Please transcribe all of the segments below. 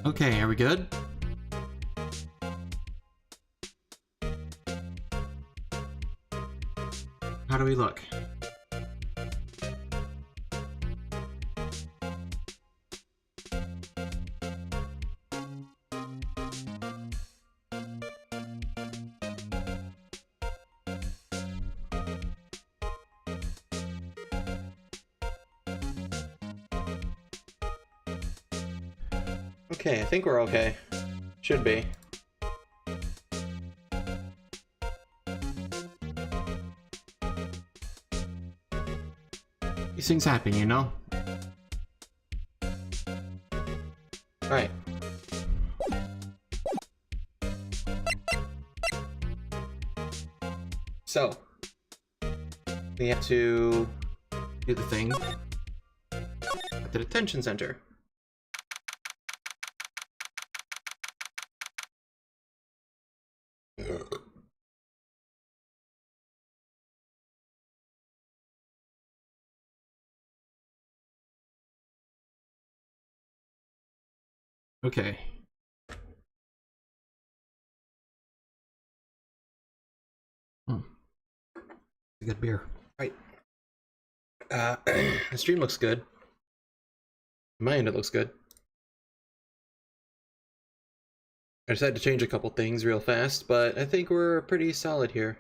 Okay, are we good? How do we look? Okay, I think we're okay. Should be. These things happen, you know? Right. So, we have to do the thing at the detention center. Okay. A good beer. Right. The stream looks good. On my end, it looks good. I decided to change a couple things real fast, but I think we're pretty solid here.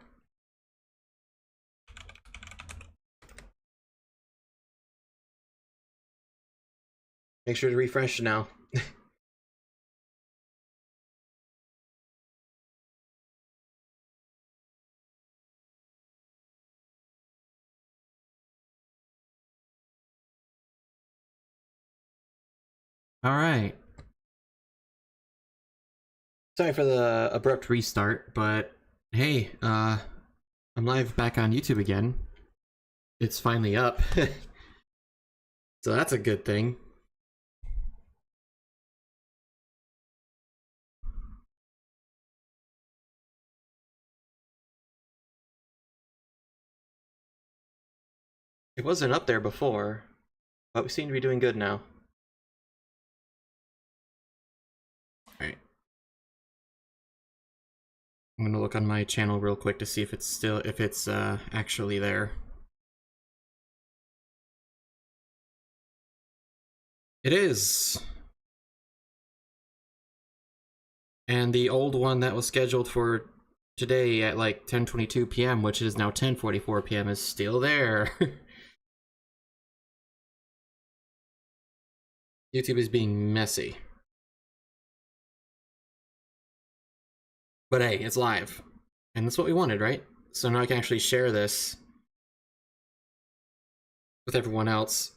Make sure to refresh now. Alright. Sorry for the abrupt restart, but hey, I'm live back on YouTube again. It's finally up. So that's a good thing. It wasn't up there before, but we seem to be doing good now. Alright. I'm gonna look on my channel real quick to see if it's still, actually there. It is! And the old one that was scheduled for today at like 10:22 p.m., which is now 10:44 p.m., is still there. YouTube is being messy. But hey, it's live. And that's what we wanted, right? So now I can actually share this with everyone else.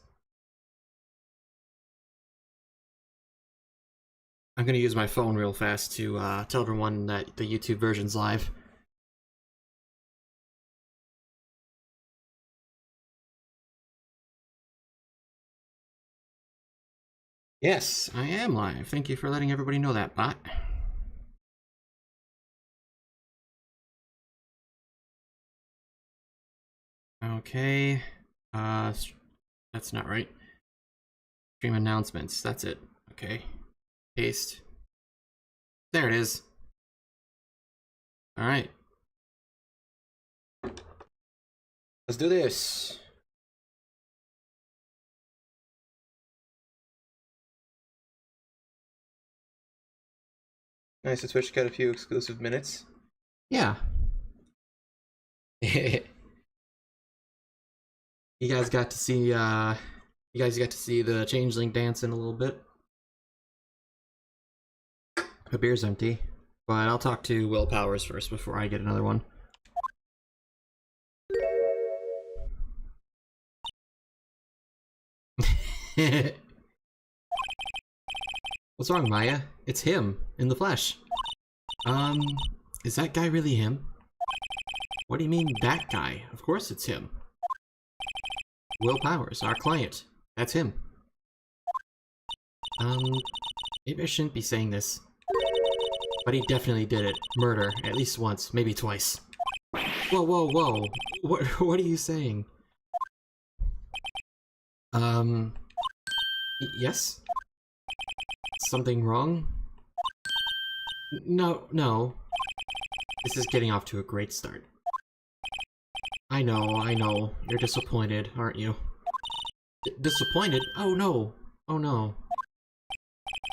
I'm gonna use my phone real fast to tell everyone that the YouTube version's live. Yes, I am live. Thank you for letting everybody know that, bot. Okay, that's not right. Stream announcements, that's it. Okay, paste. There it is. All right. Let's do this. Nice, that Twitch got a few exclusive minutes. Yeah. You guys got to see the changeling dancing a little bit. The beer's empty, but I'll talk to Will Powers first before I get another one. What's wrong, Maya? It's him, in the flesh. Is that guy really him? What do you mean, that guy? Of course it's him. Will Powers, our client. That's him. Maybe I shouldn't be saying this. But he definitely did it. Murder, at least once, maybe twice. Whoa, whoa, whoa. What are you saying? Yes? something wrong? No, no. This is getting off to a great start. I know. You're disappointed, aren't you? Disappointed? Oh no. Oh no.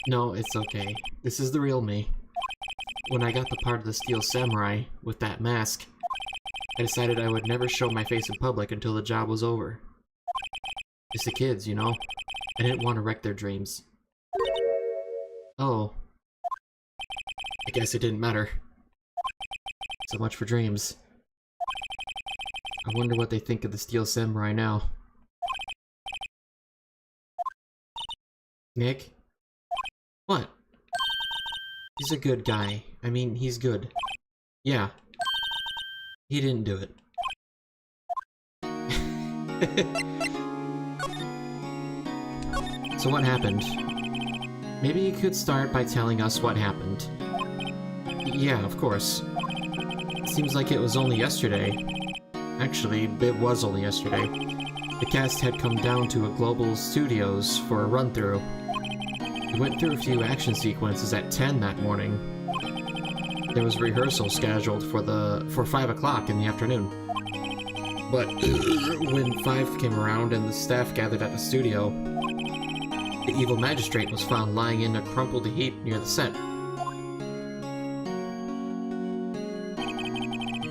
No, it's okay. This is the real me. When I got the part of the Steel Samurai with that mask, I decided I would never show my face in public until the job was over. It's the kids, you know? I didn't want to wreck their dreams. Oh. I guess it didn't matter. So much for dreams. I wonder what they think of the Steel Samurai now. Nick? What? He's a good guy. I mean, he's good. Yeah. He didn't do it. So what happened? Maybe you could start by telling us what happened. Yeah, of course. Seems like it was only yesterday. Actually, it was only yesterday. The cast had come down to a global studios for a run-through. We went through a few action sequences at 10 that morning. There was a rehearsal scheduled for 5 o'clock in the afternoon. But when 5 came around and the staff gathered at the studio, the evil magistrate was found lying in a crumpled heap near the set.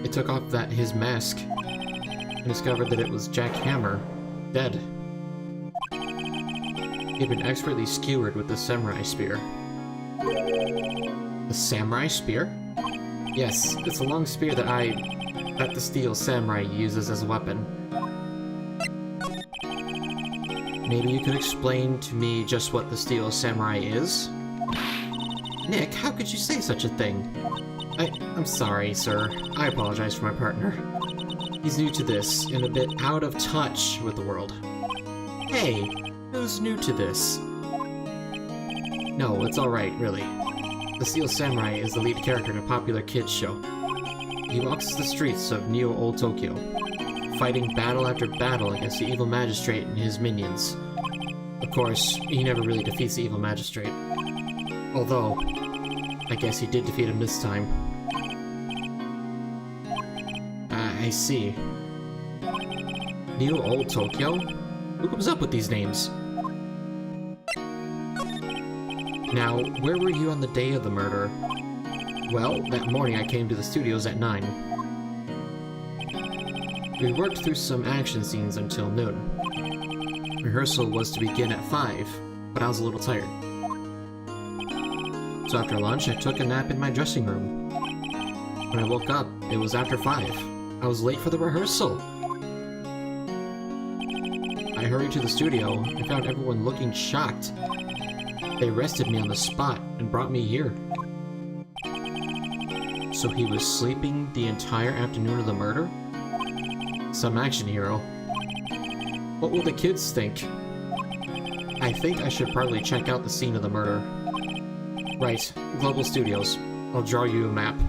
It took off his mask and discovered that it was Jack Hammer, dead. He had been expertly skewered with the samurai spear. The samurai spear? Yes, it's a long spear that the Steel Samurai uses as a weapon. Maybe you could explain to me just what the Steel Samurai is? Nick, how could you say such a thing? I'm sorry, sir. I apologize for my partner. He's new to this, and a bit out of touch with the world. Hey, who's new to this? No, it's alright, really. The Steel Samurai is the lead character in a popular kids show. He walks the streets of Neo-Old Tokyo, fighting battle after battle against the evil magistrate and his minions. Of course, he never really defeats the evil magistrate. Although, I guess he did defeat him this time. I see. Neo-Old Tokyo? Who comes up with these names? Now, where were you on the day of the murder? Well, that morning I came to the studios at 9. We worked through some action scenes until noon. Rehearsal was to begin at 5, but I was a little tired. So after lunch, I took a nap in my dressing room. When I woke up, it was after 5. I was late for the rehearsal. I hurried to the studio and found everyone looking shocked. They arrested me on the spot and brought me here. So he was sleeping the entire afternoon of the murder? Some action hero. What will the kids think? I think I should probably check out the scene of the murder. Right, Global Studios. I'll draw you a map.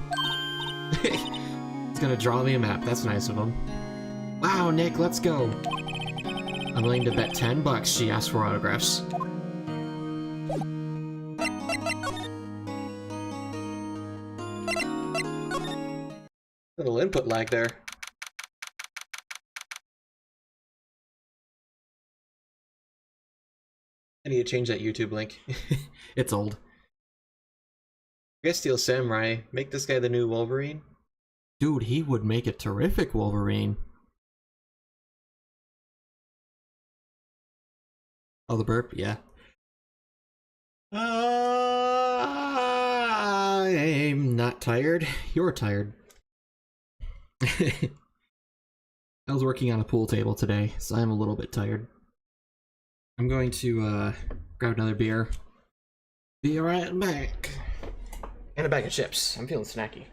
He's gonna draw me a map, that's nice of him. Wow, Nick, let's go! I'm willing to bet $10 she asked for autographs. Little input lag there. I need to change that YouTube link. It's old. I guess Steel Samurai, make this guy the new Wolverine? Dude, he would make a terrific Wolverine. Oh, the burp? Yeah. I'm not tired. You're tired. I was working on a pool table today, so I'm a little bit tired. I'm going to grab another beer. Be right back. And a bag of chips. I'm feeling snacky.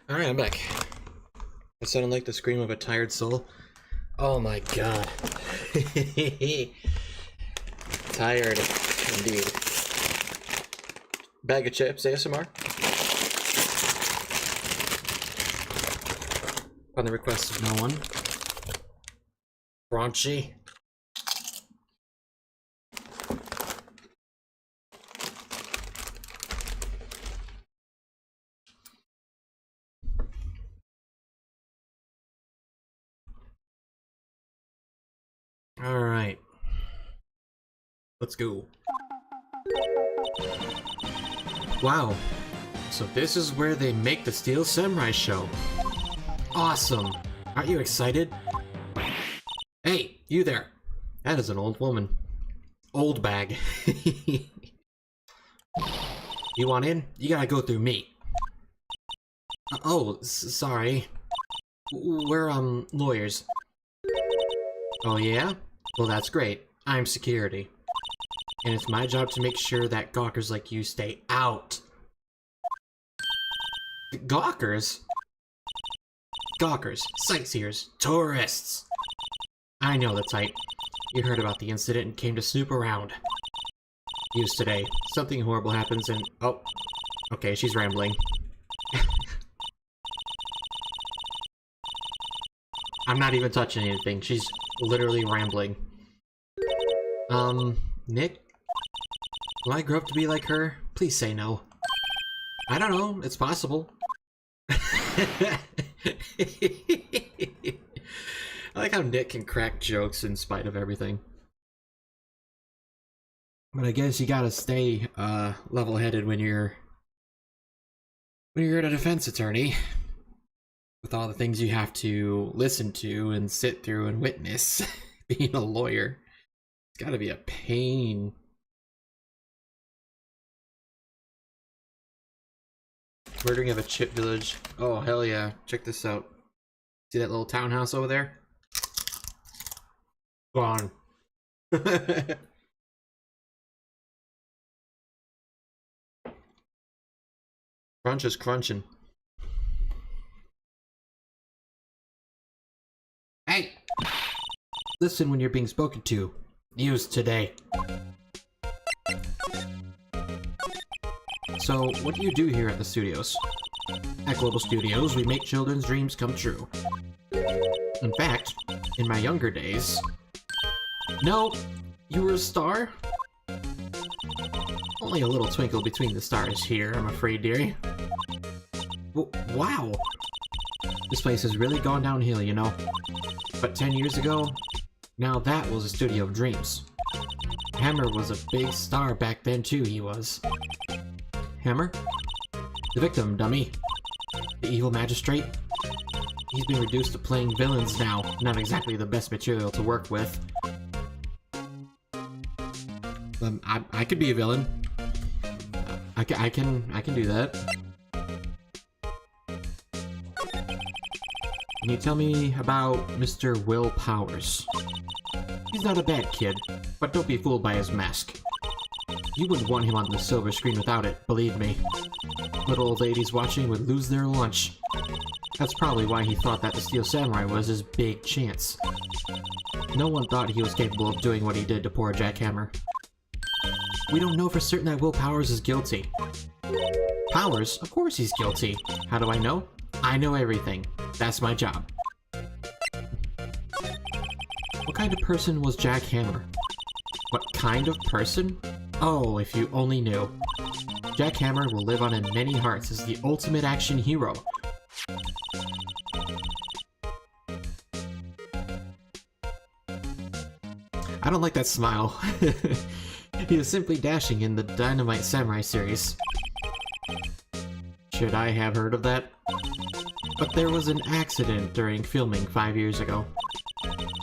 Alright, I'm back. I sounded like the scream of a tired soul. Oh my god. Tired, indeed. Bag of chips, ASMR. On the request of no one. Raunchy. Alright. Let's go. Wow. So this is where they make the Steel Samurai show. Awesome. Aren't you excited? Hey, you there. That is an old woman. Old bag. You want in? You gotta go through me. Oh, sorry. We're, lawyers. Oh yeah? Well, that's great. I'm security. And it's my job to make sure that gawkers like you stay out. Gawkers? Gawkers, sightseers, tourists. I know the type. You heard about the incident and came to snoop around. Use today. Something horrible happens and... Oh. Okay, she's rambling. I'm not even touching anything. She's literally rambling. Nick? Will I grow up to be like her? Please say no. I don't know. It's possible. I like how Nick can crack jokes in spite of everything. But I guess you gotta stay, level-headed when you're a defense attorney. With all the things you have to listen to and sit through and witness being a lawyer. It's gotta be a pain. Murdering of a chip village. Oh, hell yeah. Check this out. See that little townhouse over there? Gone. Crunch is crunching. Hey! Listen when you're being spoken to. Use today. So, what do you do here at the studios? At Global Studios, we make children's dreams come true. In fact, in my younger days... No, you were a star? Only a little twinkle between the stars here, I'm afraid, dearie. Wow! This place has really gone downhill, you know. But 10 years ago, now that was a studio of dreams. Hammer was a big star back then too, he was. Hammer? The victim, dummy. The evil magistrate? He's been reduced to playing villains now, not exactly the best material to work with. I could be a villain. I can do that. Can you tell me about Mr. Will Powers? He's not a bad kid, but don't be fooled by his mask. You wouldn't want him on the silver screen without it, believe me. Little old ladies watching would lose their lunch. That's probably why he thought that the Steel Samurai was his big chance. No one thought he was capable of doing what he did to poor Jack Hammer. We don't know for certain that Will Powers is guilty. Powers? Of course he's guilty. How do I know? I know everything. That's my job. What kind of person was Jack Hammer? What kind of person? Oh, if you only knew. Jack Hammer will live on in many hearts as the ultimate action hero. I don't like that smile. He was simply dashing in the Dynamite Samurai series. Should I have heard of that? But there was an accident during filming 5 years ago.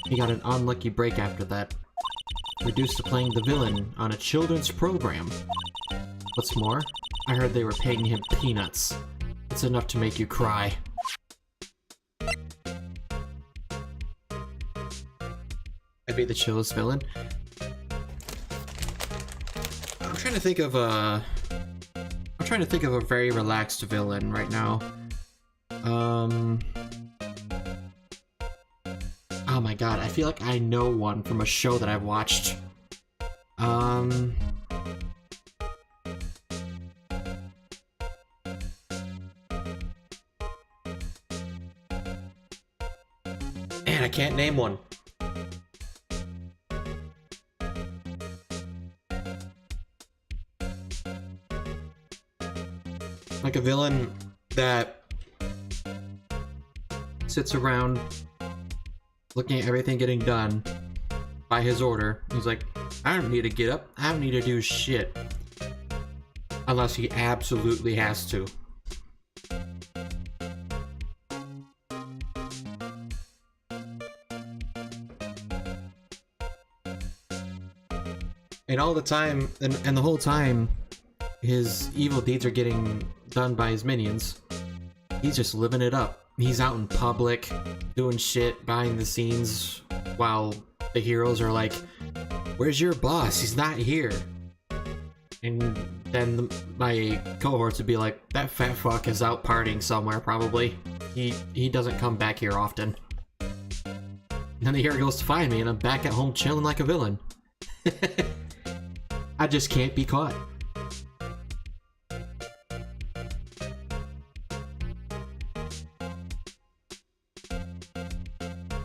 He got an unlucky break after that. Reduced to playing the villain on a children's program. What's more, I heard they were paying him peanuts. It's enough to make you cry. I'd be the chillest villain. I'm trying to think of a very relaxed villain right now. Oh my god, I feel like I know one from a show that I've watched. Man, I can't name one. Like a villain that sits around looking at everything getting done by his order. He's like, I don't need to get up. I don't need to do shit. Unless he absolutely has to. And all the time, and the whole time, his evil deeds are getting done by his minions. He's just living it up. He's out in public, doing shit behind the scenes, while the heroes are like, where's your boss? He's not here. And then my cohorts would be like, that fat fuck is out partying somewhere, probably. He doesn't come back here often. And then the hero goes to find me, and I'm back at home chilling like a villain. I just can't be caught.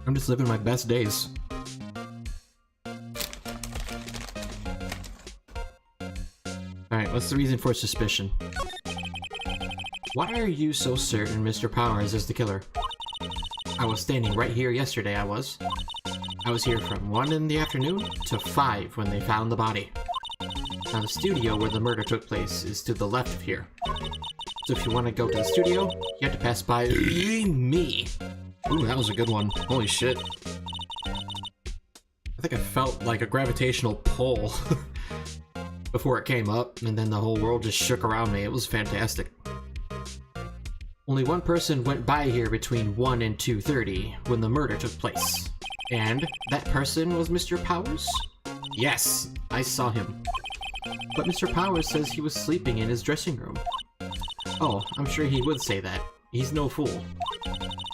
I'm just living my best days. Alright, what's the reason for suspicion? Why are you so certain Mr. Powers is the killer? I was standing right here yesterday, I was. I was here from 1 in the afternoon to 5 when they found the body. Now the studio where the murder took place is to the left of here. So if you want to go to the studio, you have to pass by me. Ooh, that was a good one. Holy shit. I think I felt like a gravitational pull before it came up, and then the whole world just shook around me. It was fantastic. Only one person went by here between 1 and 2:30 when the murder took place. And that person was Mr. Powers? Yes, I saw him. But Mr. Powers says he was sleeping in his dressing room. Oh, I'm sure he would say that. He's no fool.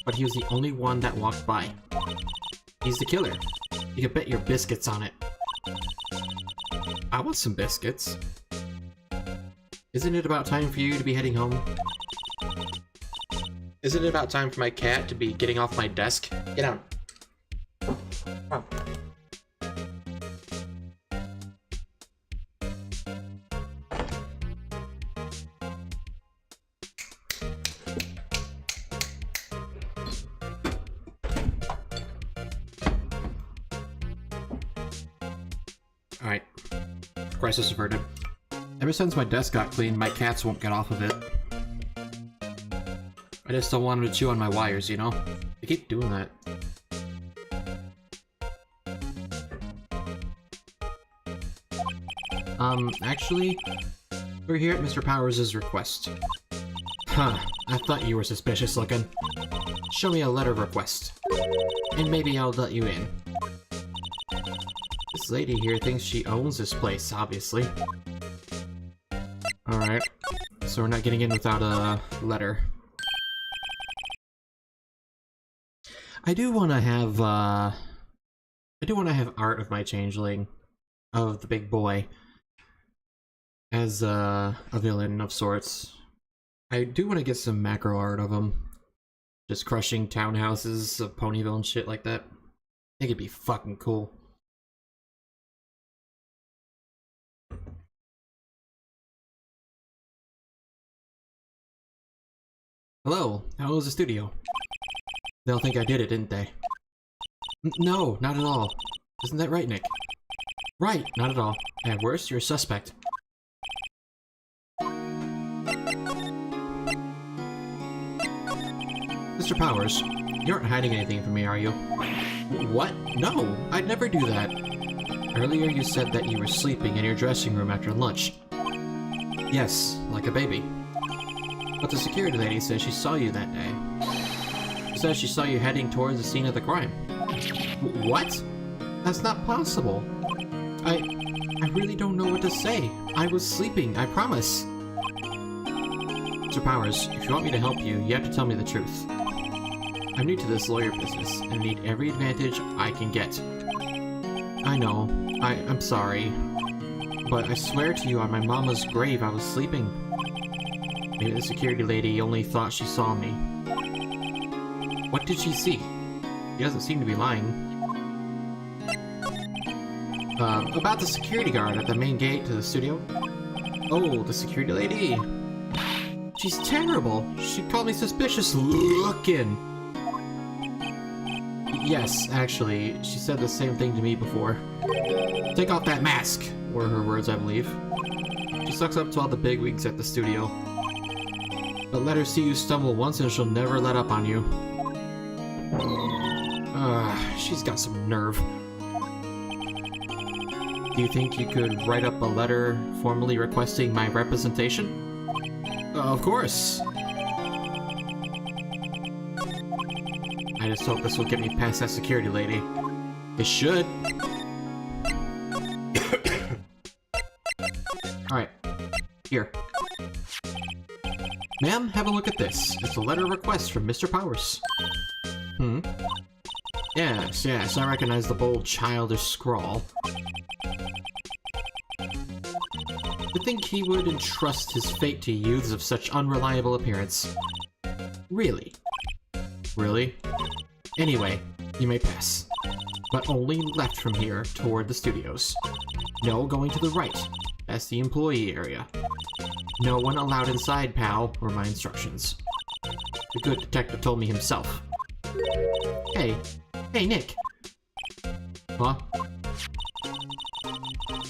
But he was the only one that walked by. He's the killer. You can bet your biscuits on it. I want some biscuits. Isn't it about time for you to be heading home? Isn't it about time for my cat to be getting off my desk? Get down. Come on. Alright. Crisis averted. Ever since my desk got cleaned, my cats won't get off of it. I just don't want them to chew on my wires, you know? They keep doing that. Actually, we're here at Mr. Powers' request. Huh, I thought you were suspicious looking. Show me a letter of request. And maybe I'll let you in. This lady here thinks she owns this place, obviously. Alright, so we're not getting in without a letter. I do want to have art of my changeling, of the big boy, as a villain of sorts. I do want to get some macro art of him, just crushing townhouses of Ponyville and shit like that. I think it'd be fucking cool. Hello, how was the studio? They'll think I did it, didn't they? No, not at all. Isn't that right, Nick? Right, not at all. At worst, you're a suspect. Mr. Powers, you aren't hiding anything from me, are you? What? No, I'd never do that. Earlier you said that you were sleeping in your dressing room after lunch. Yes, like a baby. But the security lady says she saw you that day. She says she saw you heading towards the scene of the crime. What? That's not possible. I really don't know what to say. I was sleeping, I promise. Mr. Powers, if you want me to help you, you have to tell me the truth. I'm new to this lawyer business, and I need every advantage I can get. I know. I'm sorry. But I swear to you on my mama's grave I was sleeping. Maybe the security lady only thought she saw me. What did she see? She doesn't seem to be lying. About the security guard at the main gate to the studio? Oh, the security lady? She's terrible. She called me suspicious looking. Yes, actually, she said the same thing to me before. Take off that mask, were her words, I believe. She sucks up to all the bigwigs at the studio. But let her see you stumble once and she'll never let up on you. She's got some nerve. Do you think you could write up a letter formally requesting my representation? Of course! I just hope this will get me past that security lady. It should. Alright. Here. Ma'am, have a look at this. It's a letter of request from Mr. Powers. Yes, I recognize the bold, childish scrawl. You'd think he would entrust his fate to youths of such unreliable appearance. Really? Really? Anyway, you may pass. But only left from here, toward the studios. No going to the right. That's the employee area. No one allowed inside, pal, were my instructions. The good detective told me himself. Hey, Nick! Huh?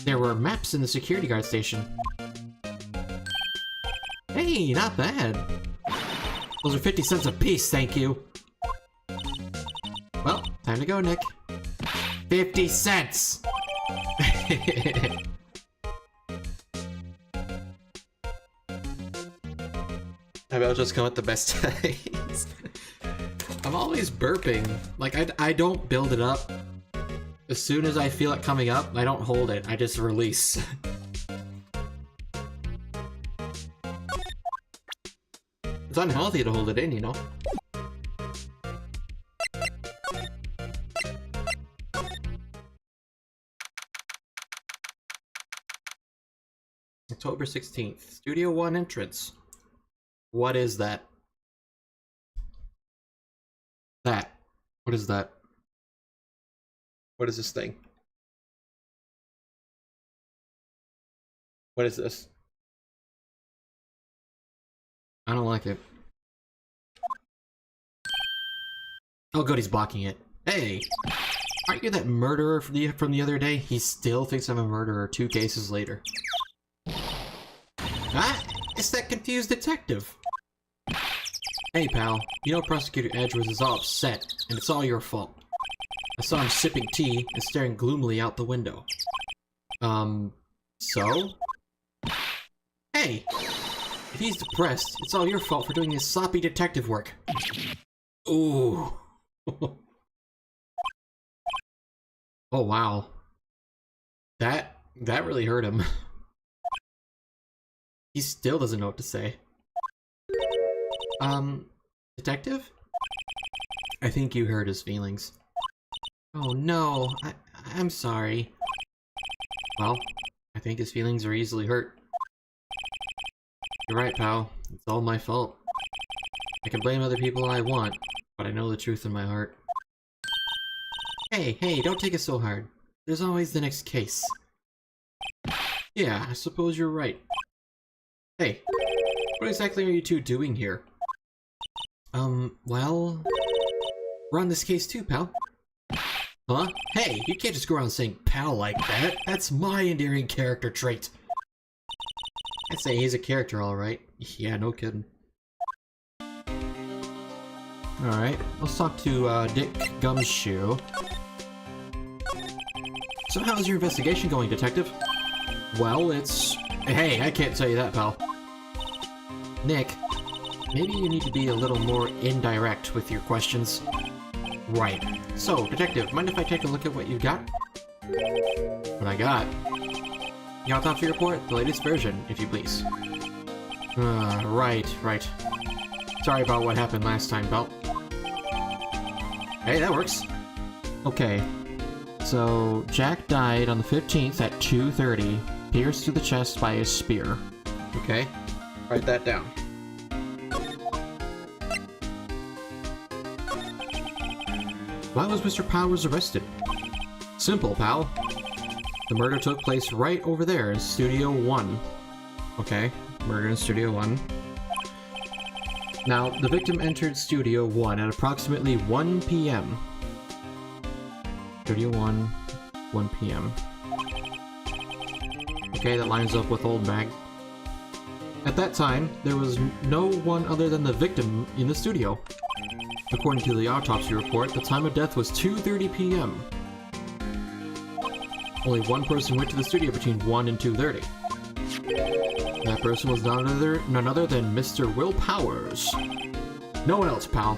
There were maps in the security guard station. Hey, not bad! Those are 50 cents a piece, thank you! Well, time to go, Nick. 50 cents! Maybe I'll just come at the best times. I'm always burping. Like, I don't build it up. As soon as I feel it coming up, I don't hold it. I just release. It's unhealthy to hold it in, you know? October 16th. Studio 1 entrance. What is that? What is that? What is this thing? What is this? I don't like it. Oh good, he's blocking it. Hey! Aren't you that murderer from the other day? He still thinks I'm a murderer 2 cases later. Ah! It's that confused detective! Hey pal, you know Prosecutor Edgeworth is all upset, and it's all your fault. I saw him sipping tea and staring gloomily out the window. So? Hey! If he's depressed, it's all your fault for doing his sloppy detective work. Ooh. Oh wow. That really hurt him. He still doesn't know what to say. Detective? I think you hurt his feelings. Oh no, I'm sorry. Well, I think his feelings are easily hurt. You're right, pal. It's all my fault. I can blame other people all I want, but I know the truth in my heart. Hey, don't take it so hard. There's always the next case. Yeah, I suppose you're right. Hey, what exactly are you two doing here? Well... We're on this case too, pal. Huh? Hey, you can't just go around saying pal like that. That's my endearing character trait. I'd say he's a character, alright. Yeah, no kidding. Alright, let's talk to, Dick Gumshoe. So how's your investigation going, detective? Well, it's... Hey, I can't tell you that, pal. Nick, maybe you need to be a little more indirect with your questions. Right. So, detective, mind if I take a look at what you got? What I got? The autopsy report, the latest version, if you please. Right. Sorry about what happened last time, Belt. Hey, that works. Okay. So, Jack died on the 15th at 2:30, pierced to the chest by a spear. Okay. Write that down. Why was Mr. Powers arrested? Simple, pal. The murder took place right over there in Studio 1. Okay, murder in Studio 1. Now, the victim entered Studio 1 at approximately 1 p.m. Studio 1, 1 p.m. Okay, that lines up with Old Mag. At that time, there was no one other than the victim in the studio. According to the autopsy report, the time of death was 2:30 p.m. Only one person went to the studio between 1 and 2:30. That person was none other than Mr. Will Powers. No one else, pal.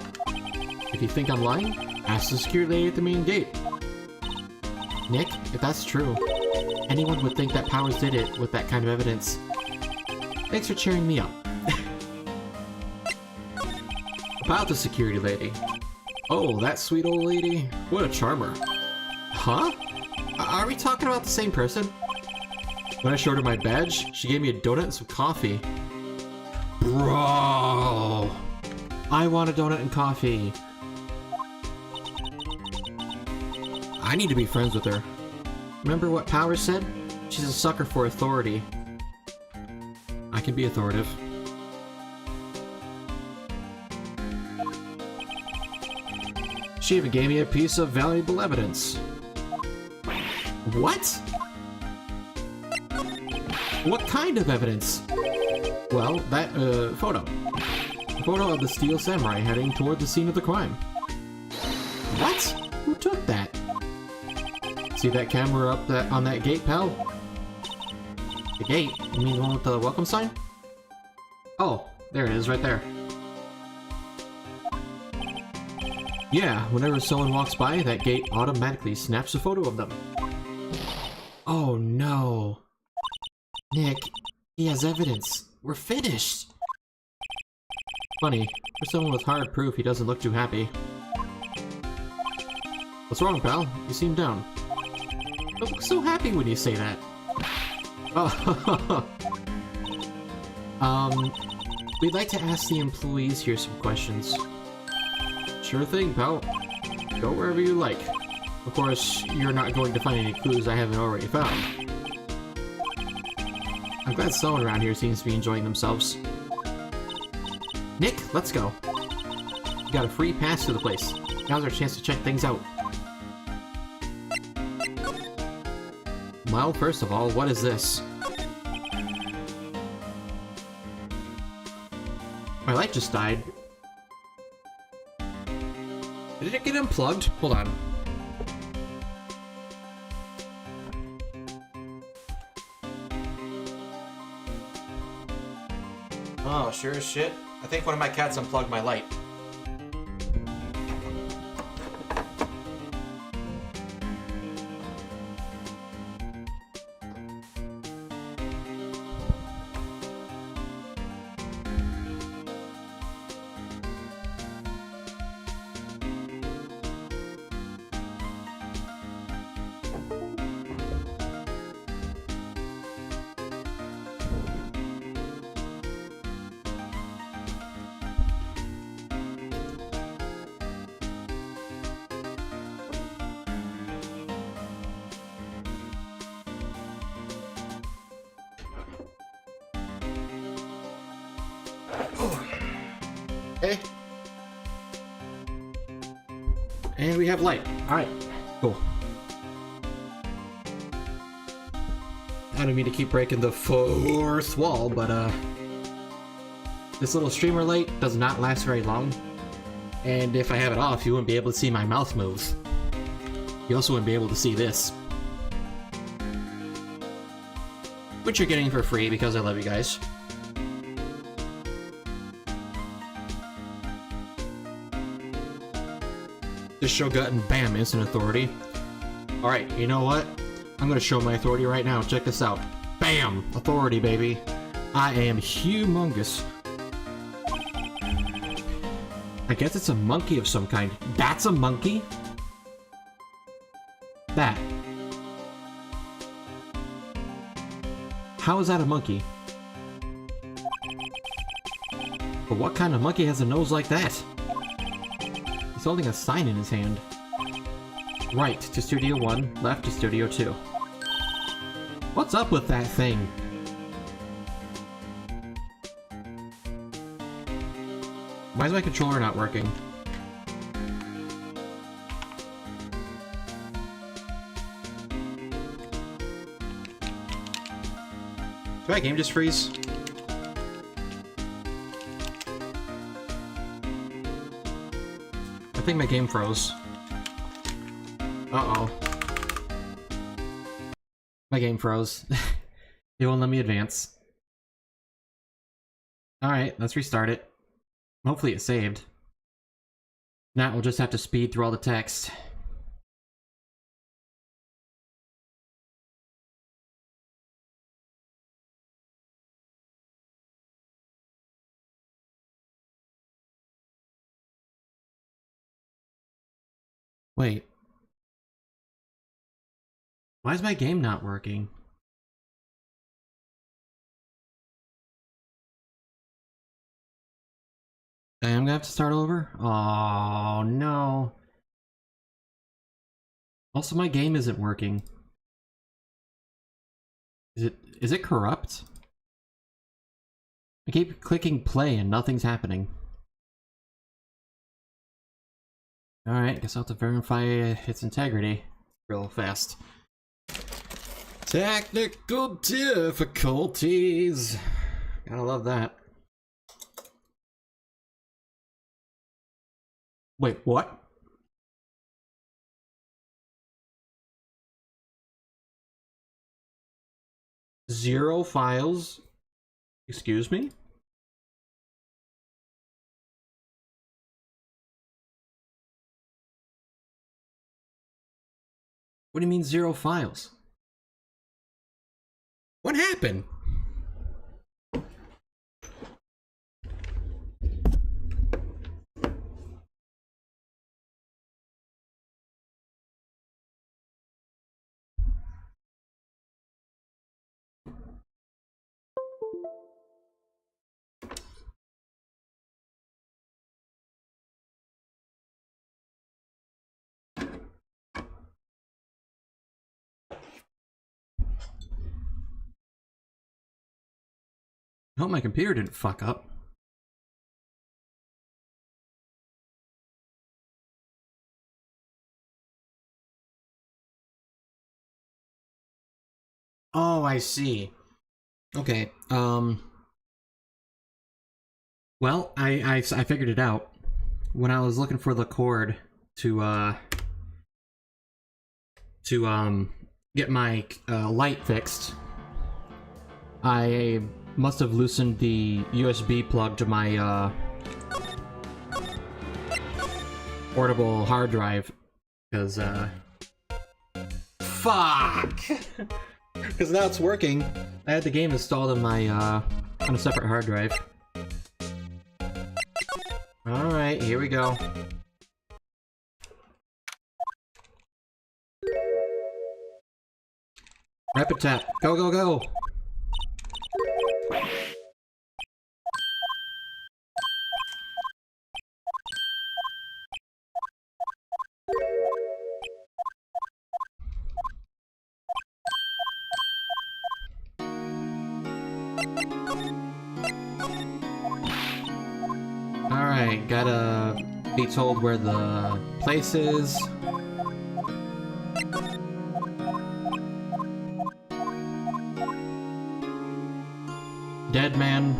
If you think I'm lying, ask the security lady at the main gate. Nick, if that's true, anyone would think that Powers did it with that kind of evidence. Thanks for cheering me up. About the security lady. Oh, that sweet old lady? What a charmer. Huh? Are we talking about the same person? When I showed her my badge, she gave me a donut and some coffee. Bro! I want a donut and coffee. I need to be friends with her. Remember what Powers said? She's a sucker for authority. I can be authoritative. She even gave me a piece of valuable evidence. What? What kind of evidence? Well, that, photo. A photo of the Steel Samurai heading toward the scene of the crime. What? Who took that? See that camera up on that gate, pal? The gate? You mean the one with the welcome sign? Oh, there it is, right there. Yeah, whenever someone walks by, that gate automatically snaps a photo of them. Oh no. Nick, he has evidence. We're finished! Funny, for someone with hard proof, he doesn't look too happy. What's wrong, pal? You seem down. You look so happy when you say that. Oh, we'd like to ask the employees here some questions. Sure thing, pal. Go wherever you like. Of course, you're not going to find any clues I haven't already found. I'm glad someone around here seems to be enjoying themselves. Nick, let's go. You got a free pass to the place. Now's our chance to check things out. Well, first of all, what is this? My light just died. Did it get unplugged? Hold on. Oh, sure as shit. I think one of my cats unplugged my light. Okay. And we have light. Alright, cool. I don't mean to keep breaking the fourth wall, but this little streamer light does not last very long. And if I have it off, you wouldn't be able to see my mouth move. You also wouldn't be able to see this. Which you're getting for free because I love you guys. Just show gut and bam, instant authority. Alright, you know what? I'm gonna show my authority right now. Check this out. Bam! Authority, baby. I am humongous. I guess it's a monkey of some kind. That's a monkey? That. How is that a monkey? But what kind of monkey has a nose like that? He's holding a sign in his hand. Right to Studio 1, left to Studio 2. What's up with that thing? Why is my controller not working? Did my game just freeze? I think my game froze. Uh-oh. My game froze. It won't let me advance. Alright, let's restart it. Hopefully it saved. Now we'll just have to speed through all the text. Wait. Why is my game not working? I'm gonna have to start over? Oh no. Also, my game isn't working. Is it corrupt? I keep clicking play and nothing's happening. Alright, guess I'll have to verify its integrity real fast. Technical difficulties! Gotta love that. Wait, what? Zero files? Excuse me? What do you mean zero files? What happened? I hope my computer didn't fuck up. Oh, I see. Okay, well, I figured it out. When I was looking for the cord to get my light fixed, I must have loosened the USB plug to my portable hard drive, because fuck! Because now it's working. I had the game installed on my on a separate hard drive. Alright, here we go. Rapid tap. Go, go, go! Alright, gotta be told where the place is. Dead man.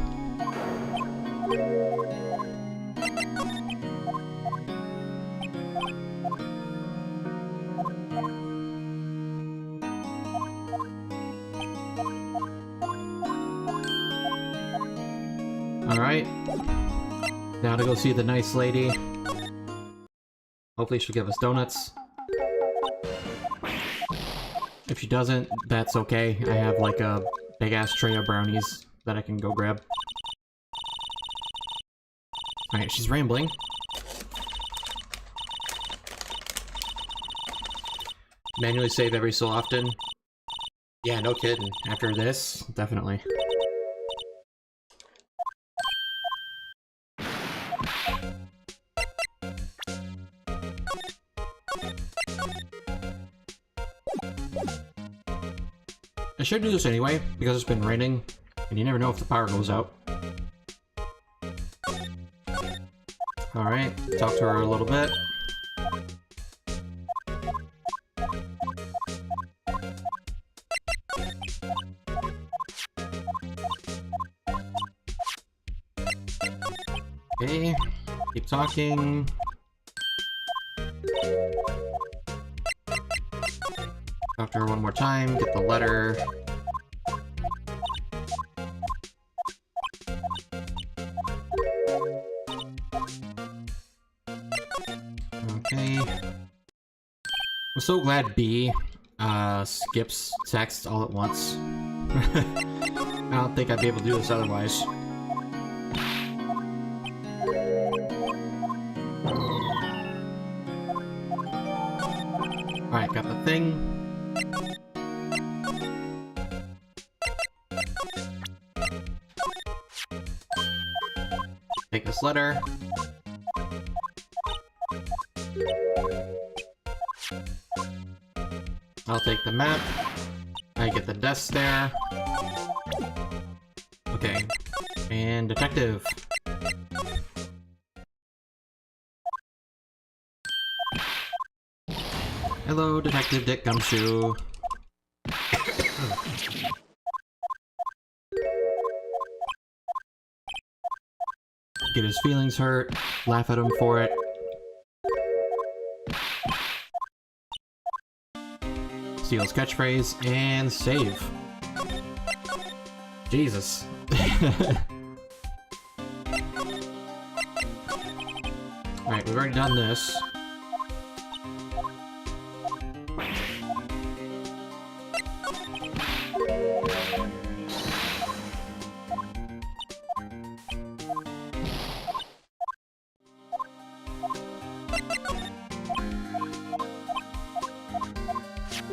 Alright. Now to go see the nice lady. Hopefully she'll give us donuts. If she doesn't, that's okay. I have like a big ass tray of brownies that I can go grab. Alright, she's rambling. Manually save every so often. Yeah, no kidding. After this, definitely. I should do this anyway, because it's been raining, and you never know if the power goes out. Alright, talk to her a little bit. Okay, keep talking. Talk to her one more time, get the letter. Okay. I'm so glad B skips text all at once. I don't think I'd be able to do this otherwise. Alright, got the thing. Take this letter. I'll take the map. I get the desk there. Okay. And detective. Hello, Detective Dick Gumshoe. Get his feelings hurt, laugh at him for it. Steal his catchphrase, and save. Jesus. Alright, we've already done this.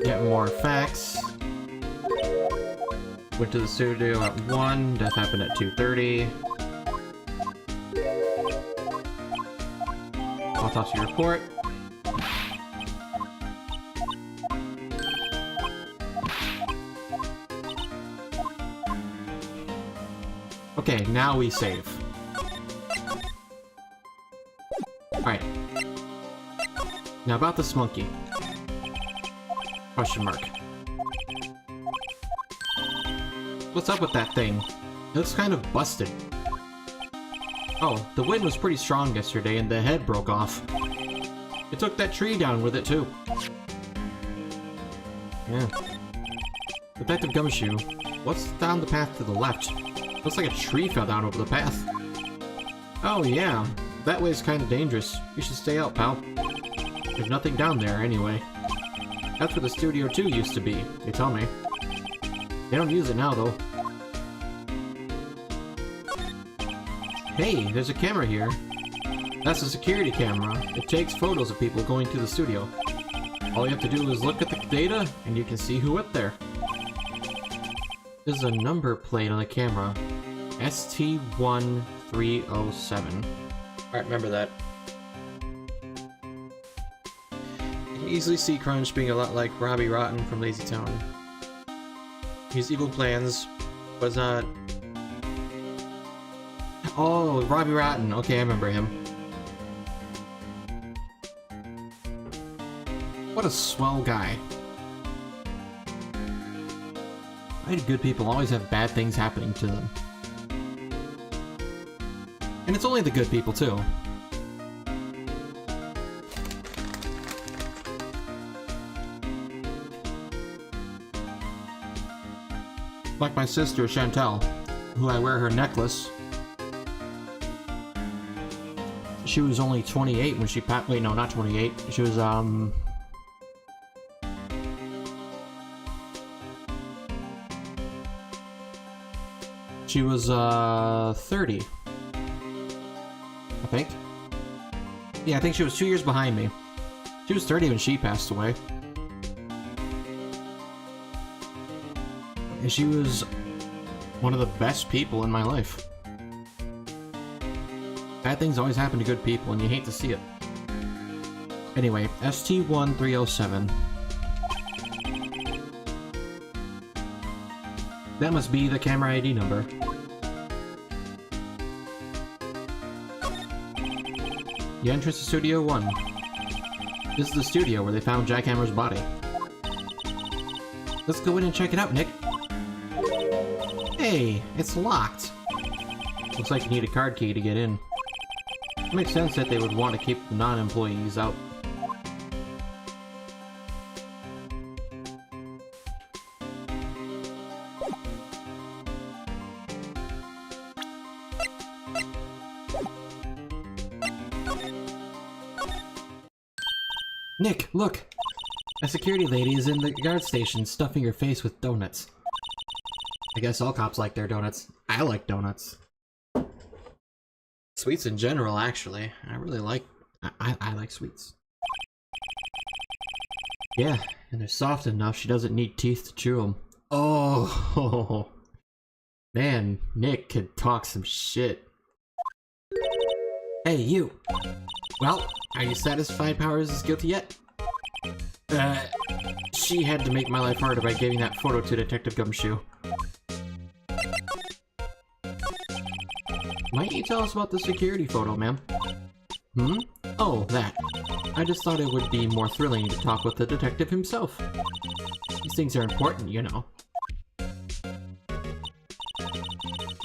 Get more facts. Went to the studio at 1, death happened at 2:30. Autopsy report. Okay, now we save. Alright. Now about this monkey. Question mark. What's up with that thing? It looks kind of busted. Oh, the wind was pretty strong yesterday and the head broke off. It took that tree down with it too. Yeah. Detective Gumshoe, what's down the path to the left? Looks like a tree fell down over the path. Oh yeah, that way's kind of dangerous. You should stay out, pal. There's nothing down there anyway. That's where the Studio 2 used to be, they tell me. They don't use it now, though. Hey, there's a camera here. That's a security camera. It takes photos of people going to the studio. All you have to do is look at the data, and you can see who went there. There's a number plate on the camera. ST1307. Alright, remember that. You can easily see Crunch being a lot like Robbie Rotten from Lazy Town. His evil plans was not... Oh, Robbie Rotten. Okay, I remember him. What a swell guy. Why do good people always have bad things happening to them? And it's only the good people, too. Like my sister, Shantel, who I wear her necklace. She was only 28 when she wait, no, not 28. She was, She was, 30. I think. Yeah, I think she was 2 years behind me. She was 30 when she passed away. And she was one of the best people in my life. Bad things always happen to good people, and you hate to see it. Anyway, ST1307. That must be the camera ID number. The entrance to Studio 1. This is the studio where they found Jackhammer's body. Let's go in and check it out, Nick. Hey, it's locked. Looks like you need a card key to get in. It makes sense that they would want to keep the non-employees out. Nick, look! A security lady is in the guard station stuffing her face with donuts. I guess all cops like their donuts. I like donuts. Sweets in general, actually. I really like... I like sweets. Yeah, and they're soft enough she doesn't need teeth to chew them. Oh! Man, Nick could talk some shit. Hey, you! Well, are you satisfied Powers is guilty yet? She had to make my life harder by giving that photo to Detective Gumshoe. Might you tell us about the security photo, ma'am? Hmm? Oh, that. I just thought it would be more thrilling to talk with the detective himself. These things are important, you know.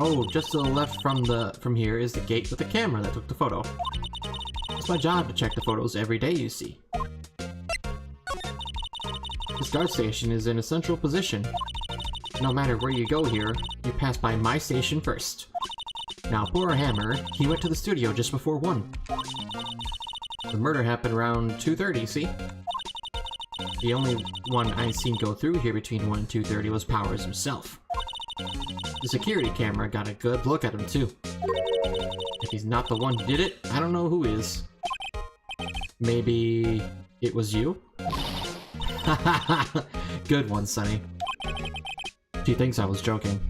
Oh, just to the left from here is the gate with the camera that took the photo. It's my job to check the photos every day, you see. This guard station is in a central position. No matter where you go here, you pass by my station first. Now, poor Hammer, he went to the studio just before 1. The murder happened around 2:30, see? The only one I seen go through here between 1 and 2:30 was Powers himself. The security camera got a good look at him, too. If he's not the one who did it, I don't know who is. Maybe it was you? Good one, Sonny. She thinks I was joking.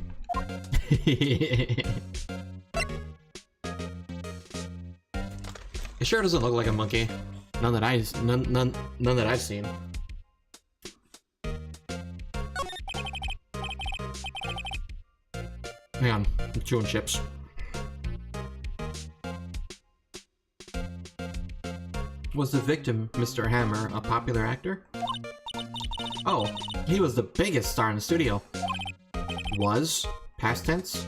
It sure doesn't look like a monkey. None that I've seen. Hang on, I'm chewing chips. Was the victim, Mr. Hammer, a popular actor? Oh, he was the biggest star in the studio. Was? Past tense?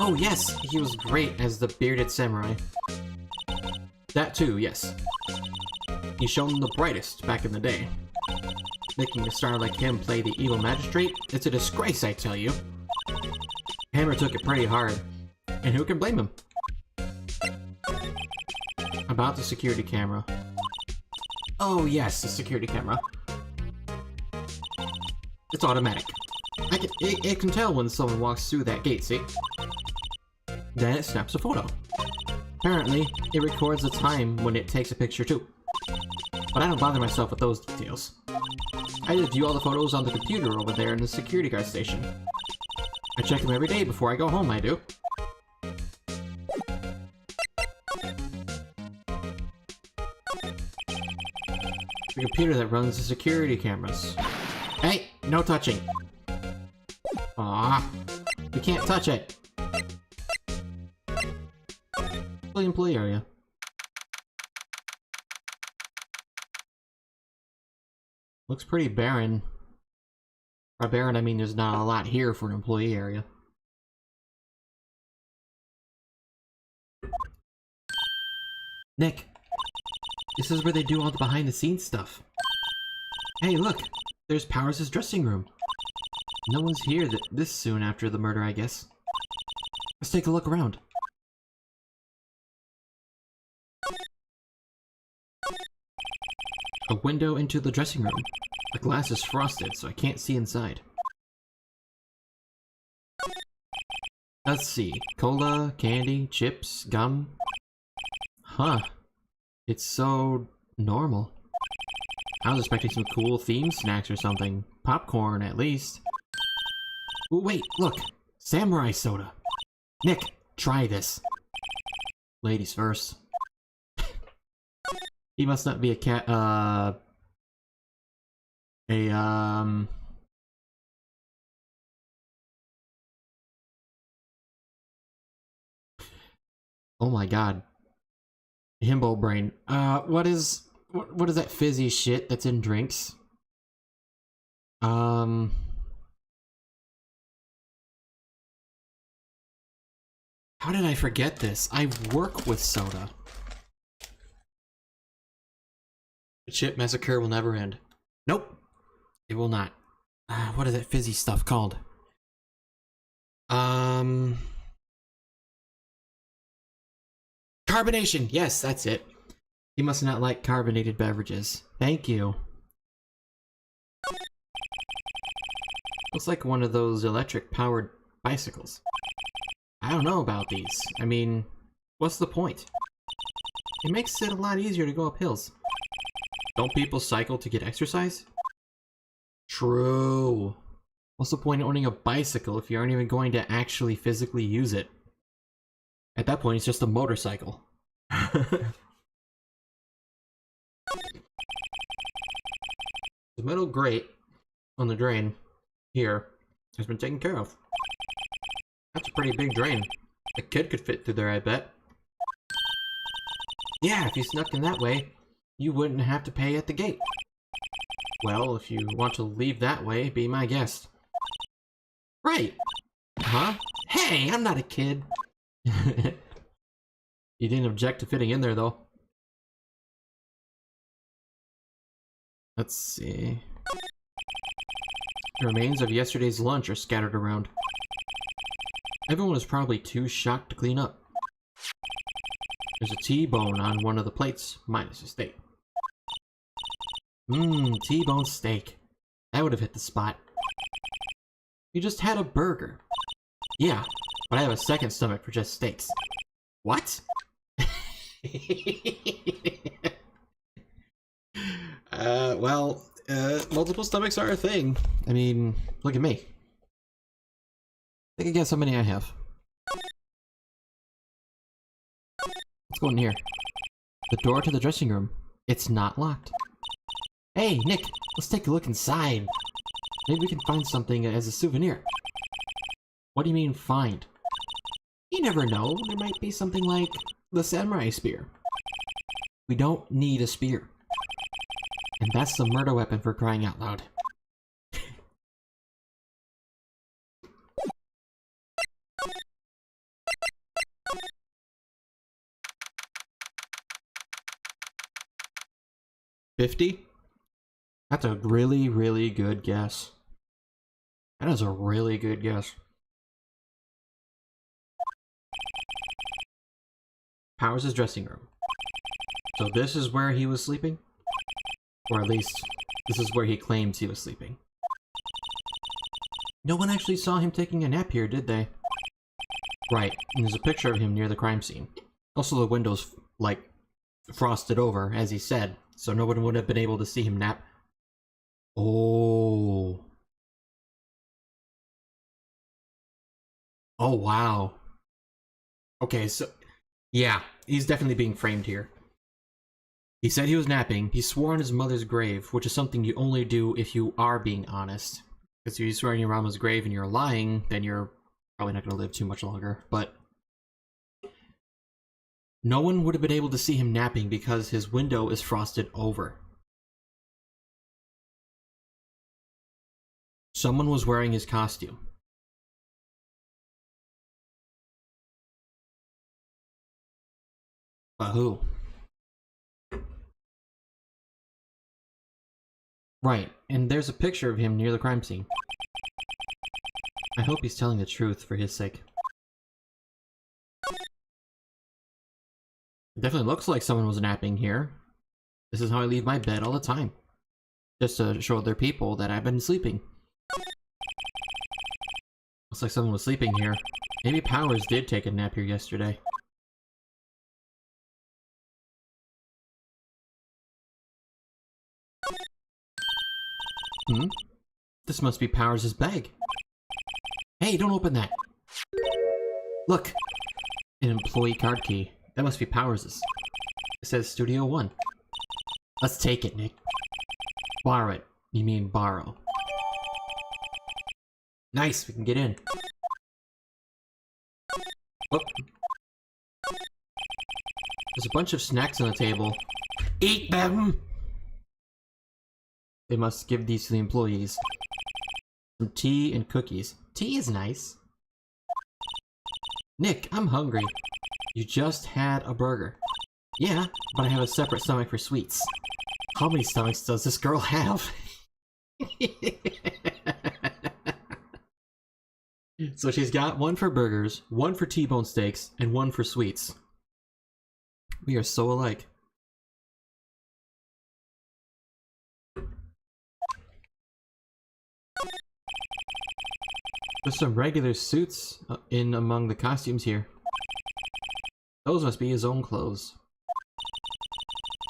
Oh yes, he was great as the bearded samurai. That too, yes. He shone the brightest back in the day. Making a star like him play the evil magistrate, it's a disgrace, I tell you. Hammer took it pretty hard, and who can blame him? About the security camera. Oh yes, the security camera. It's automatic. It can tell when someone walks through that gate, see? Then it snaps a photo. Apparently, it records the time when it takes a picture too. But I don't bother myself with those details. I just view all the photos on the computer over there in the security guard station. I check them every day before I go home, I do. The computer that runs the security cameras. Hey, no touching. Aw, we can't touch it. The employee area. Looks pretty barren. By barren, I mean there's not a lot here for an employee area. Nick, this is where they do all the behind-the-scenes stuff. Hey, look! There's Powers' dressing room. No one's here this soon after the murder, I guess. Let's take a look around. A window into the dressing room. The glass is frosted, so I can't see inside. Let's see. Cola, candy, chips, gum. Huh. It's so normal. I was expecting some cool theme snacks or something. Popcorn, at least. Ooh, wait, look! Samurai soda! Nick, try this. Ladies first. He must not be a cat, oh my god. Himbo brain. What is that fizzy shit that's in drinks? How did I forget this? I work with soda. The chip massacre will never end. Nope. It will not. What is that fizzy stuff called? Carbonation! Yes, that's it. He must not like carbonated beverages. Thank you. Looks like one of those electric-powered bicycles. I don't know about these. I mean, what's the point? It makes it a lot easier to go up hills. Don't people cycle to get exercise? True. What's the point of owning a bicycle if you aren't even going to actually physically use it? At that point, it's just a motorcycle. The metal grate on the drain here has been taken care of. That's a pretty big drain. A kid could fit through there, I bet. Yeah, if you snuck in that way, you wouldn't have to pay at the gate. Well, if you want to leave that way, be my guest. Right. Huh? Hey, I'm not a kid. You didn't object to fitting in there, though. Let's see. The remains of yesterday's lunch are scattered around. Everyone is probably too shocked to clean up. There's a T-bone on one of the plates, minus a steak. Mmm, T-bone steak. That would have hit the spot. You just had a burger. Yeah, but I have a second stomach for just steaks. What? Multiple stomachs are a thing. I mean, look at me. Take a guess how many I have. Let's go in here. The door to the dressing room. It's not locked. Hey, Nick, let's take a look inside. Maybe we can find something as a souvenir. What do you mean, find? You never know. There might be something like the samurai spear. We don't need a spear. And that's the murder weapon for crying out loud. $50? That's a really, really good guess. That is a really good guess. Powers' dressing room. So this is where he was sleeping? Or at least, this is where he claims he was sleeping. No one actually saw him taking a nap here, did they? Right, and there's a picture of him near the crime scene. Also the windows, like, frosted over, as he said, so no one would have been able to see him nap. Oh. Oh, wow. Okay, so... yeah, he's definitely being framed here. He said he was napping. He swore on his mother's grave, which is something you only do if you are being honest. Because if you swear on your mama's grave and you're lying, then you're probably not going to live too much longer. But no one would have been able to see him napping because his window is frosted over. Someone was wearing his costume. But who? Right, and there's a picture of him near the crime scene. I hope he's telling the truth for his sake. It definitely looks like someone was napping here. This is how I leave my bed all the time. Just to show other people that I've been sleeping. Looks like someone was sleeping here. Maybe Powers did take a nap here yesterday. Hmm? This must be Powers' bag. Hey, don't open that! Look! An employee card key. That must be Powers'. It says Studio 1. Let's take it, Nick. Borrow it. You mean borrow. Nice, we can get in. Oh. There's a bunch of snacks on the table. Eat them! They must give these to the employees. Some tea and cookies. Tea is nice. Nick, I'm hungry. You just had a burger. Yeah, but I have a separate stomach for sweets. How many stomachs does this girl have? So she's got one for burgers, one for T-bone steaks, and one for sweets. We are so alike. There's some regular suits in among the costumes here. Those must be his own clothes.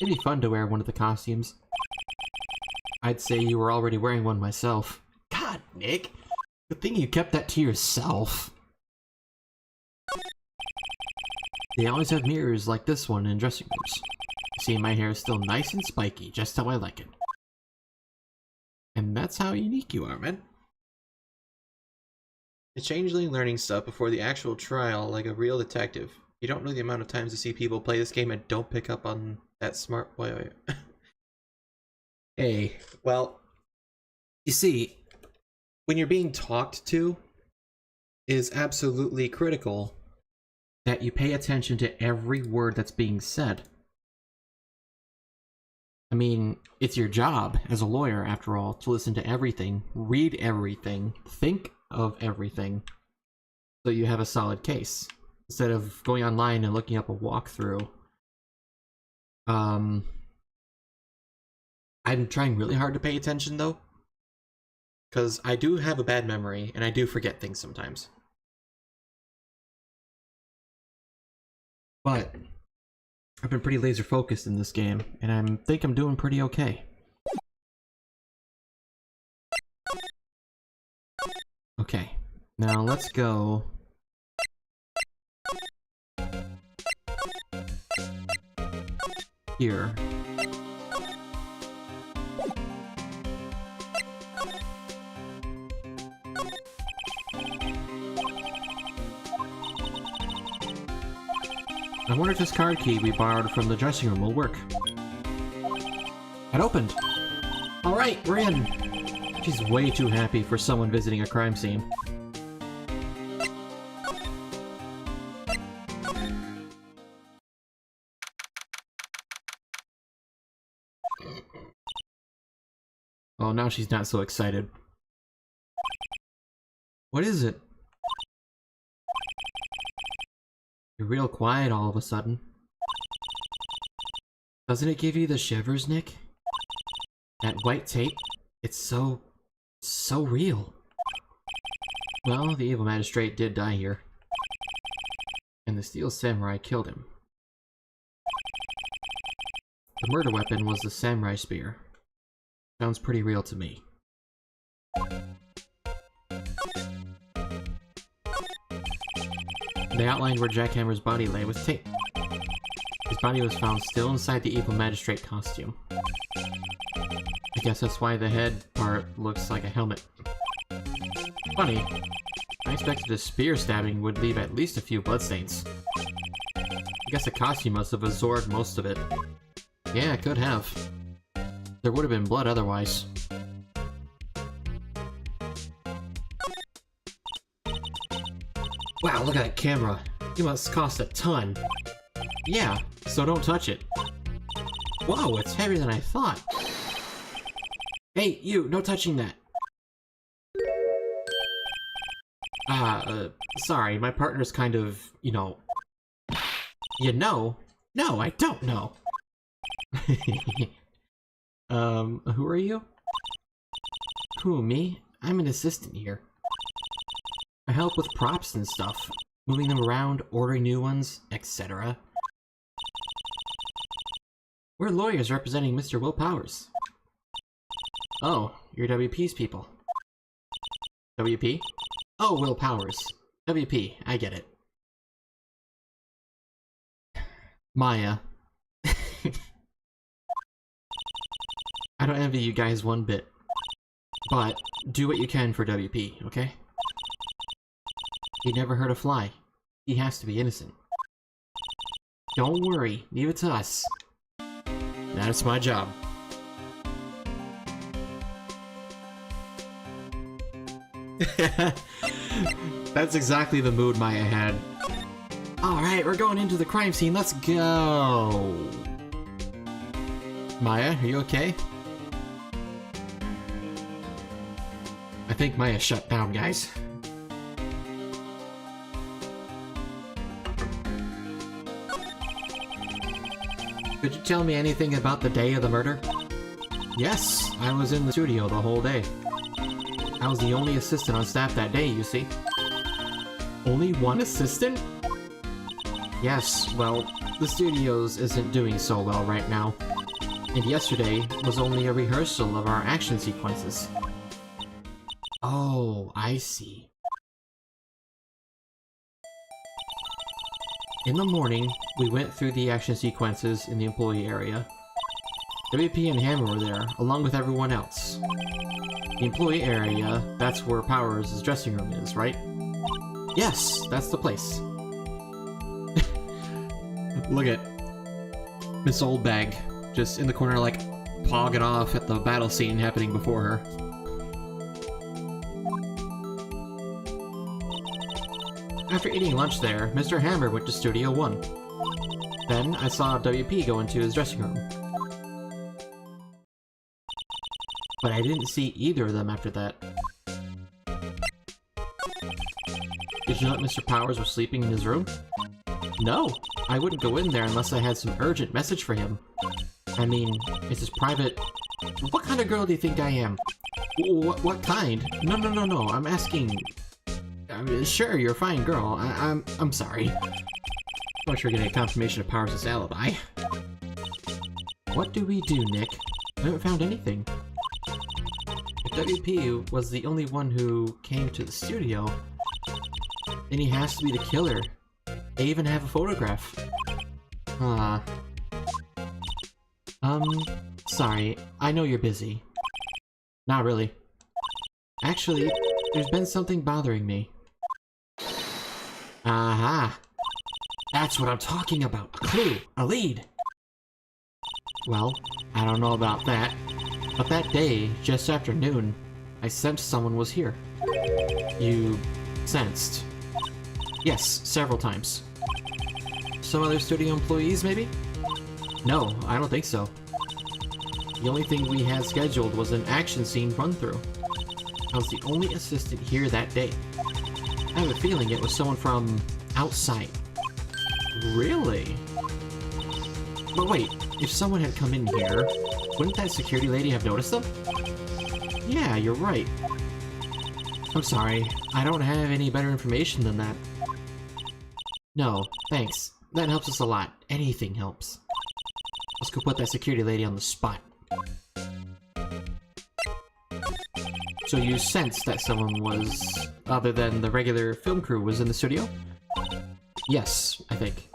It'd be fun to wear one of the costumes. I'd say you were already wearing one myself. God, Nick! Good thing you kept that to yourself. They always have mirrors like this one in dressing rooms. See, my hair is still nice and spiky, just how I like it. And that's how unique you are, man. The changeling learning stuff before the actual trial like a real detective. You don't know the amount of times I see people play this game and don't pick up on that smart... Wait. Hey, well, you see, when you're being talked to, it is absolutely critical that you pay attention to every word that's being said. I mean, it's your job as a lawyer, after all, to listen to everything, read everything, think of everything, so you have a solid case. Instead of going online and looking up a walkthrough. I'm trying really hard to pay attention, though. Because I do have a bad memory, and I do forget things sometimes. But I've been pretty laser focused in this game, and I think I'm doing pretty okay. Okay, now let's go... here. I wonder if this card key we borrowed from the dressing room will work. It opened! Alright, we're in! She's way too happy for someone visiting a crime scene. Oh, now she's not so excited. What is it? You're real quiet all of a sudden. Doesn't it give you the shivers, Nick? That white tape? It's so real. Well, the evil magistrate did die here. And the steel samurai killed him. The murder weapon was the samurai spear. Sounds pretty real to me. They outlined where Jackhammer's body lay with tape. His body was found still inside the evil magistrate costume. I guess that's why the head part looks like a helmet. Funny. I expected a spear stabbing would leave at least a few bloodstains. I guess the costume must have absorbed most of it. Yeah, it could have. There would have been blood otherwise. Wow, look at that camera. You must cost a ton. Yeah, so don't touch it. Whoa, it's heavier than I thought. Hey, you, no touching that. Sorry, my partner's kind of, you know... You know? No, I don't know. Who are you? Who, me? I'm an assistant here. I help with props and stuff. Moving them around, ordering new ones, etc. We're lawyers representing Mr. Will Powers. Oh, you're WP's people. WP? Oh, Will Powers. WP, I get it. Maya. I don't envy you guys one bit. But, do what you can for WP, okay? He never hurt a fly. He has to be innocent. Don't worry, leave it to us. That's my job. That's exactly the mood Maya had. Alright, we're going into the crime scene, let's go! Maya, are you okay? I think Maya shut down, guys. Could you tell me anything about the day of the murder? Yes, I was in the studio the whole day. I was the only assistant on staff that day, you see. Only one assistant? Yes, well, the studios isn't doing so well right now. And yesterday was only a rehearsal of our action sequences. Oh, I see. In the morning, we went through the action sequences in the employee area. WP and Hammer were there, along with everyone else. The employee area, that's where Powers' dressing room is, right? Yes, that's the place. Look at Miss Oldbag, just in the corner like, pogging off at the battle scene happening before her. After eating lunch there, Mr. Hammer went to Studio 1. Then, I saw WP go into his dressing room. But I didn't see either of them after that. Did you know that Mr. Powers was sleeping in his room? No! I wouldn't go in there unless I had some urgent message for him. I mean, it's his private... What kind of girl do you think I am? What kind? No, I'm asking... I mean, sure, you're a fine girl. I'm sorry. Not sure we're getting a confirmation of Powers' alibi. What do we do, Nick? I haven't found anything. If WP was the only one who came to the studio, then he has to be the killer. They even have a photograph. Sorry. I know you're busy. Not really. Actually, there's been something bothering me. Aha! That's what I'm talking about! A clue! A lead! Well, I don't know about that, but that day, just after noon, I sensed someone was here. You... sensed? Yes, several times. Some other studio employees, maybe? No, I don't think so. The only thing we had scheduled was an action scene run-through. I was the only assistant here that day. I have a feeling it was someone from outside. Really? But wait, if someone had come in here, wouldn't that security lady have noticed them? Yeah, you're right. I'm sorry, I don't have any better information than that. No, thanks. That helps us a lot. Anything helps. Let's go put that security lady on the spot. So you sensed that someone was, other than the regular film crew, was in the studio? Yes, I think.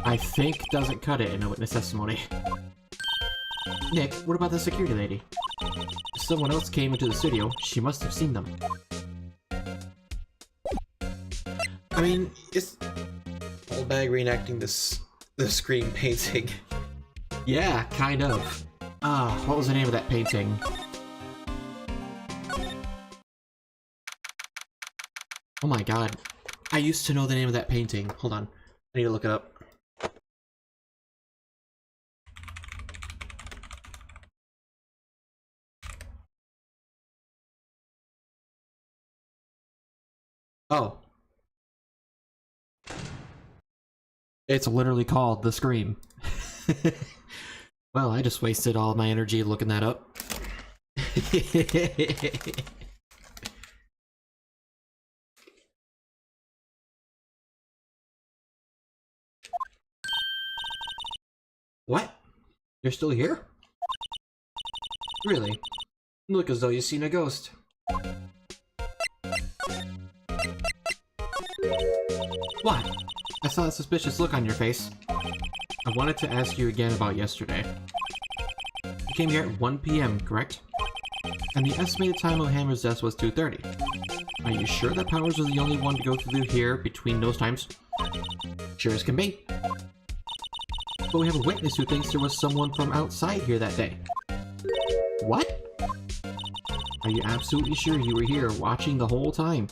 I think doesn't cut it in a witness testimony. Nick, what about the security lady? If someone else came into the studio, she must have seen them. I mean, it's... Oldbag reenacting the Scream painting. Yeah, kind of. What was the name of that painting? Oh my god. I used to know the name of that painting. Hold on. I need to look it up. Oh. It's literally called The Scream. Well, I just wasted all my energy looking that up. What? You're still here? Really? You look as though you've seen a ghost. What? I saw a suspicious look on your face. I wanted to ask you again about yesterday. You came here at 1 p.m., correct? And the estimated time of Hammer's death was 2:30. Are you sure that Powers was the only one to go through here between those times? Sure as can be. But we have a witness who thinks there was someone from outside here that day. What? Are you absolutely sure you were here watching the whole time?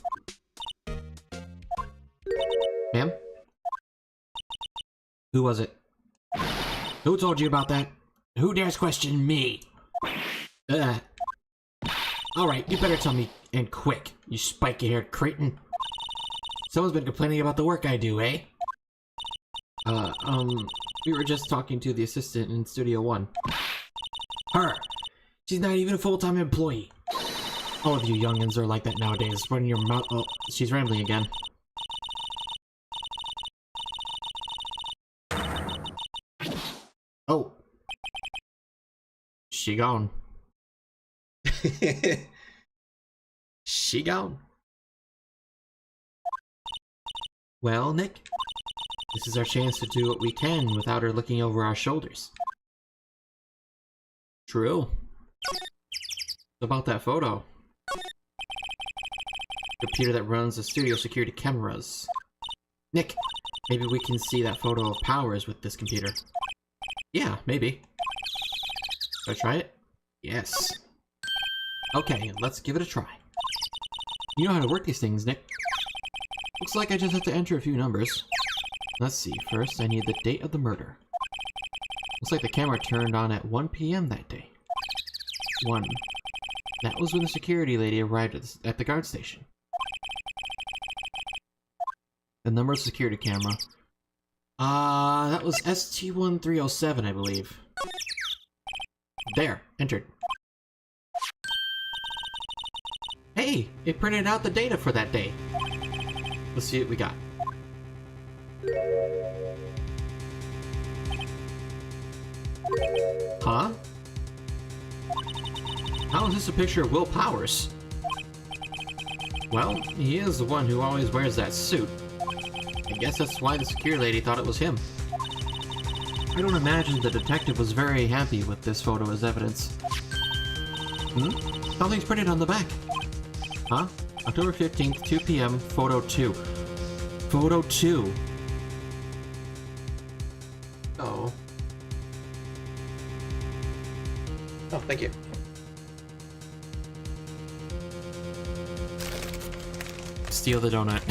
Ma'am? Who was it? Who told you about that? Who dares question me? Alright, you better tell me, and quick, you spiky-haired cretin. Someone's been complaining about the work I do, eh? We were just talking to the assistant in Studio 1. Her! She's not even a full-time employee. All of you youngins are like that nowadays. Run your mouth. Oh, she's rambling again. Oh. She gone. She gone. Well, Nick, this is our chance to do what we can without her looking over our shoulders. True. About that photo. Computer that runs the studio security cameras. Nick, maybe we can see that photo of Powers with this computer. Yeah, maybe. Should I try it? Yes. Okay, let's give it a try. You know how to work these things, Nick. Looks like I just have to enter a few numbers. Let's see, first I need the date of the murder. Looks like the camera turned on at 1 p.m. that day. 1. That was when the security lady arrived at the guard station. The number of the security camera. That was ST1307, I believe. There, entered. Hey, it printed out the data for that day. Let's see what we got. Huh? How is this a picture of Will Powers? Well, he is the one who always wears that suit. I guess that's why the security lady thought it was him. I don't imagine the detective was very happy with this photo as evidence. Something's printed on the back. Huh? October 15th, 2 p.m., photo 2. Photo 2. Oh. Oh, thank you. Steal the donut.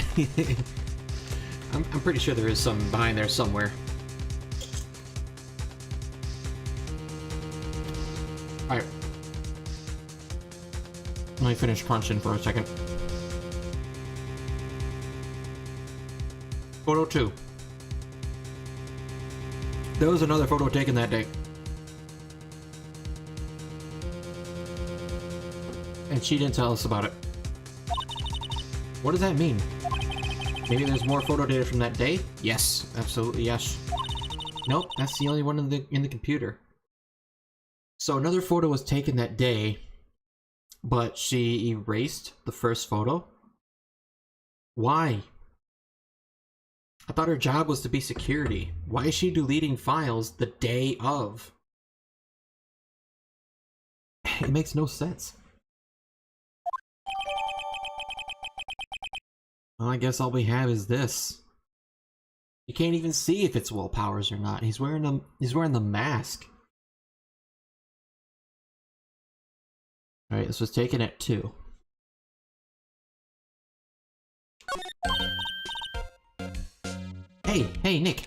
I'm pretty sure there is some behind there somewhere. Alright. Let me finish crunching for a second. Photo 2. There was another photo taken that day. And she didn't tell us about it. What does that mean? Maybe there's more photo data from that day? Yes, absolutely yes. Nope, that's the only one in the computer. So another photo was taken that day, but she erased the first photo? Why? I thought her job was to be security. Why is she deleting files the day of? It makes no sense. Well, I guess all we have is this. You can't even see if it's Will Powers or not. He's wearing the mask. Alright, this was taken at 2. Hey, Nick.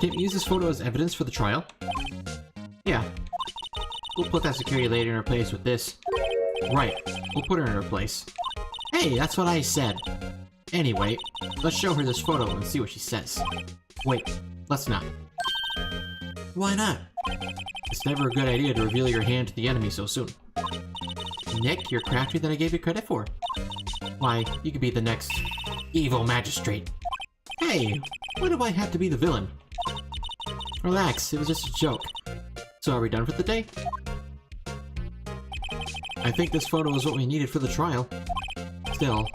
Can we use this photo as evidence for the trial? Yeah. We'll put that security lady in her place with this. Right, we'll put her in her place. Hey, that's what I said. Anyway, let's show her this photo and see what she says. Wait, let's not. Why not? It's never a good idea to reveal your hand to the enemy so soon. Nick, you're craftier than I gave you credit for. Why, you could be the next evil magistrate. Hey, why do I have to be the villain? Relax, it was just a joke. So are we done for the day? I think this photo is what we needed for the trial. Still,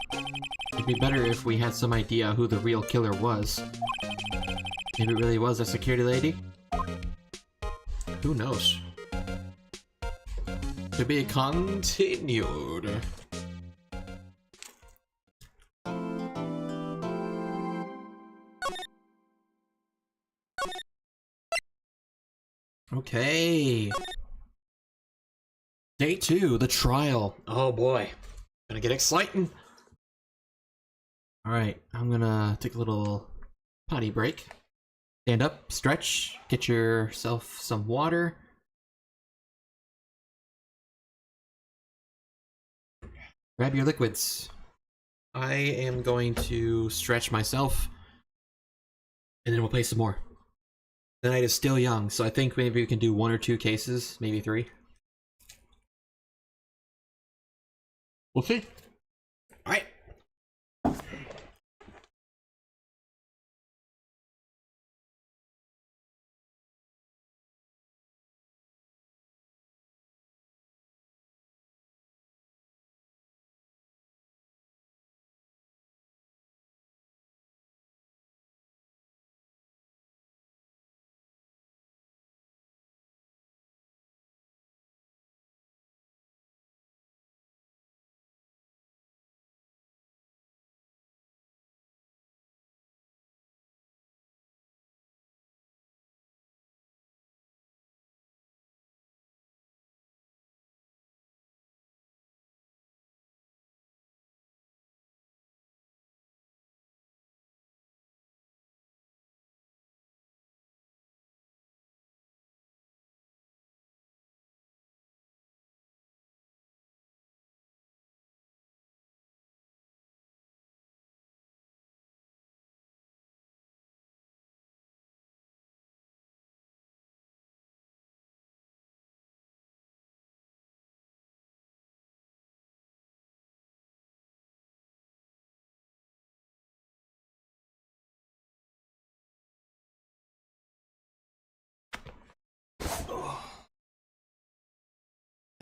it'd be better if we had some idea who the real killer was. Maybe it really was a security lady? Who knows? To be continued. Okay. Day 2, the trial. Oh boy. Gonna get exciting. Alright, I'm gonna take a little potty break. Stand up, stretch, get yourself some water. Grab your liquids. I am going to stretch myself, and then we'll play some more. The night is still young, so I think maybe we can do 1 or 2 cases, maybe 3. We'll see. Alright.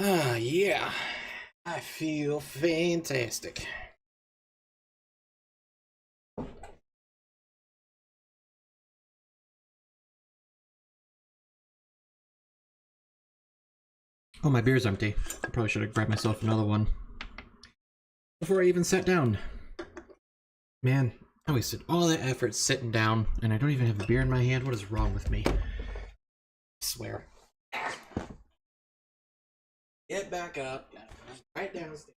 Ah, yeah. I feel fantastic. Oh, my beer's empty. I probably should have grabbed myself another one before I even sat down. Man, I wasted all that effort sitting down, and I don't even have a beer in my hand. What is wrong with me? I swear. Get back up. Right downstairs.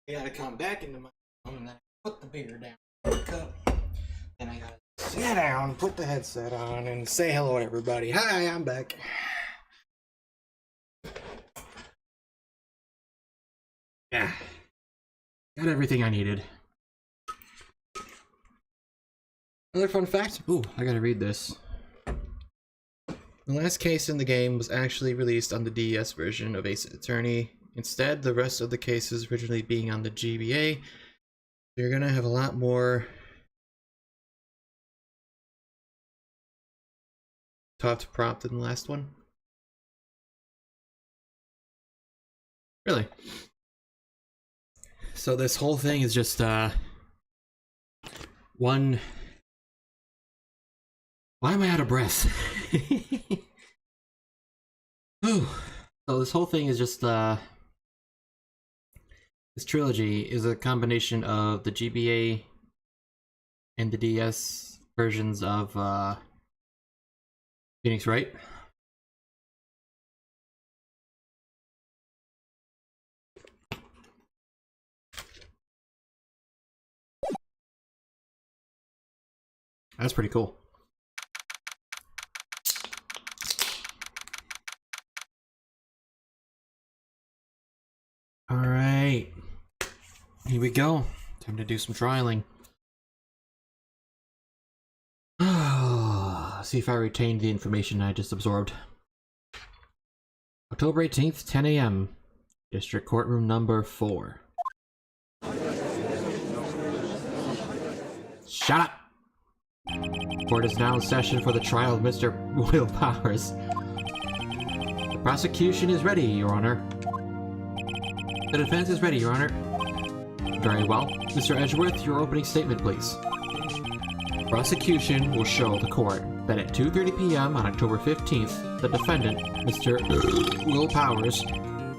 I gotta come back into my room and then put the beer down in the cup. And I gotta sit down, put the headset on, and say hello to everybody. Hi, I'm back. Yeah. Got everything I needed. Another fun fact? Ooh, I gotta read this. The last case in the game was actually released on the DES version of Ace Attorney. Instead, the rest of the cases originally being on the GBA. You're gonna have a lot more top prompt than the last one. Really? So this whole thing is just one. Why am I out of breath? Ooh. So this whole thing is just, this trilogy is a combination of the GBA and the DS versions of, Phoenix Wright. That's pretty cool. Alright. Here we go. Time to do some trialing. See if I retained the information I just absorbed. October 18th, 10 a.m. District Courtroom number 4. Shut up! Court is now in session for the trial of Mr. Will Powers. The prosecution is ready, Your Honor. The defense is ready, Your Honor. Very well. Mr. Edgeworth, your opening statement, please. Prosecution will show the court that at 2:30 p.m. on October 15th, the defendant, Mr. Will Powers,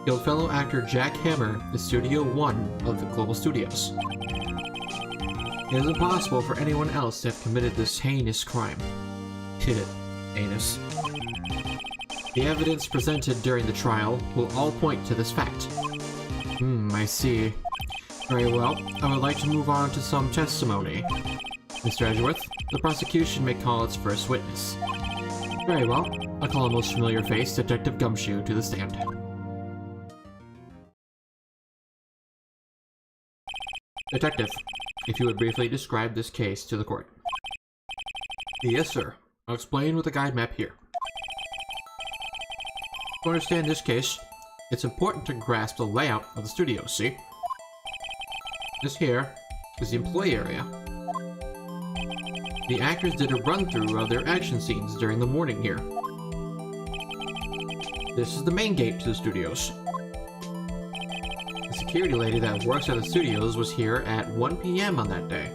killed fellow actor Jack Hammer in Studio 1 of the Global Studios. It is impossible for anyone else to have committed this heinous crime. Hit it, anus. The evidence presented during the trial will all point to this fact. I see. Very well. I would like to move on to some testimony. Mr. Edgeworth, the prosecution may call its first witness. Very well. I'll call a most familiar face, Detective Gumshoe, to the stand. Detective, if you would briefly describe this case to the court. Yes, sir. I'll explain with the guide map here. To understand this case, it's important to grasp the layout of the studio, see? This here is the employee area. The actors did a run-through of their action scenes during the morning here. This is the main gate to the studios. The security lady that works at the studios was here at 1 p.m. on that day.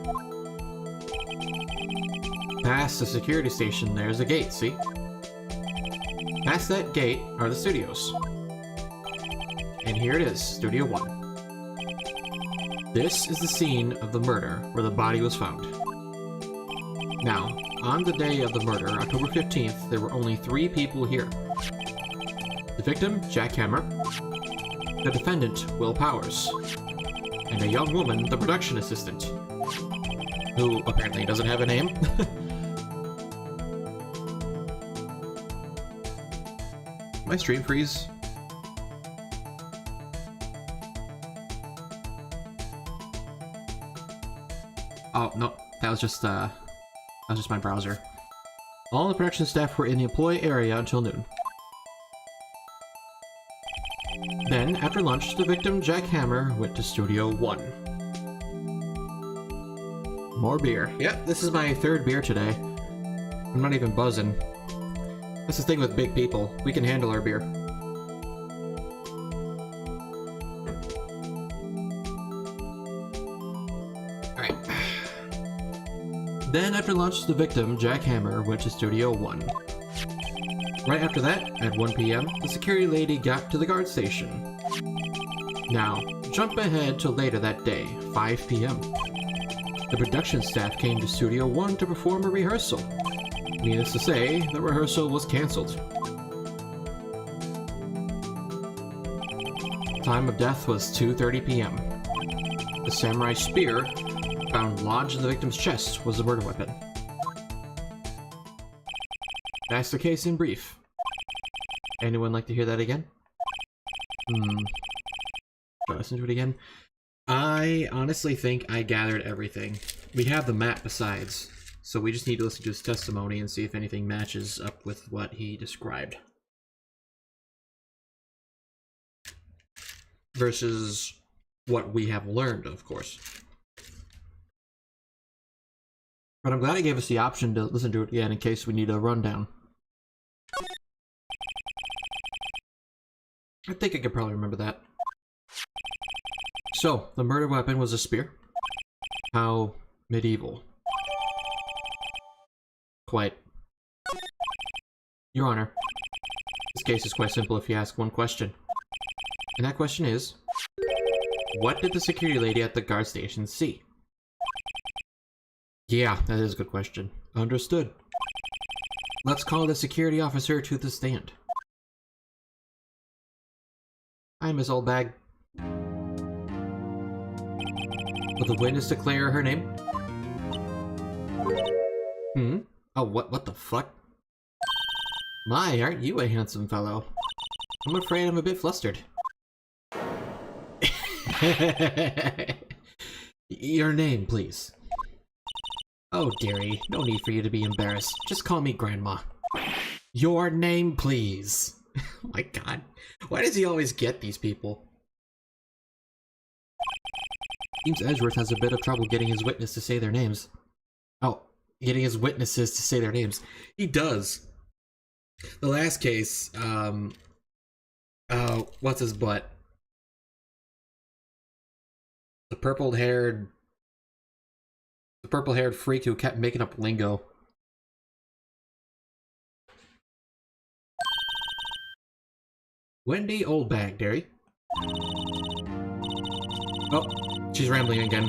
Past the security station, there's a gate, see? Past that gate are the studios. And here it is, Studio 1. This is the scene of the murder where the body was found. Now, on the day of the murder, October 15th, there were only 3 people here. The victim, Jack Hammer, the defendant, Will Powers, and a young woman, the production assistant, who apparently doesn't have a name. My stream freeze? Oh, no, that was just my browser. All the production staff were in the employee area until noon. Then, after lunch, the victim, Jack Hammer, went to Studio 1. More beer. Yep, this is my 3rd beer today. I'm not even buzzing. That's the thing with big people. We can handle our beer. Alright. Then, after lunch, the victim, Jack Hammer, went to Studio 1. Right after that, at 1 p.m., the security lady got to the guard station. Now, jump ahead to later that day, 5 p.m. The production staff came to Studio 1 to perform a rehearsal. Needless to say, the rehearsal was cancelled. Time of death was 2:30 p.m. The samurai spear found lodged in the victim's chest was the murder weapon. That's the case in brief. Anyone like to hear that again? Should I listen to it again? I honestly think I gathered everything. We have the map besides, so we just need to listen to his testimony and see if anything matches up with what he described. Versus what we have learned, of course. But I'm glad he gave us the option to listen to it again in case we need a rundown. I think I could probably remember that. So, the murder weapon was a spear. How medieval. Quite. Your Honor, this case is quite simple if you ask one question. And that question is, what did the security lady at the guard station see? Yeah, that is a good question. Understood. Let's call the security officer to the stand. Hi, Miss Oldbag. Will the witness declare her name? Oh, what the fuck? My, aren't you a handsome fellow? I'm afraid I'm a bit flustered. Your name, please. Oh, dearie, no need for you to be embarrassed. Just call me Grandma. Your name, please. Oh my god. Why does he always get these people? Seems Edgeworth has a bit of trouble getting his witness to say their names. Oh, getting his witnesses to say their names. He does. The last case, what's his butt? The purple-haired freak who kept making up lingo. Wendy Oldbag, Derry. Oh, she's rambling again.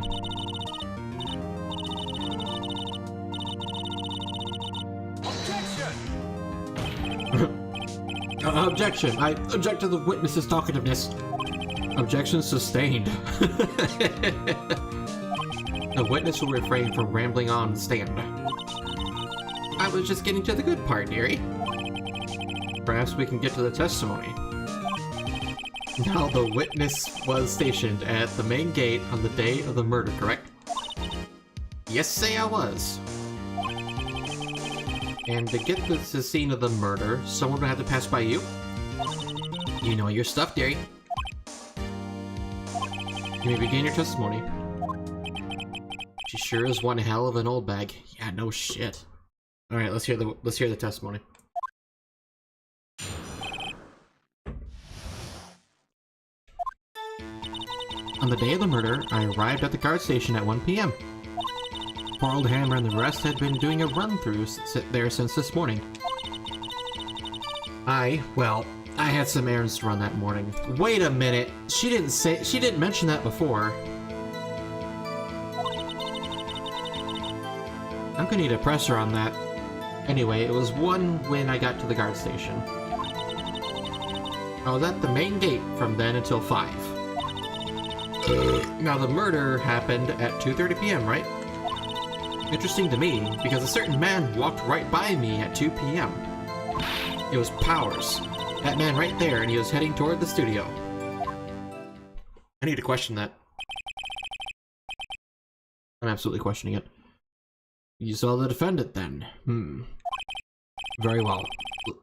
Objection! I object to the witness's talkativeness. Objection sustained. The witness will refrain from rambling on the stand. I was just getting to the good part, dearie. Perhaps we can get to the testimony. Now, the witness was stationed at the main gate on the day of the murder, correct? Yes, say I was. And to get to the scene of the murder, someone would have to pass by you? You know your stuff, dearie. You may begin your testimony. She sure is one hell of an old bag. Yeah, no shit. Alright, let's hear the testimony. On the day of the murder, I arrived at the guard station at 1 p.m. Poor old Hammer and the rest had been doing a run-through there since this morning. Well, I had some errands to run that morning. Wait a minute, she didn't mention that before. I'm gonna need a presser on that. Anyway, it was 1 when I got to the guard station. I was at the main gate from then until 5. Now the murder happened at 2:30 p.m., right? Interesting to me, because a certain man walked right by me at 2 p.m. It was Powers. That man right there, and he was heading toward the studio. I need to question that. I'm absolutely questioning it. You saw the defendant, then? Very well.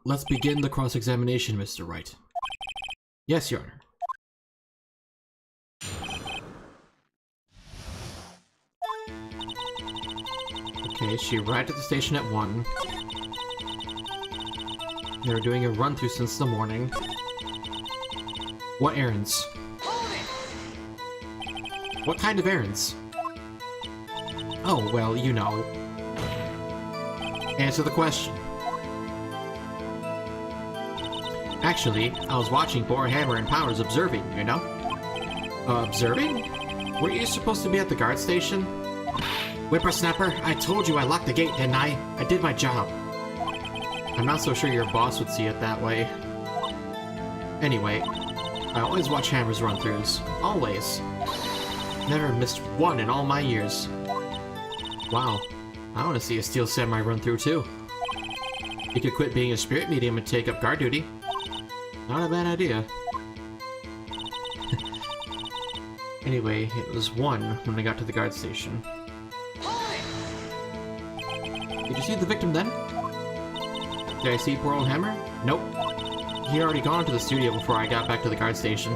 Let's begin the cross-examination, Mr. Wright. Yes, Your Honor. Okay, she arrived at the station at 1. They were doing a run-through since the morning. What errands? What kind of errands? Oh, well, you know. Answer the question. Actually, I was watching poor Hammer and Powers observing, you know? Observing? Weren't you supposed to be at the guard station? Whippersnapper, I told you I locked the gate, didn't I? I did my job. I'm not so sure your boss would see it that way. Anyway, I always watch Hammer's run-throughs. Always. Never missed one in all my years. Wow. I want to see a Steel Samurai run-through too. He could quit being a spirit medium and take up guard duty. Not a bad idea. Anyway, it was 1 when I got to the guard station. Did you see the victim then? Did I see poor old Hammer? Nope. He had already gone to the studio before I got back to the guard station.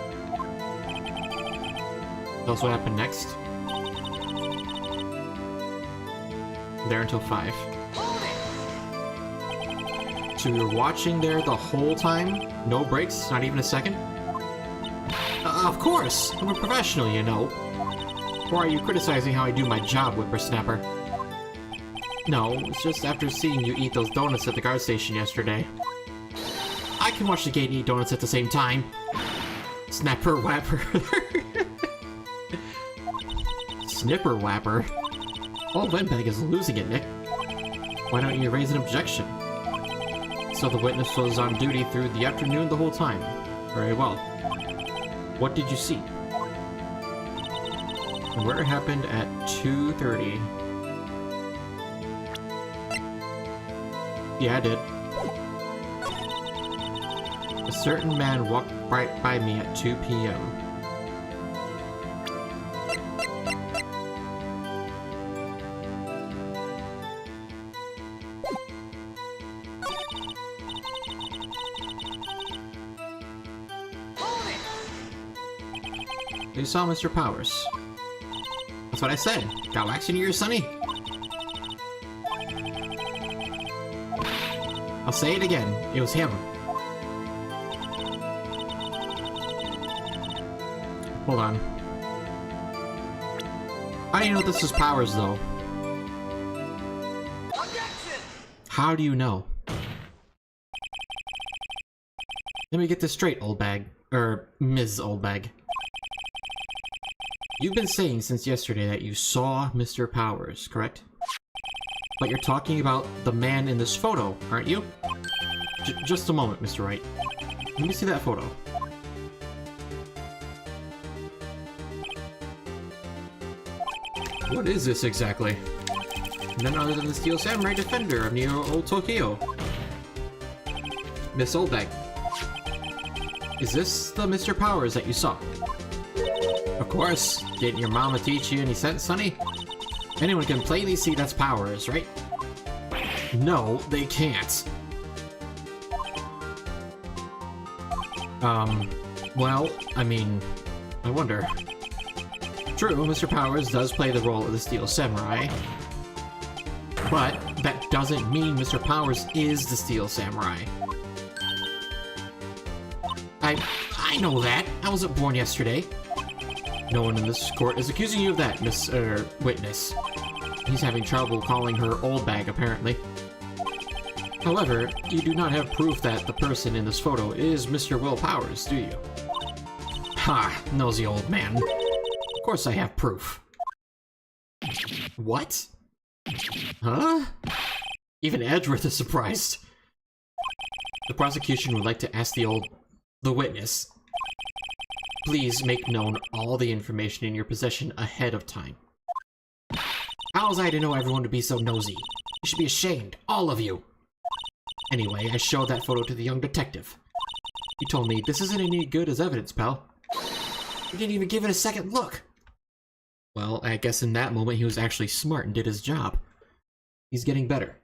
Tell us what happened next. There until 5. So you were watching there the whole time? No breaks? Not even a second? Of course! I'm a professional, you know. Or are you criticizing how I do my job, Whippersnapper? No, it's just after seeing you eat those donuts at the guard station yesterday. I can watch the gate and eat donuts at the same time. Snapper Whapper. Snipper Whapper. Old Windbag is losing it, Nick. Why don't you raise an objection? So the witness was on duty through the afternoon the whole time. Very well. What did you see? The murder happened at 2:30. Yeah, I did. A certain man walked right by me at 2 p.m. You saw Mr. Powers. That's what I said. Got wax in your ears, Sonny? I'll say it again. It was him. Hold on. How do you know this is Powers, though? Objection! How do you know? Let me get this straight, old bag. Ms. Old Bag. You've been saying since yesterday that you saw Mr. Powers, correct? But you're talking about the man in this photo, aren't you? Just a moment, Mr. Wright. Let me see that photo. What is this exactly? None other than the Steel Samurai Defender of Neo Old Tokyo. Miss Oldbag. Is this the Mr. Powers that you saw? Of course. Didn't your mama teach you any sense, Sonny? Anyone can plainly see that's Powers, right? No, they can't. Well, I mean, I wonder. True, Mr. Powers does play the role of the Steel Samurai. But that doesn't mean Mr. Powers is the Steel Samurai. I know that. I wasn't born yesterday. No one in this court is accusing you of that, Miss, Witness. He's having trouble calling her old bag, apparently. However, you do not have proof that the person in this photo is Mr. Will Powers, do you? Ha! Nosy old man. Of course I have proof. What? Huh? Even Edgeworth is surprised. The prosecution would like to ask the witness. Please make known all the information in your possession ahead of time. How was I to know everyone to be so nosy? You should be ashamed, all of you. Anyway, I showed that photo to the young detective. He told me, this isn't any good as evidence, pal. You didn't even give it a second look. Well, I guess in that moment he was actually smart and did his job. He's getting better.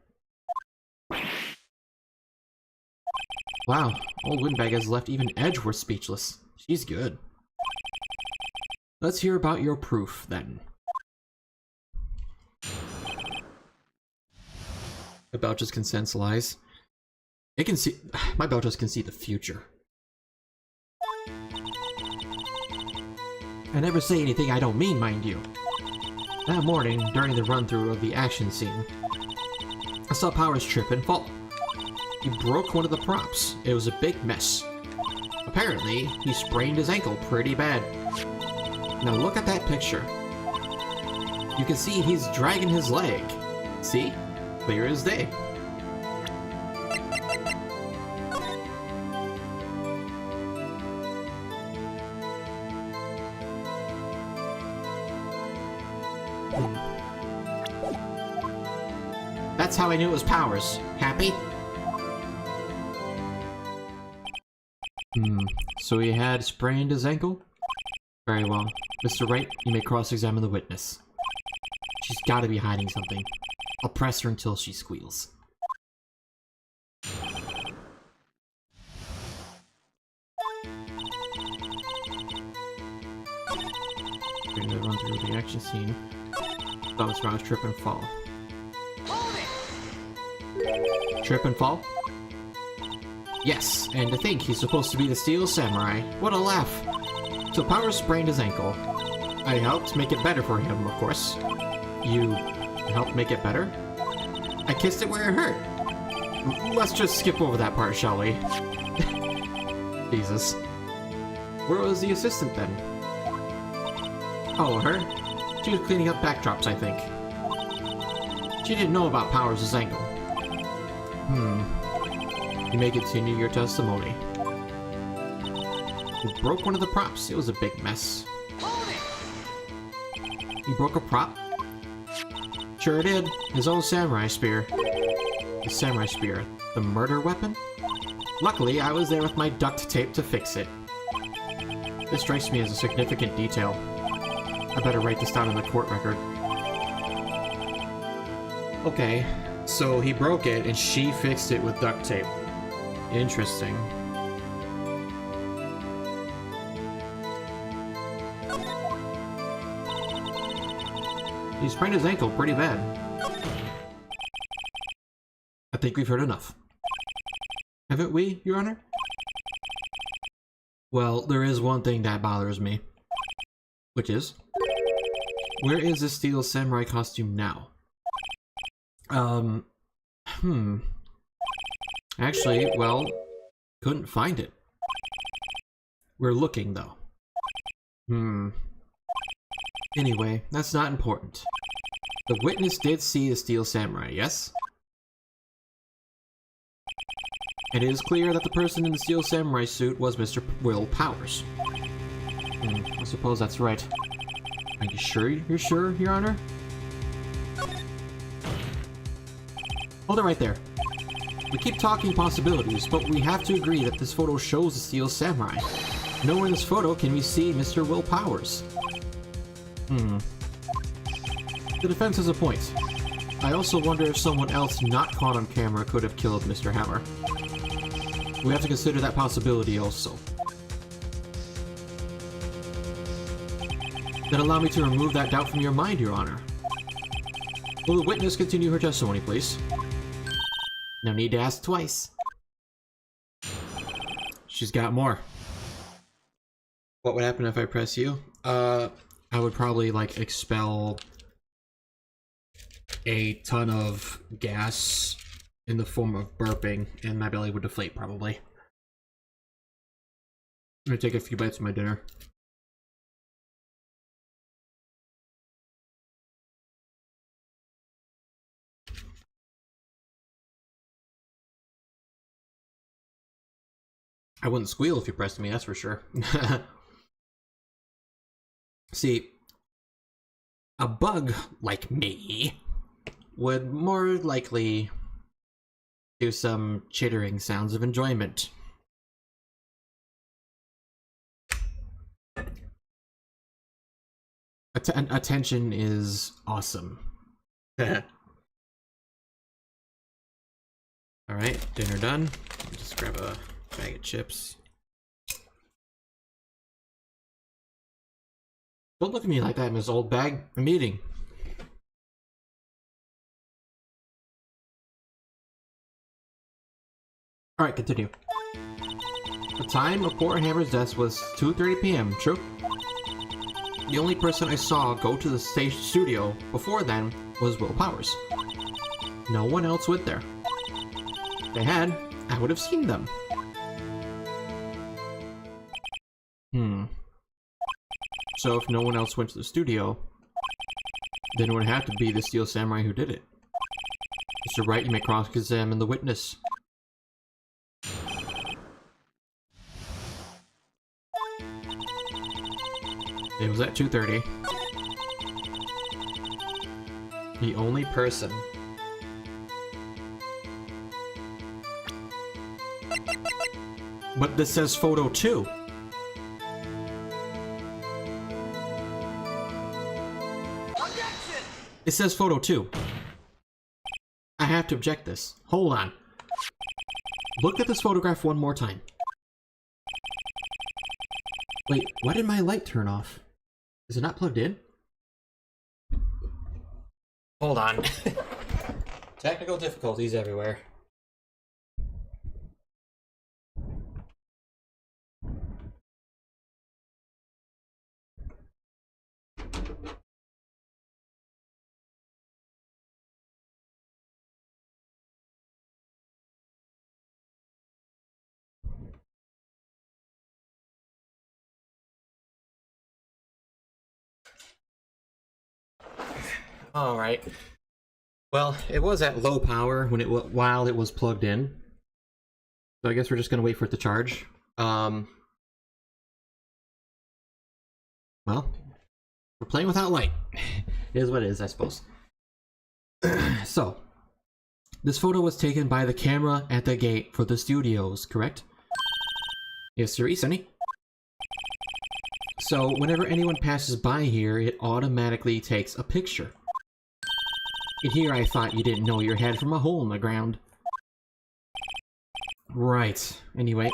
Wow, old Windbag has left even Edgeworth speechless. She's good. Let's hear about your proof, then. My Belch's consents lies. It can see— my Belch's can see the future. I never say anything I don't mean, mind you. That morning, during the run-through of the action scene, I saw Powers trip and fall. He broke one of the props. It was a big mess. Apparently, he sprained his ankle pretty bad. Now look at that picture. You can see he's dragging his leg. See? Clear as day. That's how I knew it was Powers. Happy? So he had sprained his ankle? Very well. Mr. Wright, you may cross-examine the witness. She's gotta be hiding something. I'll press her until she squeals. During the run through the action scene, Thomas Brown's trip and fall. Trip and fall? Yes, and to think he's supposed to be the Steel Samurai. What a laugh! So Powers sprained his ankle. I helped make it better for him, of course. You helped make it better? I kissed it where it hurt. Let's just skip over that part, shall we? Jesus. Where was the assistant then? Oh, her? She was cleaning up backdrops, I think. She didn't know about Powers' ankle. You may continue your testimony. You broke one of the props. It was a big mess. You broke a prop? Sure did. His own samurai spear. His samurai spear. The murder weapon? Luckily, I was there with my duct tape to fix it. This strikes me as a significant detail. I better write this down in the court record. Okay, so he broke it and she fixed it with duct tape. Interesting. He sprained his ankle pretty bad. I think we've heard enough. Haven't we, Your Honor? Well, there is one thing that bothers me. Which is? Where is the steel samurai costume now? Actually, well, couldn't find it. We're looking, though. Anyway, that's not important. The witness did see the steel samurai, yes? And it is clear that the person in the steel samurai suit was Mr. Will Powers. I suppose that's right. Are you sure you're sure, Your Honor? Hold it right there. We keep talking possibilities, but we have to agree that this photo shows the steel samurai. Nowhere in this photo can we see Mr. Will Powers. The defense has a point. I also wonder if someone else not caught on camera could have killed Mr. Hammer. We have to consider that possibility also. Then allow me to remove that doubt from your mind, Your Honor. Will the witness continue her testimony, please? No need to ask twice. She's got more. What would happen if I press you? I would probably, like, expel a ton of gas in the form of burping, and my belly would deflate, probably. I'm gonna take a few bites of my dinner. I wouldn't squeal if you pressed me, that's for sure. See, a bug like me would more likely do some chittering sounds of enjoyment. Attention is awesome. Alright, dinner done. Just grab a bag of chips. Don't look at me like that, Miss Old Bag. I'm eating. Alright, continue. The time of poor Hammer's death was 2:30 p.m., true? The only person I saw go to the stage studio before then was Will Powers. No one else went there. If they had, I would have seen them. So if no one else went to the studio, then it would have to be the steel samurai who did it. Mr. Wright, you may cross-examine the witness. It was at 2:30. The only person. But this says photo 2. Objection! It says photo 2. I have to object this. Hold on. Look at this photograph one more time. Wait, why did my light turn off? Is it not plugged in? Hold on. Technical difficulties everywhere. Alright. Well, it was at low power while it was plugged in. So I guess we're just gonna wait for it to charge. Well, we're playing without light. It is what it is, I suppose. So, this photo was taken by the camera at the gate for the studios, correct? Yes, sir, Sonny. So, whenever anyone passes by here, it automatically takes a picture. And here I thought you didn't know your head from a hole in the ground. Right. Anyway,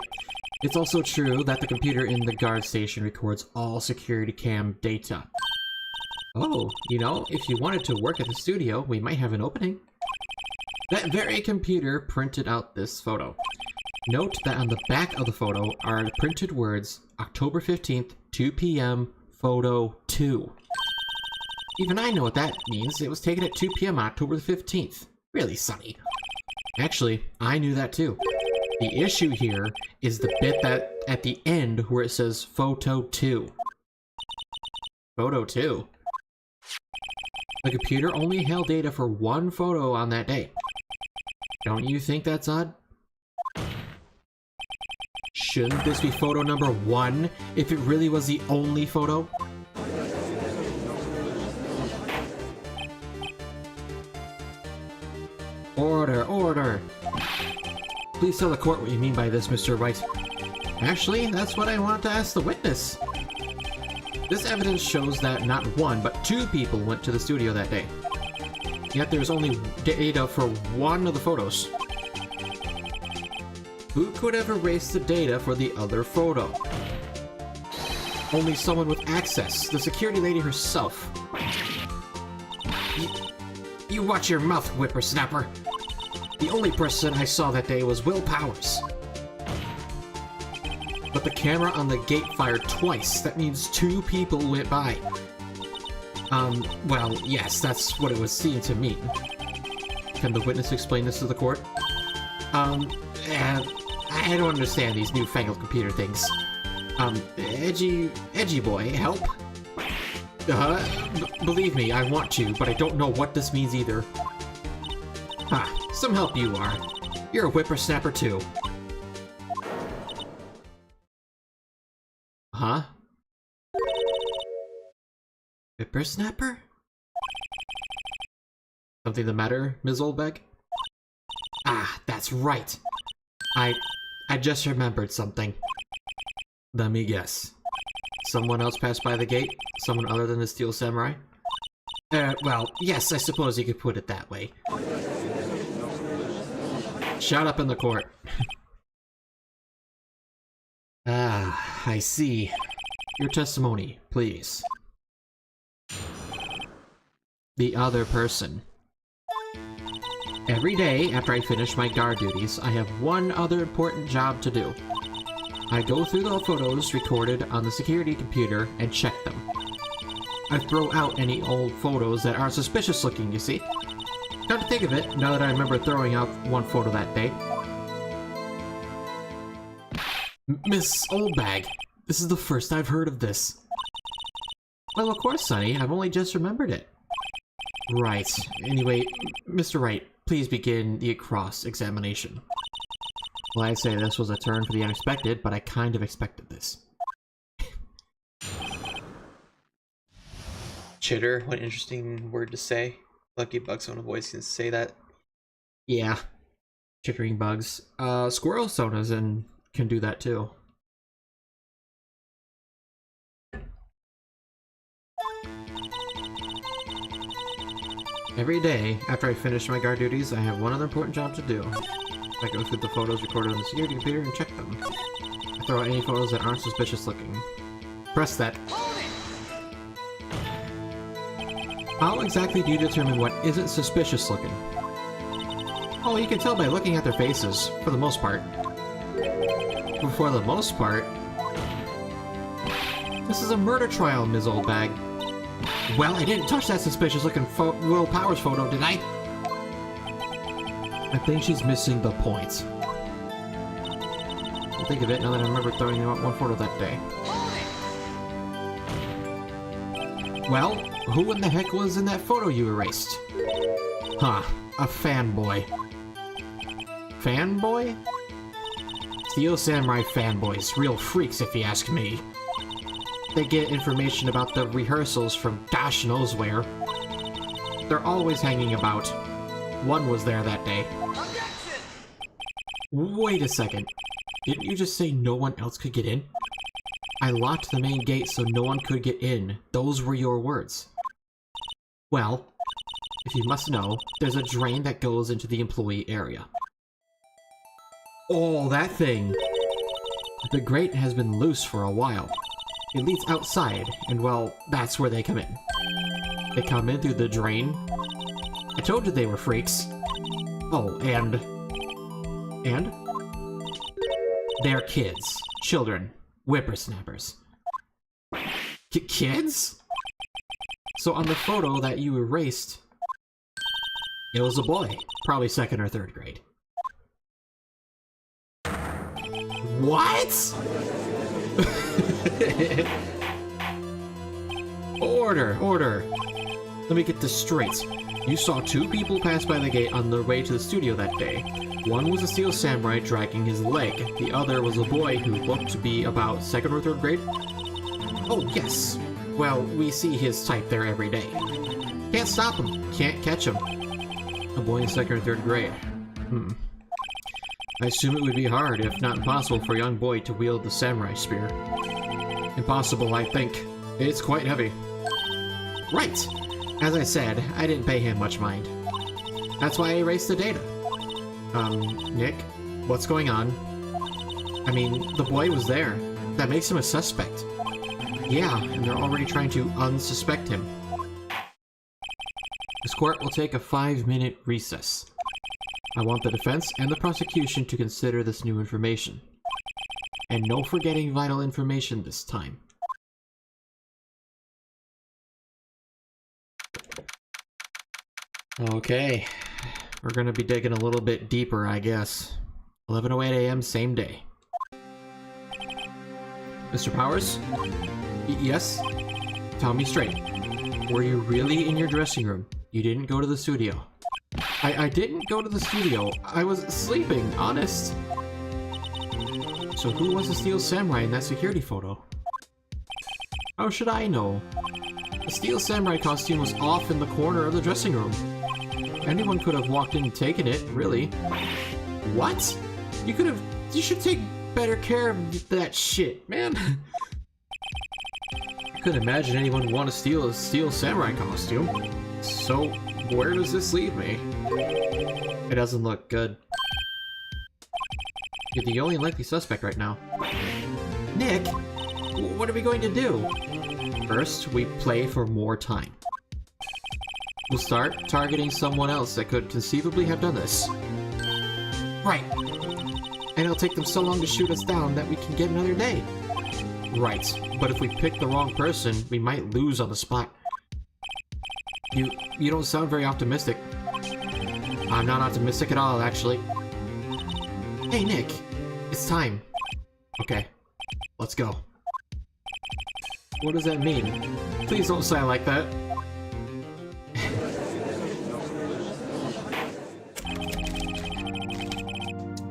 it's also true that the computer in the guard station records all security cam data. Oh, you know, if you wanted to work at the studio, we might have an opening. That very computer printed out this photo. Note that on the back of the photo are the printed words, October 15th, 2 p.m., photo 2. Even I know what that means. It was taken at 2 p.m. on October the 15th. Really, Sonny. Actually, I knew that too. The issue here is the bit that at the end where it says photo 2. Photo 2? The computer only held data for one photo on that day. Don't you think that's odd? Shouldn't this be photo number 1 if it really was the only photo? Order, order! Please tell the court what you mean by this, Mr. Wright. Actually, that's what I want to ask the witness. This evidence shows that not one, but 2 people went to the studio that day. Yet there's only data for one of the photos. Who could have erased the data for the other photo? Only someone with access, the security lady herself. You watch your mouth, whippersnapper. The only person I saw that day was Will Powers. But the camera on the gate fired twice. That means 2 people went by. Well, yes, that's what it was seen to mean. Can the witness explain this to the court? I don't understand these newfangled computer things. Edgy boy, help? Believe me, I want to, but I don't know what this means either. Some help you are. You're a whippersnapper too. Huh? Whippersnapper? Something the matter, Ms. Oldbeck? Ah, that's right. I just remembered something. Let me guess. Someone else passed by the gate? Someone other than the Steel Samurai? Well, yes, I suppose you could put it that way. Shut up in the court. Ah, I see. Your testimony, please. The other person. Every day after I finish my guard duties, I have one other important job to do. I go through the photos recorded on the security computer and check them. I throw out any old photos that are suspicious looking, you see. Come to think of it, now that I remember throwing out one photo that day. Miss Oldbag, this is the first I've heard of this. Well, of course, Sonny, I've only just remembered it. Right. Anyway, Mr. Wright, please begin the cross-examination. Well, I'd say this was a turn for the unexpected, but I kind of expected this. Chitter, what an interesting word to say. Lucky bugs on a voice can say that. Yeah. Chittering bugs. Squirrel sonas and can do that too. Every day, after I finish my guard duties, I have one other important job to do. I go through the photos recorded on the security computer and check them. I throw out any photos that aren't suspicious looking. Press that. How exactly do you determine what isn't suspicious looking? Oh, you can tell by looking at their faces, for the most part. For the most part? This is a murder trial, Ms. Oldbag. Well, I didn't touch that suspicious-looking Will Powers photo, did I? I think she's missing the point. I'll think of it now that I remember throwing out one photo that day. Well, Who in the heck was in that photo you erased? Huh, a fanboy. Fanboy? Steel Samurai fanboys, real freaks if you ask me. They get information about the rehearsals from gosh knows where. They're always hanging about. One was there that day. Objection! Wait a second. Didn't you just say no one else could get in? I locked the main gate so no one could get in. Those were your words. Well, if you must know, there's a drain that goes into the employee area. Oh, that thing! The grate has been loose for a while. It leads outside, and well, that's where they come in. They come in through the drain. I told you they were freaks. Oh, and... They're kids. Children. Whippersnappers. Kids? So on the photo that you erased, it was a boy. Probably 2nd or 3rd grade. What? Order. Let me get this straight. You saw 2 people pass by the gate on their way to the studio that day. One was a Steel Samurai dragging his leg. The other was a boy who looked to be about 2nd or 3rd grade. Oh, yes. Well, we see his type there every day. Can't stop him. Can't catch him. A boy in 2nd or 3rd grade. I assume it would be hard, if not impossible, for a young boy to wield the samurai spear. Impossible, I think. It's quite heavy. Right! As I said, I didn't pay him much mind. That's why I erased the data. Nick? What's going on? I mean, the boy was there. That makes him a suspect. Yeah, and they're already trying to unsuspect him. This court will take a 5-minute recess. I want the defense and the prosecution to consider this new information. And no forgetting vital information this time. Okay, we're gonna be digging a little bit deeper, I guess. 11:08 a.m. same day. Mr. Powers? Yes? Tell me straight. Were you really in your dressing room? You didn't go to the studio? I didn't go to the studio. I was sleeping, honest. So who was the Steel Samurai in that security photo? How should I know? The Steel Samurai costume was off in the corner of the dressing room. Anyone could have walked in and taken it, really. What? You should take better care of that shit, man. I couldn't imagine anyone want to steal a Steel Samurai costume. So, where does this leave me? It doesn't look good. You're the only likely suspect right now. Nick, what are we going to do? First, we play for more time. We'll start targeting someone else that could conceivably have done this. Right. And it'll take them so long to shoot us down that we can get another day. Right. But if we pick the wrong person, we might lose on the spot. You don't sound very optimistic. I'm not optimistic at all, actually. Hey, Nick. It's time. Okay. Let's go. What does that mean? Please don't sound like that.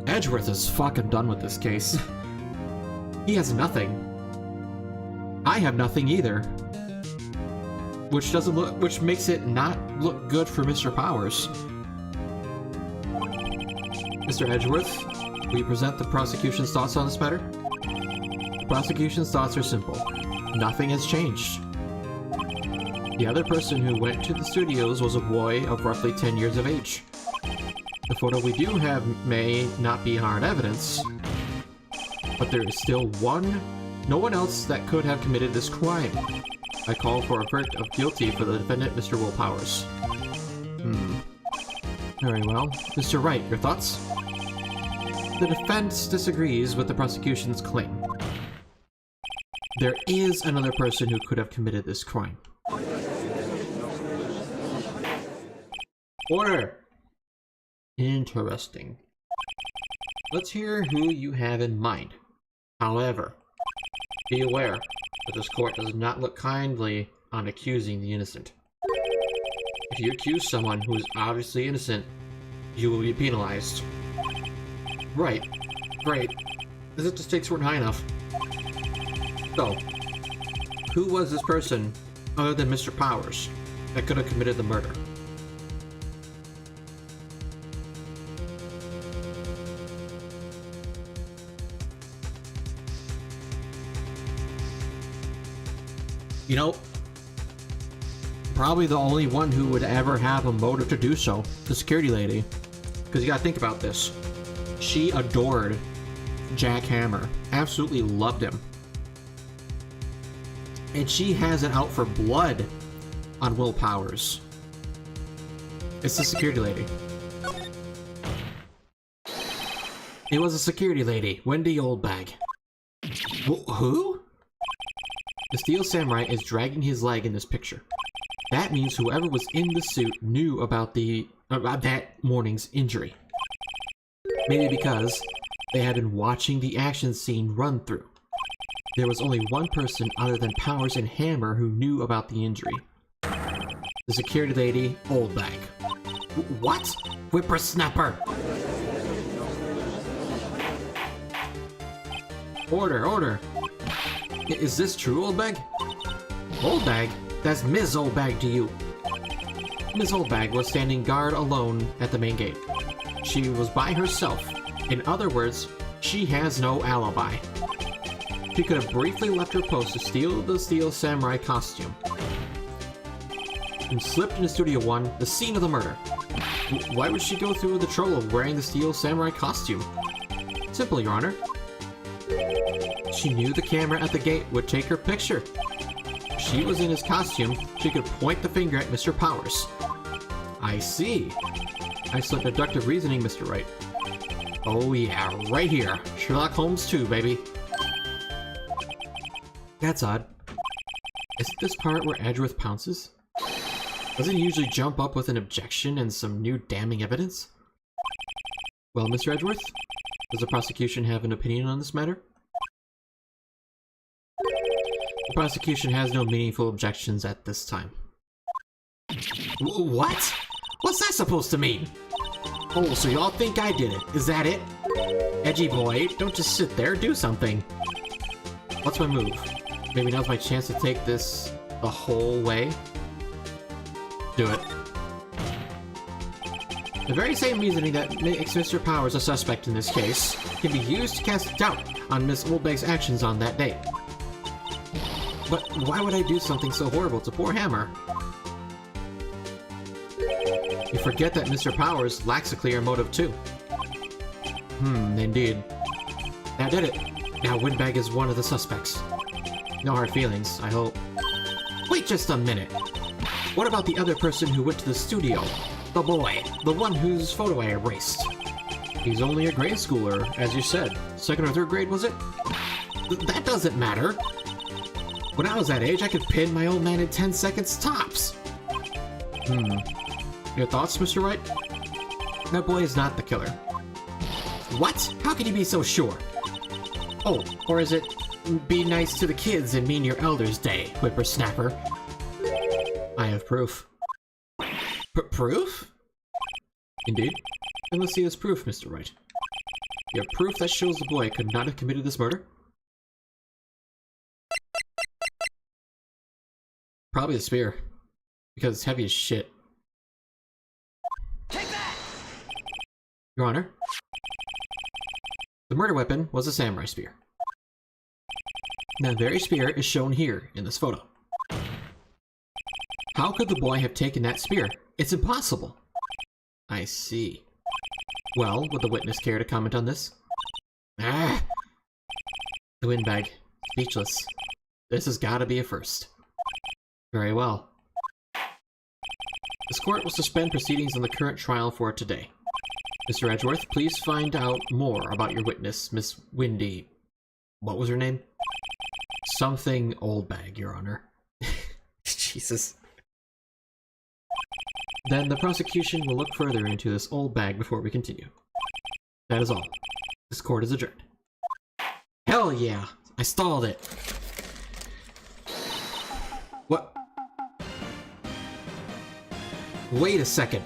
Edgeworth is fucking done with this case. He has nothing. I have nothing either. Which makes it not look good for Mr. Powers. Mr. Edgeworth, will you present the prosecution's thoughts on this matter? The prosecution's thoughts are simple. Nothing has changed. The other person who went to the studios was a boy of roughly 10 years of age. The photo we do have may not be hard evidence, but there is still no one else that could have committed this crime. I call for a verdict of guilty for the defendant, Mr. Will Powers. Very well. Mr. Wright, your thoughts? The defense disagrees with the prosecution's claim. There is another person who could have committed this crime. Order! Interesting. Let's hear who you have in mind. However, be aware that this court does not look kindly on accusing the innocent. If you accuse someone who is obviously innocent, you will be penalized. Right. Great. As if the stakes weren't high enough. So, who was this person, other than Mr. Powers, that could have committed the murder? You know, probably the only one who would ever have a motive to do so, the security lady. Because you gotta think about this. She adored Jack Hammer, absolutely loved him. And she has it out for blood on Will Powers. It's the security lady. It was a security lady, Wendy Oldbag. Who? The Steel Samurai is dragging his leg in this picture. That means whoever was in the suit knew about that morning's injury. Maybe because they had been watching the action scene run through. There was only one person other than Powers and Hammer who knew about the injury. The security lady, Oldbag. What? Whippersnapper! Order, order! Is this true, Oldbag? Oldbag? That's Ms. Oldbag to you. Ms. Oldbag was standing guard alone at the main gate. She was by herself. In other words, she has no alibi. She could have briefly left her post to steal the Steel Samurai costume and slipped into Studio 1, the scene of the murder. Why would she go through the trouble of wearing the Steel Samurai costume? Simple, Your Honor. She knew the camera at the gate would take her picture. If she was in his costume, she could point the finger at Mr. Powers. I see. Excellent deductive reasoning, Mr. Wright. Oh yeah, right here. Sherlock Holmes 2, baby. That's odd. Isn't this part where Edgeworth pounces? Doesn't he usually jump up with an objection and some new damning evidence? Well, Mr. Edgeworth, does the prosecution have an opinion on this matter? The prosecution has no meaningful objections at this time. What? What's that supposed to mean? Oh, so y'all think I did it. Is that it? Edgy boy, don't just sit there, do something. What's my move? Maybe now's my chance to take this the whole way? Do it. The very same reasoning that makes Mr. Powers a suspect in this case can be used to cast doubt on Miss Oldbag's actions on that day. But why would I do something so horrible to poor Hammer? You forget that Mr. Powers lacks a clear motive too. Indeed. That did it. Now Windbag is one of the suspects. No hard feelings, I hope. Wait just a minute. What about the other person who went to the studio? The boy. The one whose photo I erased. He's only a grade schooler, as you said. Second or third grade, was it? That doesn't matter. When I was that age, I could pin my old man in 10 seconds tops. Your thoughts, Mr. Wright? That boy is not the killer. What? How can you be so sure? Oh, or is it be nice to the kids and mean your elders' day, whippersnapper? I have proof. Proof? Indeed. Then let's see this proof, Mr. Wright. You have proof that shows the boy could not have committed this murder? Probably the spear. Because it's heavy as shit. Take that! Your Honor, the murder weapon was a samurai spear. That very spear is shown here in this photo. How could the boy have taken that spear? It's impossible. I see. Well, would the witness care to comment on this? Ah! The windbag. Speechless. This has gotta be a first. Very well. This court will suspend proceedings on the current trial for today. Mr. Edgeworth, please find out more about your witness, Miss Windy... What was her name? Something Oldbag, Your Honor. Jesus. Then the prosecution will look further into this Oldbag before we continue. That is all. This court is adjourned. Hell yeah! I stalled it! What? Wait a second.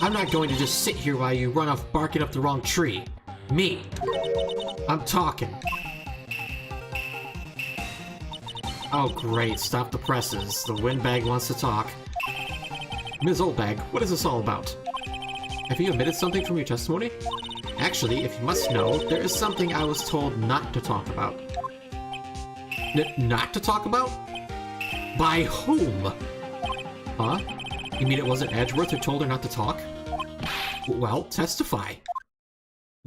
I'm not going to just sit here while you run off barking up the wrong tree. Me. I'm talking. Oh great, stop the presses. The windbag wants to talk. Ms. Oldbag, what is this all about? Have you omitted something from your testimony? Actually, if you must know, there is something I was told not to talk about. Not to talk about? By whom? Huh? You mean it wasn't Edgeworth who told her not to talk? Well, testify.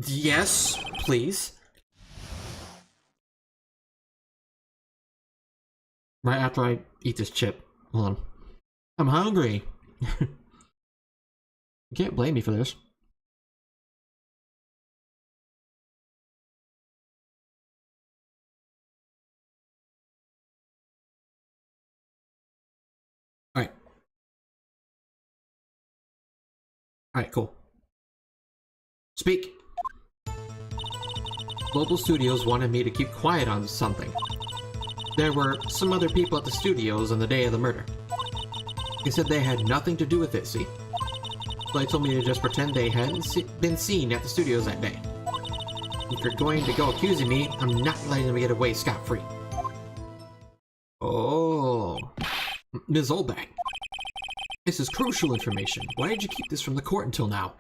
Yes, please. Right after I eat this chip. Hold on. I'm hungry. You can't blame me for this. Alright. Alright, cool. Speak. Global Studios wanted me to keep quiet on something. There were some other people at the studios on the day of the murder. They said they had nothing to do with it, see? So they told me to just pretend they hadn't been seen at the studios that day. If you're going to go accusing me, I'm not letting them get away scot-free. Oh. Ms. Oldbag. This is crucial information. Why did you keep this from the court until now?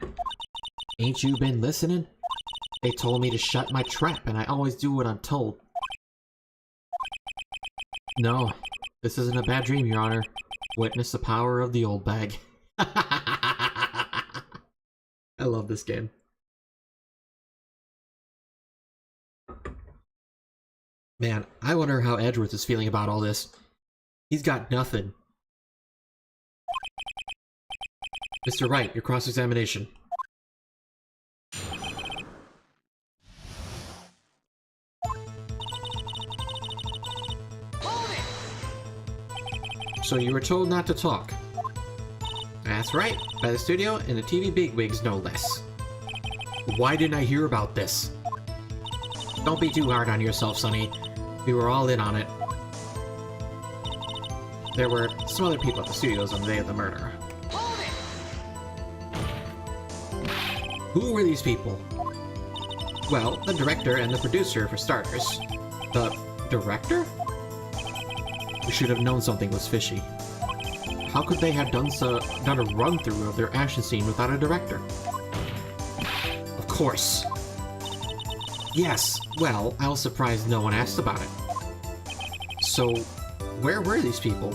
Ain't you been listening? They told me to shut my trap, and I always do what I'm told. No, this isn't a bad dream, Your Honor. Witness the power of the old bag. I love this game. Man, I wonder how Edgeworth is feeling about all this. He's got nothing. Mr. Wright, your cross-examination. So you were told not to talk. That's right, by the studio and the TV bigwigs no less. Why didn't I hear about this? Don't be too hard on yourself, Sonny. We were all in on it. There were some other people at the studios on the day of the murder. Who were these people? Well, the director and the producer, for starters. The director? We should have known something was fishy. How could they have done a run-through of their action scene without a director? Of course. Yes, well, I was surprised no one asked about it. So, where were these people?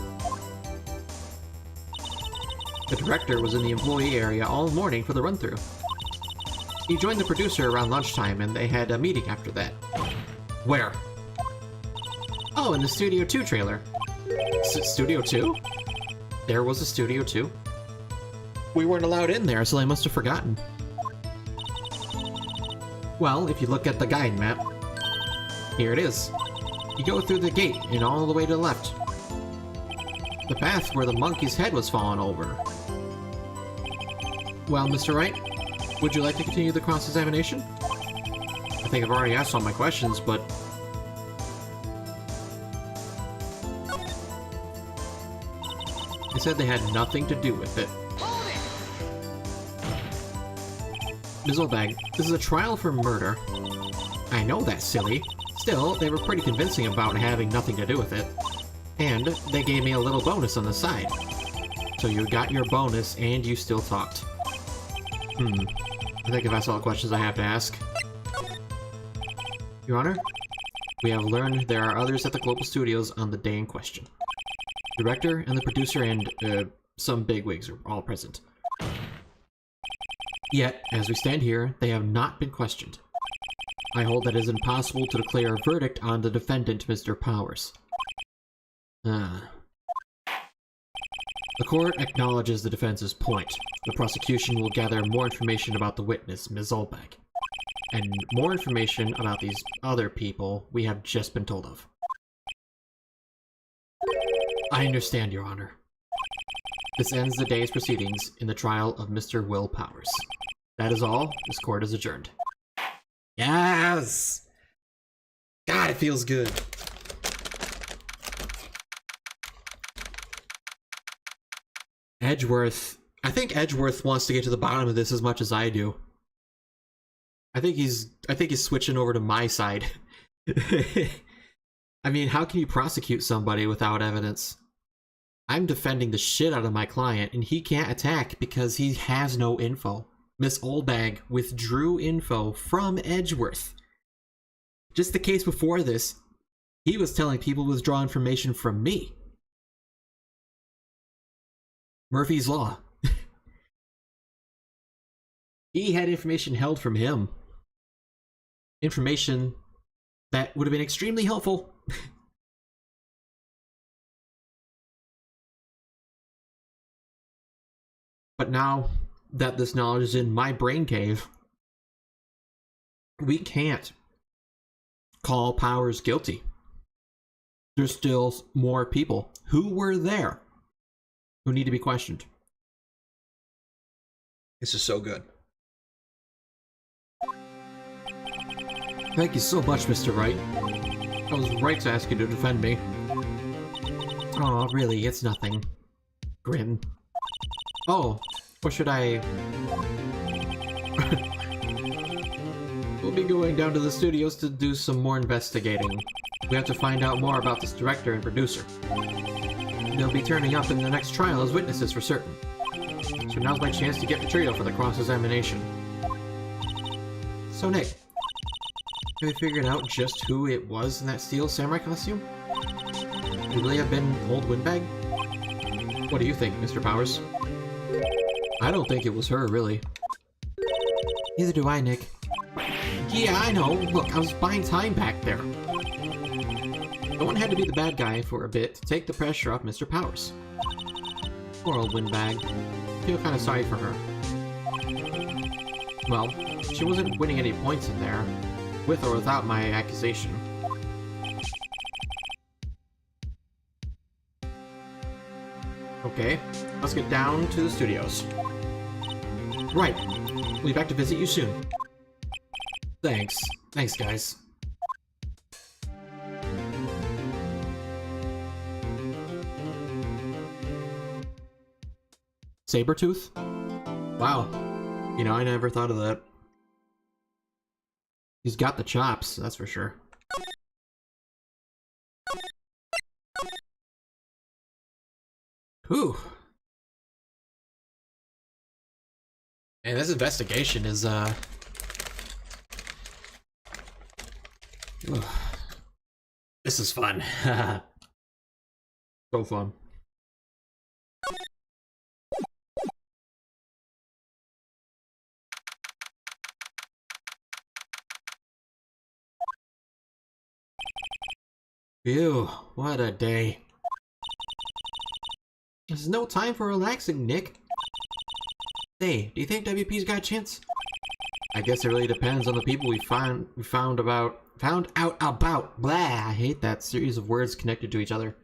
The director was in the employee area all morning for the run-through. He joined the producer around lunchtime and they had a meeting after that. Where? Oh, in the Studio 2 trailer. Studio 2? There was a Studio 2? We weren't allowed in there, so they must have forgotten. Well, if you look at the guide map, here it is. You go through the gate and all the way to the left. The path where the monkey's head was fallen over. Well, Mr. Wright, would you like to continue the cross-examination? I think I've already asked all my questions, but... They said they had nothing to do with it. Ms. Oldbag, this is a trial for murder. I know that's silly. Still, they were pretty convincing about having nothing to do with it. And they gave me a little bonus on the side. So you got your bonus and you still talked. I think if that's all the questions I have to ask. Your Honor, we have learned there are others at the Global Studios on the day in question. The director and the producer and, some bigwigs are all present. Yet, as we stand here, they have not been questioned. I hold that it is impossible to declare a verdict on the defendant, Mr. Powers. The court acknowledges the defense's point. The prosecution will gather more information about the witness, Ms. Oldbag, and more information about these other people we have just been told of. I understand, Your Honor. This ends the day's proceedings in the trial of Mr. Will Powers. That is all. This court is adjourned. Yes! God, it feels good. Edgeworth. I think Edgeworth wants to get to the bottom of this as much as I do. I think he's switching over to my side. I mean, how can you prosecute somebody without evidence? I'm defending the shit out of my client, and he can't attack because he has no info. Miss Oldbag withdrew info from Edgeworth. Just the case before this, he was telling people to withdraw information from me. Murphy's Law. He had information held from him. Information that would have been extremely helpful. But now that this knowledge is in my brain cave, we can't call Powers guilty. There's still more people who were there who need to be questioned. This is so good. Thank you so much, Mr. Wright. I was right to ask you to defend me. Oh, really, it's nothing. Grin. Oh, or should I... We'll be going down to the studios to do some more investigating. We have to find out more about this director and producer. They'll be turning up in the next trial as witnesses for certain. So now's my chance to get the trio for the cross-examination. So Nick, have you figured out just who it was in that steel samurai costume? Could it really have been Old Windbag? What do you think, Mr. Powers? I don't think it was her, really. Neither do I, Nick. Yeah, I know. Look, I was buying time back there. No one had to be the bad guy for a bit to take the pressure off Mr. Powers. Poor Old Windbag. I feel kind of sorry for her. Well, she wasn't winning any points in there, with or without my accusation. Okay, let's get down to the studios. Right, we'll be back to visit you soon. Thanks. Thanks, guys. Sabretooth? Wow. You know, I never thought of that. He's got the chops, that's for sure. Whew. And this investigation is, ugh. This is fun. So fun. Ew, what a day. There's no time for relaxing, Nick. Hey, do you think WP's got a chance? I guess it really depends on the people we found out about. Blah, I hate that series of words connected to each other.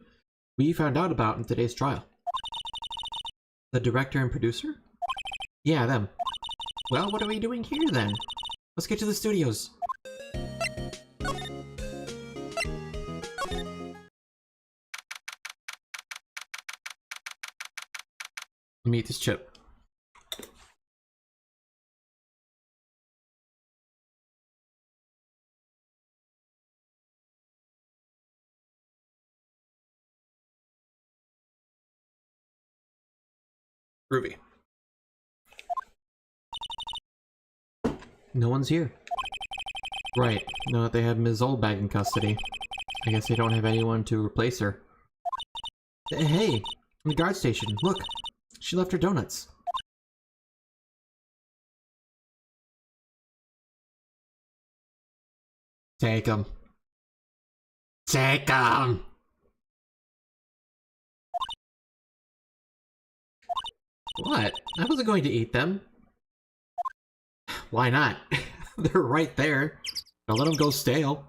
We found out about in today's trial. The director and producer? Yeah, them. Well, what are we doing here then? Let's get to the studios. Let me eat this chip. Groovy. No one's here. Right, now that they have Ms. Oldbag in custody. I guess they don't have anyone to replace her. Hey, in the guard station, look! She left her donuts. Take them. Take them! What? I wasn't going to eat them. Why not? They're right there. Don't let them go stale.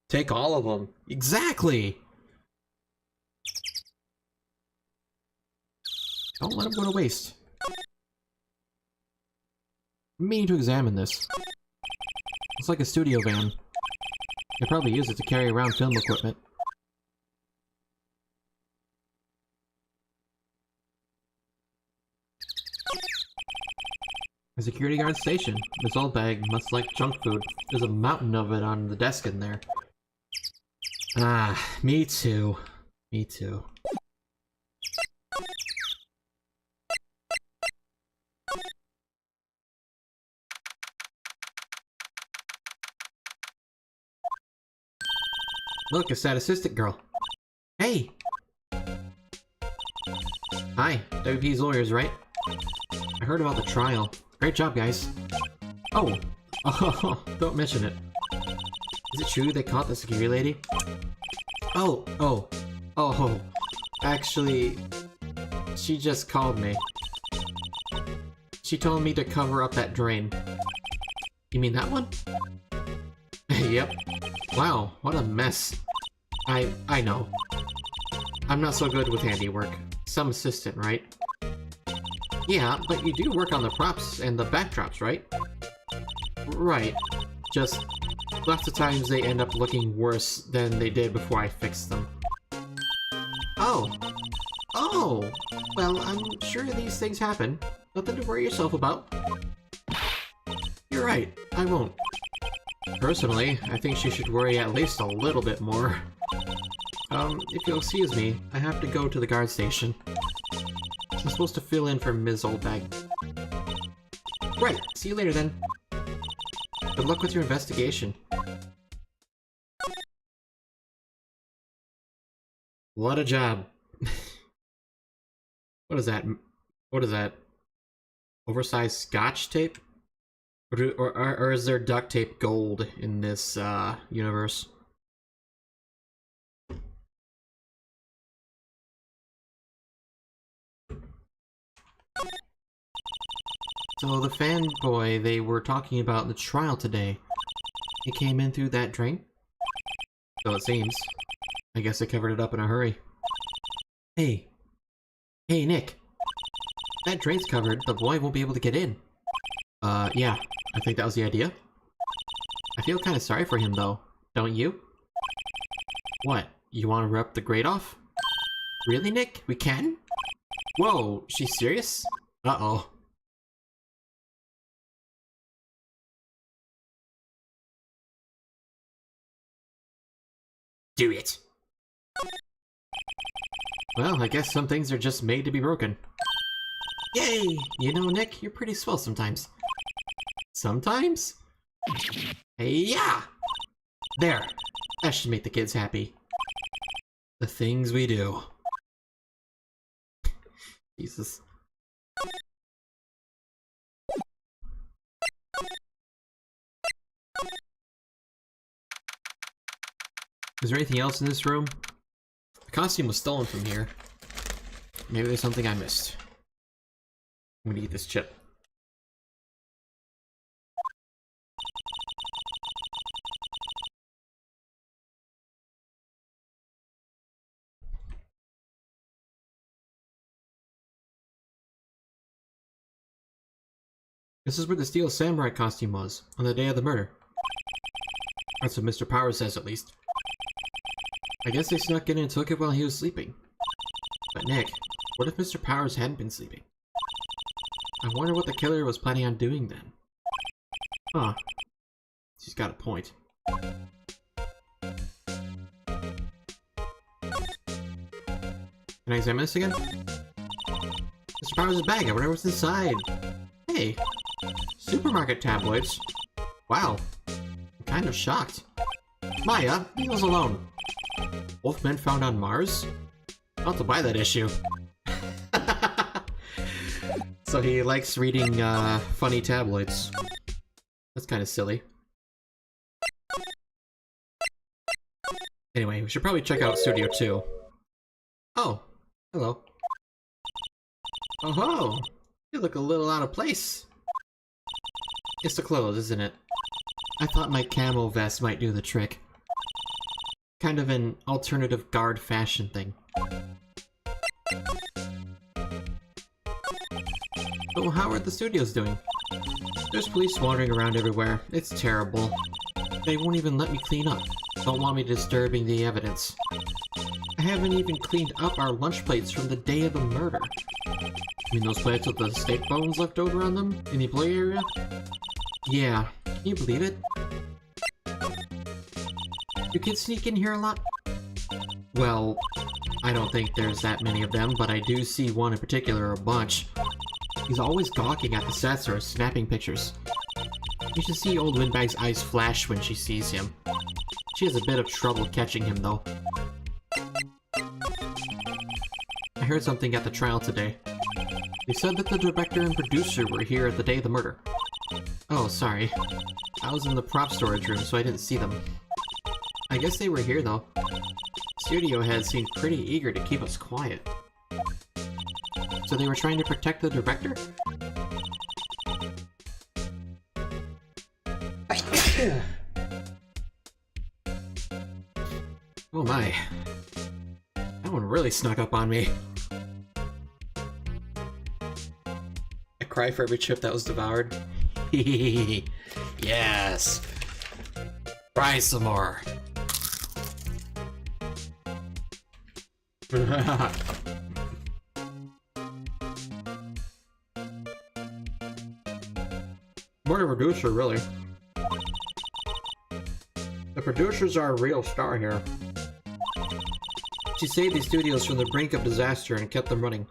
Take all of them. Exactly! Don't let them go to waste. I'm meaning to examine this. It's like a studio van. They probably use it to carry around film equipment. A security guard station. This old bag must like junk food. There's a mountain of it on the desk in there. Ah, me too. Me too. Look, a statistic girl. Hey! Hi, WP's lawyers, right? I heard about the trial. Great job, guys. Oh! Oh, don't mention it. Is it true they caught the security lady? Oh. Actually, she just called me. She told me to cover up that drain. You mean that one? Yep. Wow, what a mess. I know. I'm not so good with handiwork. Some assistant, right? Yeah, but you do work on the props and the backdrops, right? Right. Just lots of times they end up looking worse than they did before I fixed them. Oh! Well, I'm sure these things happen. Nothing to worry yourself about. You're right, I won't. Personally, I think she should worry at least a little bit more. If you'll excuse me, I have to go to the guard station. I'm supposed to fill in for Ms. Oldbag. Right, see you later then. Good luck with your investigation. What a job. What is that? What is that? Oversized scotch tape? Or is there duct tape gold in this universe? So the fanboy they were talking about in the trial today, he came in through that drain? So it seems. I guess I covered it up in a hurry. Hey, Nick. That drain's covered, the boy won't be able to get in. Yeah, I think that was the idea. I feel kinda sorry for him though, don't you? What, you wanna rip the grate off? Really, Nick? We can? Whoa, she's serious? Uh-oh. Do it! Well, I guess some things are just made to be broken. Yay! You know, Nick, you're pretty swell sometimes. Sometimes? Hey, yeah! There! That should make the kids happy. The things we do. Jesus. Is there anything else in this room? The costume was stolen from here. Maybe there's something I missed. I'm gonna eat this chip. This is where the steel samurai costume was, on the day of the murder. That's what Mr. Powers says, at least. I guess they snuck in and took it while he was sleeping. But Nick, what if Mr. Powers hadn't been sleeping? I wonder what the killer was planning on doing then. Huh. She's got a point. Can I examine this again? Mr. Powers' bag, I wonder what's inside. Hey! Supermarket tabloids. Wow. I'm kind of shocked. Maya, leave us alone. Both men found on Mars? I'll have to buy that issue. So he likes reading, funny tabloids. That's kind of silly. Anyway, we should probably check out Studio 2. Oh, hello. Oh ho! You look a little out of place. It's the clothes, isn't it? I thought my camo vest might do the trick. Kind of an alternative guard fashion thing. So how are the studios doing? There's police wandering around everywhere. It's terrible. They won't even let me clean up. Don't want me disturbing the evidence. I haven't even cleaned up our lunch plates from the day of the murder. You mean those plates with the steak bones left over on them in the employee area? Yeah, can you believe it? Do kids sneak in here a lot? Well, I don't think there's that many of them, but I do see one in particular a bunch. He's always gawking at the sets or snapping pictures. You should see old Windbag's eyes flash when she sees him. She has a bit of trouble catching him, though. I heard something at the trial today. They said that the director and producer were here at the day of the murder. Oh, sorry. I was in the prop storage room, so I didn't see them. I guess they were here, though. Studio heads seemed pretty eager to keep us quiet. So they were trying to protect the director? Oh my. That one really snuck up on me. I cry for every chip that was devoured. Yes! Try some more. More the producer, really. The producers are a real star here. She saved these studios from the brink of disaster and kept them running.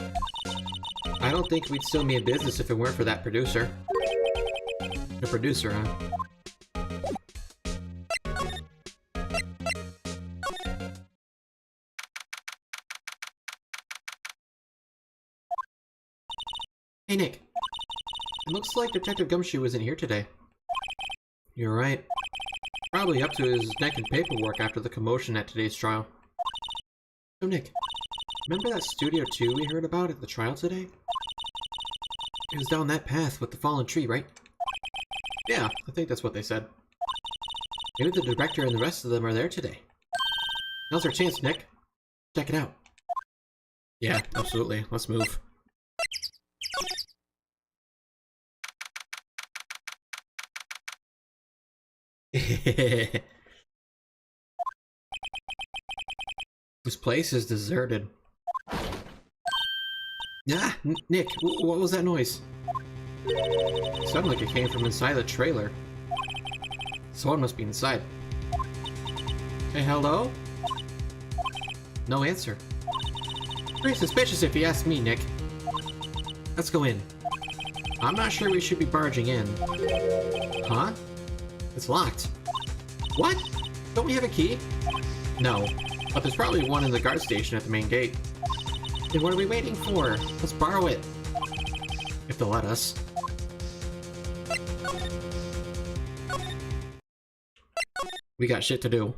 I don't think we'd still be in business if it weren't for that producer. The producer, huh? Hey Nick, it looks like Detective Gumshoe isn't here today. You're right. Probably up to his neck in paperwork after the commotion at today's trial. So Nick, remember that Studio 2 we heard about at the trial today? It was down that path with the fallen tree, right? Yeah, I think that's what they said. Maybe the director and the rest of them are there today. Now's our chance, Nick. Check it out. Yeah, absolutely. Let's move. This place is deserted. Ah, Nick, what was that noise? It sounded like it came from inside the trailer. Someone must be inside. Hey, hello? No answer. Pretty suspicious if you ask me, Nick. Let's go in. I'm not sure we should be barging in. Huh? It's locked. What? Don't we have a key? No, but there's probably one in the guard station at the main gate. Then what are we waiting for? Let's borrow it. If they'll let us. We got shit to do.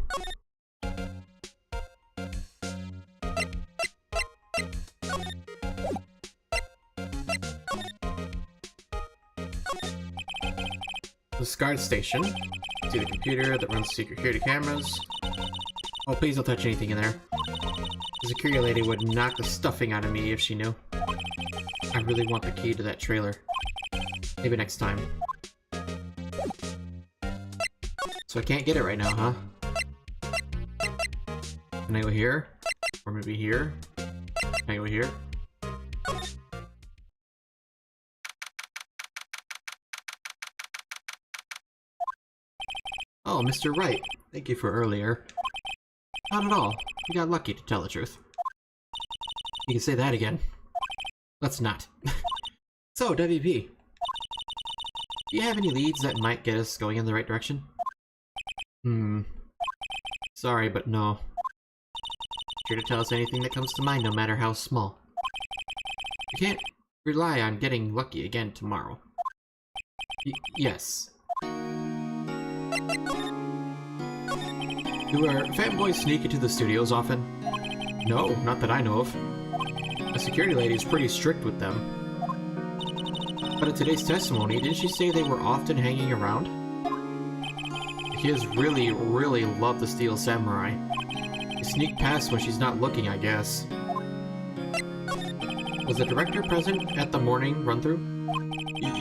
This guard station. See the computer that runs security cameras. Oh, please don't touch anything in there. The security lady would knock the stuffing out of me if she knew. I really want the key to that trailer. Maybe next time. So I can't get it right now, huh? Can I go here? Or maybe here? Can I go here? Oh, Mr. Wright. Thank you for earlier. Not at all. You got lucky, to tell the truth. You can say that again. Let's not. So, WP. Do you have any leads that might get us going in the right direction? Sorry, but no. Sure to tell us anything that comes to mind, no matter how small. You can't rely on getting lucky again tomorrow. Yes. Do our fanboys sneak into the studios often? No, not that I know of. The security lady is pretty strict with them. But in today's testimony, didn't she say they were often hanging around? The kids really, really love the Steel Samurai. They sneak past when she's not looking, I guess. Was the director present at the morning run-through?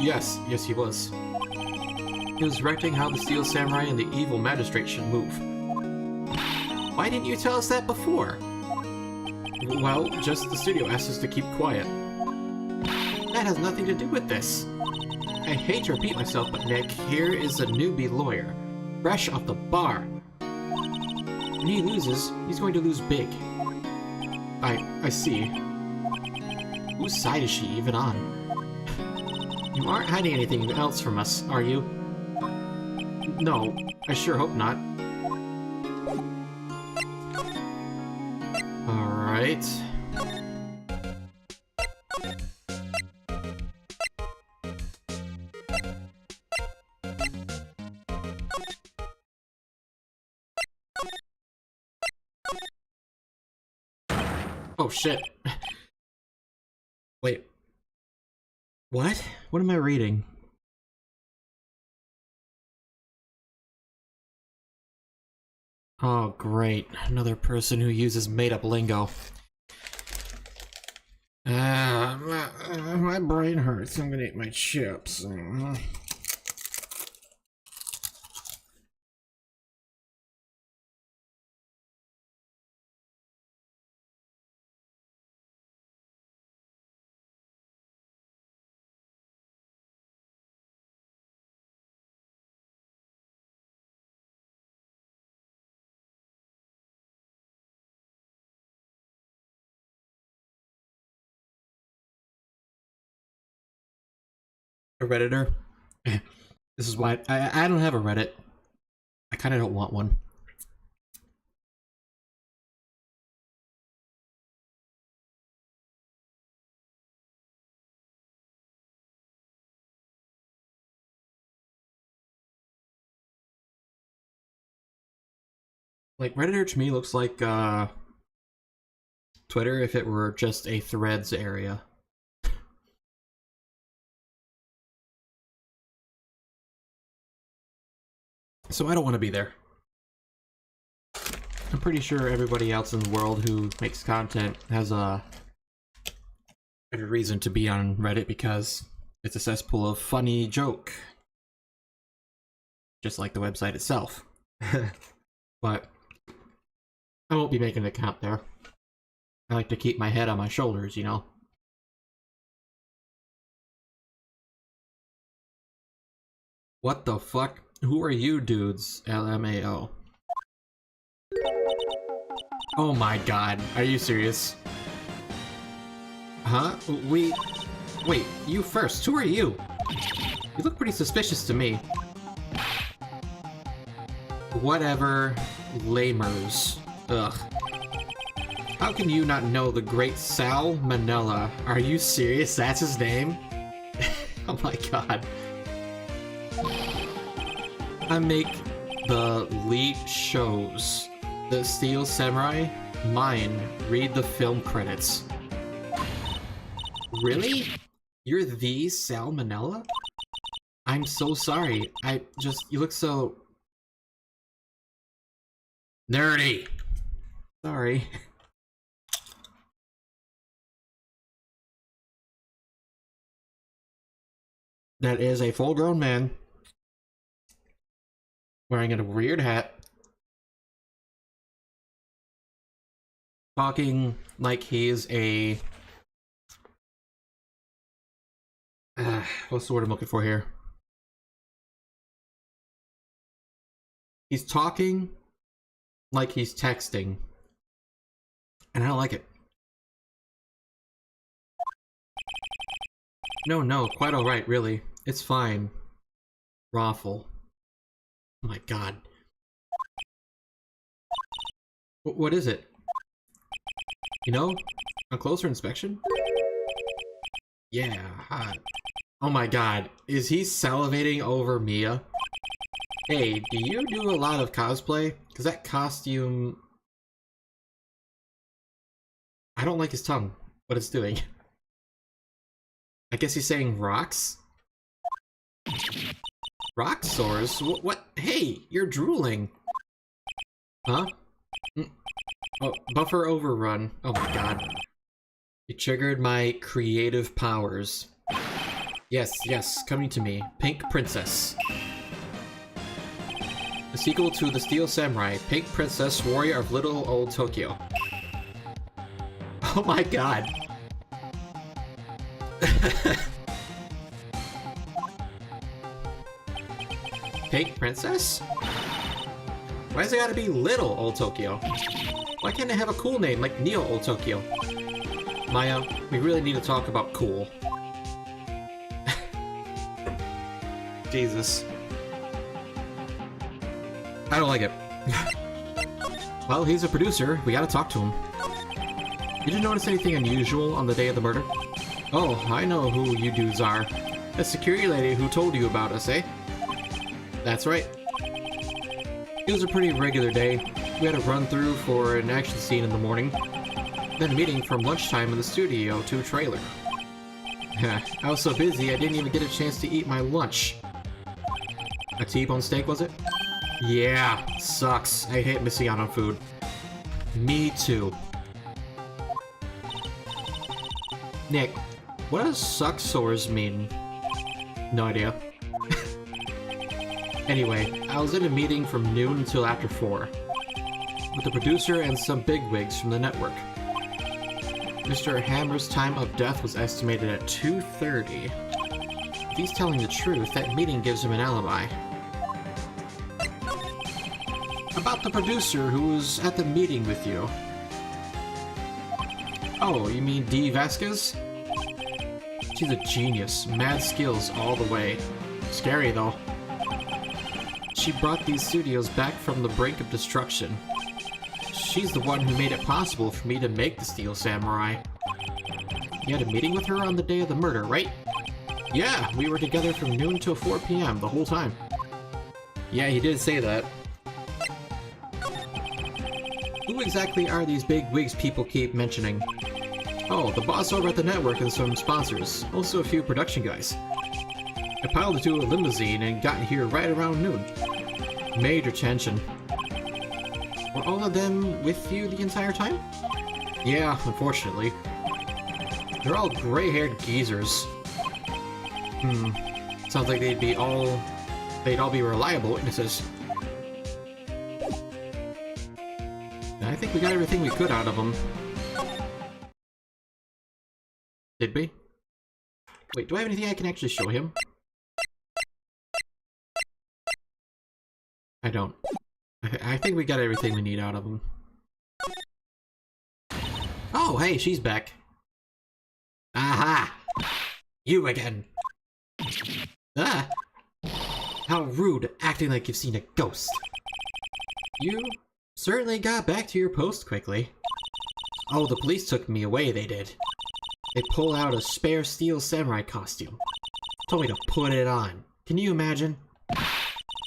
Yes, he was. He was directing how the Steel Samurai and the evil magistrate should move. Why didn't you tell us that before? Well, just the studio asked us to keep quiet. That has nothing to do with this. I hate to repeat myself, but Nick, here is a newbie lawyer, fresh off the bar. When he loses, he's going to lose big. I see. Whose side is she even on? You aren't hiding anything else from us, are you? No, I sure hope not. Alright. Oh shit. Wait. What? What am I reading? Oh great, another person who uses made-up lingo. My brain hurts. I'm gonna eat my chips. A Redditor? This is why I don't have a Reddit. I kinda don't want one. Like, Redditor to me looks like, Twitter if it were just a threads area. So I don't want to be there. I'm pretty sure everybody else in the world who makes content has every reason to be on Reddit because it's a cesspool of funny joke. Just like the website itself. But I won't be making an account there. I like to keep my head on my shoulders, you know? What the fuck? Who are you dudes? LMAO. Oh my god, are you serious? Huh? Wait, you first. Who are you? You look pretty suspicious to me. Whatever. Lamers. Ugh. How can you not know the great Sal Manella? Are you serious? That's his name? Oh my god. I make the lead shows. The Steel Samurai? Mine. Read the film credits. Really? You're the Sal Manella? I'm so sorry. You look so... nerdy! Sorry. That is a full-grown man wearing a weird hat, talking like he's a... what's the word I'm looking for here? He's talking like he's texting, and I don't like it. No, quite alright, really. It's fine. Raffle. Oh my god. What is it? You know, on closer inspection? Yeah, hot. Oh my god, is he salivating over Mia? Hey, do you do a lot of cosplay? Because that costume... I don't like his tongue, what it's doing. I guess he's saying rocks? Rock sores? What? Hey, you're drooling. Huh? Oh, buffer overrun. Oh my god. You triggered my creative powers. Yes, coming to me. Pink Princess. The sequel to The Steel Samurai, Pink Princess, Warrior of Little Old Tokyo. Oh my god. Pink Princess? Why's it gotta be Little Old Tokyo? Why can't it have a cool name like Neo Old Tokyo? Maya, we really need to talk about cool. Jesus. I don't like it. Well, he's a producer. We gotta talk to him. Did you notice anything unusual on the day of the murder? Oh, I know who you dudes are. The security lady who told you about us, eh? That's right. It was a pretty regular day. We had a run-through for an action scene in the morning. Then a meeting from lunchtime in the studio to a trailer. I was so busy I didn't even get a chance to eat my lunch. A T-bone steak, was it? Yeah, sucks. I hate missing out on food. Me too. Nick, what does suck sores mean? No idea. Anyway, I was in a meeting from noon until after 4. With the producer and some bigwigs from the network. Mr. Hammer's time of death was estimated at 2:30. If he's telling the truth, that meeting gives him an alibi. About the producer who was at the meeting with you. Oh, you mean Dee Vasquez? She's a genius. Mad skills all the way. Scary, though. She brought these studios back from the brink of destruction. She's the one who made it possible for me to make the Steel Samurai. You had a meeting with her on the day of the murder, right? Yeah, we were together from noon till 4 p.m. the whole time. Yeah, he did say that. Who exactly are these big wigs people keep mentioning? Oh, the boss over at the network and some sponsors. Also a few production guys. I piled into a limousine and got here right around noon. Major tension. Were all of them with you the entire time? Yeah, unfortunately. They're all gray-haired geezers. Sounds like they'd all be reliable witnesses. I think we got everything we could out of them. Did we? Wait, do I have anything I can actually show him? I don't. I think we got everything we need out of him. Oh, hey, she's back. Aha! You again! Ah! How rude, acting like you've seen a ghost. You certainly got back to your post quickly. Oh, the police took me away, they did. They pulled out a spare Steel Samurai costume. Told me to put it on. Can you imagine?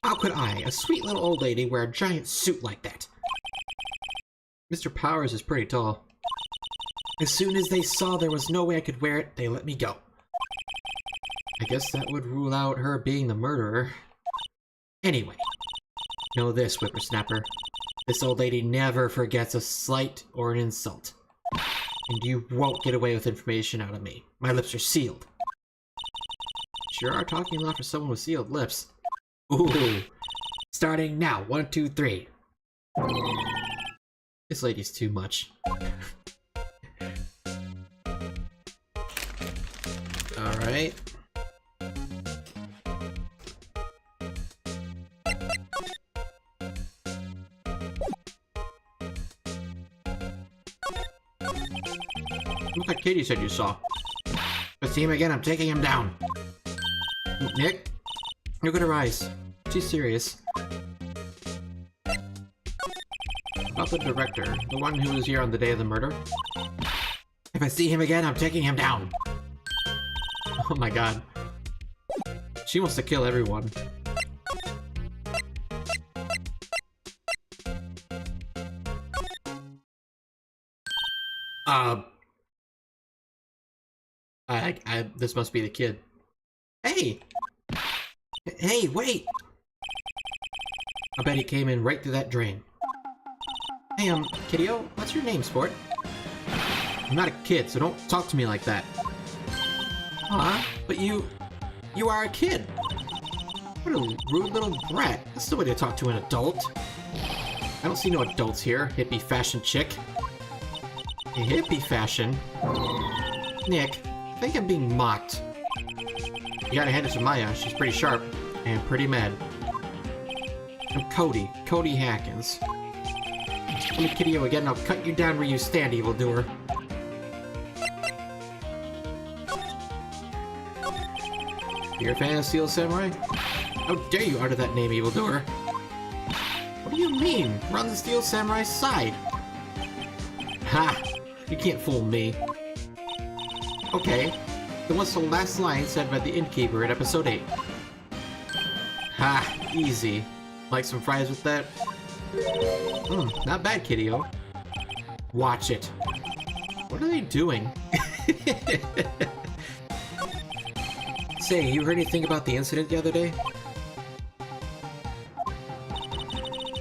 How could I, a sweet little old lady, wear a giant suit like that? Mr. Powers is pretty tall. As soon as they saw there was no way I could wear it, they let me go. I guess that would rule out her being the murderer. Anyway, know this, whippersnapper. This old lady never forgets a slight or an insult. And you won't get away with information out of me. My lips are sealed. Sure are talking a lot for someone with sealed lips. Ooh. Starting now. 1, 2, 3. This lady's too much. Alright. Look like Katie said you saw. If I see him again, I'm taking him down. Nick? Look at her eyes. She's serious. About the director, the one who was here on the day of the murder. If I see him again, I'm taking him down. Oh my god. She wants to kill everyone. This must be the kid. Hey! Hey, wait! I bet he came in right through that drain. Hey, Kiddo, what's your name, sport? I'm not a kid, so don't talk to me like that. Huh? But you are a kid! What a rude little brat. That's the way to talk to an adult. I don't see no adults here, hippie fashion chick. Hippie fashion? Nick, I think I'm being mocked. You gotta hand it to Maya, she's pretty sharp, and pretty mad. I'm Cody Hackins. Let me kid you again, I'll cut you down where you stand, evildoer. You're a fan of Steel Samurai? How dare you utter that name, evildoer? What do you mean? We're on the Steel Samurai's side. Ha! You can't fool me. Okay, then what's the last line said by the innkeeper in episode 8? Ha! Easy. Like some fries with that? Not bad, kiddio. Watch it. What are they doing? Say, you heard anything about the incident the other day?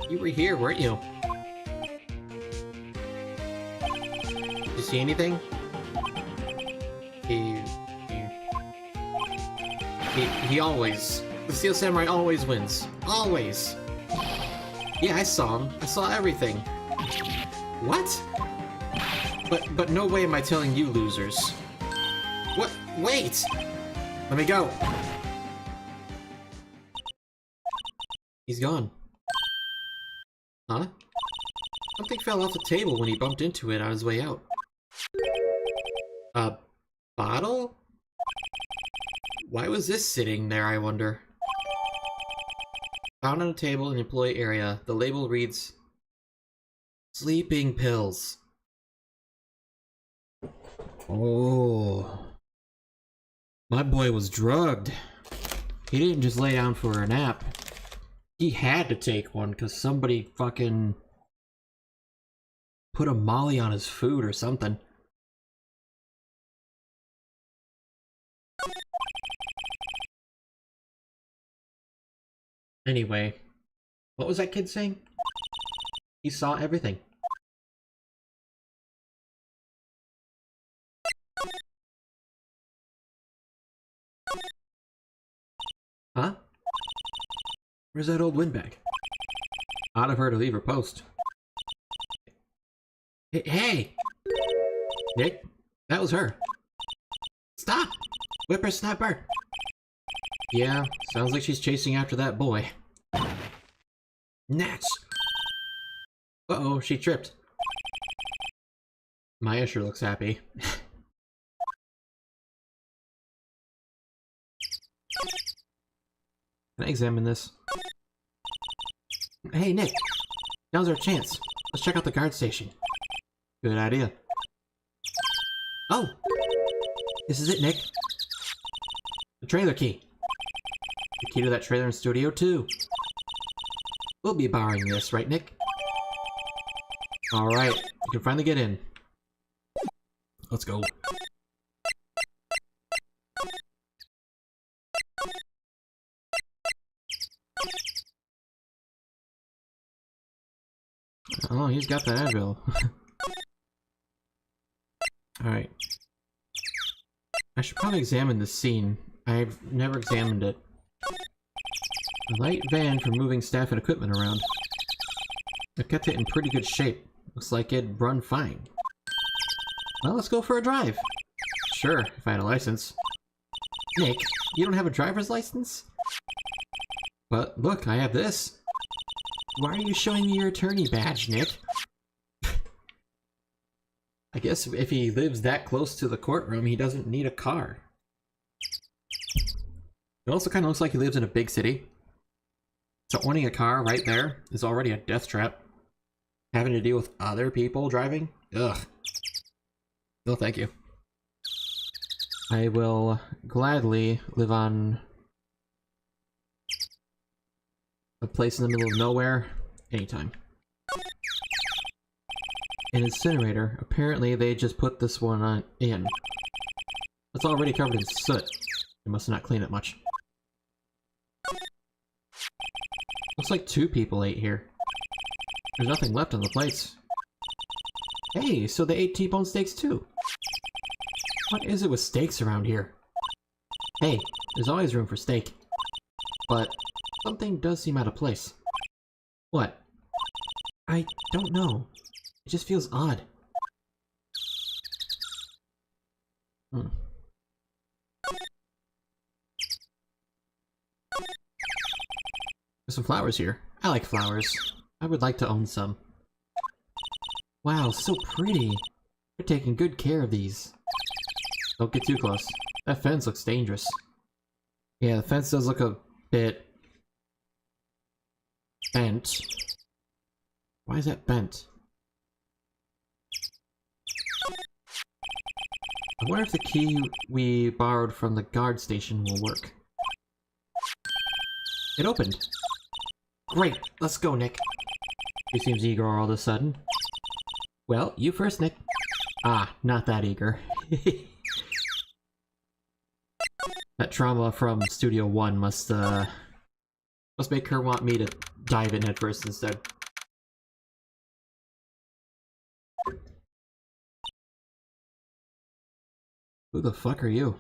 You were here, weren't you? Did you see anything? He always... The Steel Samurai always wins. Always! Yeah, I saw him. I saw everything. What? But no way am I telling you losers. What? Wait! Let me go! He's gone. Huh? Something fell off the table when he bumped into it on his way out. A bottle? Why was this sitting there, I wonder? Found on a table in the employee area. The label reads... Sleeping pills. Oh. My boy was drugged. He didn't just lay down for a nap. He had to take one because somebody fucking put a molly on his food or something. Anyway, what was that kid saying? He saw everything. Huh? Where's that old windbag? Odd of her to leave her post. Hey! Nick, that was her. Stop! Whippersnapper! Yeah, sounds like she's chasing after that boy. Nats! Uh-oh, she tripped. Maya sure looks happy. Can I examine this? Hey, Nick! Now's our chance. Let's check out the guard station. Good idea. Oh! This is it, Nick. The trailer key. The key to that trailer in Studio 2. We'll be borrowing this, right, Nick? Alright, you can finally get in. Let's go. Oh, he's got that Advil. Alright. I should probably examine this scene. I've never examined it. A light van for moving staff and equipment around. I've kept it in pretty good shape. Looks like it'd run fine. Well, let's go for a drive. Sure, if I had a license. Nick, you don't have a driver's license? But look, I have this. Why are you showing me your attorney badge, Nick? I guess if he lives that close to the courtroom, he doesn't need a car. It also kind of looks like he lives in a big city. So owning a car right there is already a death trap. Having to deal with other people driving? Ugh. No, thank you. I will gladly live on a place in the middle of nowhere anytime. An incinerator. Apparently they just put this one in. It's already covered in soot. They must not clean it much. Looks like 2 people ate here. There's nothing left on the plates. Hey, so they ate T-bone steaks too. What is it with steaks around here? Hey, there's always room for steak. But something does seem out of place. What? I don't know. It just feels odd. Hmm. There's some flowers here. I like flowers. I would like to own some. Wow, so pretty. You're taking good care of these. Don't get too close. That fence looks dangerous. Yeah, the fence does look a bit... bent. Why is that bent? I wonder if the key we borrowed from the guard station will work. It opened. Great, let's go, Nick. He seems eager all of a sudden. Well, you first, Nick. Ah, not that eager. That trauma from Studio 1 must make her want me to dive in headfirst instead. Who the fuck are you?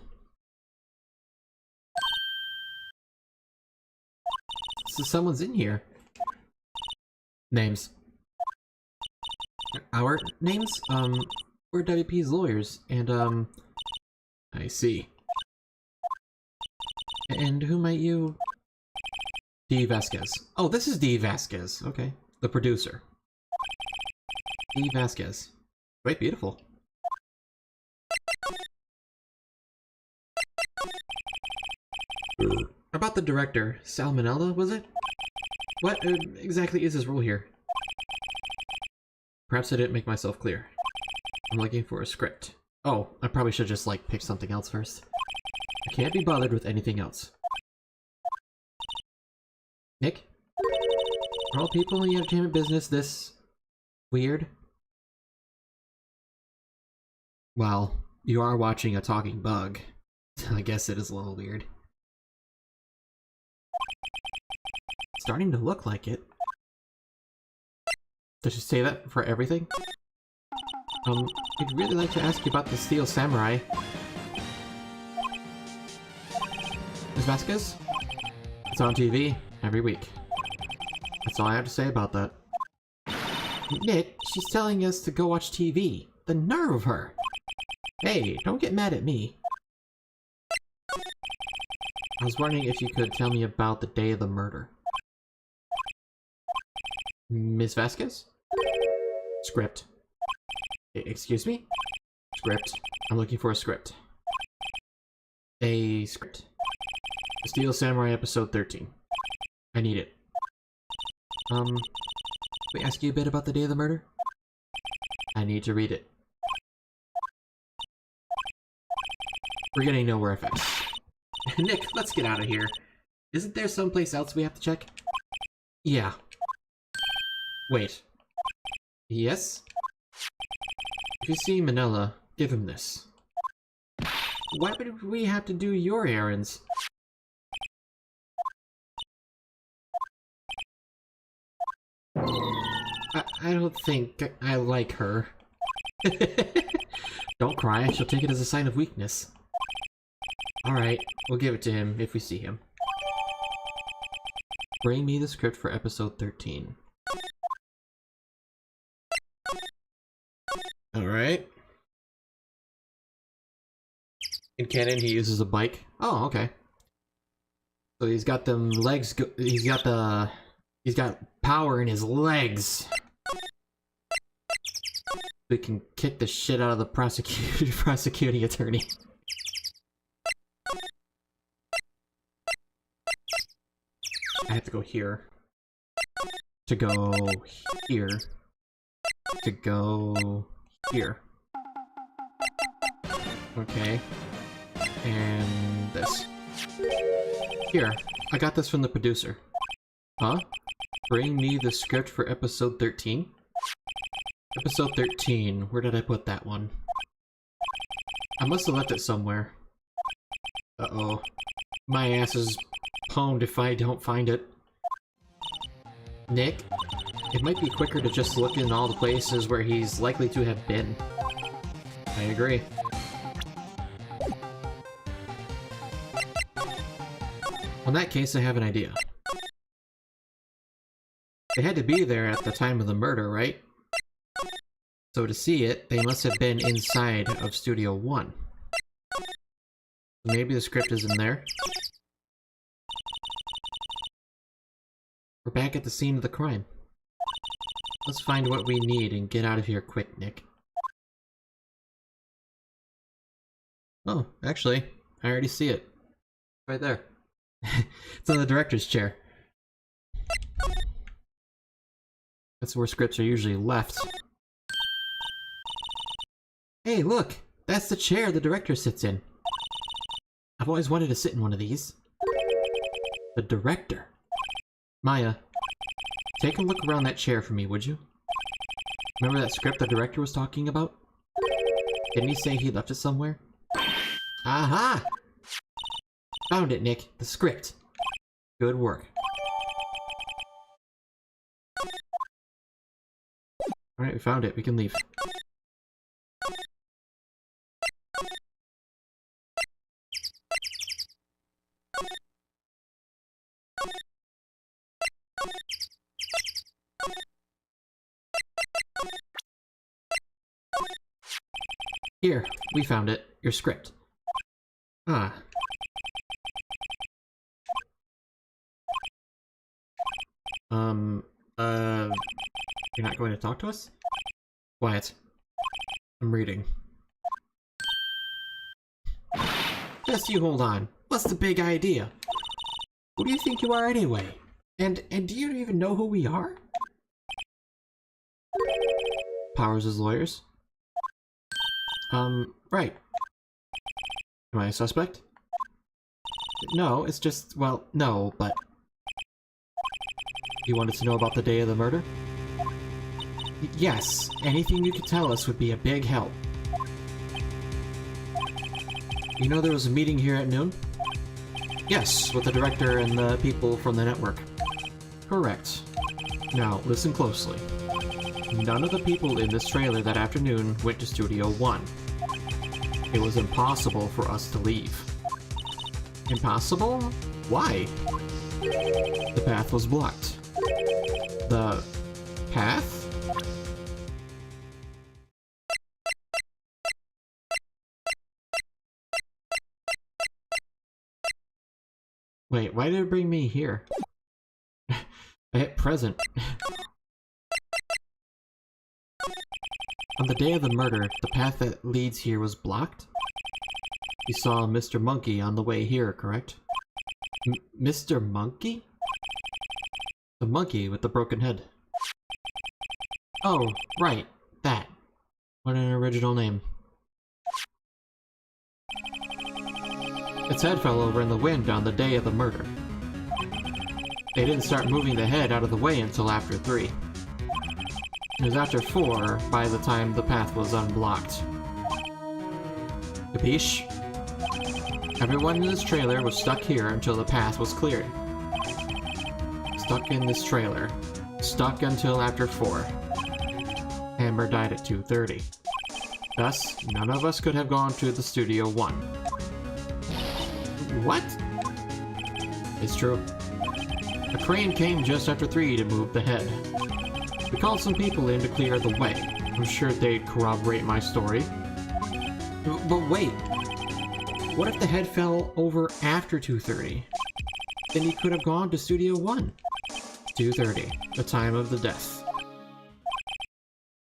So someone's in here. Names. Our names? We're WP's lawyers, and I see. And who might you... D. Vasquez. Oh, this is D. Vasquez. Okay. The producer. D. Vasquez. Quite beautiful. About the director, Salmonella, was it? What exactly is his role here? Perhaps I didn't make myself clear. I'm looking for a script. Oh, I probably should just, like, pick something else first. I can't be bothered with anything else. Nick? Are all people in the entertainment business this... weird? Well, you are watching a talking bug. I guess it is a little weird. Starting to look like it. Does she say that for everything? I'd really like to ask you about the Steel Samurai. Ms. Vasquez? It's on TV every week. That's all I have to say about that. Nick, she's telling us to go watch TV. The nerve of her! Hey, don't get mad at me. I was wondering if you could tell me about the day of the murder. Ms. Vasquez? Script. Excuse me? Script. I'm looking for a script. A script. Steel Samurai episode 13. I need it. Can we ask you a bit about the day of the murder? I need to read it. We're getting nowhere fast. Nick, let's get out of here. Isn't there someplace else we have to check? Yeah. Wait. Yes? If you see Manila, give him this. Why would we have to do your errands? I don't think I like her. Don't cry, she'll take it as a sign of weakness. Alright, we'll give it to him if we see him. Bring me the script for episode 13. Alright. In canon, he uses a bike. Oh, okay. So he's got them legs he's got power in his legs. We can kick the shit out of the prosecuting attorney. I have to go here. To go here. To go here. Okay. And this. Here. I got this from the producer. Huh? Bring me the script for episode 13? Episode 13. Where did I put that one? I must have left it somewhere. Uh-oh. My ass is pwned if I don't find it. Nick? It might be quicker to just look in all the places where he's likely to have been. I agree. In that case, I have an idea. They had to be there at the time of the murder, right? So to see it, they must have been inside of Studio 1. Maybe the script is in there. We're back at the scene of the crime. Let's find what we need and get out of here quick, Nick. Oh, actually, I already see it. Right there. It's on the director's chair. That's where scripts are usually left. Hey, look! That's the chair the director sits in. I've always wanted to sit in one of these. The director. Maya, take a look around that chair for me, would you? Remember that script the director was talking about? Didn't he say he left it somewhere? Aha! Found it, Nick. The script. Good work. Alright, we found it. We can leave. Here, we found it. Your script. Ah. You're not going to talk to us? Quiet. I'm reading. Just you hold on. What's the big idea? Who do you think you are anyway? And do you even know who we are? Powers' lawyers? Right. Am I a suspect? No, it's just, well, no, but... You wanted to know about the day of the murder? Yes, anything you could tell us would be a big help. You know there was a meeting here at noon? Yes, with the director and the people from the network. Correct. Now, listen closely. None of the people in this trailer that afternoon went to Studio 1. It was impossible for us to leave. Impossible? Why? The path was blocked. The... path? Wait, why did it bring me here? I hit present. On the day of the murder, the path that leads here was blocked? You saw Mr. Monkey on the way here, correct? Mr. Monkey? The monkey with the broken head. Oh, right, that. What an original name. Its head fell over in the wind on the day of the murder. They didn't start moving the head out of the way until after 3. It was after 4 by the time the path was unblocked. Capiche? Everyone in this trailer was stuck here until the path was cleared. Stuck in this trailer. Stuck until after 4. Hammer died at 2:30. Thus, none of us could have gone to the Studio 1. What? It's true. A crane came just after 3 to move the head. We called some people in to clear the way. I'm sure they'd corroborate my story. But wait! What if the head fell over after 2:30? Then he could have gone to Studio 1. 2:30, the time of the death.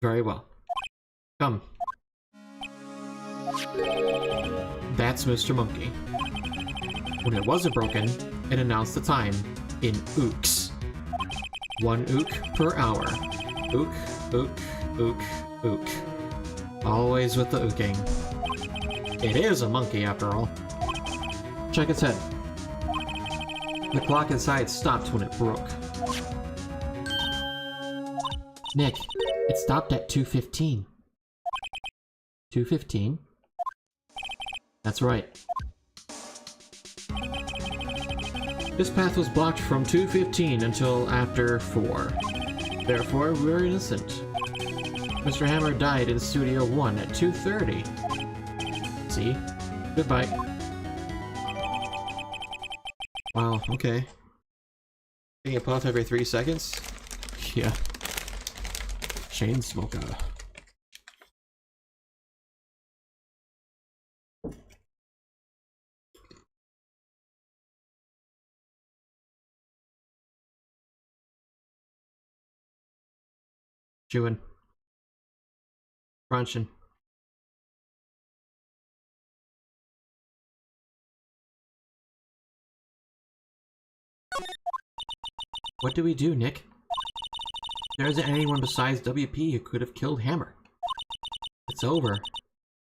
Very well. Come. That's Mr. Monkey. When it wasn't broken, it announced the time in ooks. 1 ook per hour. Ook, ook, ook, ook. Always with the ooking. It is a monkey after all. Check its head. The clock inside stopped when it broke. Nick, it stopped at 2:15. 2:15? That's right. This path was blocked from 2:15 until after 4. Therefore, we're innocent. Mr. Hammer died in Studio 1 at 2:30. See? Goodbye. Wow, okay. Taking a puff every 3 seconds? Yeah. Chain smoker. Chewing. Crunching. What do we do, Nick? There isn't anyone besides WP who could have killed Hammer. It's over.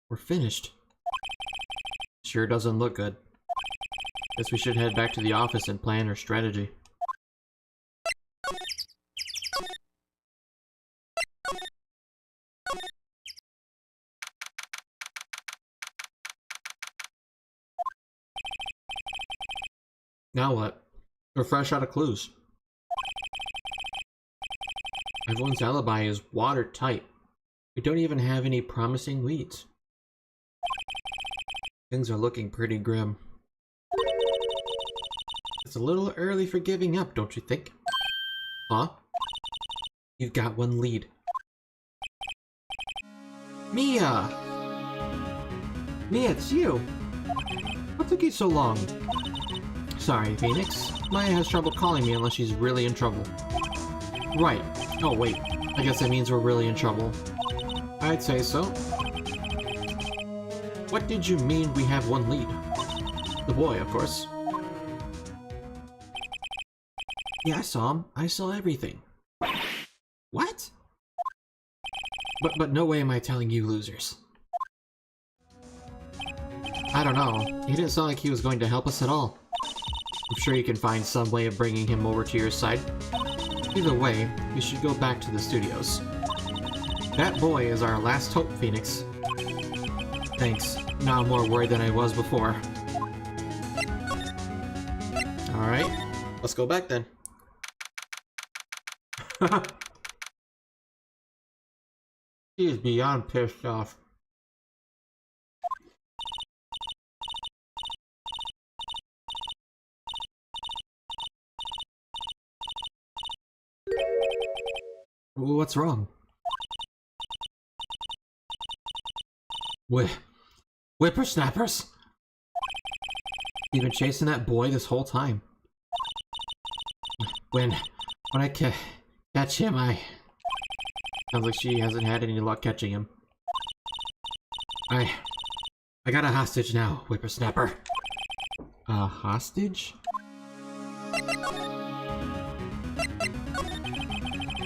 We're finished. Sure doesn't look good. Guess we should head back to the office and plan our strategy. Now what? We're fresh out of clues. Everyone's alibi is watertight. We don't even have any promising leads. Things are looking pretty grim. It's a little early for giving up, don't you think? Huh? You've got one lead. Mia! Mia, it's you! What took you so long? Sorry, Phoenix. Maya has trouble calling me unless she's really in trouble. Right. Oh, wait. I guess that means we're really in trouble. I'd say so. What did you mean we have one lead? The boy, of course. Yeah, I saw him. I saw everything. What? But no way am I telling you losers. I don't know. He didn't sound like he was going to help us at all. I'm sure you can find some way of bringing him over to your side. Either way, we should go back to the studios. That boy is our last hope, Phoenix. Thanks. Now I'm more worried than I was before. Alright, let's go back then. He is beyond pissed off. What's wrong? Whippersnappers! You've been chasing that boy this whole time. When I catch him, sounds like she hasn't had any luck catching him. I got a hostage now, Whippersnapper. A hostage?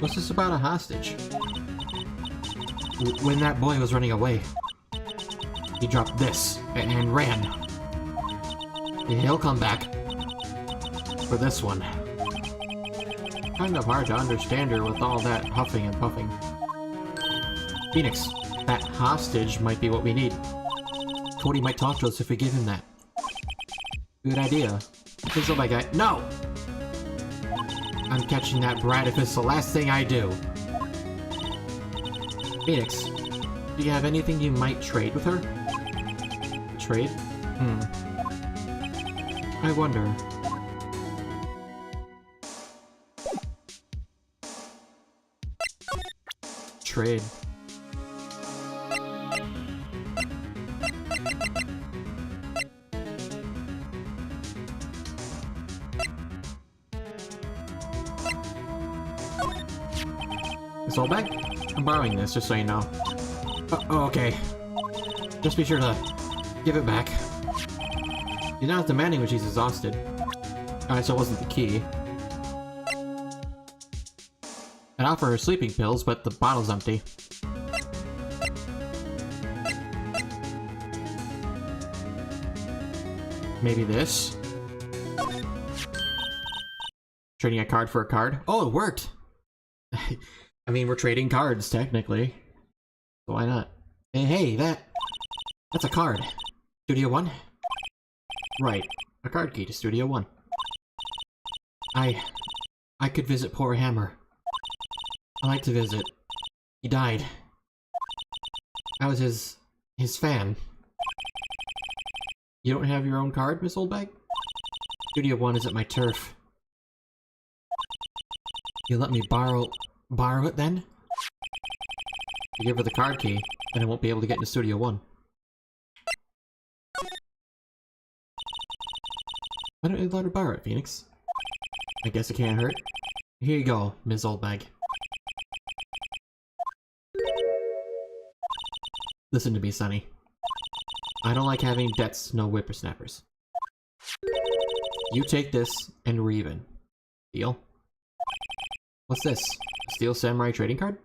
What's this about a hostage? When that boy was running away, he dropped this and ran. He'll come back. For this one. Kind of hard to understand her with all that huffing and puffing. Phoenix, that hostage might be what we need. Cody might talk to us if we give him that. Good idea. Please, oh my god. No! I'm catching that brat if it's the last thing I do. Phoenix, do you have anything you might trade with her? Trade? I wonder. Trade. This old bag? I'm borrowing this, just so you know. Oh, okay. Just be sure to give it back. You're not demanding when she's exhausted. Alright, so it wasn't the key. I'd offer her sleeping pills, but the bottle's empty. Maybe this? Trading a card for a card? Oh, it worked! I mean, we're trading cards, technically. So why not? Hey, that's a card. Studio 1? Right. A card key to Studio 1. I could visit poor Hammer. I like to visit. He died. I was his fan. You don't have your own card, Miss Oldbag? Studio 1 isn't my turf. You let me borrow it then? You give her the card key, then I won't be able to get into Studio 1. Why don't you let her borrow it, Phoenix? I guess it can't hurt. Here you go, Ms. Oldbag. Listen to me, Sonny. I don't like having debts, no whippersnappers. You take this, and we're even. Deal? What's this? A Steel Samurai trading card?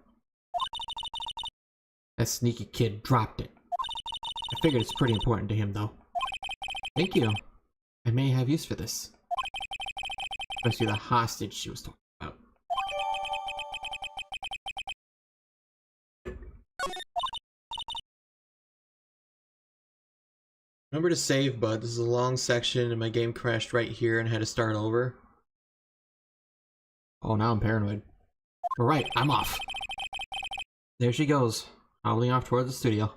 That sneaky kid dropped it. I figured it's pretty important to him, though. Thank you. I may have use for this. Especially the hostage she was talking about. Remember to save, bud. This is a long section and my game crashed right here and had to start over. Oh, now I'm paranoid. Alright, I'm off. There she goes, hobbling off towards the studio.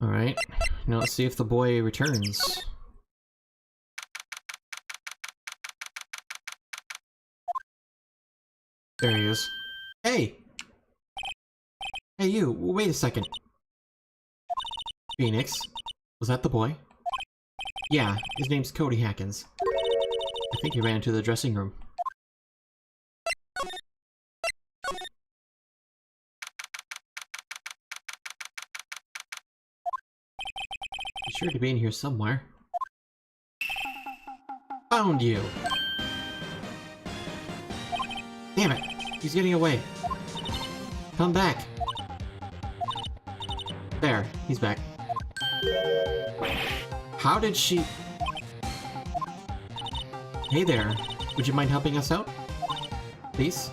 Alright, now let's see if the boy returns. There he is. Hey! Hey you, wait a second. Phoenix, was that the boy? Yeah, his name's Cody Hackins. I think he ran into the dressing room. He's sure to be in here somewhere. Found you! Damn it! He's getting away! Come back! There, he's back. How did she... Hey there, would you mind helping us out? Please?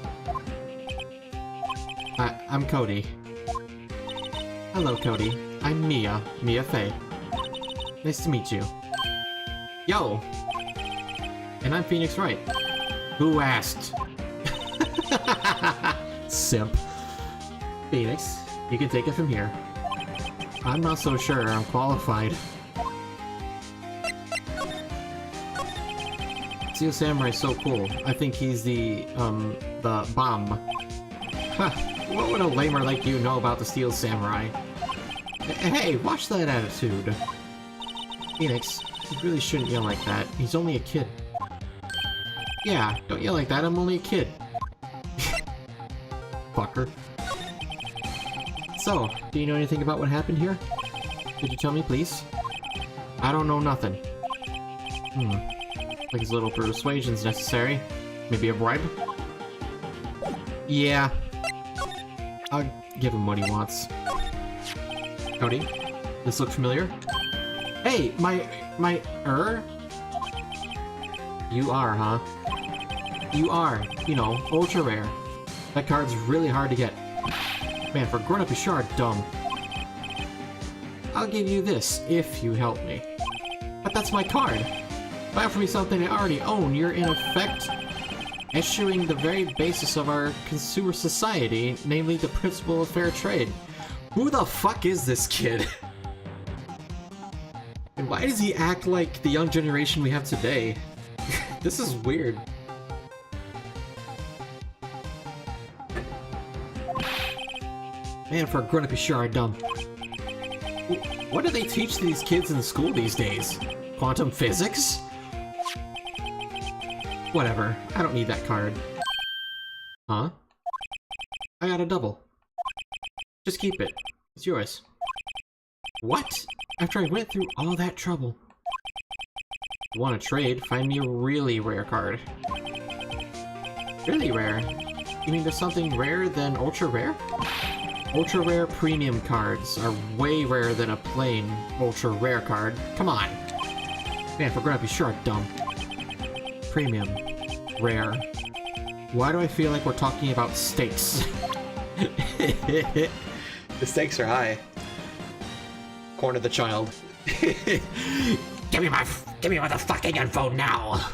I'm Cody. Hello, Cody. I'm Mia Fey. Nice to meet you. Yo! And I'm Phoenix Wright. Who asked? Simp. Phoenix, you can take it from here. I'm not so sure I'm qualified. Steel Samurai's so cool. I think he's the bomb. Huh, what would a lamer like you know about the Steel Samurai? Hey, watch that attitude. Phoenix, you really shouldn't yell like that. He's only a kid. Yeah, don't yell like that, I'm only a kid. Fucker. So, do you know anything about what happened here? Could you tell me, please? I don't know nothing. Like his little persuasion's necessary. Maybe a bribe? Yeah. I'll give him what he wants. Cody, this look familiar? Hey, You are, huh? You are, you know, ultra rare. That card's really hard to get. Man, for grown-up, you sure are dumb. I'll give you this, if you help me. But that's my card! Buy offer me something I already own, you're in effect eschewing the very basis of our consumer society, namely the principle of fair trade. Who the fuck is this kid? And why does he act like the young generation we have today? This is weird. Man, for a grown-up, you sure are dumb. What do they teach these kids in school these days? Quantum physics? Whatever, I don't need that card. Huh? I got a double. Just keep it. It's yours. What? After I went through all that trouble. Want to trade? Find me a really rare card. Really rare? You mean there's something rarer than ultra rare? Ultra rare premium cards are way rarer than a plain ultra rare card. Come on! Man, for grown-up, you sure are dumb. Premium. Rare. Why do I feel like we're talking about stakes? The stakes are high. Corner the child. Give me my fucking info now!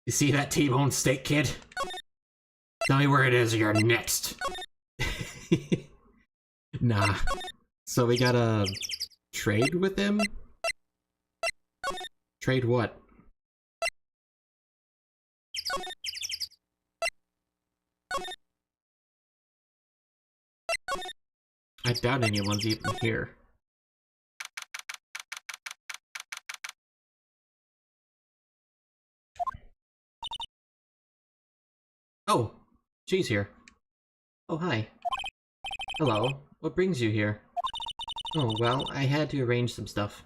You see that T-bone steak, kid? Tell me where it is or you're next. Nah. So we gotta trade with him? Trade what? I doubt anyone's even here. Oh, she's here. Oh, hi. Hello. What brings you here? Oh, well, I had to arrange some stuff.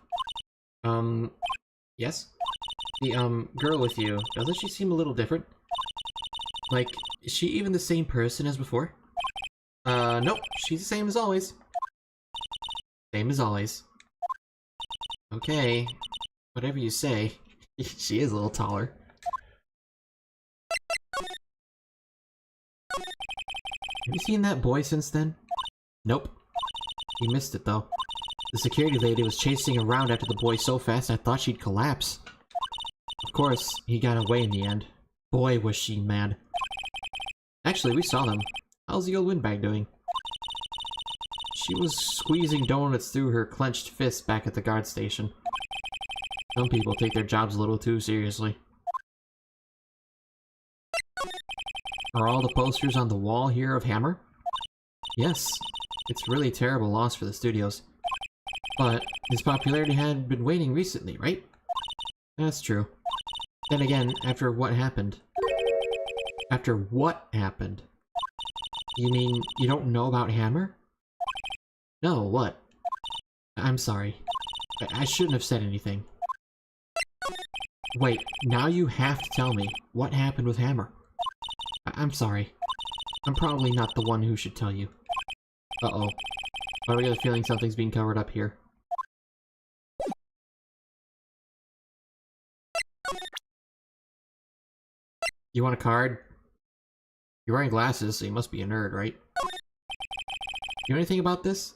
Yes? The, girl with you, doesn't she seem a little different? Like, is she even the same person as before? Nope, she's the same as always. Same as always. Okay, whatever you say. She is a little taller. Have you seen that boy since then? Nope. He missed it, though. The security lady was chasing around after the boy so fast I thought she'd collapse. Of course, he got away in the end. Boy, was she mad. Actually, we saw them. How's the old windbag doing? She was squeezing donuts through her clenched fist back at the guard station. Some people take their jobs a little too seriously. Are all the posters on the wall here of Hammer? Yes. It's really a terrible loss for the studios. But his popularity had been waning recently, right? That's true. Then again, after what happened? After what happened? You mean you don't know about Hammer? No, what? I'm sorry. I shouldn't have said anything. Wait, now you have to tell me what happened with Hammer. I'm sorry. I'm probably not the one who should tell you. Uh-oh. But I got a feeling something's being covered up here. You want a card? You're wearing glasses, so you must be a nerd, right? You know anything about this?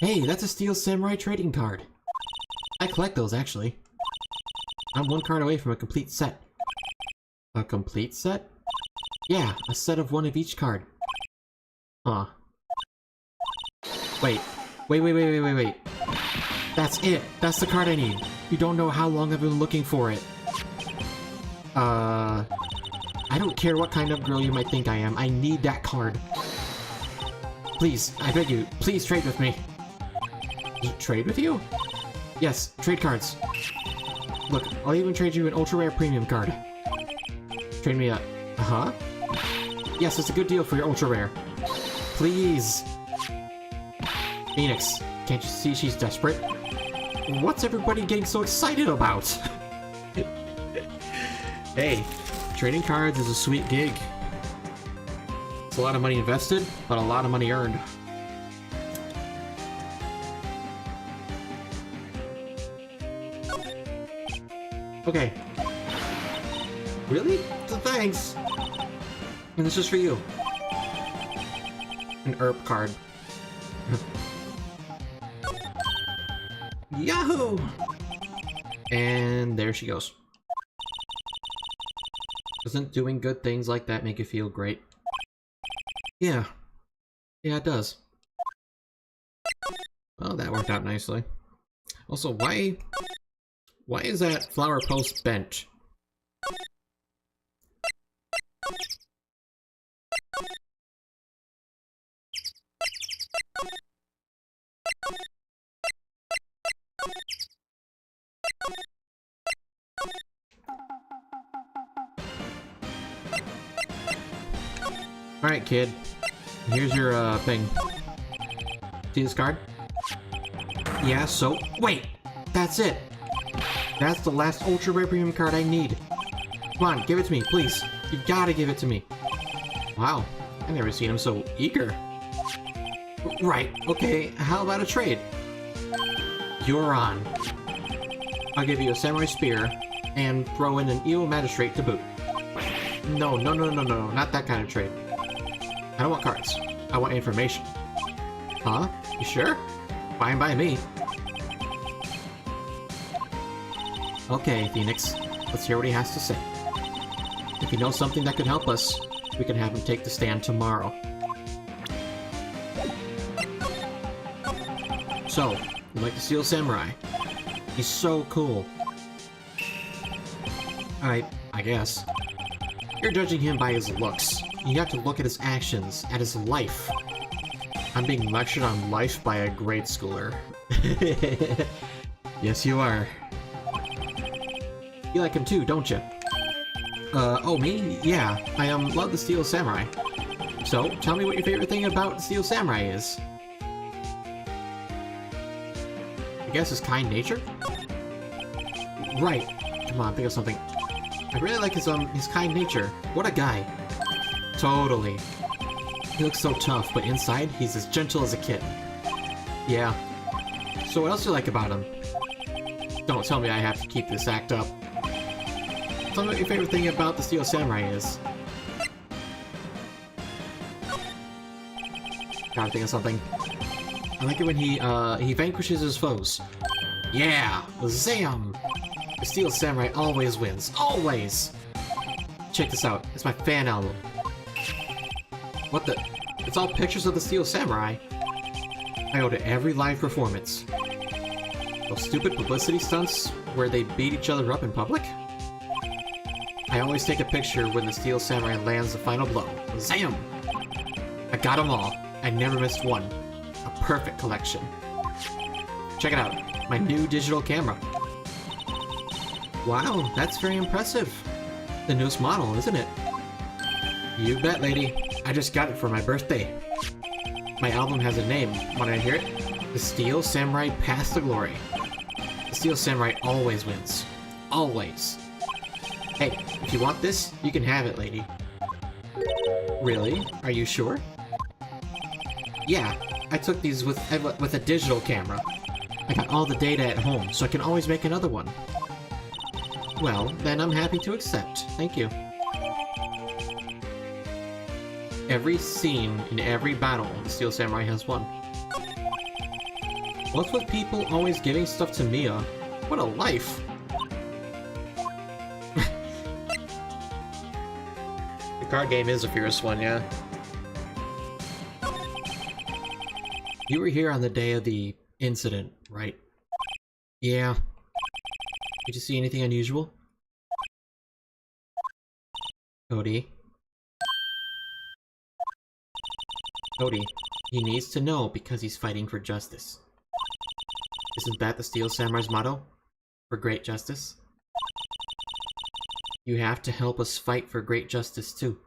Hey, that's a Steel Samurai trading card! I collect those, actually. I'm one card away from a complete set. A complete set? Yeah, a set of one of each card. Huh. Wait. Wait. That's it! That's the card I need! You don't know how long I've been looking for it. I don't care what kind of girl you might think I am, I need that card. Please, I beg you, please trade with me. Trade with you? Yes, trade cards. Look, I'll even trade you an ultra rare premium card. Trade me a... huh? Yes, it's a good deal for your ultra rare. Please. Phoenix, can't you see she's desperate? What's everybody getting so excited about? Hey, trading cards is a sweet gig. It's a lot of money invested, but a lot of money earned. Okay. Really? Thanks! And this is for you. An herb card. Yahoo! And there she goes. Doesn't doing good things like that make you feel great? Yeah. Yeah, it does. Well, that worked out nicely. Also, why is that flower post bent? Alright, kid. Here's your, thing. See this card? Yeah, so... wait! That's it! That's the last Ultra Rare Premium card I need. Come on, give it to me, please. You gotta give it to me. Wow, I've never seen him so eager. Right, okay, how about a trade? You're on. I'll give you a Samurai Spear, and throw in an Evil Magistrate to boot. No, not that kind of trade. I don't want cards. I want information. Huh? You sure? Fine by me. Okay, Phoenix. Let's hear what he has to say. If you know something that could help us, we can have him take the stand tomorrow. So, you like the Steel Samurai? He's so cool. I guess. You're judging him by his looks. You have to look at his actions, at his life. I'm being lectured on life by a grade schooler. Yes, you are. You like him too, don't you? Oh, me? Yeah, I love the Steel Samurai. So, tell me what your favorite thing about Steel Samurai is. I guess his kind nature? Right. Come on, think of something. I really like his kind nature. What a guy. Totally. He looks so tough, but inside, he's as gentle as a kitten. Yeah. So what else do you like about him? Don't tell me I have to keep this act up. Tell me what your favorite thing about the Steel Samurai is. Gotta think of something. I like it when he vanquishes his foes. Yeah! Zam! The Steel Samurai always wins. Always! Check this out. It's my fan album. What the? It's all pictures of the Steel Samurai. I go to every live performance. Those stupid publicity stunts where they beat each other up in public? I always take a picture when the Steel Samurai lands the final blow. Zam! I got them all. I never missed one. A perfect collection. Check it out. My new digital camera. Wow, that's very impressive. The newest model, isn't it? You bet, lady. I just got it for my birthday. My album has a name. Wanna hear it? The Steel Samurai Path to Glory. The Steel Samurai always wins. Always. Hey, if you want this, you can have it, lady. Really? Are you sure? Yeah, I took these with a digital camera. I got all the data at home, so I can always make another one. Well, then I'm happy to accept. Thank you. Every scene in every battle, the Steel Samurai has won. What's with people always giving stuff to Mia? What a life! The card game is a fierce one, yeah. You were here on the day of the incident, right? Yeah. Did you see anything unusual? Cody? Cody, he needs to know because he's fighting for justice. Isn't that the Steel Samurai's motto? For great justice? You have to help us fight for great justice too.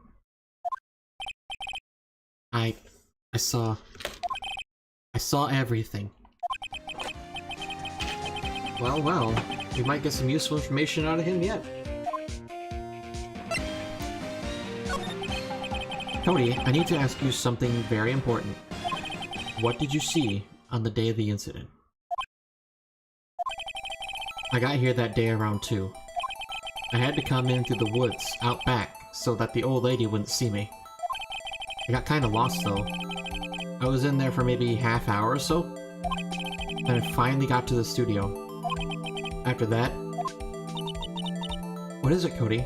I saw everything. Well, we might get some useful information out of him yet. Cody, I need to ask you something very important. What did you see on the day of the incident? I got here that day around 2. I had to come in through the woods, out back, so that the old lady wouldn't see me. I got kinda lost though. I was in there for maybe half hour or so. Then I finally got to the studio. After that... What is it, Cody?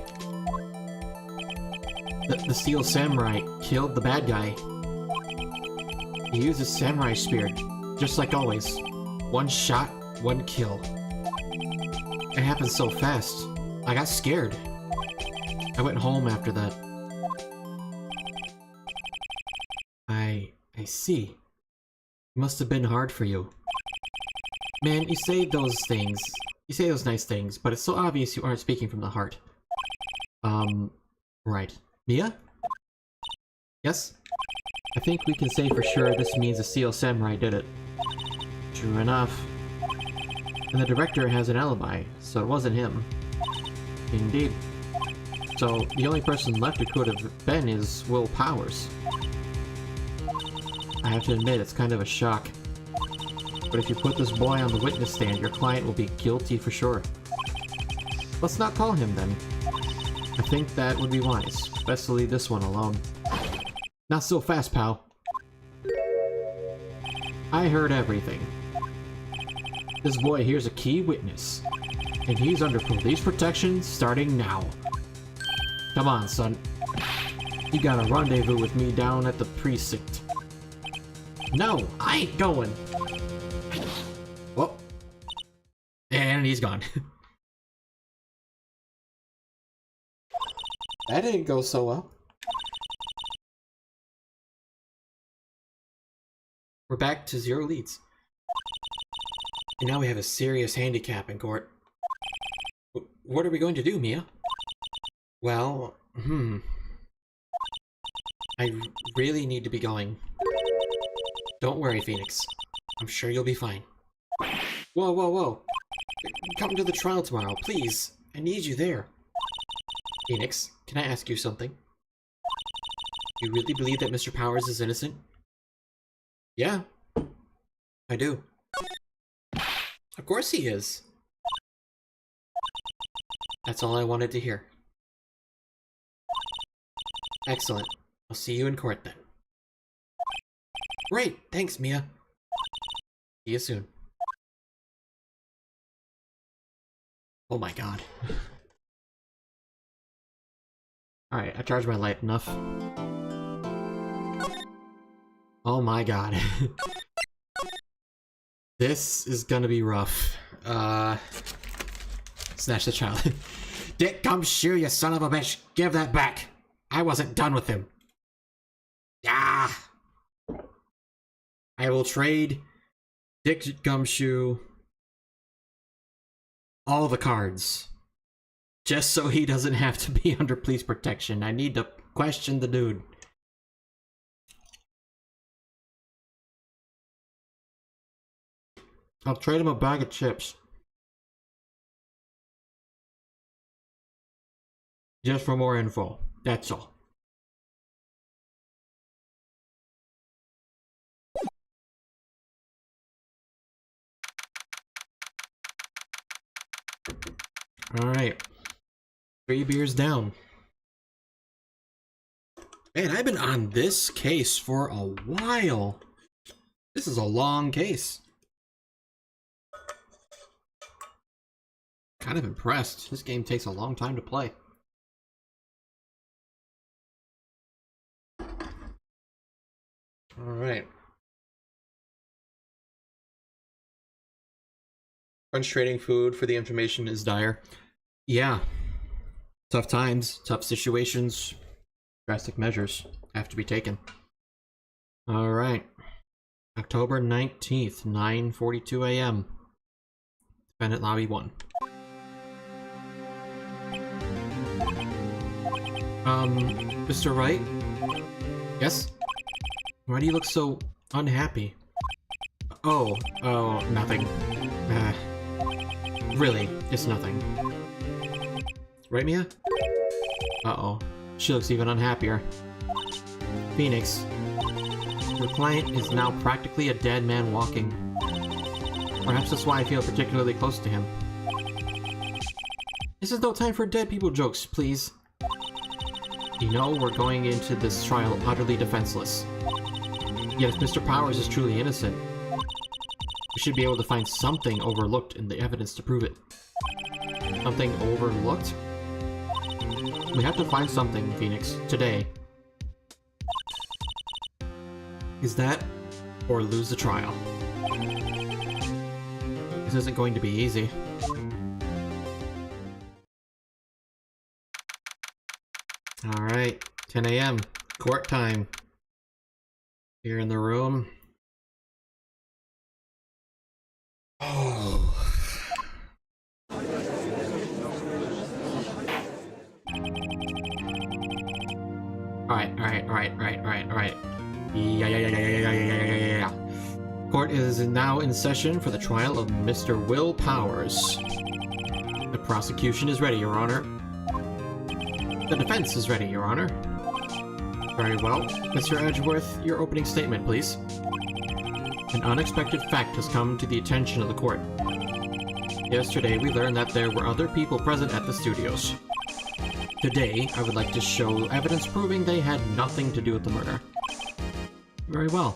The Steel Samurai killed the bad guy. He used his samurai spear, just like always. One shot, one kill. It happened so fast. I got scared. I went home after that. I see. It must have been hard for you. Man, you say those things. You say those nice things, but it's so obvious you aren't speaking from the heart. Right. Mia? Yes? I think we can say for sure this means the Steel Samurai did it. True enough. And the director has an alibi, so it wasn't him. Indeed. So, the only person left who could have been is Will Powers. I have to admit, it's kind of a shock. But if you put this boy on the witness stand, your client will be guilty for sure. Let's not call him then. I think that would be wise. Best to leave this one alone. Not so fast, pal. I heard everything. This boy here's a key witness. And he's under police protection starting now. Come on, son. You got a rendezvous with me down at the precinct. No, I ain't going. Well, and he's gone. That didn't go so well. We're back to 0 leads. And now we have a serious handicap in court. What are we going to do, Mia? Well, I really need to be going. Don't worry, Phoenix. I'm sure you'll be fine. Whoa, whoa, whoa. Come to the trial tomorrow, please. I need you there. Phoenix, can I ask you something? You really believe that Mr. Powers is innocent? Yeah, I do. Of course he is. That's all I wanted to hear. Excellent. I'll see you in court then. Great, thanks, Mia. See you soon. Oh my god. Alright, I charged my light enough. Oh my god. This is gonna be rough. Snatch the child. Dick Gumshoe, you son of a bitch! Give that back! I wasn't done with him. Ah! I will trade Dick Gumshoe all the cards. Just so he doesn't have to be under police protection. I need to question the dude. I'll trade him a bag of chips. Just for more info. That's all. Alright. 3 beers down. Man, I've been on this case for a while. This is a long case. Kind of impressed. This game takes a long time to play. Alright. Crunch trading food for the information is dire. Yeah. Tough times, tough situations, drastic measures have to be taken. Alright. October 19th, 9:42 a.m. Defendant Lobby 1. Mr. Wright? Yes? Why do you look so unhappy? Oh, nothing. Really, it's nothing. Right, Mia? Uh-oh. She looks even unhappier. Phoenix. Your client is now practically a dead man walking. Perhaps that's why I feel particularly close to him. This is no time for dead people jokes, please. You know, we're going into this trial utterly defenseless. Yet if Mr. Powers is truly innocent, we should be able to find something overlooked in the evidence to prove it. Something overlooked? We have to find something, Phoenix, today. Is that, or lose the trial? This isn't going to be easy. Alright, 10 a.m. Court time. Here in the room. Oh. Alright. Yeah. Court is now in session for the trial of Mr. Will Powers. The prosecution is ready, Your Honor. The defense is ready, Your Honor. Very well. Mr. Edgeworth, your opening statement, please. An unexpected fact has come to the attention of the court. Yesterday, we learned that there were other people present at the studios. Today, I would like to show evidence proving they had nothing to do with the murder. Very well.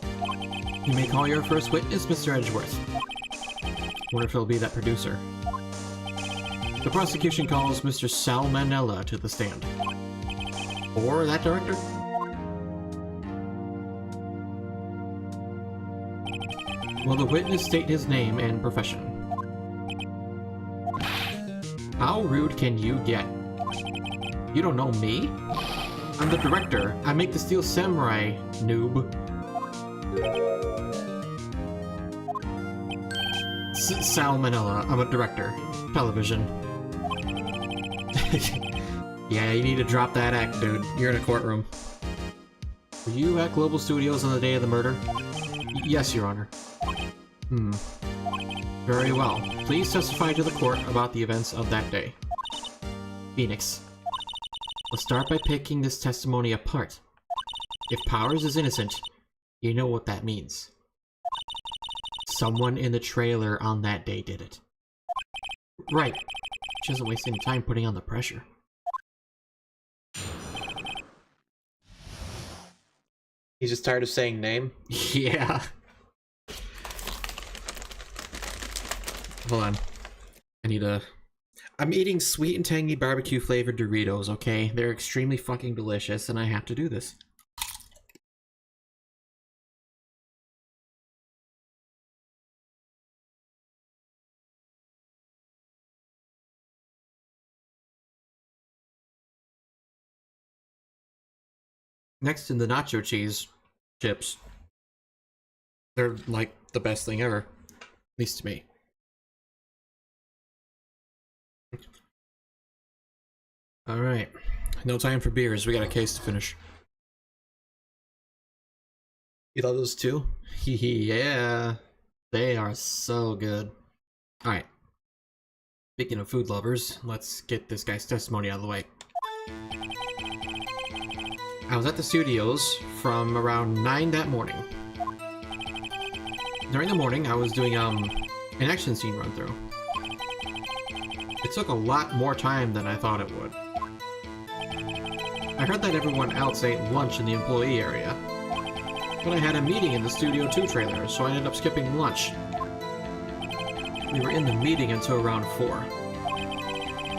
You may call your first witness, Mr. Edgeworth. Wonder if it'll be that producer. The prosecution calls Mr. Salmonella to the stand. Or that director? Will the witness state his name and profession? How rude can you get? You don't know me? I'm the director. I make the Steel Samurai, noob. Salmonella. I'm a director. Television. Yeah, you need to drop that act, dude. You're in a courtroom. Were you at Global Studios on the day of the murder? Yes, Your Honor. Very well. Please testify to the court about the events of that day. Phoenix. Let's start by picking this testimony apart. If Powers is innocent, you know what that means. Someone in the trailer on that day did it. Right. She doesn't waste any time putting on the pressure. He's just tired of saying name? Yeah. Hold on. I need a... I'm eating sweet and tangy barbecue flavored Doritos, okay? They're extremely fucking delicious, and I have to do this. Next in the nacho cheese chips. They're like the best thing ever. At least to me. Alright. No time for beers. We got a case to finish. You love those too? Yeah. They are so good. Alright. Speaking of food lovers, let's get this guy's testimony out of the way. I was at the studios from around 9 that morning. During the morning, I was doing an action scene run through. It took a lot more time than I thought it would. I heard that everyone else ate lunch in the employee area, but I had a meeting in the Studio 2 trailer, so I ended up skipping lunch. We were in the meeting until around 4.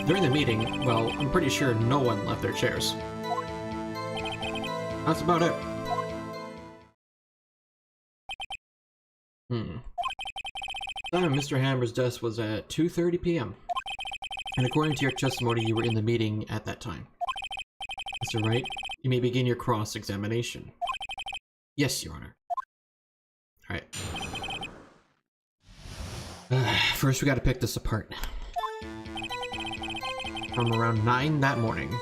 During the meeting, well, I'm pretty sure no one left their chairs. That's about it. Time at Mr. Hammer's desk was at 2:30 p.m. And according to your testimony, you were in the meeting at that time. Mr. Wright, you may begin your cross-examination. Yes, Your Honor. Alright. First, we gotta pick this apart. From around 9 that morning.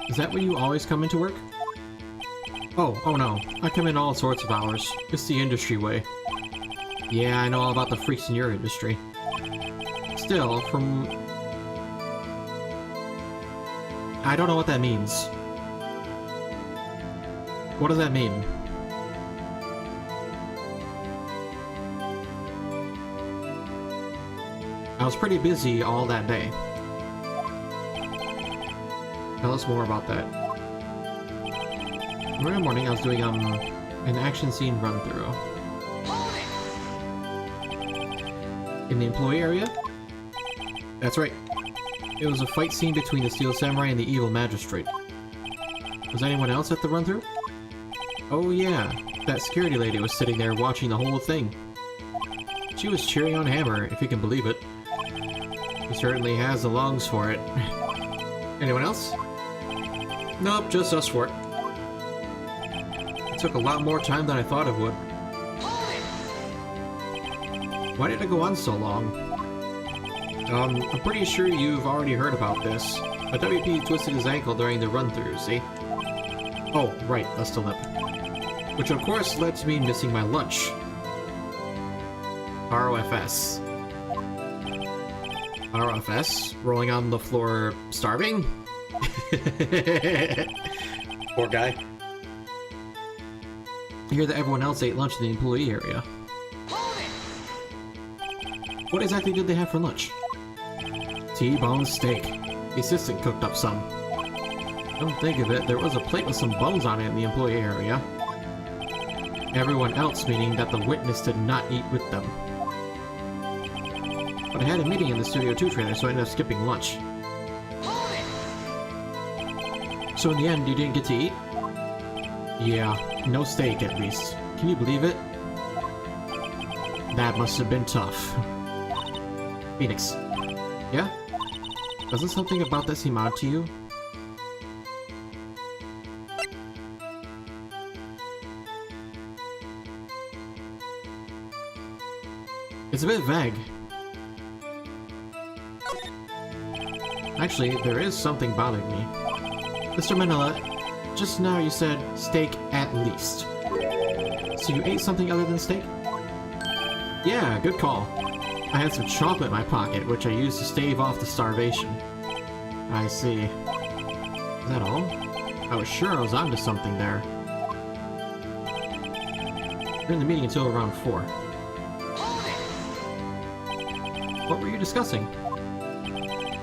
Is that when you always come into work? Oh no. I come in all sorts of hours. It's the industry way. Yeah, I know all about the freaks in your industry. Still, from... I don't know what that means. What does that mean? I was pretty busy all that day. Tell us more about that. Tomorrow morning I was doing an action scene run through. In the employee area? That's right. It was a fight scene between the Steel Samurai and the Evil Magistrate. Was anyone else at the run through? Oh yeah, that security lady was sitting there watching the whole thing. She was cheering on Hammer, if you can believe it. He certainly has the lungs for it. Anyone else? Nope, just us four. It took a lot more time than I thought it would. Why did it go on so long? I'm pretty sure you've already heard about this. A WP twisted his ankle during the run-through, see? Oh, right, that's the lip. Which of course led to me missing my lunch. ROFS. ROFS? Rolling on the floor starving? Poor guy. I hear that everyone else ate lunch in the employee area. What exactly did they have for lunch? T-bone steak. The assistant cooked up some. Don't think of it, there was a plate with some bones on it in the employee area. Everyone else, meaning that the witness did not eat with them. But I had a meeting in the Studio 2 trailer, so I ended up skipping lunch. So in the end, you didn't get to eat? Yeah, no steak at least. Can you believe it? That must have been tough. Phoenix. Yeah? Doesn't something about this seem odd to you? It's a bit vague. Actually, there is something bothering me. Mr. Manila, just now you said steak at least. So you ate something other than steak? Yeah, good call. I had some chocolate in my pocket, which I used to stave off the starvation. I see. Is that all? I was sure I was onto something there. We're in the meeting until around 4. What were you discussing?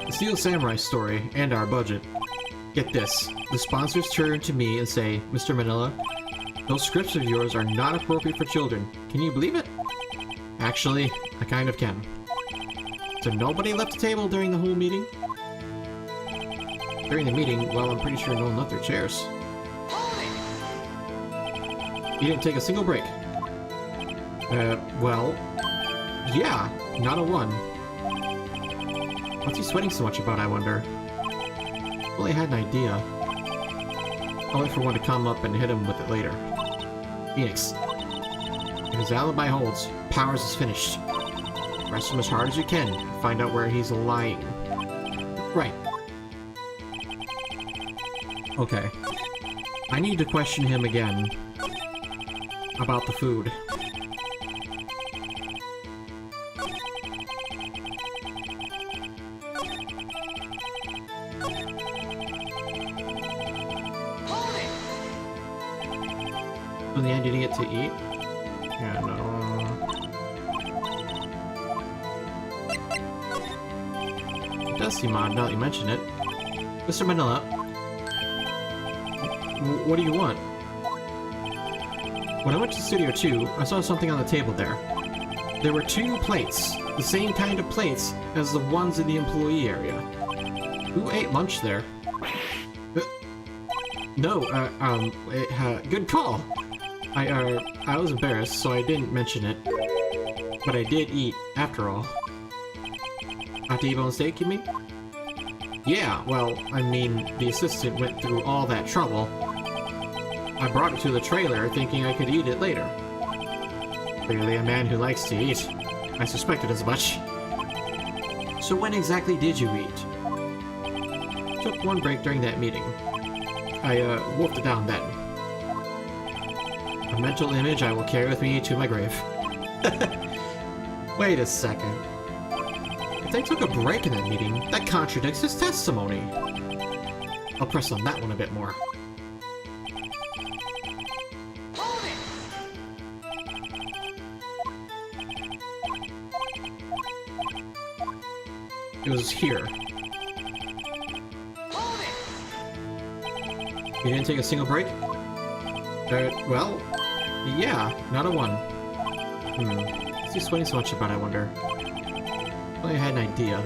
The Steel Samurai story, and our budget. Get this. The sponsors turn to me and say, Mr. Manila, those scripts of yours are not appropriate for children. Can you believe it? Actually, I kind of can. So nobody left the table during the whole meeting? During the meeting, well, I'm pretty sure no one left their chairs. You didn't take a single break. Well... yeah, not a one. What's he sweating so much about, I wonder? Well, I had an idea. I'll wait for one to come up and hit him with it later. Phoenix. If his alibi holds, Powers is finished. Press him as hard as you can, and find out where he's lying. Right. Okay. I need to question him again. About the food. In the end, you didn't get to eat? Yeah, no. It does seem odd now that you mention it. Mr. Manila. What do you want? When I went to Studio 2, I saw something on the table there. There were 2 plates. The same kind of plates as the ones in the employee area. Who ate lunch there? No, good call. I was embarrassed, so I didn't mention it. But I did eat, after all. A T-bone steak, you mean? Yeah, well, I mean, the assistant went through all that trouble. I brought it to the trailer, thinking I could eat it later. Clearly a man who likes to eat. I suspected as much. So when exactly did you eat? Took one break during that meeting. I, wolfed it down then. A mental image I will carry with me to my grave. Wait a second. If they took a break in that meeting, that contradicts his testimony. I'll press on that one a bit more. It was here. You didn't take a single break? Well, yeah, not a one. What's he sweating so much about, I wonder? Well, I had an idea.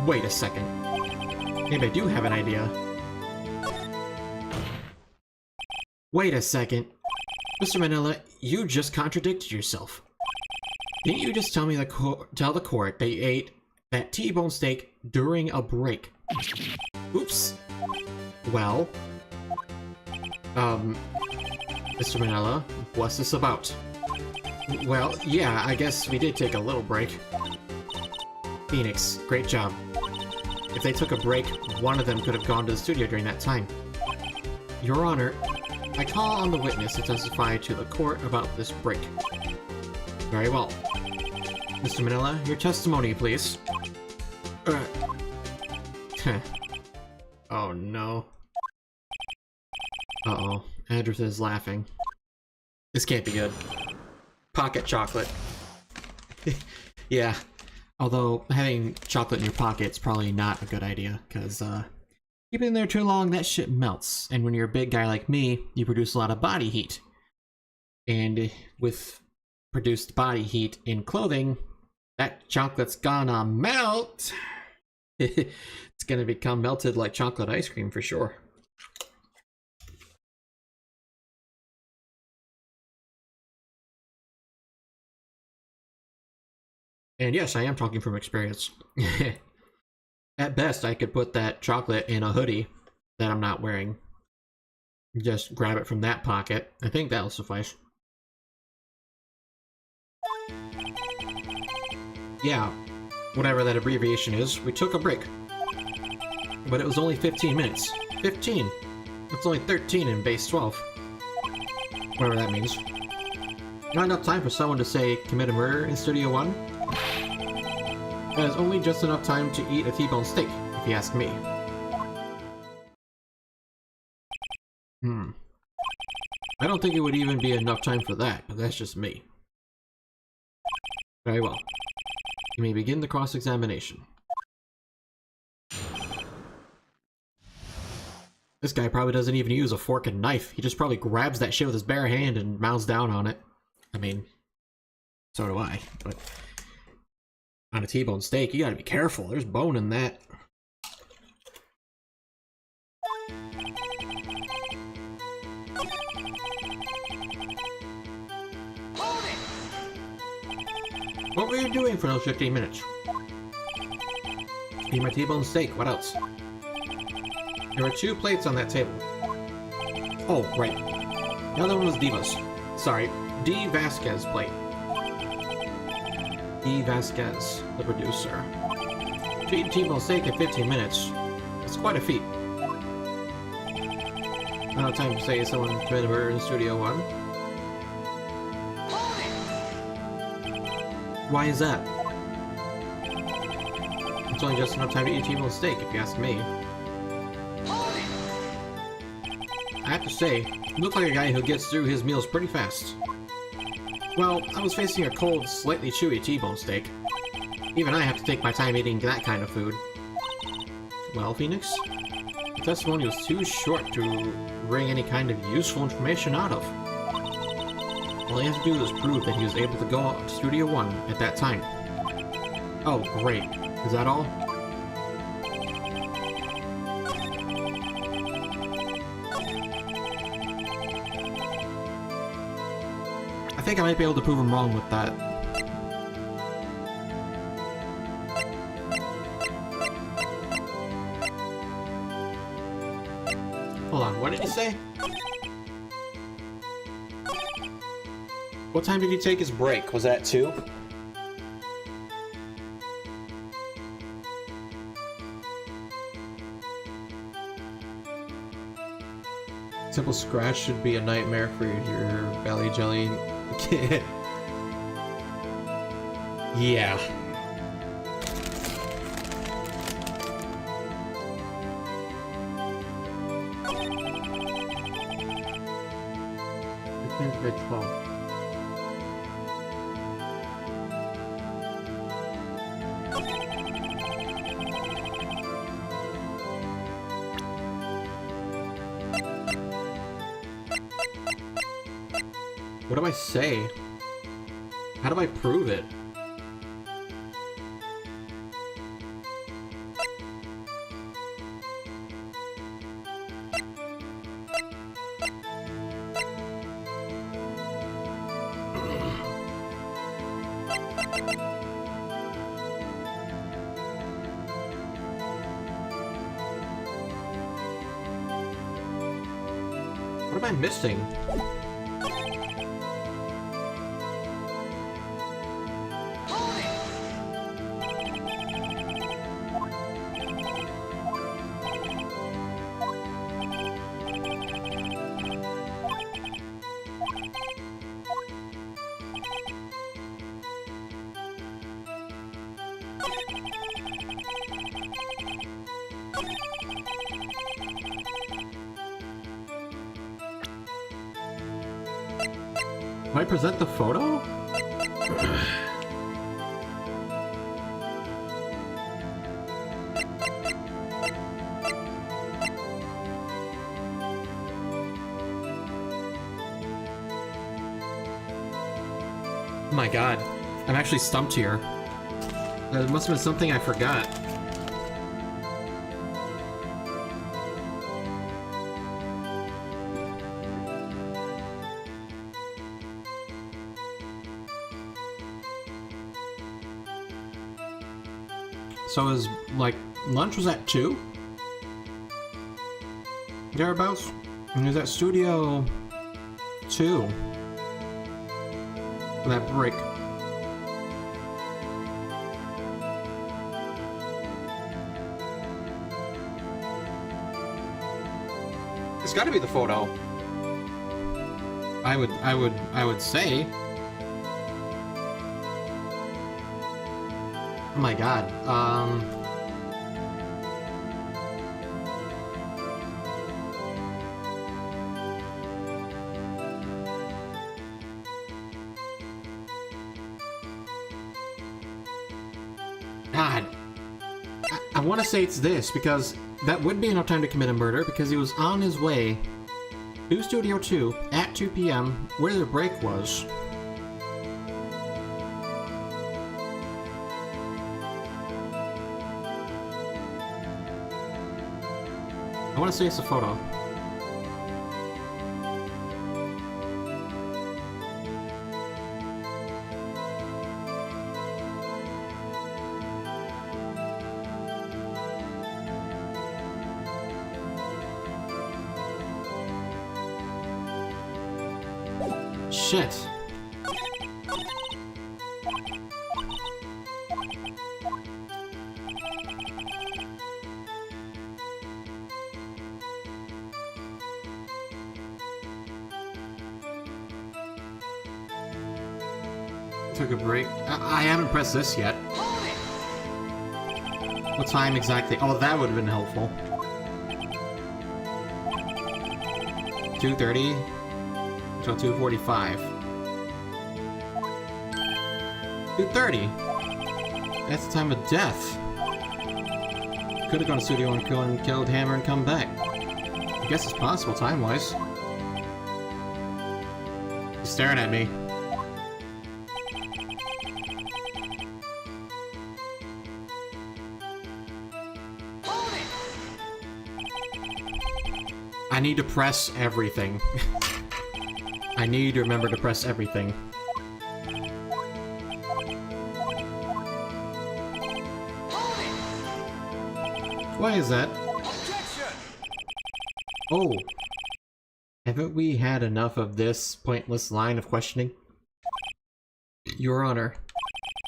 Wait a second. Maybe I do have an idea. Wait a second. Mr. Manila, you just contradicted yourself. Didn't you just tell me tell the court that you ate that T-bone steak during a break? Oops. Well... Mr. Manila, what's this about? Well, yeah, I guess we did take a little break. Phoenix, great job. If they took a break, one of them could have gone to the studio during that time. Your Honor, I call on the witness to testify to the court about this break. Very well. Mr. Manila, your testimony, please. Oh no. Uh-oh. Edris is laughing. This can't be good. Pocket chocolate. Yeah. Although, having chocolate in your pocket is probably not a good idea, because, keep it in there too long, that shit melts. And when you're a big guy like me, you produce a lot of body heat. And with produced body heat in clothing, that chocolate's gonna melt! It's gonna become melted like chocolate ice cream for sure. And yes, I am talking from experience. At best, I could put that chocolate in a hoodie that I'm not wearing. Just grab it from that pocket. I think that'll suffice. Yeah, whatever that abbreviation is, we took a break. But it was only 15 minutes. 15! It's only 13 in base 12. Whatever that means. Not enough time for someone to say commit a murder in Studio 1? That is only just enough time to eat a T-bone steak, if you ask me. I don't think it would even be enough time for that, but that's just me. Very well. You may begin the cross-examination. This guy probably doesn't even use a fork and knife. He just probably grabs that shit with his bare hand and mouths down on it. I mean, so do I, but on a T-bone steak, you gotta be careful. There's bone in that. What were you doing for those 15 minutes? Eat my T-bone steak, what else? There were 2 plates on that table. Oh, right. The other one was Diva's. Sorry, D. Vasquez plate. D. Vasquez, the producer. To eat T-bone steak in 15 minutes. It's quite a feat. Not enough time to say someone committed murder in Studio 1. Why is that? It's only just enough time to eat T-bone steak, if you ask me. I have to say, you look like a guy who gets through his meals pretty fast. Well, I was facing a cold, slightly chewy T-bone steak. Even I have to take my time eating that kind of food. Well, Phoenix? The testimony was too short to wring any kind of useful information out of. All he had to do was prove that he was able to go to Studio 1 at that time. Oh, great. Is that all? I think I might be able to prove him wrong with that. Hold on, what did he say? What time did he take his break? Was that 2? Simple scratch should be a nightmare for your belly jelly. Yeah. What do I say? How do I prove it? What am I missing? Do I present the photo? Oh my god, I'm actually stumped here. There must have been something I forgot. So his, like, lunch was at 2? Thereabouts? And he was at Studio 2. For that break. It's gotta be the photo. I would say. Oh my god, God. I want to say it's this, because that would be enough time to commit a murder, because he was on his way to Studio 2 at 2 p.m. where the break was. I want to say it's a photo. Shit. Took a break. I haven't pressed this yet. What time exactly? Oh, that would have been helpful. 2:30 until 2:45. 2:30. That's the time of death. Could have gone to Studio and killed Hammer and come back. I guess it's possible time-wise. He's staring at me. I need to press everything. I need to remember to press everything. Why is that? Objection! Oh. Haven't we had enough of this pointless line of questioning? Your Honor,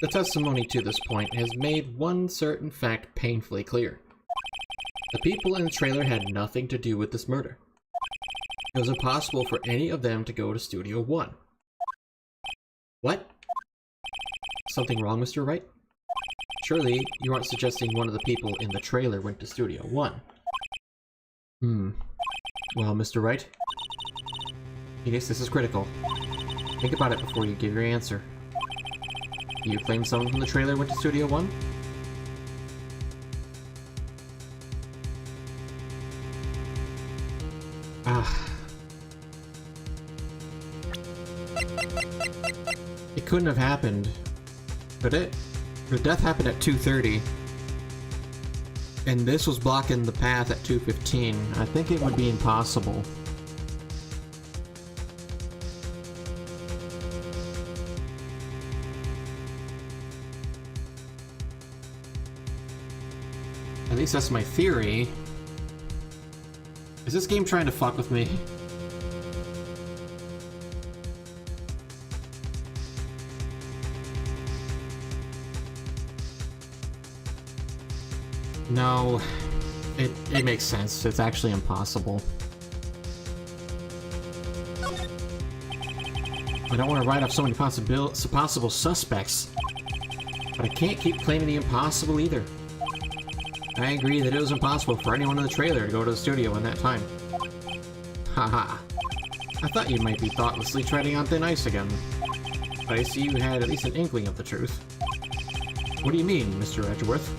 the testimony to this point has made one certain fact painfully clear. The people in the trailer had nothing to do with this murder. It was impossible for any of them to go to Studio 1. What? Something wrong, Mr. Wright? Surely, you aren't suggesting one of the people in the trailer went to Studio 1. Well, Mr. Wright, I guess this is critical. Think about it before you give your answer. Do you claim someone from the trailer went to Studio 1? It couldn't have happened, could it? The death happened at 2:30, and this was blocking the path at 2:15. I think it would be impossible. At least that's my theory. Is this game trying to fuck with me? No, it makes sense. It's actually impossible. I don't want to write off so many possible suspects, but I can't keep claiming the impossible either. I agree that it was impossible for anyone in the trailer to go to the studio in that time. Haha. I thought you might be thoughtlessly treading on thin ice again. But I see you had at least an inkling of the truth. What do you mean, Mr. Edgeworth?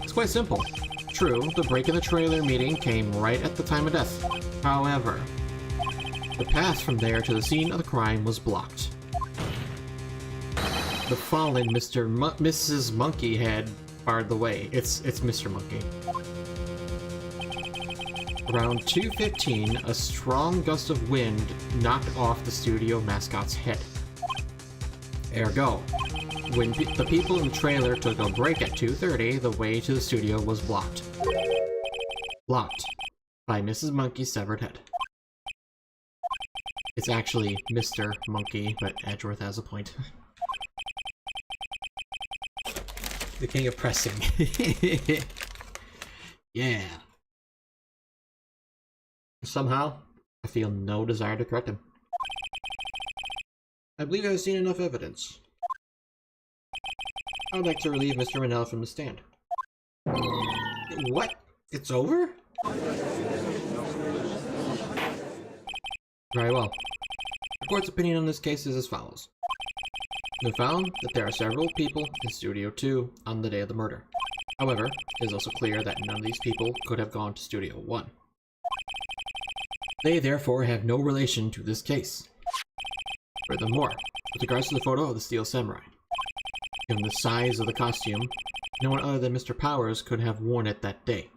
It's quite simple. True, the break in the trailer meeting came right at the time of death. However, the path from there to the scene of the crime was blocked. The fallen Mrs. Monkey had barred the way. It's Mr. Monkey. Around 2:15, a strong gust of wind knocked off the studio mascot's head. Ergo, when the people in the trailer took a break at 2:30, the way to the studio was blocked. Blocked by Mrs. Monkey's severed head. It's actually Mr. Monkey, but Edgeworth has a point. The king of pressing. Yeah. Somehow, I feel no desire to correct him. I believe I've seen enough evidence. I would like to relieve Mr. Manel from the stand. What? It's over? Very well. The court's opinion on this case is as follows. We found that there are several people in Studio 2 on the day of the murder. However, it is also clear that none of these people could have gone to Studio 1. They therefore have no relation to this case. Furthermore, with regards to the photo of the Steel Samurai, given the size of the costume, no one other than Mr. Powers could have worn it that day.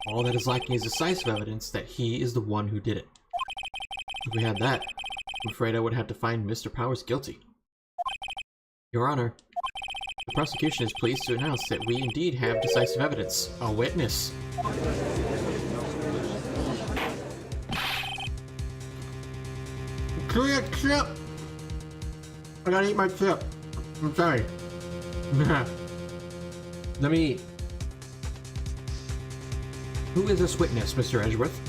All that is lacking is decisive evidence that he is the one who did it. If we had that, I'm afraid I would have to find Mr. Powers guilty. Your Honor, the prosecution is pleased to announce that we indeed have decisive evidence. A witness. Give me a chip! I gotta eat my chip. I'm sorry. Let me... Who is this witness, Mr. Edgeworth?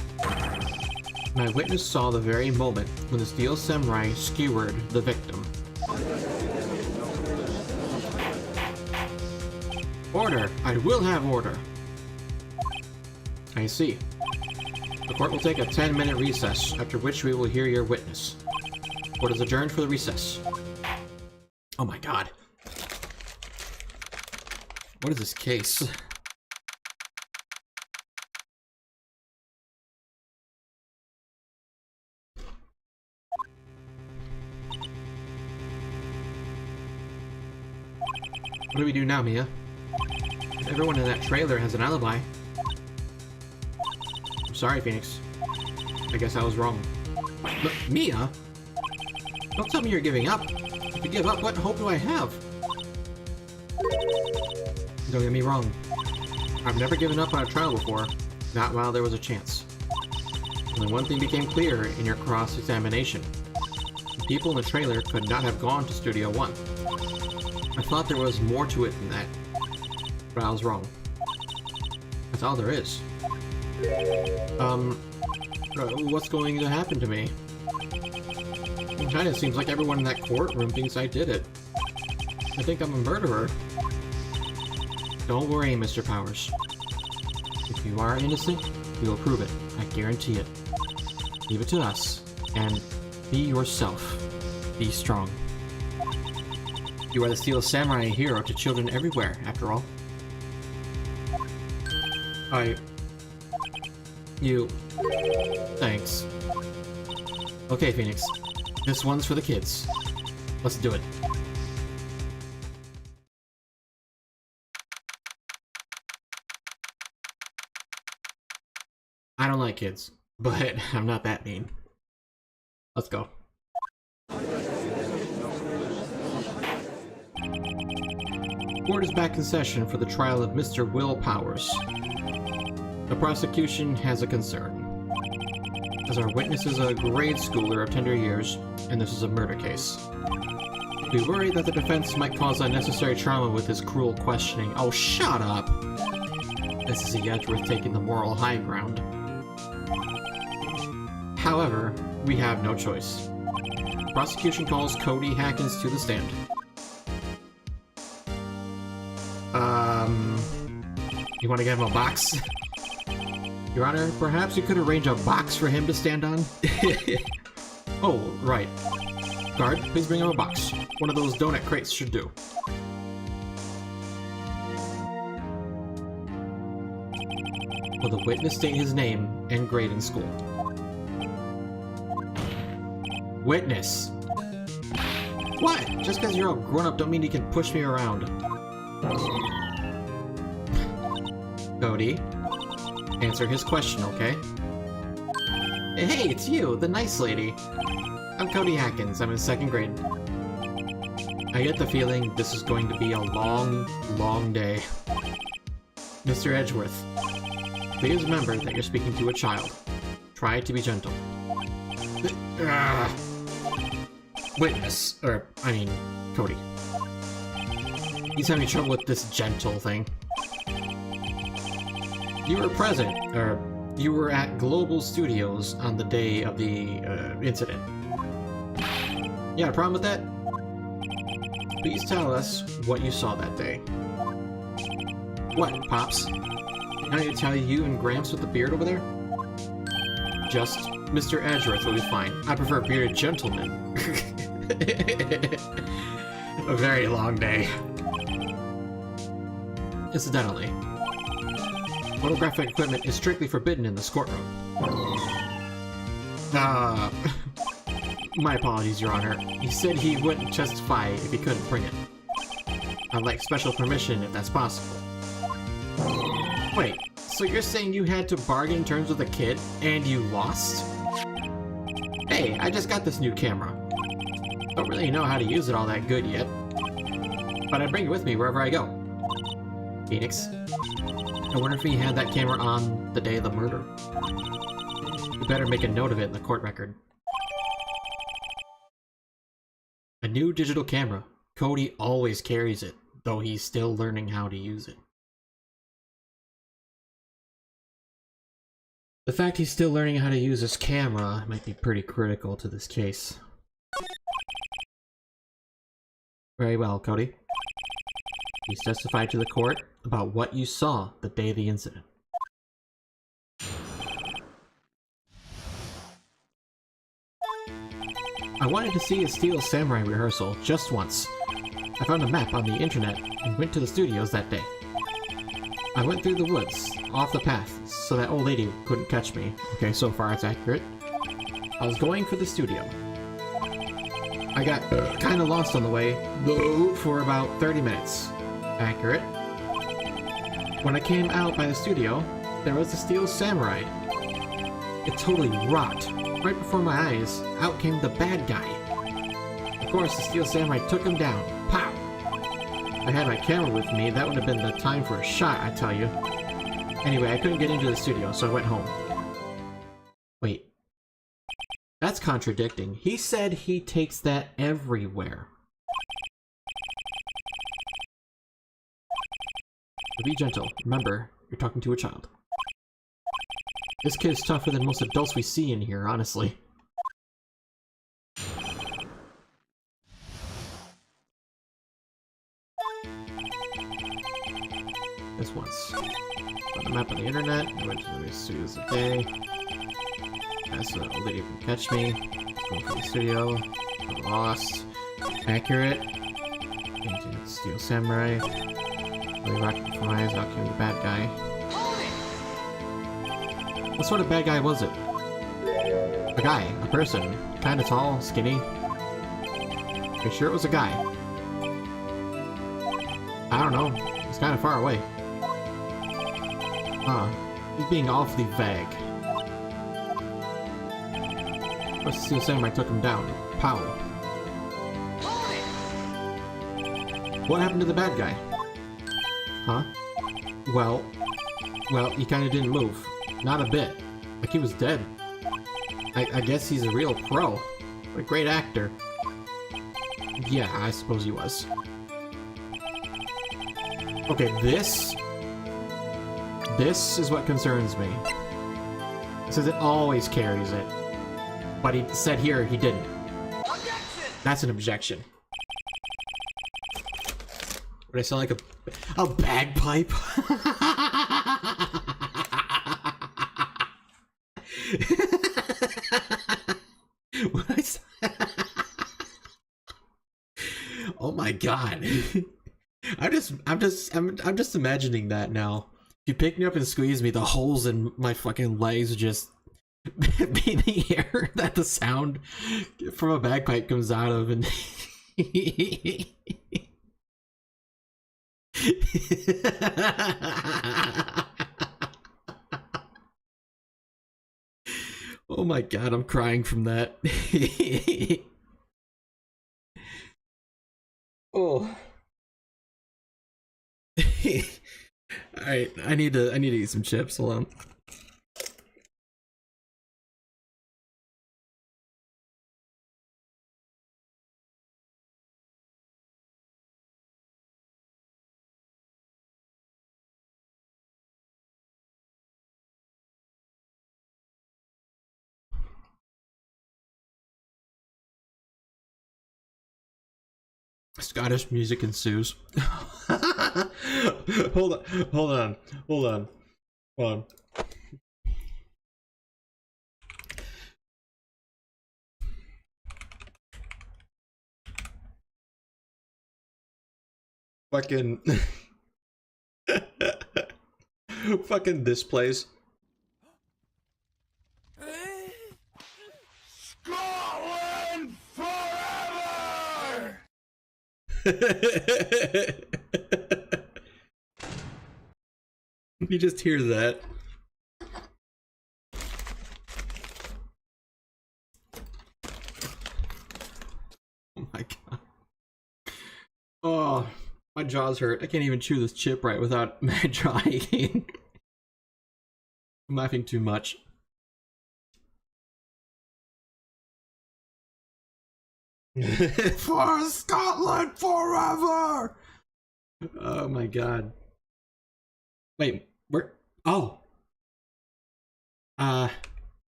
My witness saw the very moment when the Steel Samurai skewered the victim. Order! I will have order! I see. The court will take a 10-minute recess, after which we will hear your witness. Court is adjourned for the recess. Oh my god. What is this case? What do we do now, Mia? Everyone in that trailer has an alibi. I'm sorry, Phoenix. I guess I was wrong. But, Mia? Don't tell me you're giving up. If you give up, what hope do I have? Don't get me wrong. I've never given up on a trial before, not while there was a chance. Only one thing became clear in your cross-examination. The people in the trailer could not have gone to Studio 1. I thought there was more to it than that, but I was wrong. That's all there is. What's going to happen to me? It kinda seems like everyone in that courtroom thinks I did it. I think I'm a murderer. Don't worry, Mr. Powers. If you are innocent, we will prove it. I guarantee it. Leave it to us, and be yourself. Be strong. You are the Steel Samurai hero to children everywhere, after all. Thanks. Okay, Phoenix. This one's for the kids. Let's do it. I don't like kids, but I'm not that mean. Let's go. Court is back in session for the trial of Mr. Will Powers. The prosecution has a concern, as our witness is a grade schooler of tender years, and this is a murder case. We worry that the defense might cause unnecessary trauma with his cruel questioning. Oh, shut up! This is a Edgeworth taking the moral high ground. However, we have no choice. The prosecution calls Cody Hackins to the stand. You want to give him a box? Your Honor, perhaps you could arrange a box for him to stand on? Oh, right. Guard, please bring him a box. One of those donut crates should do. Will the witness state his name and grade in school? Witness! What? Just because you're a grown-up don't mean you can push me around. Cody, answer his question, okay? Hey, it's you, the nice lady. I'm Cody Hackins. I'm in 2nd grade. I get the feeling this is going to be a long, long day. Mr. Edgeworth, please remember that you're speaking to a child. Try to be gentle. Witness, Cody. He's having trouble with this gentle thing. You were present, You were at Global Studios on the day of the incident. You got a problem with that? Please tell us what you saw that day. What, Pops? Can I tell you and Gramps with the beard over there? Just Mr. Edgeworth will be fine. I prefer bearded gentlemen. A very long day. Incidentally, photographic equipment is strictly forbidden in this courtroom. My apologies, Your Honor. He said he wouldn't testify if he couldn't bring it. I'd like special permission if that's possible. Wait, so you're saying you had to bargain terms with a kid, and you lost? Hey, I just got this new camera. Don't really know how to use it all that good yet. But I bring it with me wherever I go. Phoenix. I wonder if he had that camera on the day of the murder. You better make a note of it in the court record. A new digital camera. Cody always carries it, though he's still learning how to use it. The fact he's still learning how to use his camera might be pretty critical to this case. Very well, Cody. Please testify to the court about what you saw the day of the incident. I wanted to see a Steel Samurai rehearsal just once. I found a map on the internet and went to the studios that day. I went through the woods, off the path, so that old lady couldn't catch me. Okay, so far it's accurate. I was going for the studio. I got kinda lost on the way, though, for about 30 minutes. Accurate. When I came out by the studio, there was the Steel Samurai. It totally rocked. Right before my eyes, out came the bad guy. Of course, the Steel Samurai took him down. Pow! If I had my camera with me, that would have been the time for a shot, I tell you. Anyway, I couldn't get into the studio, so I went home. Wait. That's contradicting. He said he takes that everywhere. But be gentle. Remember, you're talking to a child. This kid's tougher than most adults we see in here, honestly. This once. Found a map on the internet. I went to the studios today. That's a lady who can catch me. Going for the studio. I'm lost. Accurate. Painting Steel Samurai. Really rocket for my eyes. Out came the bad guy. What sort of bad guy was it? A guy. A person. Kinda tall, skinny. Are you sure it was a guy? I don't know. He's kinda far away. Huh. He's being awfully vague. Of course, the Steel Samurai took him down. Pow. What happened to the bad guy? Huh? Well, he kinda didn't move. Not a bit. Like he was dead. I guess he's a real pro. What a great actor. Yeah, I suppose he was. Okay, this is what concerns me. It says it always carries it. But he said here he didn't. Objection! That's an objection. Would I sound like a bagpipe? Oh my god. I'm just imagining that now. If you pick me up and squeeze me, the holes in my fucking legs just be the air that the sound from a bagpipe comes out of, and oh my god, I'm crying from that. Oh. Alright, I need to eat some chips. Hold on. Scottish music ensues. Hold on, hold on, hold on, hold on. Fucking fucking displays. Scotland forever! You just hear that. Oh my god. Oh, my jaws hurt. I can't even chew this chip right without my jaw aching. I'm laughing too much. For Scotland forever! Oh my god. Wait, where? Oh.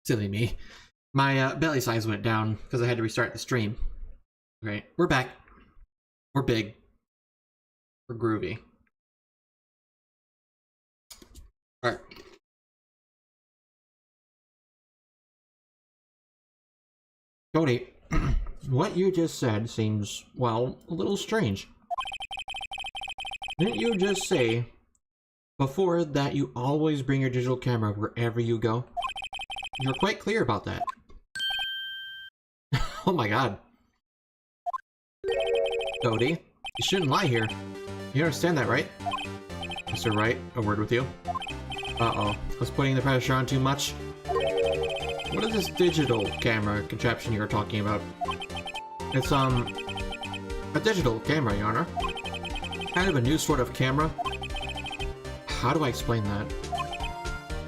Silly me. My belly size went down because I had to restart the stream. Right, we're back. We're big. We're groovy. Alright. Cody, what you just said seems, well, a little strange. Didn't you just say before that you always bring your digital camera wherever you go? You're quite clear about that. Oh my god. Cody, you shouldn't lie here. You understand that, right? Mr. Wright, a word with you. Uh-oh. Was putting the pressure on too much? What is this digital camera contraption you're talking about? It's, a digital camera, Your Honor. Kind of a new sort of camera. How do I explain that?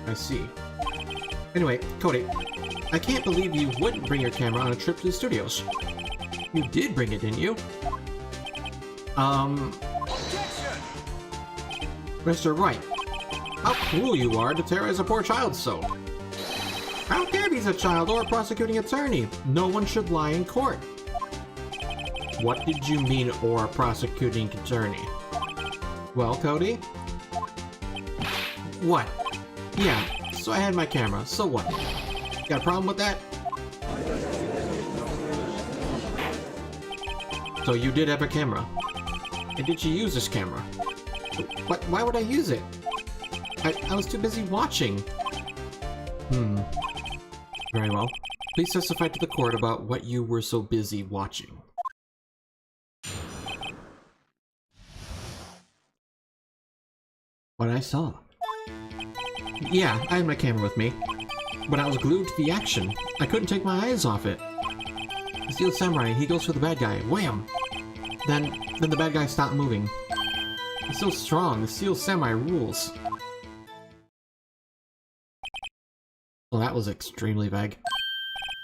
I see. Anyway, Cody, I can't believe you wouldn't bring your camera on a trip to the studios. You did bring it, didn't you? Objection! Mr. Wright, how cruel you are to terrorize a poor child so. How dare he's a child or a prosecuting attorney? No one should lie in court. What did you mean, or a prosecuting attorney? Well, Cody? What? Yeah, so I had my camera, so what? Got a problem with that? So you did have a camera. And did you use this camera? But why would I use it? I was too busy watching. Very well. Please testify to the court about what you were so busy watching. What I saw. Yeah, I had my camera with me. But I was glued to the action. I couldn't take my eyes off it. The Steel Samurai, he goes for the bad guy. Wham! Then the bad guy stopped moving. He's so strong. The Steel Samurai rules. Well, that was extremely vague.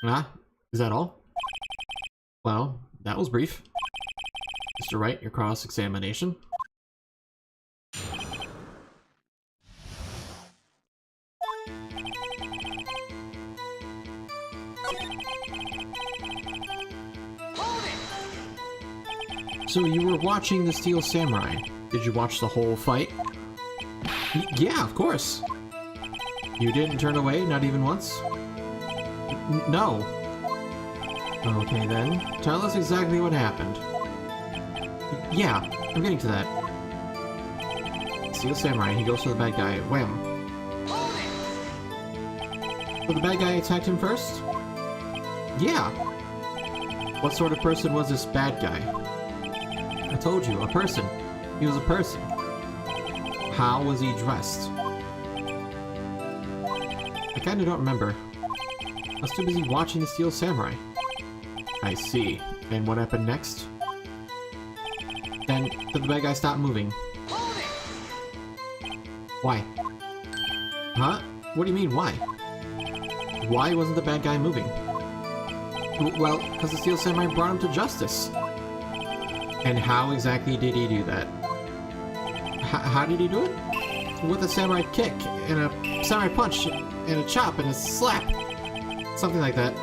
Ah, is that all? Well, that was brief. Mr. Wright, your cross-examination. So you were watching the Steel Samurai. Did you watch the whole fight? Yeah, of course. You didn't turn away, not even once? No. Okay then, tell us exactly what happened. Yeah, I'm getting to that. Steel Samurai, he goes for the bad guy. Wham. So the bad guy attacked him first? Yeah. What sort of person was this bad guy? I told you, a person. He was a person. How was he dressed? I kinda don't remember. I was too busy watching the Steel Samurai. I see. And what happened next? Then the bad guy stopped moving. Why? Huh? What do you mean, why? Why wasn't the bad guy moving? Well, because the Steel Samurai brought him to justice. And how exactly did he do that? How did he do it? With a samurai kick, and a samurai punch, and a chop, and a slap. Something like that.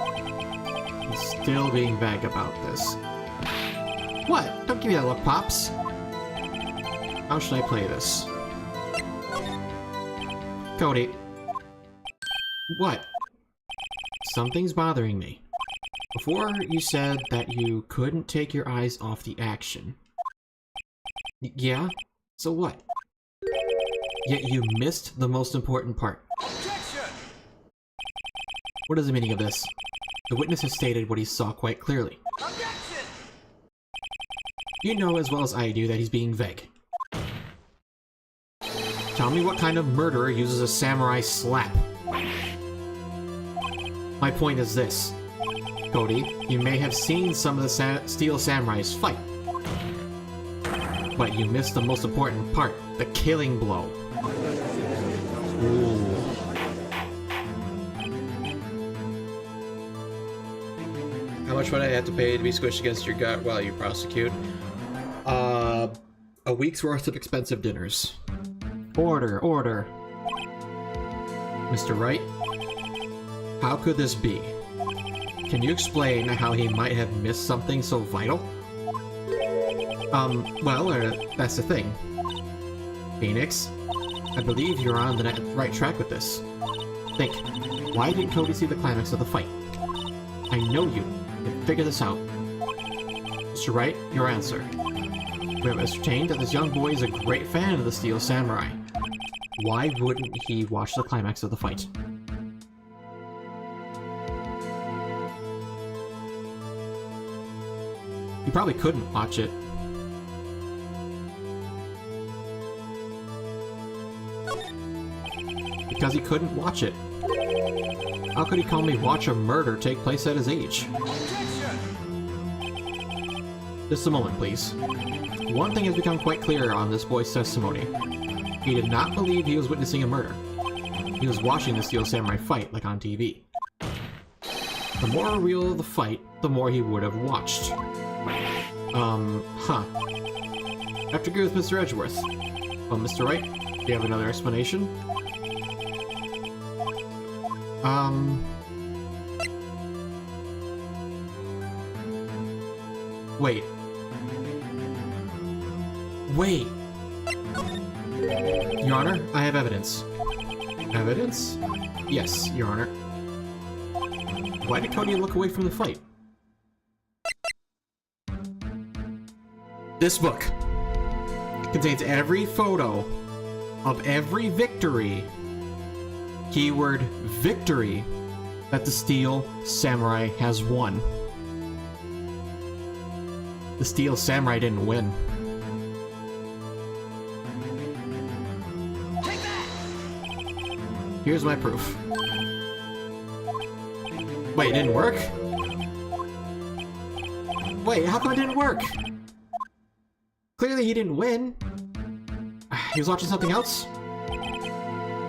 He's still being vague about this. What? Don't give me that look, Pops. How should I play this? Cody. What? Something's bothering me. Before, you said that you couldn't take your eyes off the action. Yeah? So what? Yet you missed the most important part. Objection! What is the meaning of this? The witness has stated what he saw quite clearly. Objection! You know as well as I do that he's being vague. Tell me what kind of murderer uses a samurai slap? My point is this. Cody, you may have seen some of the Steel Samurais fight. But you missed the most important part, the killing blow. Ooh. How much would I have to pay to be squished against your gut while you prosecute? A week's worth of expensive dinners. Order, order. Mr. Wright? How could this be? Can you explain how he might have missed something so vital? That's the thing. Phoenix, I believe you're on the right track with this. Think, why didn't Cody see the climax of the fight? I know you can figure this out. Mr. Wright, your answer. We have ascertained that this young boy is a great fan of the Steel Samurai. Why wouldn't he watch the climax of the fight? He probably couldn't watch it. Because he couldn't watch it. How could he calmly watch a murder take place at his age? Objection! Just a moment, please. One thing has become quite clear on this boy's testimony. He did not believe he was witnessing a murder. He was watching the Steel Samurai fight, like on TV. The more real the fight, the more he would have watched. I have to agree with Mr. Edgeworth. Well, Mr. Wright, do you have another explanation? Wait. Wait! Your Honor, I have evidence. Evidence? Yes, Your Honor. Why did Cody look away from the fight? This book contains every photo of every victory, keyword victory, that the Steel Samurai has won. The Steel Samurai didn't win. Take that! Here's my proof. Wait, it didn't work? Wait, how come it didn't work? Clearly he didn't win. He was watching something else?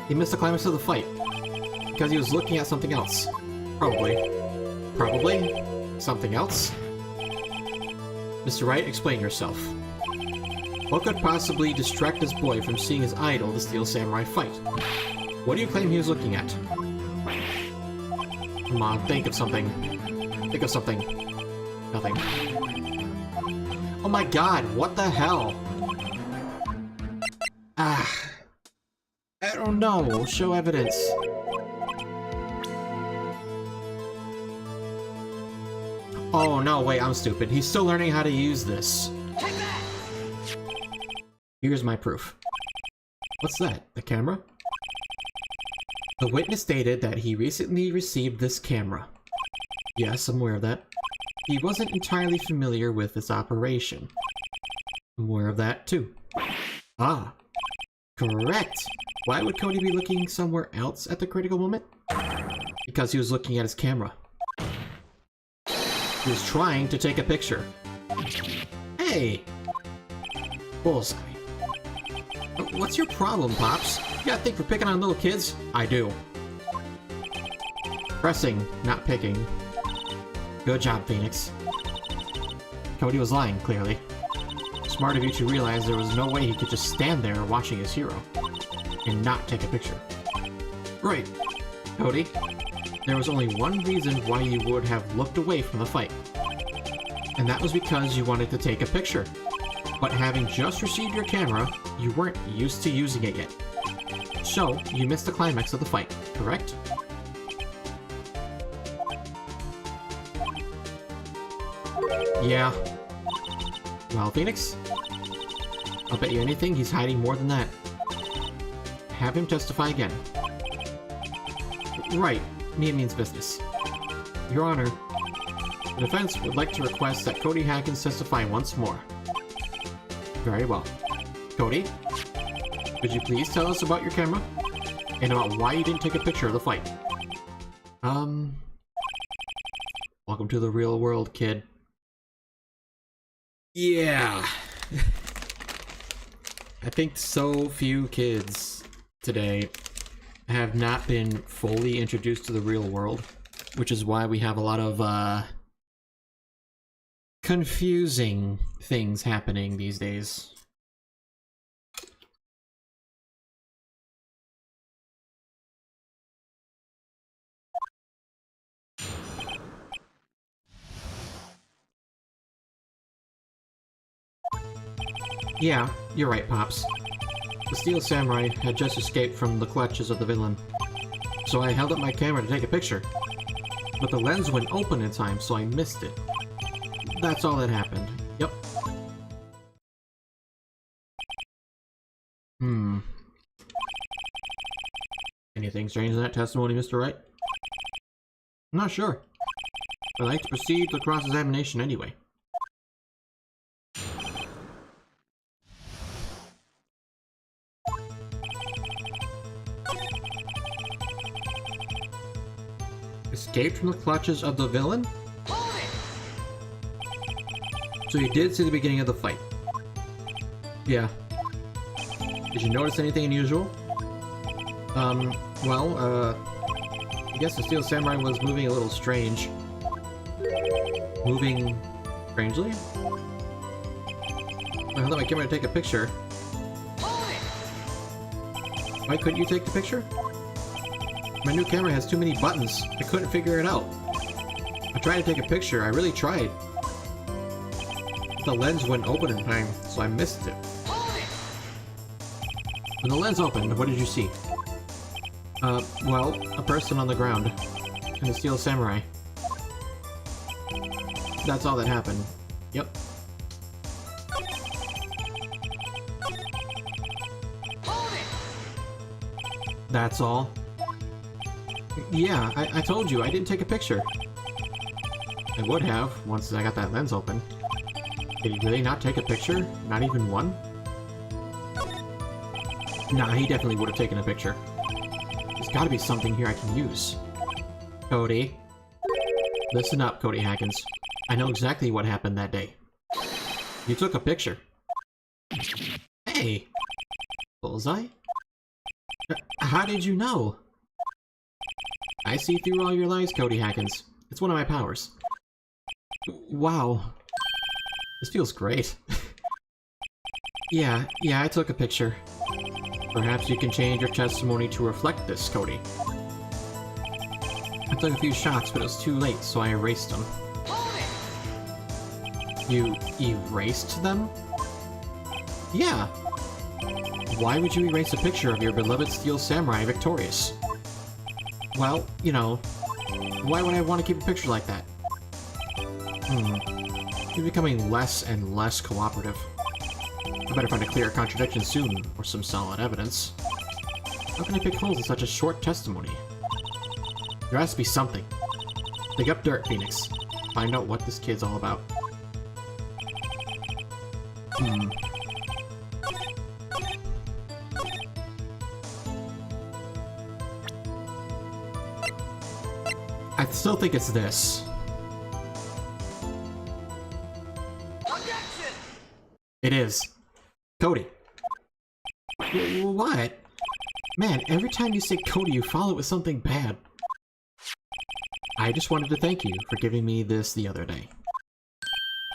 He missed the climax of the fight. Because he was looking at something else. Probably. Probably? Something else? Mr. Wright, explain yourself. What could possibly distract this boy from seeing his idol, the Steel Samurai, fight? What do you claim he was looking at? Come on, think of something. Think of something. Nothing. Oh my god, what the hell? I don't know. Show evidence. Oh no, wait, I'm stupid. He's still learning how to use this. Take that! Here's my proof. What's that? A camera? The witness stated that he recently received this camera. Yes, I'm aware of that. He wasn't entirely familiar with its operation. I'm aware of that too. Ah, correct! Why would Cody be looking somewhere else at the critical moment? Because he was looking at his camera. He was trying to take a picture. Hey! Bullseye. What's your problem, Pops? You got a thing for picking on little kids? I do. Pressing, not picking. Good job, Phoenix. Cody was lying, clearly. Smart of you to realize there was no way he could just stand there watching his hero and not take a picture. Right. Cody, there was only one reason why you would have looked away from the fight. And that was because you wanted to take a picture. But having just received your camera, you weren't used to using it yet. So, you missed the climax of the fight, correct? Yeah. Well, Phoenix? I'll bet you anything he's hiding more than that. Have him testify again. Right. It means business. Your Honor, the defense would like to request that Cody Hackins testify once more. Very well. Cody, could you please tell us about your camera? And about why you didn't take a picture of the fight? Welcome to the real world, kid. Yeah. I think so few kids today have not been fully introduced to the real world, which is why we have a lot of, confusing things happening these days. Yeah, you're right, Pops. The Steel Samurai had just escaped from the clutches of the villain, so I held up my camera to take a picture. But the lens wouldn't open in time, so I missed it. That's all that happened. Yep. Anything strange in that testimony, Mr. Wright? I'm not sure. I'd like to proceed to cross-examination anyway. Escaped from the clutches of the villain? So you did see the beginning of the fight? Yeah. Did you notice anything unusual? I guess the Steel Samurai was moving a little strange. Moving strangely? I held up my camera to take a picture. Why couldn't you take the picture? My new camera has too many buttons. I couldn't figure it out. I tried to take a picture. I really tried. The lens wouldn't open in time, so I missed it. When the lens opened, what did you see? Well, a person on the ground. And a Steel Samurai. That's all that happened. Yep. That's all? Yeah, I told you, I didn't take a picture. I would have, once I got that lens open. Did he really not take a picture? Not even one? Nah, he definitely would have taken a picture. There's gotta be something here I can use. Cody. Listen up, Cody Hackins. I know exactly what happened that day. You took a picture. Hey! Bullseye? How did you know? I see through all your lies, Cody Hackins. It's one of my powers. Wow. This feels great. Yeah, I took a picture. Perhaps you can change your testimony to reflect this, Cody. I took a few shots, but it was too late, so I erased them. You erased them? Yeah. Why would you erase a picture of your beloved Steel Samurai victorious? Well, you know, why would I want to keep a picture like that? You're becoming less and less cooperative. I better find a clear contradiction soon, or some solid evidence. How can I pick holes in such a short testimony? There has to be something. Dig up dirt, Phoenix. Find out what this kid's all about. I still think it's this. Objection! It is. Cody. What? Man, every time you say Cody, you follow it with something bad. I just wanted to thank you for giving me this the other day.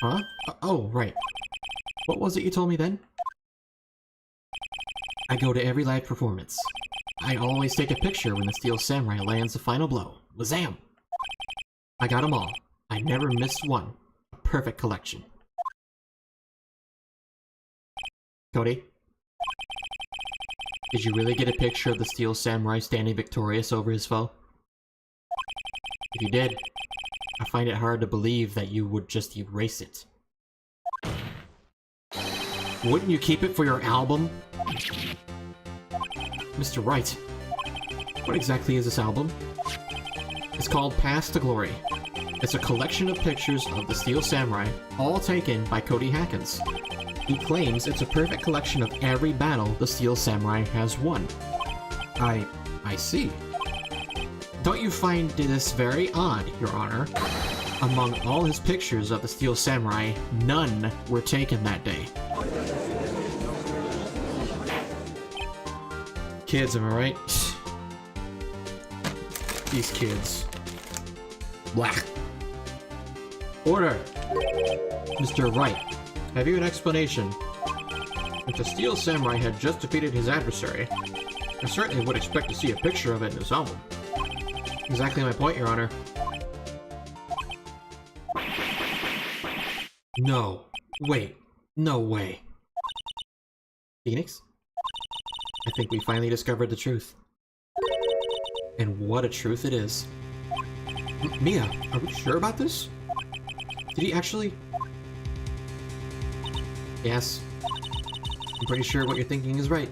Huh? Oh, right. What was it you told me then? I go to every live performance. I always take a picture when the Steel Samurai lands the final blow. Wazam! I got 'em all. I never missed one. A perfect collection. Cody? Did you really get a picture of the Steel Samurai standing victorious over his foe? If you did, I find it hard to believe that you would just erase it. Wouldn't you keep it for your album? Mr. Wright, what exactly is this album? It's called Path to Glory. It's a collection of pictures of the Steel Samurai, all taken by Cody Hackins. He claims it's a perfect collection of every battle the Steel Samurai has won. I see. Don't you find this very odd, Your Honor? Among all his pictures of the Steel Samurai, none were taken that day. Kids, am I right? These kids. Blah. Order! Mr. Wright, have you an explanation? If the Steel Samurai had just defeated his adversary, I certainly would expect to see a picture of it in his album. Exactly my point, Your Honor. No. Wait. No way. Phoenix? I think we finally discovered the truth. And what a truth it is. Mia, are we sure about this? Did he actually... Yes. I'm pretty sure what you're thinking is right.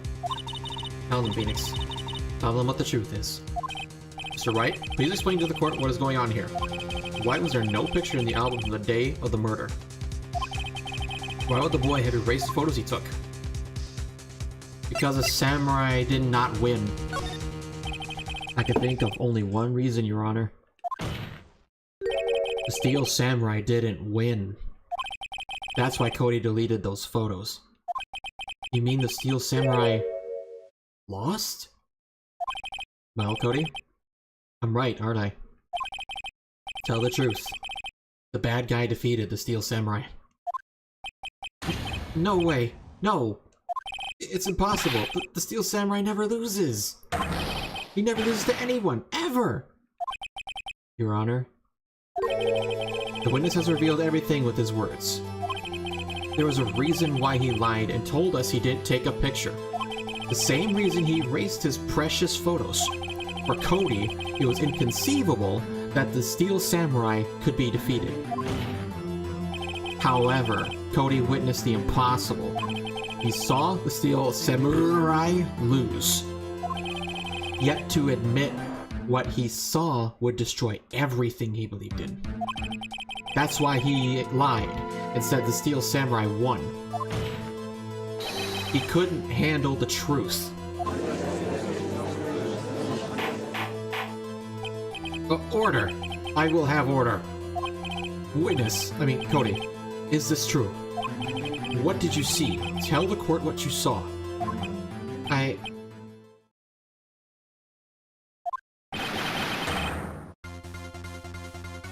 Tell them, Phoenix. Tell them what the truth is. Mr. Wright, please explain to the court what is going on here. Why was there no picture in the album from the day of the murder? Why would the boy have erased photos he took? Because a samurai did not win. I can think of only one reason, Your Honor. The Steel Samurai didn't win. That's why Cody deleted those photos. You mean the Steel Samurai... lost? Well, Cody? I'm right, aren't I? Tell the truth. The bad guy defeated the Steel Samurai. No way! No! It's impossible! The Steel Samurai never loses! He never loses to anyone, ever! Your Honor, the witness has revealed everything with his words. There was a reason why he lied and told us he didn't take a picture. The same reason he erased his precious photos. For Cody, it was inconceivable that the Steel Samurai could be defeated. However, Cody witnessed the impossible. He saw the Steel Samurai lose. Yet to admit what he saw would destroy everything he believed in. That's why he lied and said the Steel Samurai won. He couldn't handle the truth. Order! I will have order. Witness, Cody, is this true? What did you see? Tell the court what you saw.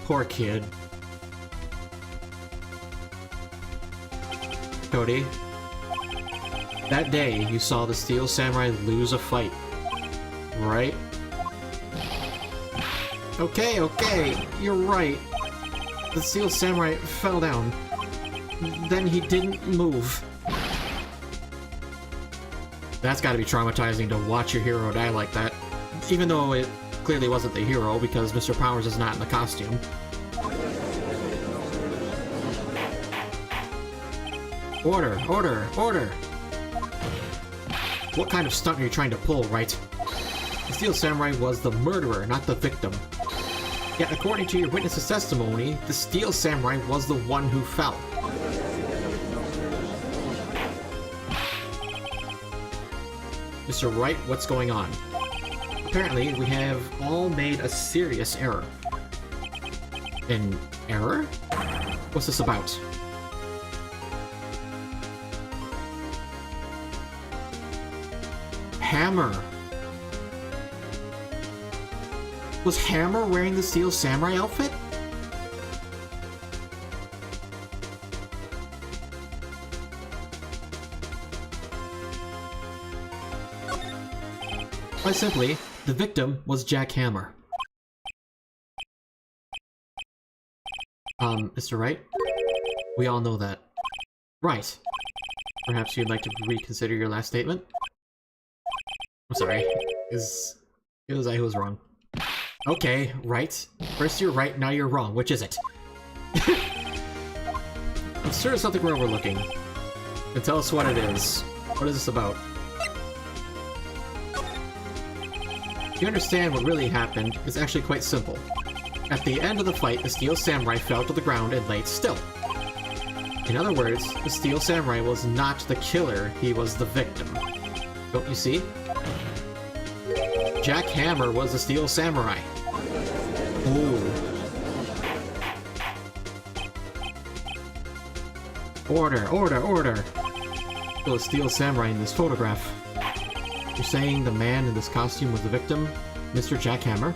Poor kid. Cody, that day you saw the Steel Samurai lose a fight, right? Okay, you're right. The Steel Samurai fell down. Then he didn't move. That's gotta be traumatizing to watch your hero die like that. Even though it clearly wasn't the hero, because Mr. Powers is not in the costume. Order! What kind of stunt are you trying to pull, Wright? The Steel Samurai was the murderer, not the victim. Yet according to your witness's testimony, the Steel Samurai was the one who fell. Mr. Wright, what's going on? Apparently, we have all made a serious error. An error? What's this about? Hammer! Was Hammer wearing the Steel Samurai outfit? Quite simply, the victim was Jack Hammer. Mr. Wright? We all know that. Right. Perhaps you'd like to reconsider your last statement? I'm sorry. It was I who was wrong. Okay, right. First you're right, now you're wrong. Which is it? I'm sure there's something we're overlooking. And tell us what it is. What is this about? If you understand what really happened, it's actually quite simple. At the end of the fight, the Steel Samurai fell to the ground and laid still. In other words, the Steel Samurai was not the killer, he was the victim. Don't you see? Jack Hammer was the Steel Samurai. Ooh. Order, order, order! The Steel Samurai in this photograph. You're saying the man in this costume was the victim, Mr. Jack Hammer?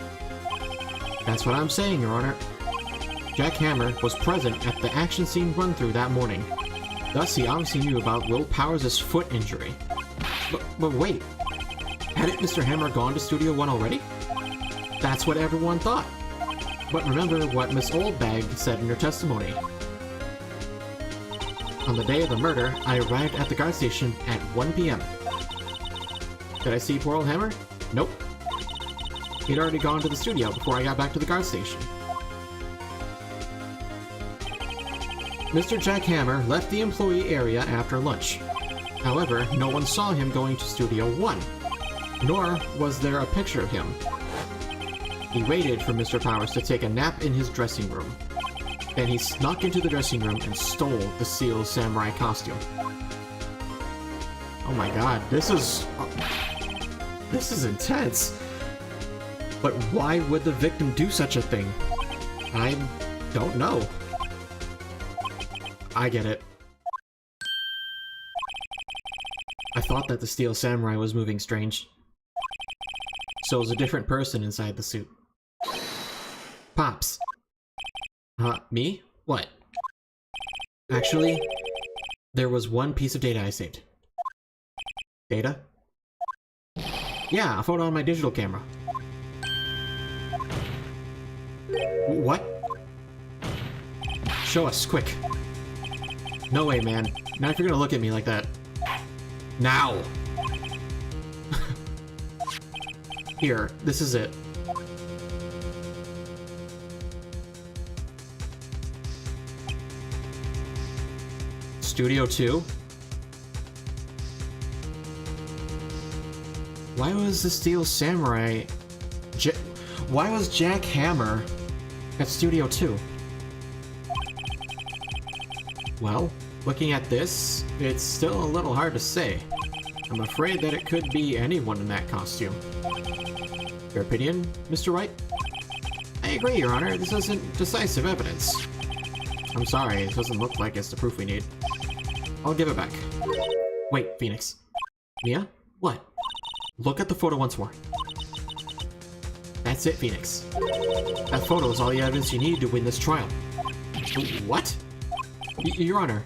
That's what I'm saying, Your Honor. Jack Hammer was present at the action scene run-through that morning. Thus, he obviously knew about Will Powers' foot injury. But wait, hadn't Mr. Hammer gone to Studio 1 already? That's what everyone thought. But remember what Miss Oldbag said in her testimony. On the day of the murder, I arrived at the guard station at 1 p.m. Did I see poor old Hammer? Nope. He'd already gone to the studio before I got back to the guard station. Mr. Jack Hammer left the employee area after lunch. However, no one saw him going to Studio 1, nor was there a picture of him. He waited for Mr. Powers to take a nap in his dressing room. Then he snuck into the dressing room and stole the Steel Samurai costume. Oh my god, this is intense. But why would the victim do such a thing? I don't know. I get it. I thought that the Steel Samurai was moving strange. So it was a different person inside the suit. Pops. Me? What? Actually, there was one piece of data I saved. Data? Yeah, a photo on my digital camera. What? Show us, quick. No way, man. Not if you're gonna look at me like that. Now! Here, this is it. Studio 2? Why was the Steel Samurai... Why was Jack Hammer at Studio 2? Well, looking at this, it's still a little hard to say. I'm afraid that it could be anyone in that costume. Your opinion, Mr. Wright? I agree, Your Honor. This isn't decisive evidence. I'm sorry, it doesn't look like it's the proof we need. I'll give it back. Wait, Phoenix. Mia? What? Look at the photo once more. That's it, Phoenix. That photo is all the evidence you need to win this trial. What? Your Honor,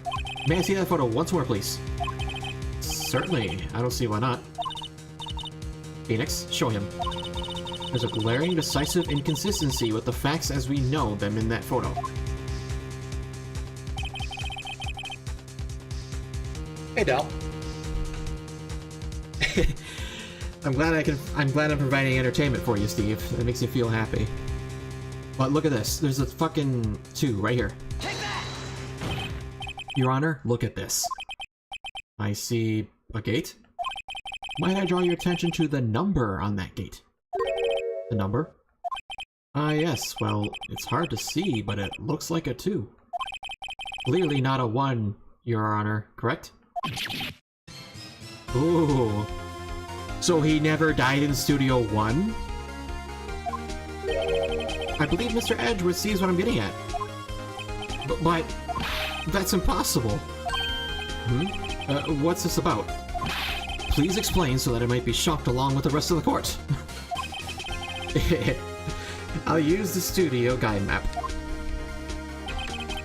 may I see that photo once more, please? Certainly, I don't see why not. Phoenix, show him. There's a glaring, decisive inconsistency with the facts as we know them in that photo. Hey, Del. I'm glad I'm providing entertainment for you, Steve. That makes me feel happy. But look at this. There's a fucking 2 right here. Take that! Your Honor, look at this. I see a gate. Might I draw your attention to the number on that gate? The number? Yes, well, it's hard to see, but it looks like a 2. Clearly not a 1, Your Honor, correct? Ooh. So he never died in Studio 1? I believe Mr. Edgeworth sees what I'm getting at. But that's impossible. What's this about? Please explain so that I might be shocked along with the rest of the court. I'll use the studio guide map.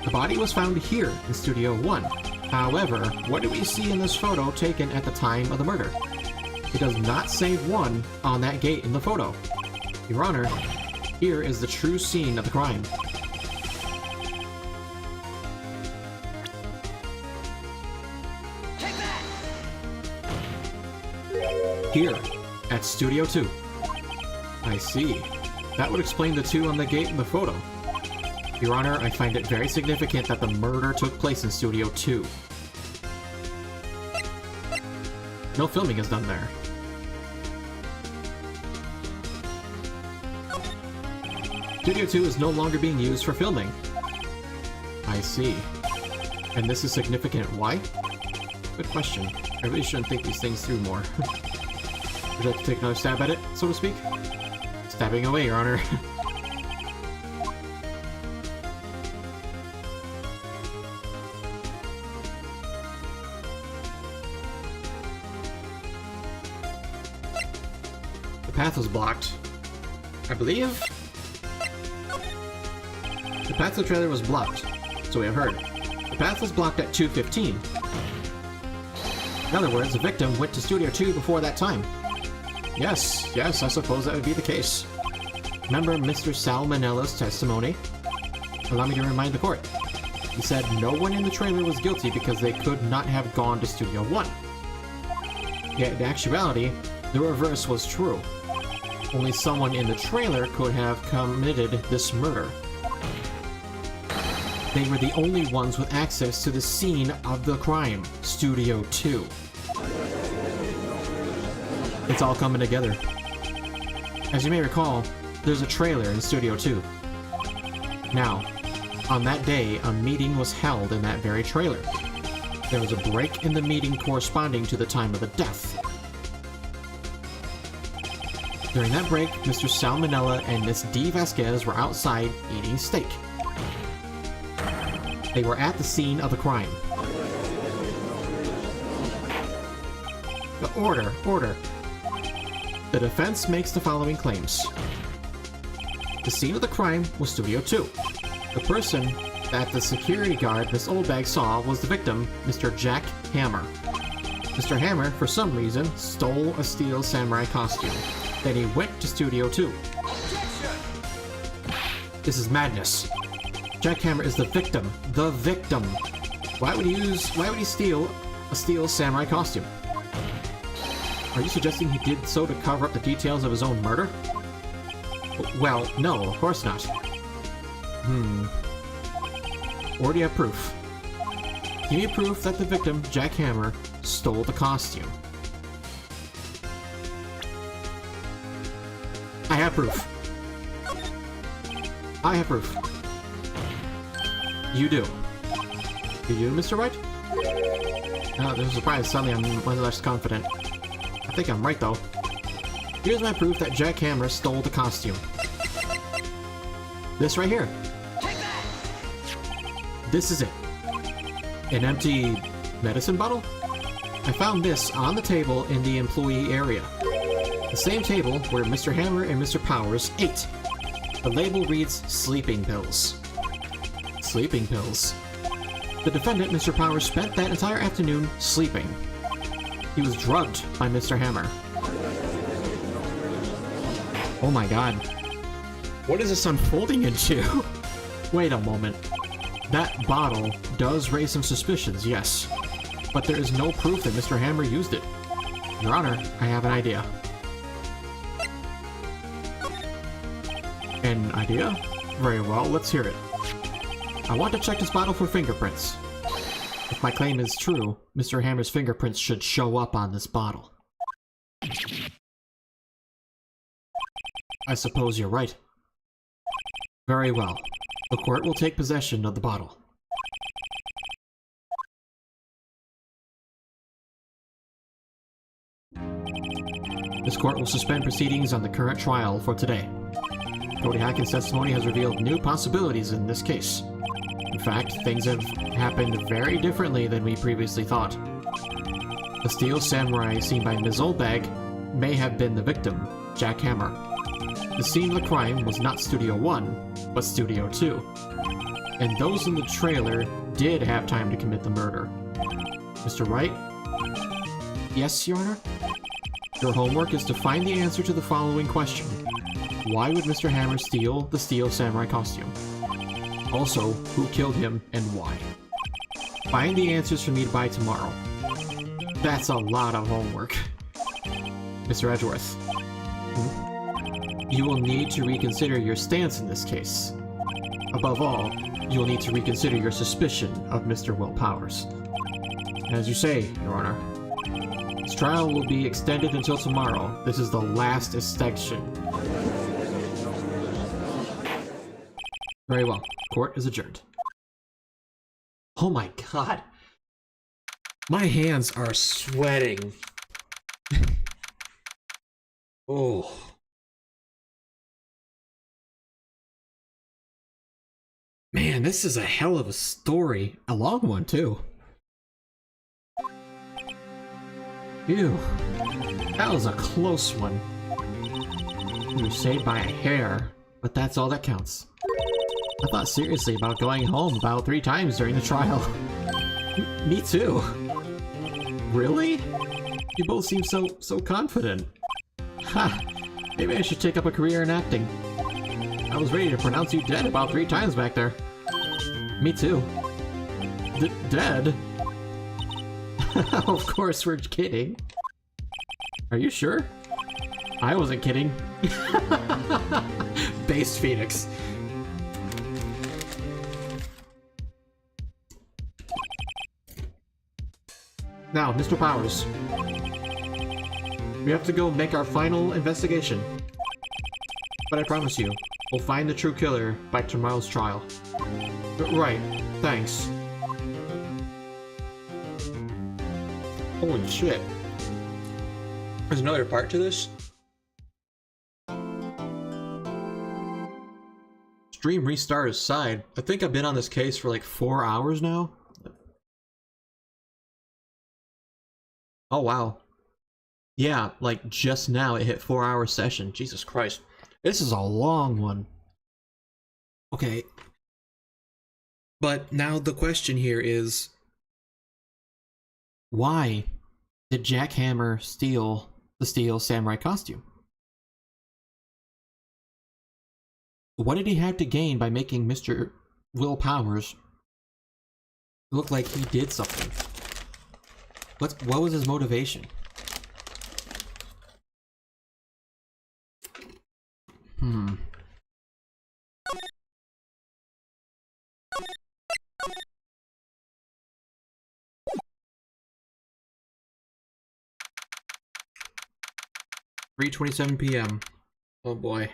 The body was found here in Studio 1. However, what do we see in this photo taken at the time of the murder? It does not say 1 on that gate in the photo. Your Honor, here is the true scene of the crime. Here, at Studio 2. I see. That would explain the 2 on the gate in the photo. Your Honor, I find it very significant that the murder took place in Studio 2. No filming is done there. Studio 2 is no longer being used for filming. I see. And this is significant. Why? Good question. I really shouldn't think these things through more. Would you like to take another stab at it, so to speak? Stabbing away, Your Honor. The path was blocked. I believe? The path to the trailer was blocked, so we have heard. The path was blocked at 2:15. In other words, the victim went to Studio 2 before that time. Yes, I suppose that would be the case. Remember Mr. Salmonella's testimony? Allow me to remind the court. He said no one in the trailer was guilty because they could not have gone to Studio 1. Yet in actuality, the reverse was true. Only someone in the trailer could have committed this murder. They were the only ones with access to the scene of the crime, Studio 2. It's all coming together. As you may recall, there's a trailer in Studio 2. Now, on that day, a meeting was held in that very trailer. There was a break in the meeting corresponding to the time of the death. During that break, Mr. Salmonella and Miss D. Vasquez were outside eating steak. They were at the scene of the crime. Order. The defense makes the following claims. The scene of the crime was Studio 2. The person that the security guard Miss Oldbag saw was the victim, Mr. Jack Hammer. Mr. Hammer, for some reason, stole a steel samurai costume. Then he went to Studio 2. Objection! This is madness. Jack Hammer is the victim. The victim. Why would he steal a steel samurai costume? Are you suggesting he did so to cover up the details of his own murder? Well, no, of course not. Or do you have proof? Give me proof that the victim, Jack Hammer, stole the costume. I have proof. You do. You do, Mr. Wright? Oh, there's a surprise. Suddenly I'm much less confident. I think I'm right, though. Here's my proof that Jack Hammer stole the costume. This right here. This is it. An empty medicine bottle? I found this on the table in the employee area. The same table where Mr. Hammer and Mr. Powers ate. The label reads sleeping pills. Sleeping pills. The defendant, Mr. Powers, spent that entire afternoon sleeping. He was drugged by Mr. Hammer. Oh my god. What is this unfolding into? Wait a moment. That bottle does raise some suspicions, yes. But there is no proof that Mr. Hammer used it. Your Honor, I have an idea. An idea? Very well, let's hear it. I want to check this bottle for fingerprints. If my claim is true, Mr. Hammer's fingerprints should show up on this bottle. I suppose you're right. Very well. The court will take possession of the bottle. This court will suspend proceedings on the current trial for today. Cody Hackins' testimony has revealed new possibilities in this case. In fact, things have happened very differently than we previously thought. The steel samurai seen by Ms. Oldbag may have been the victim, Jack Hammer. The scene of the crime was not Studio 1, but Studio 2. And those in the trailer did have time to commit the murder. Mr. Wright? Yes, Your Honor? Your homework is to find the answer to the following question. Why would Mr. Hammer steal the steel samurai costume? Also, who killed him and why? Find the answers for me by tomorrow. That's a lot of homework. Mr. Edgeworth. You will need to reconsider your stance in this case. Above all, you'll need to reconsider your suspicion of Mr. Will Powers. As you say, Your Honor, this trial will be extended until tomorrow. This is the last extension. Very well. Court is adjourned. Oh my god. My hands are sweating. Oh. Man, this is a hell of a story. A long one, too. Ew. That was a close one. You were saved by a hair, but that's all that counts. I thought seriously about going home about 3 times during the trial. Me too. Really? You both seem so confident. Ha! Maybe I should take up a career in acting. I was ready to pronounce you dead about 3 times back there. Me too. Dead? Of course we're kidding. Are you sure? I wasn't kidding. Based Phoenix. Now, Mr. Powers. We have to go make our final investigation. But I promise you, we'll find the true killer by tomorrow's trial. Right, thanks. Holy shit. There's another part to this? Stream restart aside, I think I've been on this case for like 4 hours now. Oh wow. Yeah, like just now it hit 4-hour session. Jesus Christ. This is a long one. Okay. But now the question here is, why did Jack Hammer steal the Steel Samurai costume? What did he have to gain by making Mr. Will Powers look like he did something? What was his motivation? Hmm. (3:27 p.m.) Oh boy.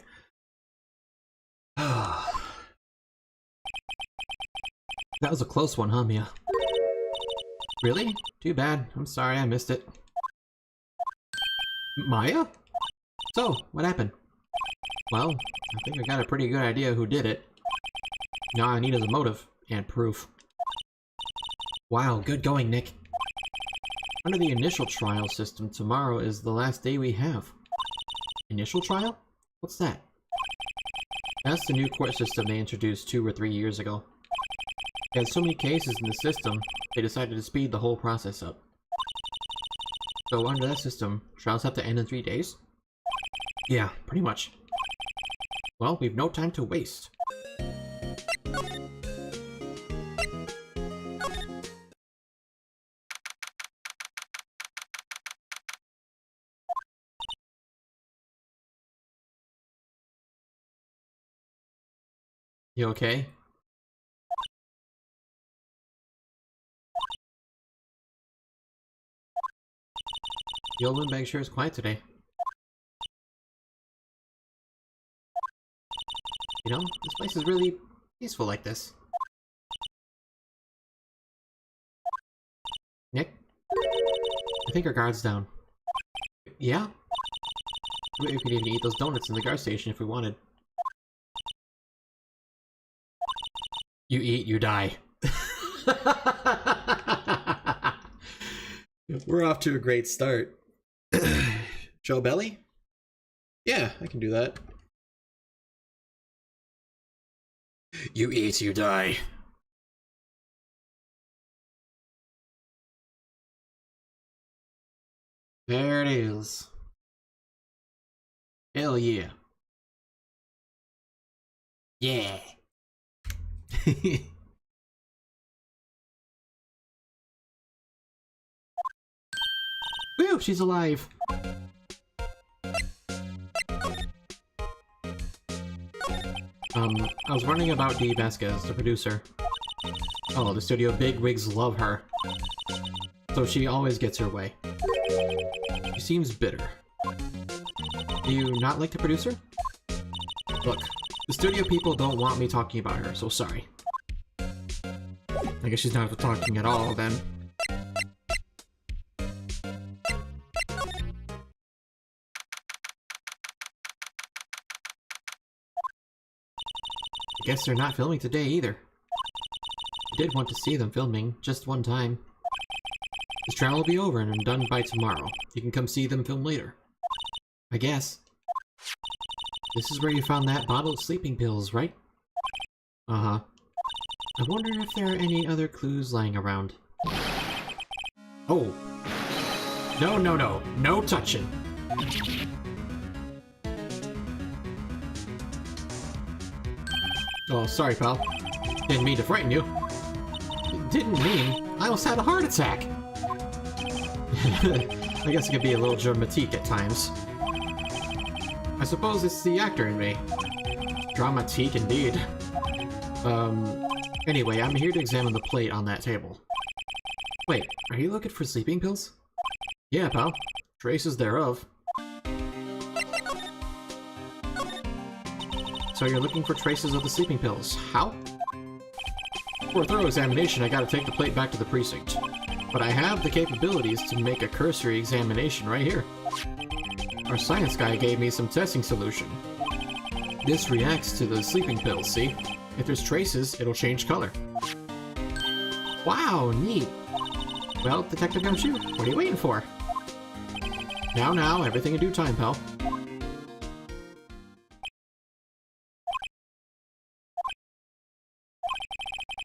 That was a close one, huh, Mia? Really? Too bad. I'm sorry I missed it. Maya? So, what happened? Well, I think I got a pretty good idea who did it. Now all I need is a motive and proof. Wow, good going, Nick. Under the initial trial system, tomorrow is the last day we have. Initial trial? What's that? That's the new court system they introduced 2 or 3 years ago. They had so many cases in the system, they decided to speed the whole process up. So under that system, trials have to end in 3 days? Yeah, pretty much. Well, we've no time to waste. You okay? The old windbag sure is quiet today. You know, this place is really peaceful like this. Nick? I think our guard's down. Yeah? We could even eat those donuts in the guard station if we wanted. You eat, you die. We're off to a great start. Joe Belly? Yeah, I can do that. You eat, you die. There it is. Hell yeah. Yeah. Woo, she's alive. I was wondering about Dee Vasquez, the producer. Oh, the studio bigwigs love her. So she always gets her way. She seems bitter. Do you not like the producer? Look, the studio people don't want me talking about her, so sorry. I guess she's not talking at all, then. I guess they're not filming today either. I did want to see them filming, just one time. This trial will be over and I'm done by tomorrow. You can come see them film later. I guess. This is where you found that bottle of sleeping pills, right? Uh-huh. I wonder if there are any other clues lying around. Oh. No, no, no. No touching. Oh, sorry, pal. Didn't mean to frighten you. Didn't mean. I almost had a heart attack. I guess it can be a little dramatique at times. I suppose it's the actor in me. Dramatique indeed. Anyway, I'm here to examine the plate on that table. Wait, are you looking for sleeping pills? Yeah, pal. Traces thereof. So you're looking for traces of the sleeping pills. How? For a thorough examination, I gotta take the plate back to the precinct. But I have the capabilities to make a cursory examination right here. Our science guy gave me some testing solution. This reacts to the sleeping pills, see? If there's traces, it'll change color. Wow, neat. Well, Detective Gumshoe, what are you waiting for? Now, everything in due time, pal.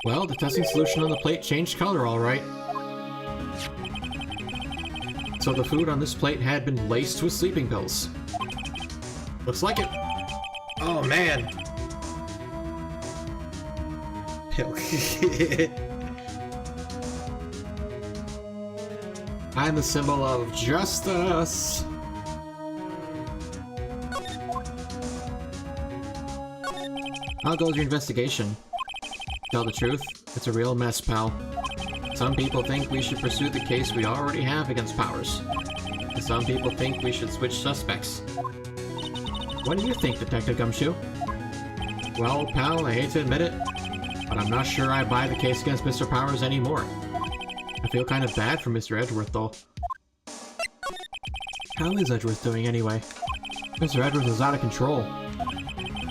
Well, the testing solution on the plate changed color, alright. So the food on this plate had been laced with sleeping pills. Looks like it. Oh, man. Pill. I'm the symbol of justice. How goes your investigation? Tell the truth, it's a real mess, pal. Some people think we should pursue the case we already have against Powers. And some people think we should switch suspects. What do you think, Detective Gumshoe? Well, pal, I hate to admit it, but I'm not sure I buy the case against Mr. Powers anymore. I feel kind of bad for Mr. Edgeworth, though. How is Edgeworth doing, anyway? Mr. Edgeworth is out of control.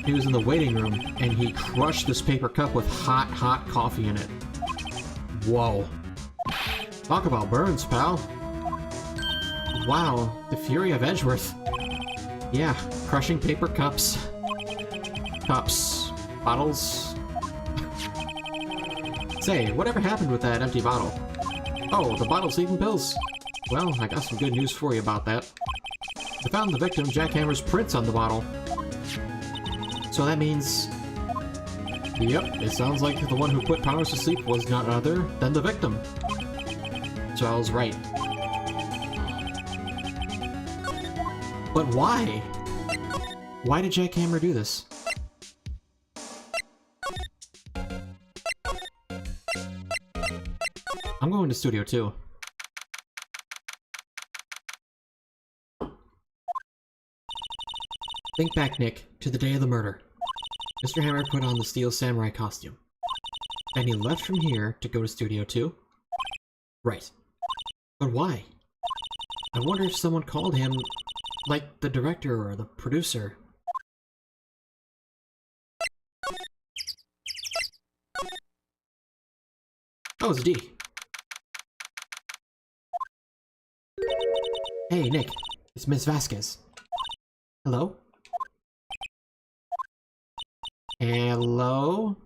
He was in the waiting room, and he crushed this paper cup with hot coffee in it. Whoa. Talk about burns, pal. Wow, the fury of Edgeworth. Yeah, crushing paper cups. Bottles. Say, whatever happened with that empty bottle? Oh, the bottle's sleeping pills. Well, I got some good news for you about that. I found the victim Jackhammer's prints on the bottle. So that means... Yep, it sounds like the one who put Powers to sleep was none other than the victim. Charles Wright. But why? Why did Jackhammer do this? I'm going to Studio 2. Think back, Nick, to the day of the murder. Mr. Hammer put on the Steel Samurai costume. And he left from here to go to Studio 2? Right. But why? I wonder if someone called him, like the director or the producer. Oh, it's D. Hey, Nick. It's Miss Vasquez. Hello? Hello?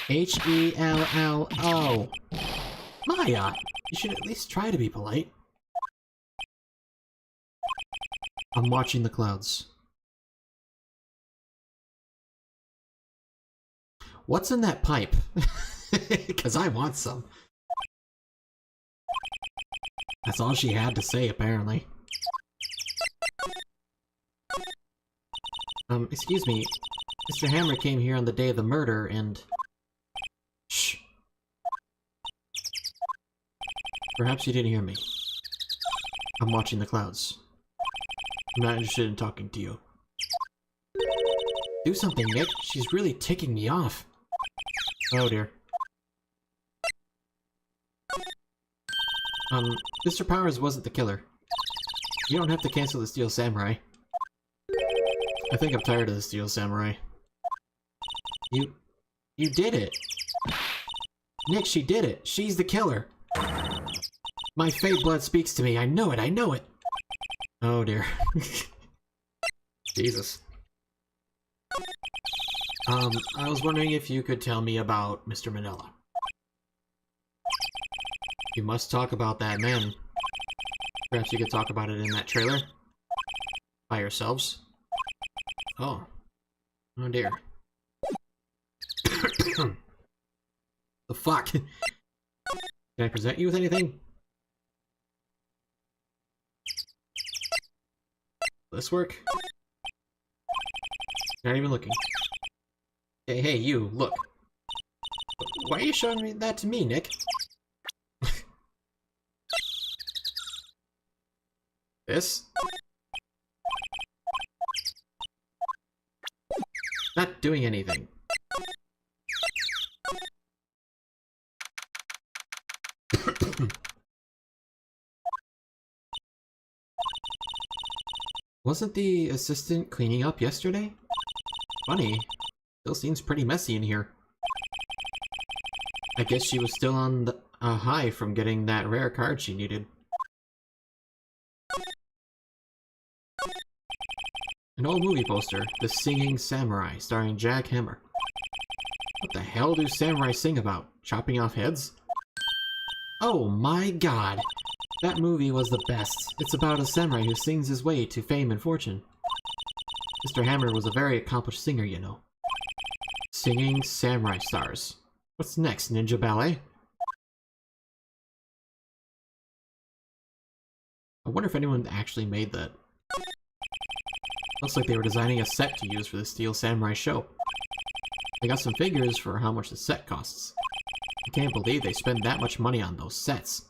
H-E-L-L-O. Maya, you should at least try to be polite. I'm watching the clouds. What's in that pipe? Because I want some. That's all she had to say, apparently. Excuse me. Mr. Hammer came here on the day of the murder, and... Shh. Perhaps you didn't hear me. I'm watching the clouds. I'm not interested in talking to you. Do something, Nick. She's really ticking me off. Oh dear. Mr. Powers wasn't the killer. You don't have to cancel the Steel Samurai. I think I'm tired of the Steel Samurai. You did it! Nick, she did it! She's the killer! My fate blood speaks to me, I know it, I know it! Oh dear. Jesus. I was wondering if you could tell me about Mr. Manila. You must talk about that man. Perhaps you could talk about it in that trailer? By yourselves? Oh. Oh dear. The fuck? Can I present you with anything? Will this work? Not even looking. Hey, you, look. Why are you showing me that to me, Nick? This? Not doing anything. Wasn't the assistant cleaning up yesterday? Funny. Still seems pretty messy in here. I guess she was still on the high from getting that rare card she needed. An old movie poster, The Singing Samurai, starring Jack Hammer. What the hell do samurai sing about? Chopping off heads? Oh my god! That movie was the best. It's about a samurai who sings his way to fame and fortune. Mr. Hammer was a very accomplished singer, you know. Singing samurai stars. What's next, ninja ballet? I wonder if anyone actually made that. Looks like they were designing a set to use for the Steel Samurai show. I got some figures for how much the set costs. I can't believe they spend that much money on those sets.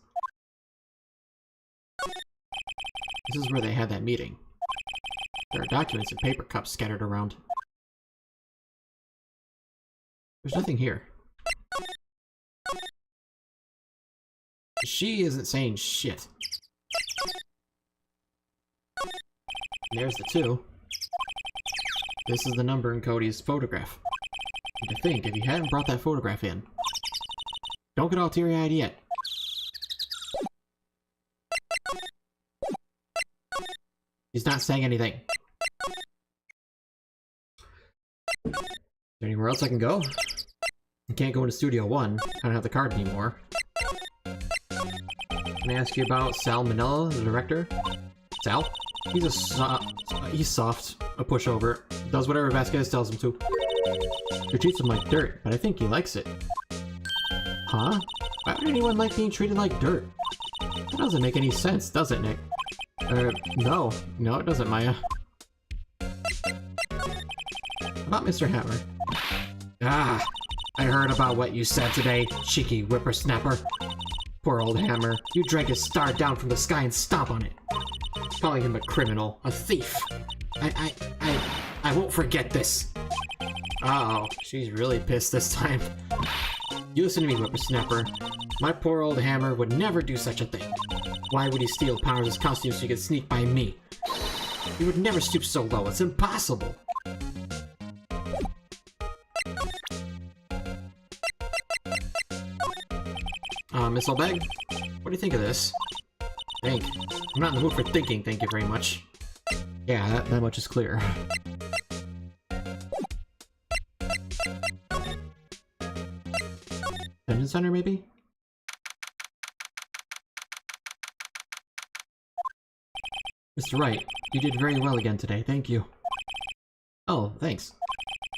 This is where they had that meeting. There are documents and paper cups scattered around. There's nothing here. She isn't saying shit. And there's the 2. This is the number in Cody's photograph. And to think, if you hadn't brought that photograph in... Don't get all teary-eyed yet. He's not saying anything. Is there anywhere else I can go? I can't go into Studio 1. I don't have the card anymore. Can I ask you about Sal Manila, the director? Sal? He's soft, a pushover, does whatever Vasquez tells him to. He treats him like dirt, but I think he likes it. Huh? Why would anyone like being treated like dirt? That doesn't make any sense, does it, Nick? No. No, it doesn't, Maya. About Mr. Hammer. Ah, I heard about what you said today, cheeky whippersnapper. Poor old Hammer. You drank his star down from the sky and stomp on it. Calling him a criminal, a thief. I won't forget this. Uh-oh, she's really pissed this time. You listen to me, whippersnapper. My poor old Hammer would never do such a thing. Why would he steal Powers' costume so he could sneak by me? He would never stoop so low, it's impossible. Miss Olbeg, what do you think of this? Think. I'm not in the mood for thinking, thank you very much. Yeah, that much is clear. Dungeon Center, maybe? Mr. Wright, you did very well again today, thank you. Oh, thanks.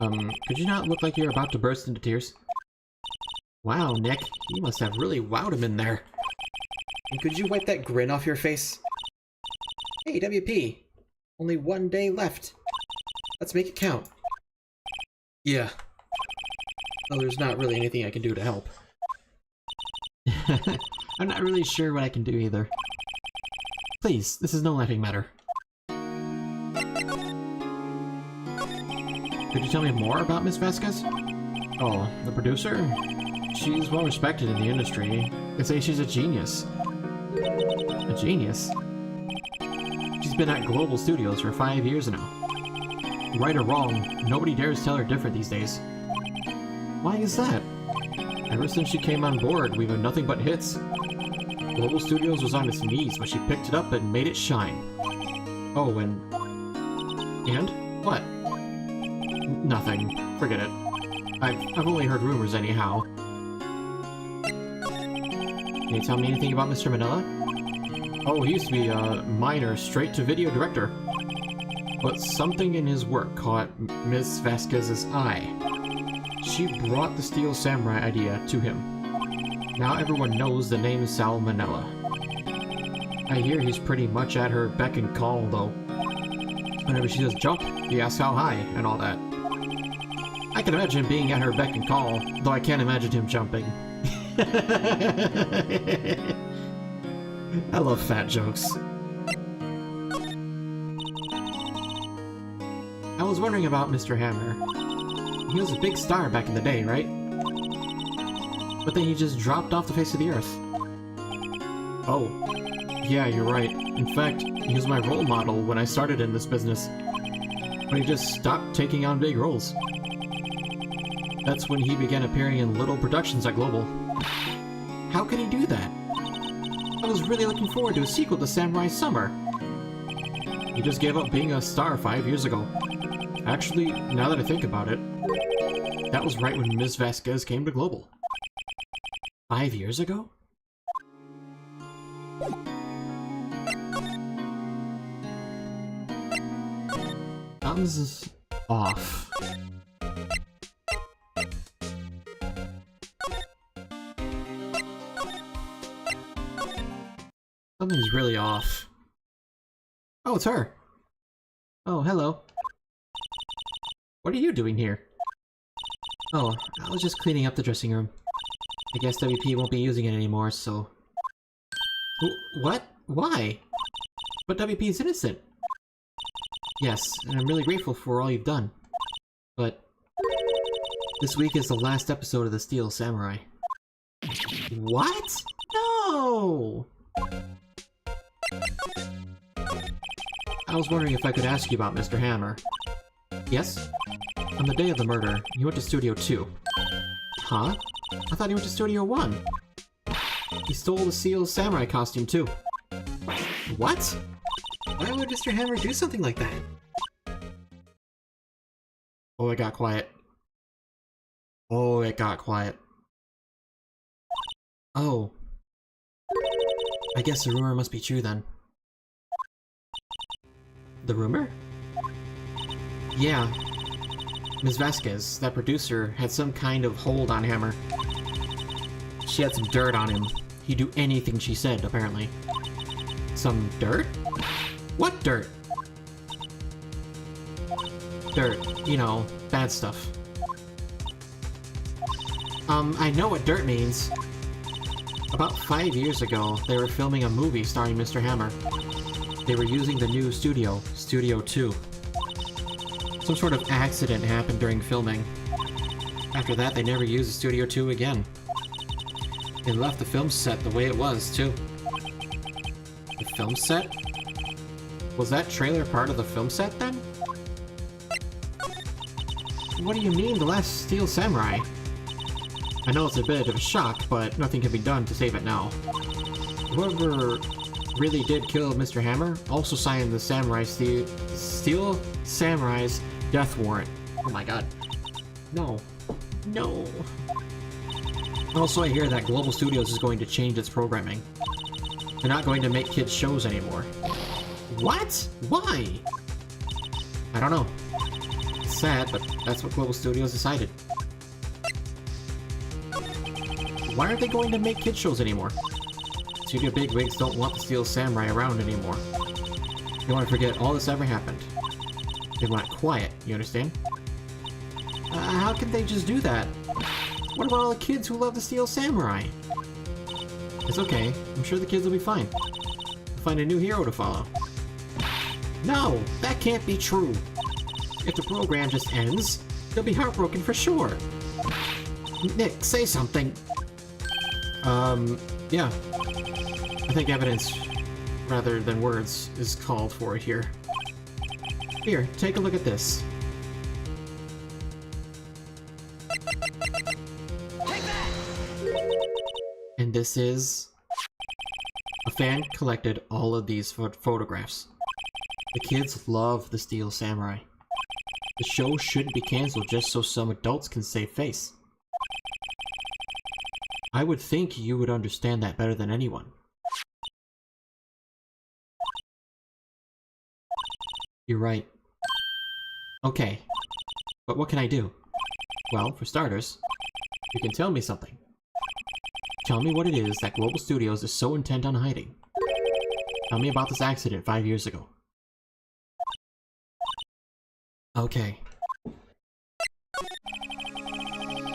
Could you not look like you're about to burst into tears? Wow, Nick, you must have really wowed him in there. And could you wipe that grin off your face? Hey, WP! Only one day left. Let's make it count. Yeah. Well, there's not really anything I can do to help. I'm not really sure what I can do either. Please, this is no laughing matter. Could you tell me more about Miss Vasquez? Oh, the producer? She's well respected in the industry. They say she's a genius. A genius? She's been at Global Studios for 5 years now. Right or wrong, nobody dares tell her different these days. Why is that? Ever since she came on board, we've had nothing but hits. Global Studios was on its knees, but she picked it up and made it shine. Oh, and... What? Nothing. Forget it. I've only heard rumors anyhow. Can you tell me anything about Mr. Manila? Oh, he used to be a minor straight-to-video director. But something in his work caught Miss Vasquez's eye. She brought the Steel Samurai idea to him. Now everyone knows the name Sal Manila. I hear he's pretty much at her beck and call, though. Whenever she does jump, he asks how high, and all that. I can imagine being at her beck and call, though I can't imagine him jumping. I love fat jokes. I was wondering about Mr. Hammer. He was a big star back in the day, right? But then he just dropped off the face of the earth. Oh. Yeah, you're right. In fact, he was my role model when I started in this business. But he just stopped taking on big roles. That's when he began appearing in little productions at Global. How could he do that? I was really looking forward to a sequel to Samurai Summer. He just gave up being a star 5 years ago. Actually, now that I think about it, that was right when Ms. Vasquez came to Global. 5 years ago? Something's off. Something's really off. Oh, it's her! Oh, hello. What are you doing here? Oh, I was just cleaning up the dressing room. I guess WP won't be using it anymore, so... What? Why? But WP is innocent! Yes, and I'm really grateful for all you've done. But... this week is the last episode of the Steel Samurai. What? No! I was wondering if I could ask you about Mr. Hammer. Yes? On the day of the murder, he went to Studio 2. Huh? I thought he went to Studio 1. He stole the Steel Samurai costume too. What? Why would Mr. Hammer do something like that? Oh, it got quiet. Oh, it got quiet. Oh. I guess the rumor must be true then. The rumor? Yeah. Ms. Vasquez, that producer, had some kind of hold on Hammer. She had some dirt on him. He'd do anything she said, apparently. Some dirt? What dirt? Dirt. You know, bad stuff. I know what dirt means. About 5 years ago, they were filming a movie starring Mr. Hammer. They were using the new studio, Studio 2. Some sort of accident happened during filming. After that, they never used Studio 2 again. They left the film set the way it was, too. The film set? Was that trailer part of the film set, then? What do you mean, the last Steel Samurai? I know it's a bit of a shock, but nothing can be done to save it now. Whoever really did kill Mr. Hammer also signed the Steel Samurai's death warrant. Oh my god. No. No. Also, I hear that Global Studios is going to change its programming. They're not going to make kids' shows anymore. What? Why? I don't know. It's sad, but that's what Global Studios decided. Why aren't they going to make kids' shows anymore? Studio bigwigs don't want the Steel Samurai around anymore. They want to forget all this ever happened. They want it quiet, you understand? How can they just do that? What about all the kids who love the Steel Samurai? It's okay. I'm sure the kids will be fine. We'll find a new hero to follow. No! That can't be true! If the program just ends, they'll be heartbroken for sure! Nick, say something! Yeah. I think evidence, rather than words, is called for here. Here, take a look at this. Take that! And this is... A fan collected all of these photographs. The kids love the Steel Samurai. The show shouldn't be cancelled just so some adults can save face. I would think you would understand that better than anyone. You're right. Okay. But what can I do? Well, for starters, you can tell me something. Tell me what it is that Global Studios is so intent on hiding. Tell me about this accident 5 years ago. Okay.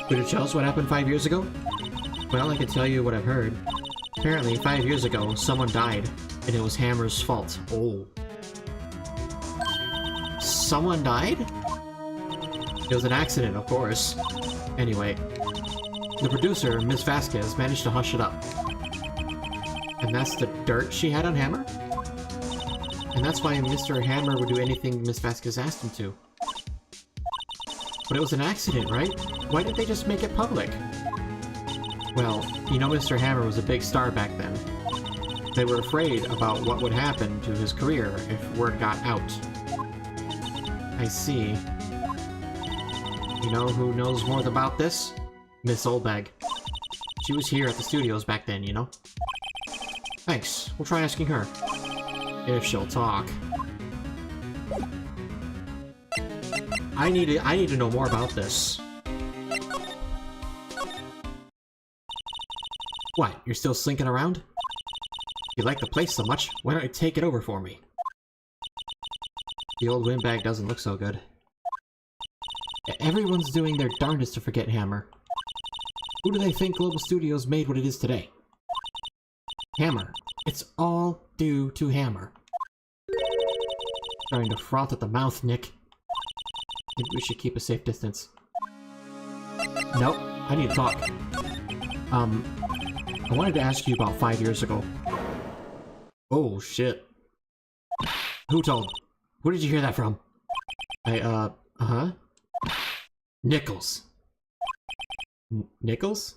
Could you tell us what happened 5 years ago? Well, I can tell you what I've heard. Apparently, 5 years ago, someone died, and it was Hammer's fault. Oh. Someone died? It was an accident, of course. Anyway, the producer, Ms. Vasquez, managed to hush it up. And that's the dirt she had on Hammer? And that's why Mr. Hammer would do anything Ms. Vasquez asked him to. But it was an accident, right? Why didn't they just make it public? Well, you know Mr. Hammer was a big star back then. They were afraid about what would happen to his career if word got out. I see. You know who knows more about this? Miss Oldbag. She was here at the studios back then, you know? Thanks. We'll try asking her. If she'll talk. I need to know more about this. What, you're still slinking around? You like the place so much, why don't you take it over for me? The old windbag doesn't look so good. Everyone's doing their darndest to forget Hammer. Who do they think Global Studios made what it is today? Hammer. It's all due to Hammer. Starting to froth at the mouth, Nick. Maybe we should keep a safe distance. Nope, I need to talk. I wanted to ask you about 5 years ago. Oh, shit. Who told? Who did you hear that from? Uh-huh? Nichols. Nichols?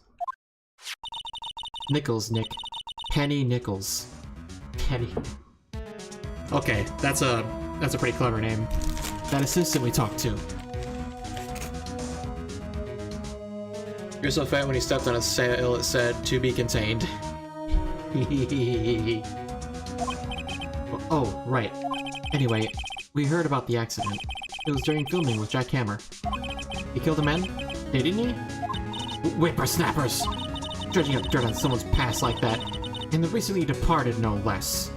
Nichols, Nick. Penny Nichols. Penny. Okay, that's a pretty clever name. That assistant we talked to. You're so fat when he stepped on a sail it said, to be contained. Oh, right. Anyway, we heard about the accident. It was during filming with Jack Hammer. He killed a man? Didn't he? Whippersnappers! Dredging up dirt on someone's past like that. And the recently departed, no less.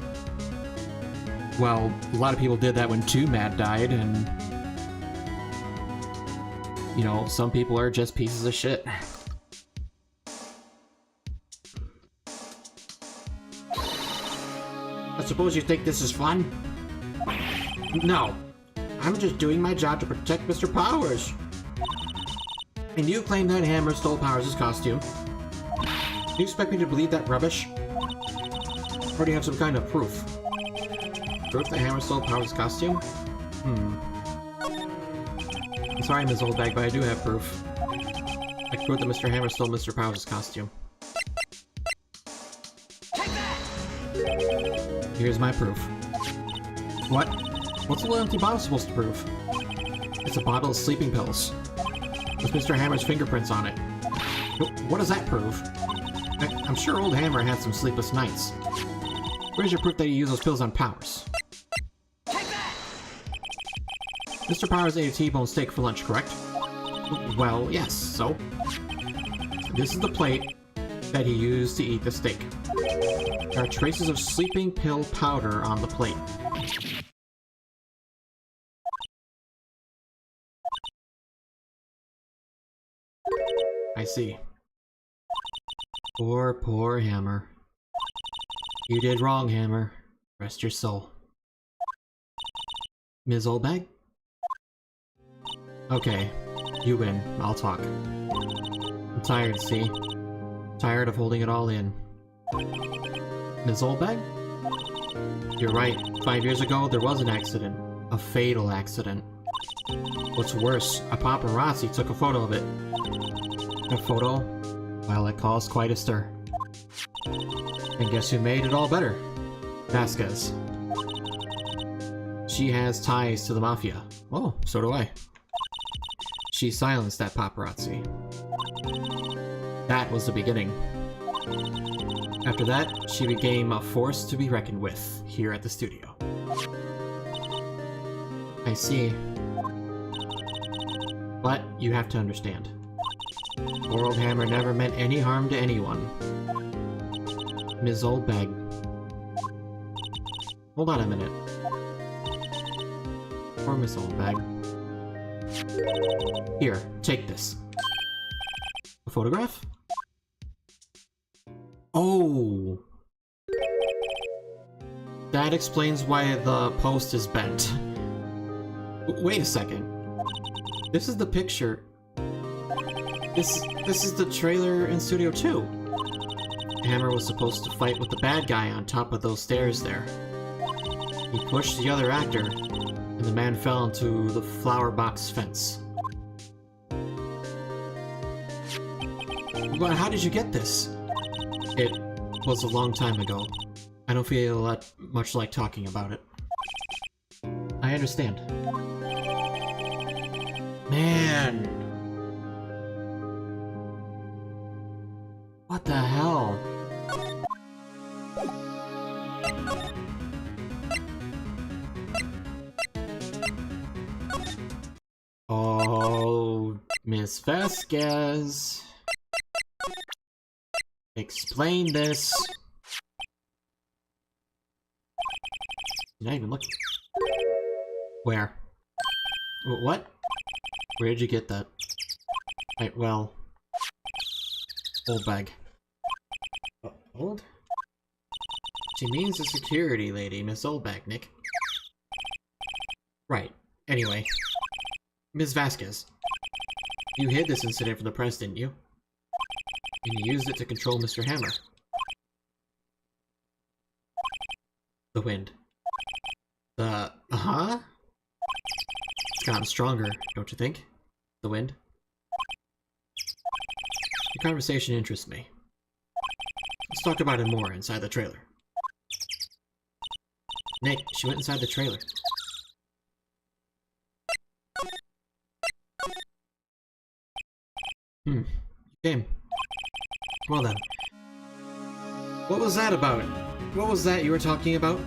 Well, a lot of people did that when 2 Mad died, and... You know, some people are just pieces of shit. I suppose you think this is fun? No. I'm just doing my job to protect Mr. Powers. And you claim that Hammer stole Powers' costume. Do you expect me to believe that rubbish? Or do you have some kind of proof? Proof that Hammer stole Powers' costume? I'm sorry, Ms. Oldbag, but I do have proof. I can prove that Mr. Hammer stole Mr. Powers' costume. Here's my proof. What? What's a little empty bottle supposed to prove? It's a bottle of sleeping pills. With Mr. Hammer's fingerprints on it. What does that prove? I'm sure old Hammer had some sleepless nights. Where's your proof that he used those pills on Powers? Mr. Powers ate a T-bone steak for lunch, correct? Well, yes, so? This is the plate that he used to eat the steak. There are traces of sleeping pill powder on the plate. I see. Poor Hammer. You did wrong, Hammer. Rest your soul. Ms. Oldbag? Okay, you win. I'll talk. I'm tired, see? Tired of holding it all in. Ms. Oldbag? You're right. 5 years ago, there was an accident. A fatal accident. What's worse, a paparazzi took a photo of it. A photo? Well, it caused quite a stir. And guess who made it all better? Vasquez. She has ties to the Mafia. Oh, so do I. She silenced that paparazzi. That was the beginning. After that, she became a force to be reckoned with here at the studio. I see. But you have to understand. Poor old Hammer never meant any harm to anyone. Ms. Oldbag. Hold on a minute. Poor Miss Oldbag. Here, take this. A photograph? Oh! That explains why the post is bent. Wait a second. This is the picture. This is the trailer in Studio 2. Hammer was supposed to fight with the bad guy on top of those stairs there. He pushed the other actor, and the man fell into the flower box fence. But how did you get this? It was a long time ago. I don't feel much like talking about it. I understand. Man! What the hell? Oh, Miss Vasquez. Explain this. Did I even look? Where? What? Where did you get that? Well... Oldbag. Old? She means the security lady, Miss Oldbag, Nick. Right. Anyway. Ms. Vasquez. You hid this incident from the press, didn't you? And you used it to control Mr. Hammer. The wind. Uh-huh? It's gotten stronger, don't you think? The wind? The conversation interests me. Let's talk about it more inside the trailer. Nick, she went inside the trailer. You came. Well then. What was that about? What was that you were talking about?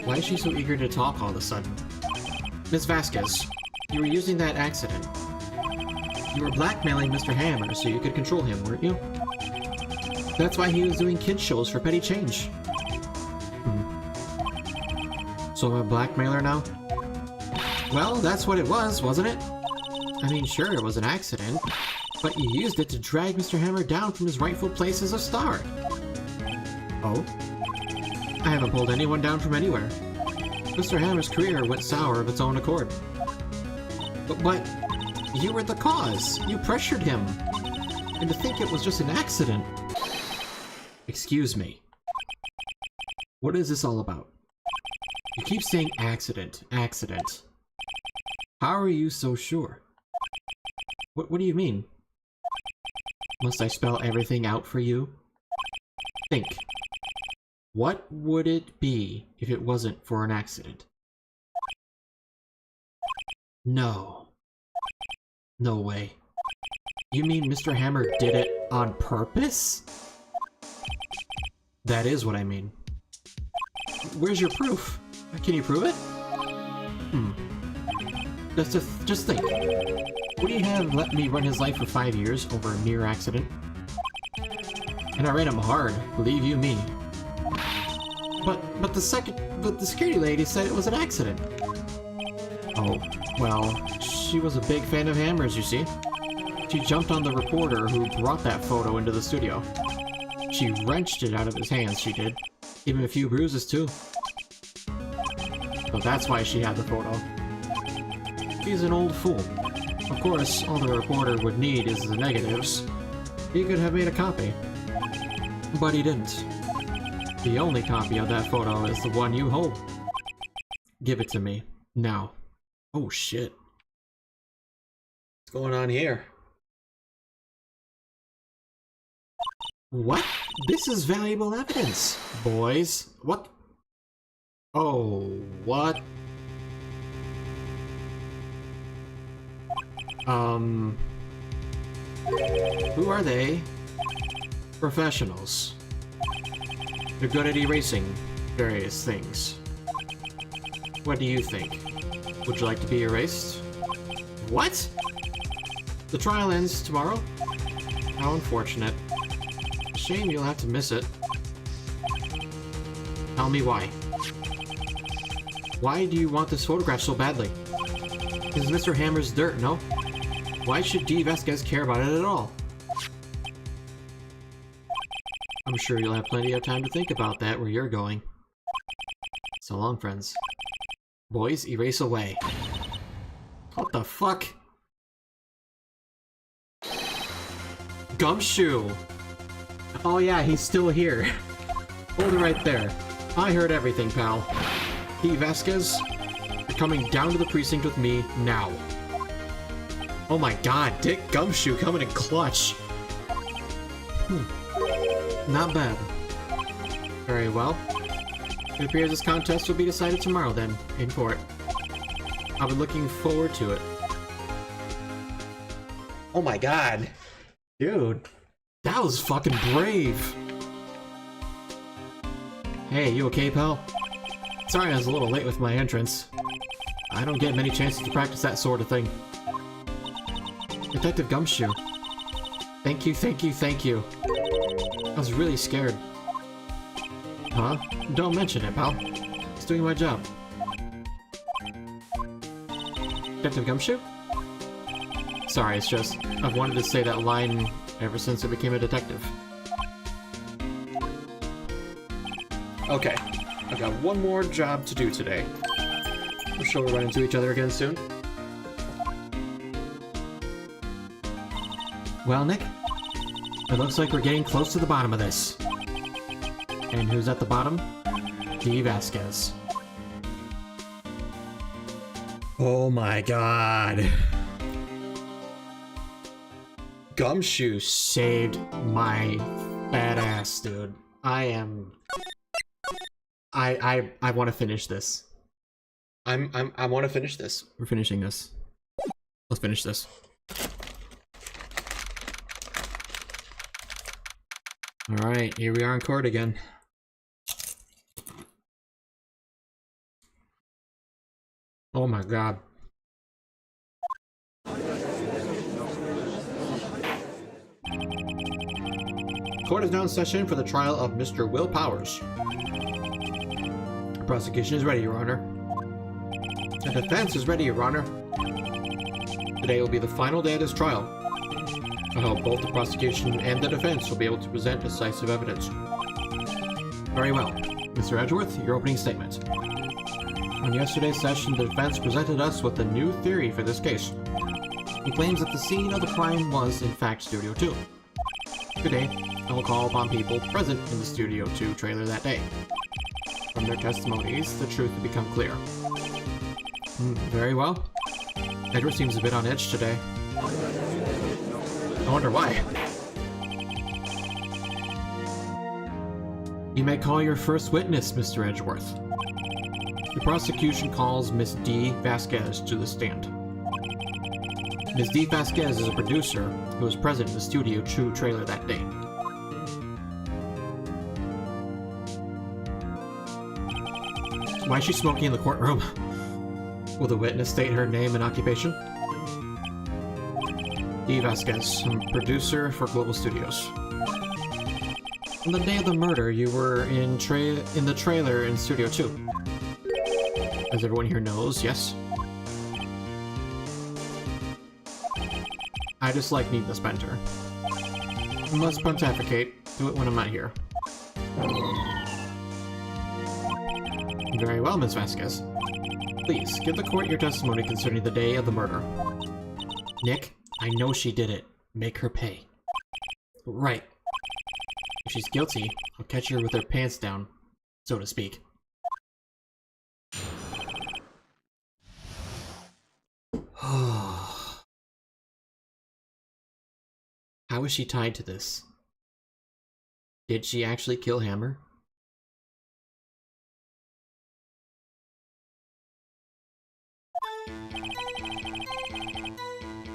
Why is she so eager to talk all of a sudden? Ms. Vasquez, you were using that accident. You were blackmailing Mr. Hammer so you could control him, weren't you? That's why he was doing kid shows for petty change. So I'm a blackmailer now? Well, that's what it was, wasn't it? I mean, sure, it was an accident, but you used it to drag Mr. Hammer down from his rightful place as a star. Oh? I haven't pulled anyone down from anywhere. Mr. Hammer's career went sour of its own accord. But you were the cause! You pressured him! And to think it was just an accident! Excuse me. What is this all about? You keep saying accident, accident. How are you so sure? What do you mean? Must I spell everything out for you? Think. What would it be if it wasn't for an accident? No. No way. You mean Mr. Hammer did it on purpose? That is what I mean. Where's your proof? Can you prove it? Just think. Would he have let me run his life for 5 years over a mere accident? And I ran him hard, believe you me. But the security lady said it was an accident. Oh, well, she was a big fan of Hammers, you see. She jumped on the reporter who brought that photo into the studio. She wrenched it out of his hands, she did. Gave him a few bruises, too. So that's why she had the photo. He's an old fool. Of course, all the reporter would need is the negatives. He could have made a copy. But he didn't. The only copy of that photo is the one you hold. Give it to me. Now. Oh shit. What's going on here? What? This is valuable evidence, boys. What? Oh, what? Who are they? Professionals. They're good at erasing various things. What do you think? Would you like to be erased? What? The trial ends tomorrow? How unfortunate. Shame you'll have to miss it. Tell me why. Why do you want this photograph so badly? This is Mr. Hammer's dirt, no? Why should D. Vasquez care about it at all? I'm sure you'll have plenty of time to think about that where you're going. So long, friends. Boys, erase away. What the fuck? Gumshoe! Oh yeah, he's still here. Hold it right there. I heard everything, pal. D. Vasquez, you're coming down to the precinct with me now. Oh my god, Dick Gumshoe coming in clutch. Not bad. Very well. It appears this contest will be decided tomorrow then, in court. I'll be looking forward to it. Oh my god. Dude, that was fucking brave. Hey, you okay, pal? Sorry I was a little late with my entrance. I don't get many chances to practice that sort of thing. Detective Gumshoe. Thank you, thank you, thank you. I was really scared. Huh? Don't mention it, pal. It's doing my job. Detective Gumshoe? Sorry, it's just, I've wanted to say that line ever since I became a detective. Okay, I've got one more job to do today. I'm sure we'll run into each other again soon. Well, Nick, it looks like we're getting close to the bottom of this. And who's at the bottom? D. Vasquez. Oh my god. Gumshoe saved my fat ass, dude. I want to finish this. I want to finish this. We're finishing this. Let's finish this. Alright, here we are in court again. Oh my god. Court is now in session for the trial of Mr. Will Powers. The prosecution is ready, Your Honor. The defense is ready, Your Honor. Today will be the final day of this trial. I hope both the prosecution and the defense will be able to present decisive evidence. Very well. Mr. Edgeworth, your opening statement. On yesterday's session, the defense presented us with a new theory for this case. It claims that the scene of the crime was, in fact, Studio 2. Today, I will call upon people present in the Studio 2 trailer that day. From their testimonies, the truth will become clear. Very well. Edward seems a bit on edge today. I wonder why. You may call your first witness, Mr. Edgeworth. The prosecution calls Miss D. Vasquez to the stand. Miss D. Vasquez is a producer who was present in the Studio 2 trailer that day. Why is she smoking in the courtroom? Will the witness state her name and occupation? D. Vasquez, I'm a producer for Global Studios. On the day of the murder, you were in the trailer in Studio 2. As everyone here knows, yes? I just like needless banter. Must pontificate. Do it when I'm not here. Very well, Miss Vasquez. Please, give the court your testimony concerning the day of the murder. Nick, I know she did it. Make her pay. Right. If she's guilty, I'll catch her with her pants down, so to speak. How is she tied to this? Did she actually kill Hammer?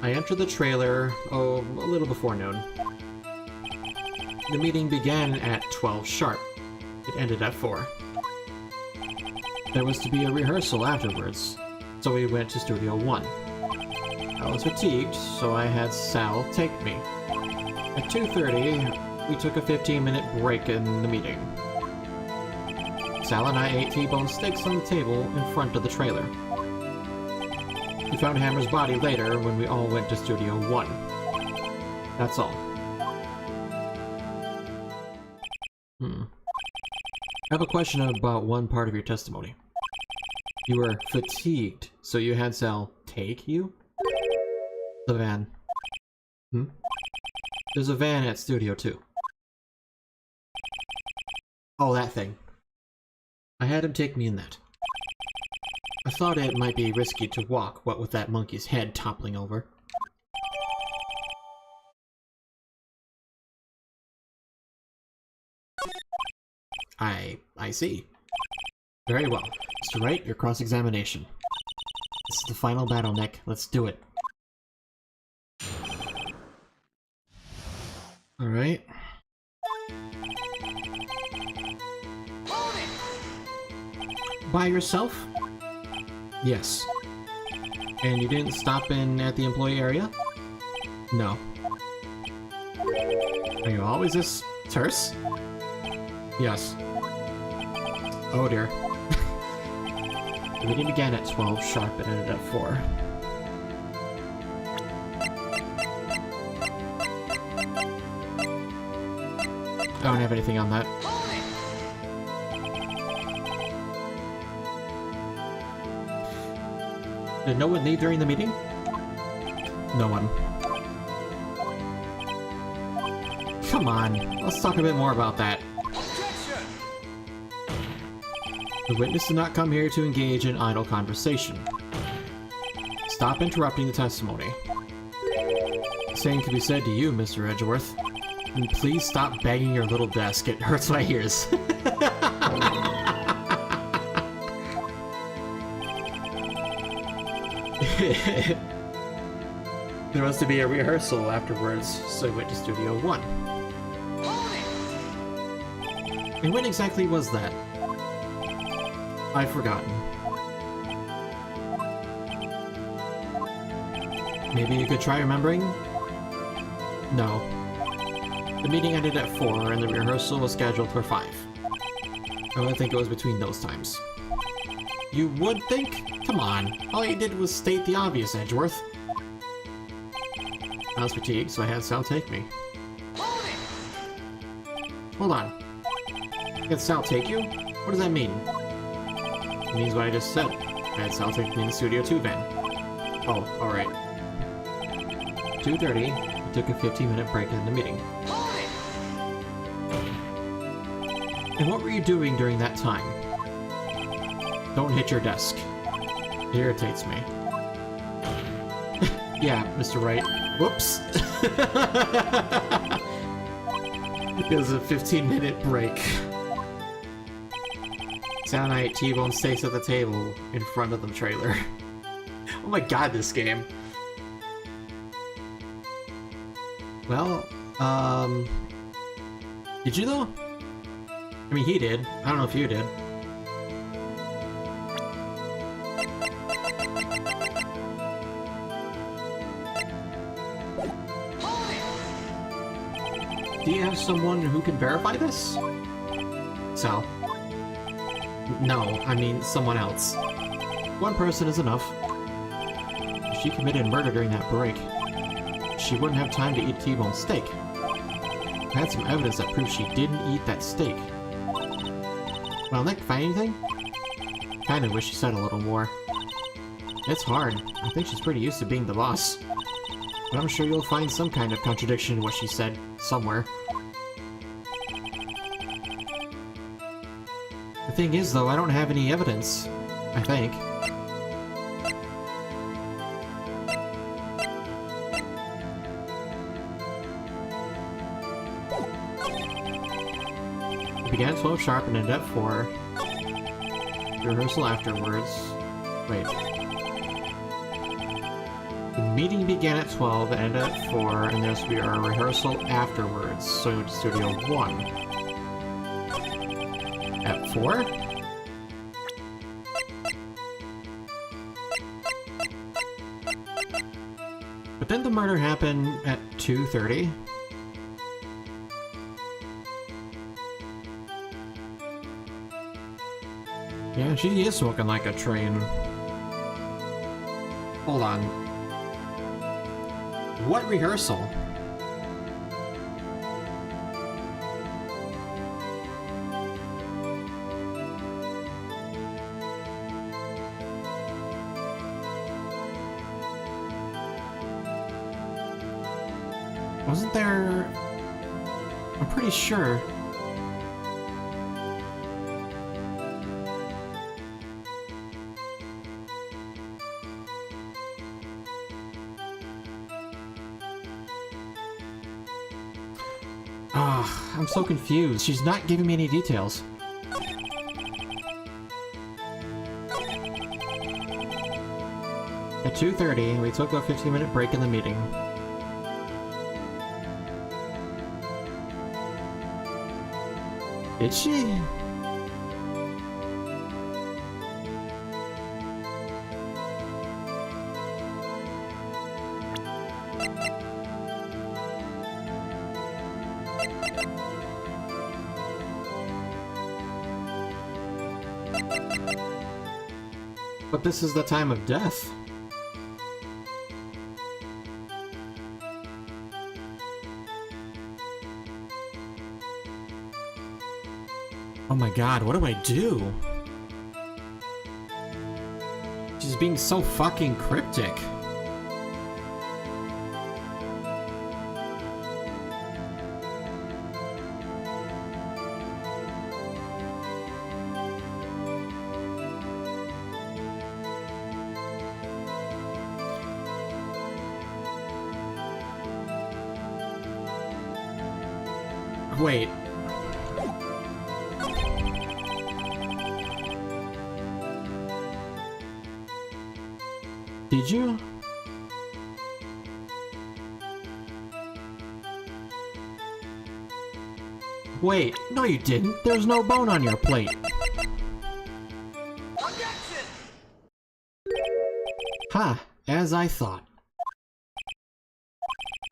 I entered the trailer, a little before noon. The meeting began at 12 sharp. It ended at 4. There was to be a rehearsal afterwards, so we went to Studio 1. I was fatigued, so I had Sal take me. At 2:30, we took a 15-minute break in the meeting. Sal and I ate T-bone steaks on the table in front of the trailer. We found Hammer's body later when we all went to Studio 1. That's all. I have a question about one part of your testimony. You were fatigued, so you had Sal take you? The van. There's a van at Studio 2. Oh, that thing. I had him take me in that. I thought it might be risky to walk, what with that monkey's head toppling over. I see. Very well. Mr. Wright, your cross-examination. This is the final battle, Nick. Let's do it. Alright. By yourself? Yes. And you didn't stop in at the employee area? No. Are you always this terse? Yes. Oh dear. The meeting began at 12 sharp and ended at 4. I don't have anything on that. Did no one leave during the meeting? No one. Come on, let's talk a bit more about that. Objection! The witness did not come here to engage in idle conversation. Stop interrupting the testimony. The same can be said to you, Mr. Edgeworth. And please stop banging your little desk, it hurts my ears. There was to be a rehearsal afterwards, so I went to Studio 1. And when exactly was that? I've forgotten. Maybe you could try remembering? No. The meeting ended at 4 and the rehearsal was scheduled for 5. I would think it was between those times. You would think? Come on, all you did was state the obvious, Edgeworth. I was fatigued, so I had Sal take me. Hold on. Had Sal take you? What does that mean? It means what I just said. I had Sal take me in the Studio 2 van. Oh, alright. 2:30, we took a 15-minute break in the meeting. And what were you doing during that time? Don't hit your desk. It irritates me. Yeah, Mr. Wright. Whoops! It was a 15-minute break. Sal and I ate T-bone steaks at the table in front of the trailer. Oh my god, this game. Well, did you though? I mean, he did. I don't know if you did. Do you have someone who can verify this? Sal. No, I mean someone else. One person is enough. She committed murder during that break. she wouldn't have time to eat a T-bone steak. I had some evidence that proves she didn't eat that steak. Well, Nick, find anything? Kinda wish she said a little more. It's hard. I think she's pretty used to being the boss. But I'm sure you'll find some kind of contradiction in what she said, somewhere. The thing is, though, I don't have any evidence. I think. It began at 12 sharp and ended at 4. Rehearsal afterwards. Wait. The meeting began at 12 and ended at 4, and there's to be a rehearsal afterwards. So we went to Studio 1. At 4? But didn't the murder happen at 2:30? Yeah, she is smoking like a train. Hold on. What rehearsal? Wasn't there... I'm pretty sure... I'm so confused. She's not giving me any details. At 2:30, we took a 15-minute break in the meeting. Did she? But this is the time of death. Oh my god, what do I do? She's being so fucking cryptic. Wait. Did you? Wait, no you didn't. There's no bone on your plate. Objection! Ha, as I thought.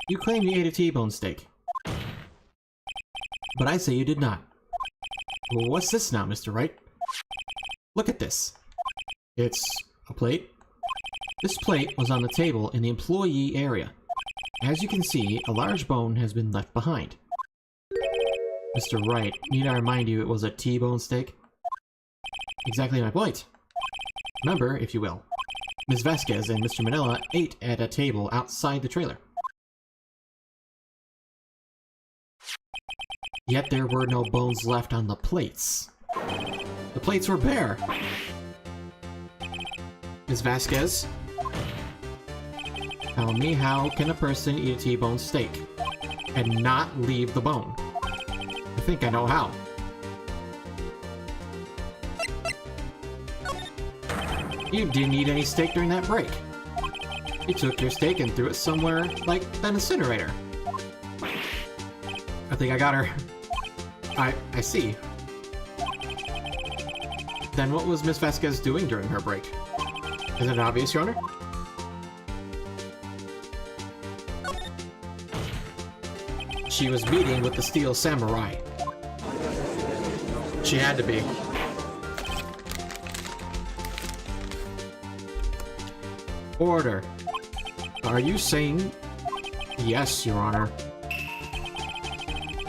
You claim you ate a T-bone steak. But I say you did not. Well, what's this now, Mr. Wright? Look at this. It's a plate. This plate was on the table in the employee area. As you can see, a large bone has been left behind. Mr. Wright, need I remind you it was a T-bone steak? Exactly my point. Remember, if you will, Ms. Vasquez and Mr. Manila ate at a table outside the trailer. Yet there were no bones left on the plates. The plates were bare. Ms. Vasquez, tell me, how can a person eat a T-bone steak and not leave the bone? I think I know how. You didn't eat any steak during that break. You took your steak and threw it somewhere like an incinerator. I think I got her. I see. Then what was Miss Vasquez doing during her break? Is it obvious, Your Honor? She was meeting with the Steel Samurai. She had to be. Order. Are you saying Yes, Your Honor.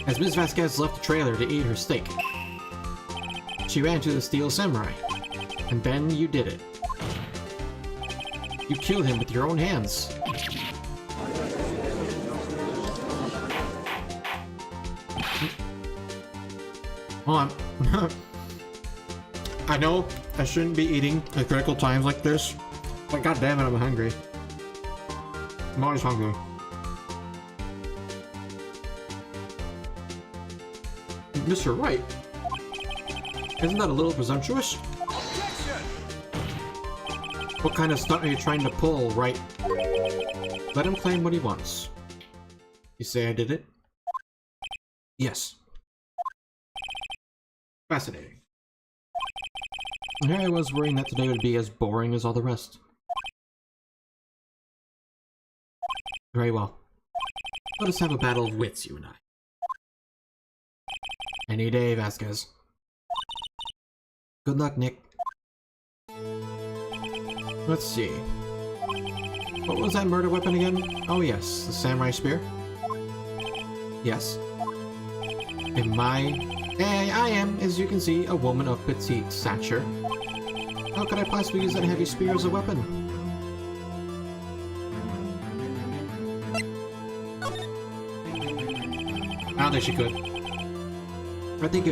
As Ms. Vasquez left the trailer to eat her steak, she ran to the Steel Samurai. And then you did it. You killed him with your own hands. Hold on. I know I shouldn't be eating at critical times like this, but goddammit, I'm hungry. I'm always hungry. Mr. Wright, isn't that a little presumptuous? Objection! What kind of stunt are you trying to pull, Wright? Let him claim what he wants. You say I did it? Yes. Fascinating. Here I was worrying that today would be as boring as all the rest. Very well. Let us have a battle of wits, you and I. Any day, Vasquez. Good luck, Nick. Let's see. What was that murder weapon again? Oh yes, the samurai spear? Yes. I am, as you can see, a woman of petite stature. How could I possibly use that heavy spear as a weapon? I don't think she could. I think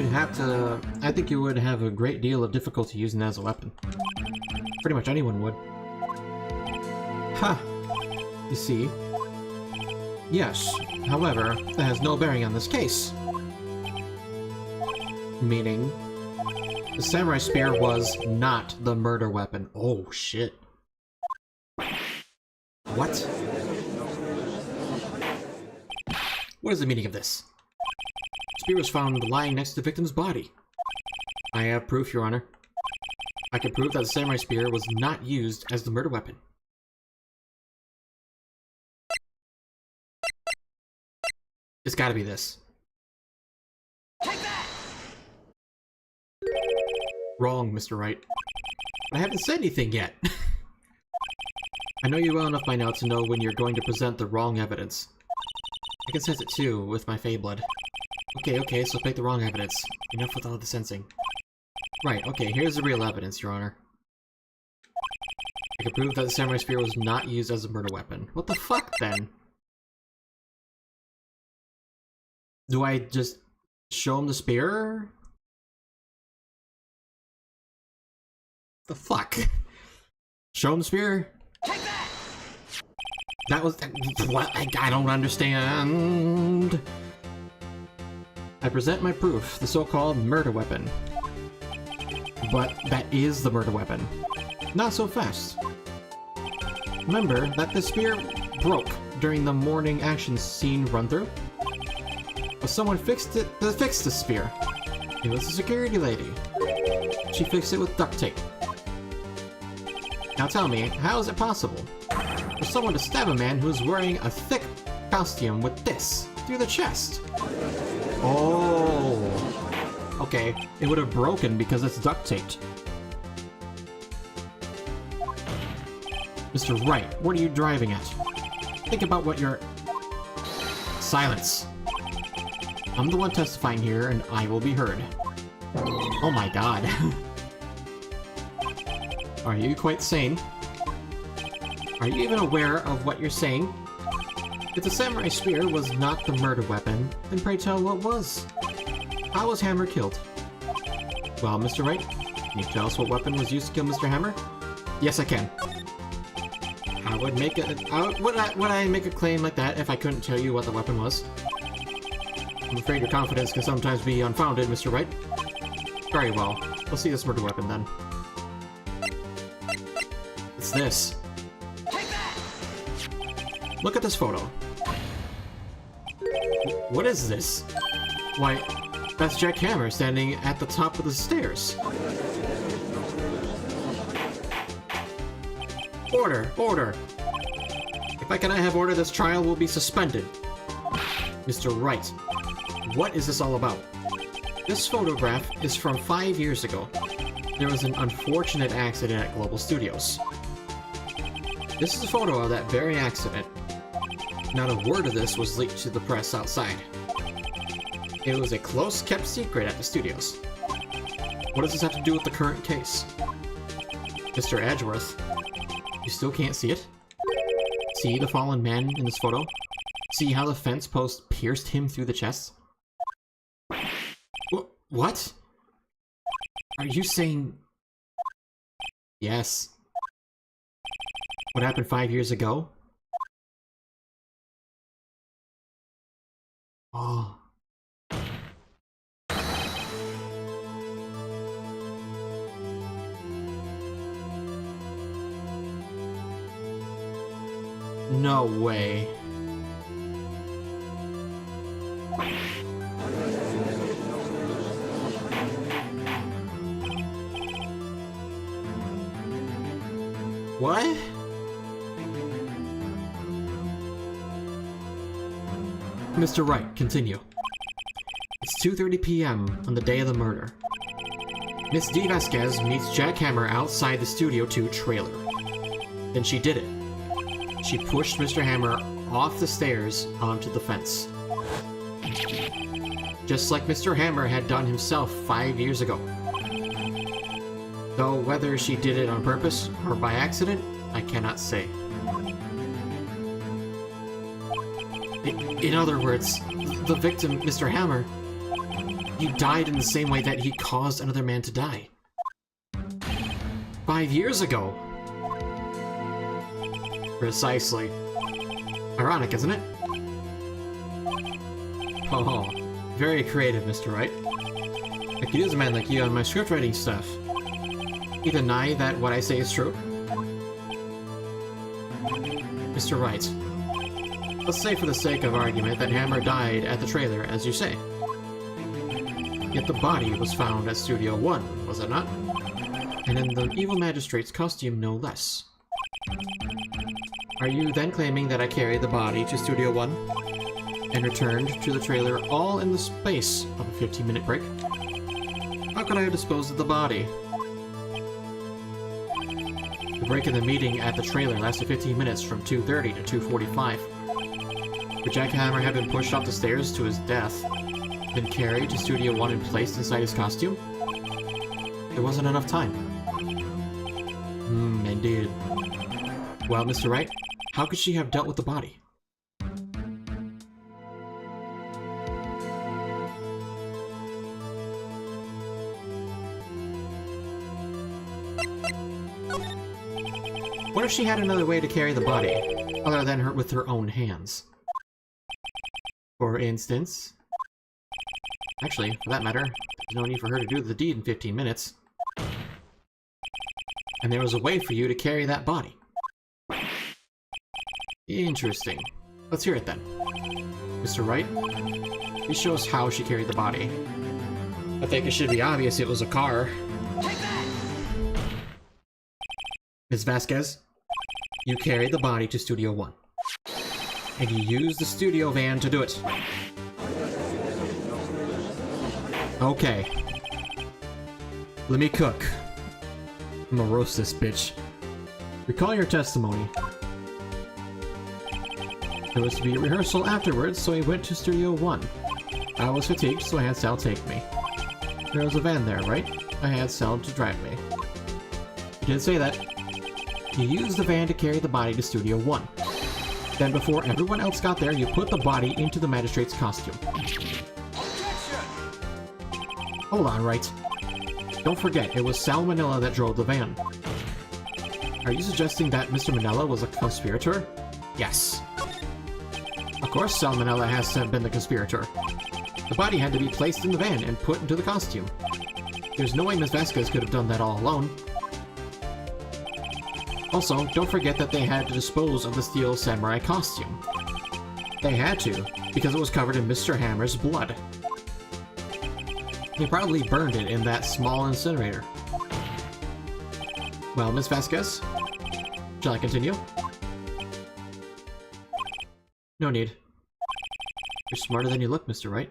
you would have a great deal of difficulty using that as a weapon. Pretty much anyone would. Ha! Huh. You see? Yes. However, that has no bearing on this case. Meaning, the samurai spear was not the murder weapon. Oh, shit. What? What is the meaning of this? The spear was found lying next to the victim's body. I have proof, Your Honor. I can prove that the samurai spear was not used as the murder weapon. It's gotta be this. Take that! Wrong, Mr. Wright. I haven't said anything yet. I know you well enough by now to know when you're going to present the wrong evidence. I can sense it too, with my Fey blood. Okay, so pick the wrong evidence. Enough with all the sensing. Right, okay, here's the real evidence, Your Honor. I can prove that the samurai spear was not used as a murder weapon. What the fuck, then? Do I just show him the spear? The fuck? Show him the spear? Take that! That was... what? I don't understand. I present my proof, the so-called murder weapon. But that is the murder weapon. Not so fast. Remember that the spear broke during the morning action scene run-through? But someone fixed the spear. It was a security lady. She fixed it with duct tape. Now tell me, how is it possible for someone to stab a man who's wearing a thick costume with this through the chest? Oh. Okay, it would have broken because it's duct taped. Mr. Wright, what are you driving at? Think about what you're... Silence. I'm the one testifying here, and I will be heard. Oh my god. Are you quite sane? Are you even aware of what you're saying? If the samurai spear was not the murder weapon, then pray tell what was? How was Hammer killed? Well, Mr. Wright, can you tell us what weapon was used to kill Mr. Hammer? Yes, I can. Would I make a claim like that if I couldn't tell you what the weapon was? I'm afraid your confidence can sometimes be unfounded, Mr. Wright. Very well. We'll see this murder weapon then. It's this. Take that! Look at this photo. What is this? Why, that's Jack Hammer standing at the top of the stairs. Order! Order! If I cannot have order, this trial will be suspended. Mr. Wright, what is this all about? This photograph is from 5 years ago. There was an unfortunate accident at Global Studios. This is a photo of that very accident. Not a word of this was leaked to the press outside. It was a close-kept secret at the studios. What does this have to do with the current case? Mr. Edgeworth, you still can't see it? See the fallen man in this photo? See how the fence post pierced him through the chest? What? Are you saying... Yes. What happened 5 years ago? Oh. No way. What? Mr. Wright, continue. It's 2:30 p.m. on the day of the murder. Miss D. Vasquez meets Jack Hammer outside the Studio 2 trailer. Then she did it. She pushed Mr. Hammer off the stairs onto the fence. Just like Mr. Hammer had done himself 5 years ago. Though whether she did it on purpose or by accident, I cannot say. In other words, the victim, Mr. Hammer, he died in the same way that he caused another man to die. 5 years ago. Precisely. Ironic, isn't it? Oh, very creative, Mr. Wright. I could use a man like you on my script writing stuff. You deny that what I say is true? Mr. Wright, let's say for the sake of argument that Hammer died at the trailer, as you say. Yet the body was found at Studio 1, was it not? And in the evil magistrate's costume, no less. Are you then claiming that I carried the body to Studio 1 and returned to the trailer all in the space of a 15-minute break? How could I have disposed of the body? The break in the meeting at the trailer lasted 15 minutes from 2:30 to 2:45. Would Jack Hammer have been pushed off the stairs to his death, then carried to Studio 1 and placed inside his costume? There wasn't enough time. Indeed. Well, Mr. Wright, how could she have dealt with the body? What if she had another way to carry the body, other than with her own hands? For instance... Actually, for that matter, there's no need for her to do the deed in 15 minutes. And there was a way for you to carry that body. Interesting. Let's hear it then. Mr. Wright, this shows how she carried the body. I think it should be obvious it was a car. Take that! Ms. Vasquez, you carried the body to Studio 1. And you used the studio van to do it. Okay. Let me cook. I'm gonna roast this bitch. Recall your testimony. There was to be a rehearsal afterwards, so I went to Studio 1. I was fatigued, so I had Sal take me. There was a van there, right? I had Sal to drive me. You didn't say that. You used the van to carry the body to Studio 1. Then before everyone else got there, you put the body into the magistrate's costume. Objection! Hold on, Wright. Don't forget, it was Sal Manila that drove the van. Are you suggesting that Mr. Manila was a conspirator? Yes. Of course Sal Manila has to have been the conspirator. The body had to be placed in the van and put into the costume. There's no way Ms. Vasquez could have done that all alone. Also, don't forget that they had to dispose of the steel samurai costume. They had to, because it was covered in Mr. Hammer's blood. He probably burned it in that small incinerator. Well, Ms. Vasquez, shall I continue? No need. You're smarter than you look, Mr. Wright.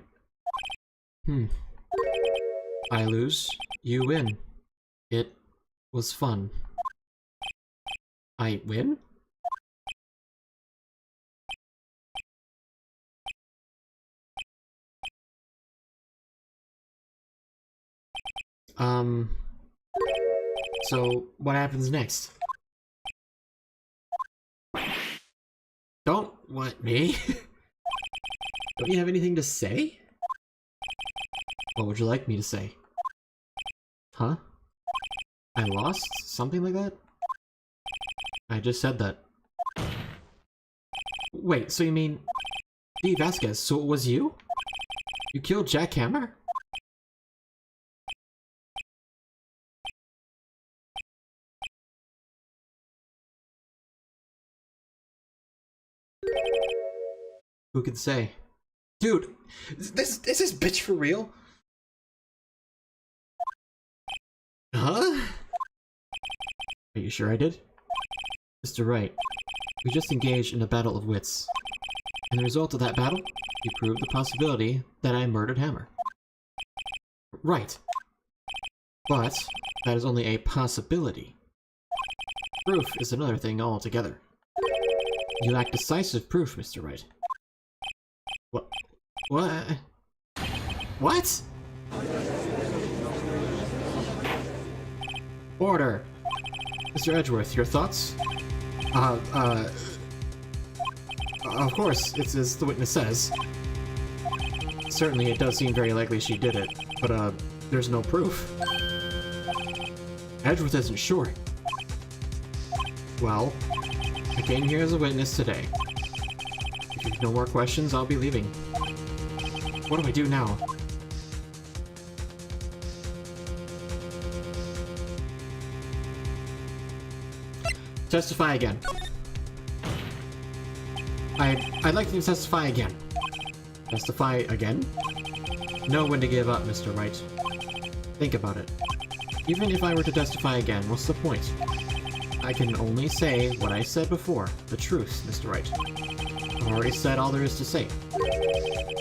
I lose, you win. It was fun. I win? So, what happens next? Don't... What, me? Don't you have anything to say? What would you like me to say? Huh? I lost? Something like that? I just said that. Wait, so you mean... D. Vasquez, so it was you? You killed Jack Hammer? Who could say? Dude, is this bitch for real? Huh? Are you sure I did? Mr. Wright, we just engaged in a battle of wits. And the result of that battle, you proved the possibility that I murdered Hammer. Right. But that is only a possibility. Proof is another thing altogether. You lack decisive proof, Mr. Wright. What? What? What? Order! Mr. Edgeworth, your thoughts? Of course, it's as the witness says. Certainly, it does seem very likely she did it, but, there's no proof. Edgeworth isn't sure. Well, I came here as a witness today. If you've no more questions, I'll be leaving. What do I do now? Testify again. I'd like to testify again. Testify again? Know when to give up, Mr. Wright. Think about it. Even if I were to testify again, what's the point? I can only say what I said before, the truth, Mr. Wright. I've already said all there is to say.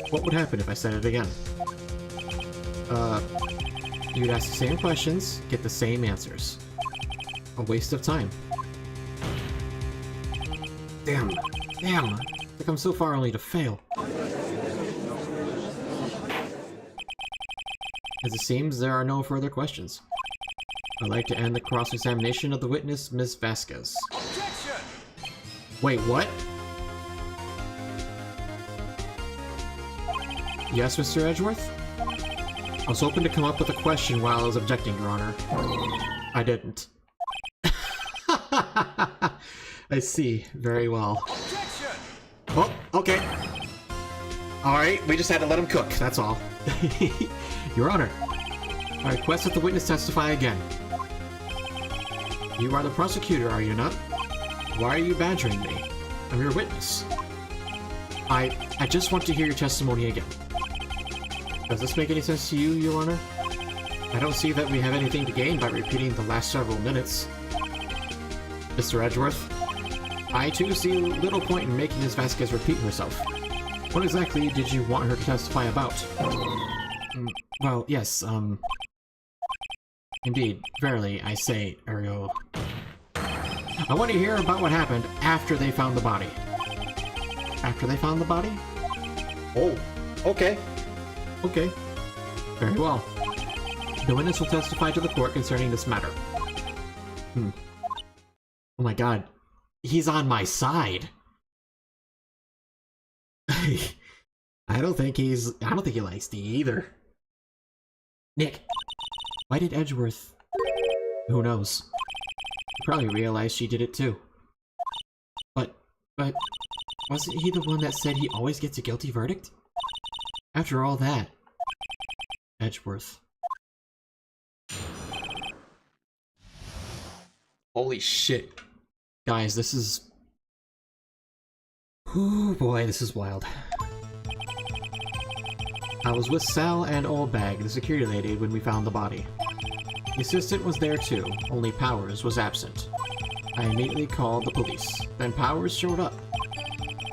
What would happen if I said it again? You'd ask the same questions, get the same answers. A waste of time. Damn. Damn. Like I'm so far only to fail. As it seems, there are no further questions. I'd like to end the cross-examination of the witness, Ms. Vasquez. Objection! Wait, what? Yes, Mr. Edgeworth? I was hoping to come up with a question while I was objecting, Your Honor. I didn't. I see. Very well. Objection! Oh, okay. Alright, we just had to let him cook, that's all. Your Honor, I request that the witness testify again. You are the prosecutor, are you not? Why are you badgering me? I'm your witness. I just want to hear your testimony again. Does this make any sense to you, Your Honor? I don't see that we have anything to gain by repeating the last several minutes. Mr. Edgeworth, I too see little point in making Ms. Vasquez repeat herself. What exactly did you want her to testify about? Well, yes, indeed, verily, I say, ergo. I want to hear about what happened after they found the body. After they found the body? Oh, okay. Okay. Very well. The witness will testify to the court concerning this matter. Oh my god. He's on my side. I don't think he likes D either. Nick, why did Edgeworth... Who knows? He probably realized she did it too. But, wasn't he the one that said he always gets a guilty verdict? After all that... Edgeworth. Holy shit. Guys, this is... Oh boy, this is wild. I was with Sal and Old Bag, the security lady, when we found the body. The assistant was there too, only Powers was absent. I immediately called the police. Then Powers showed up.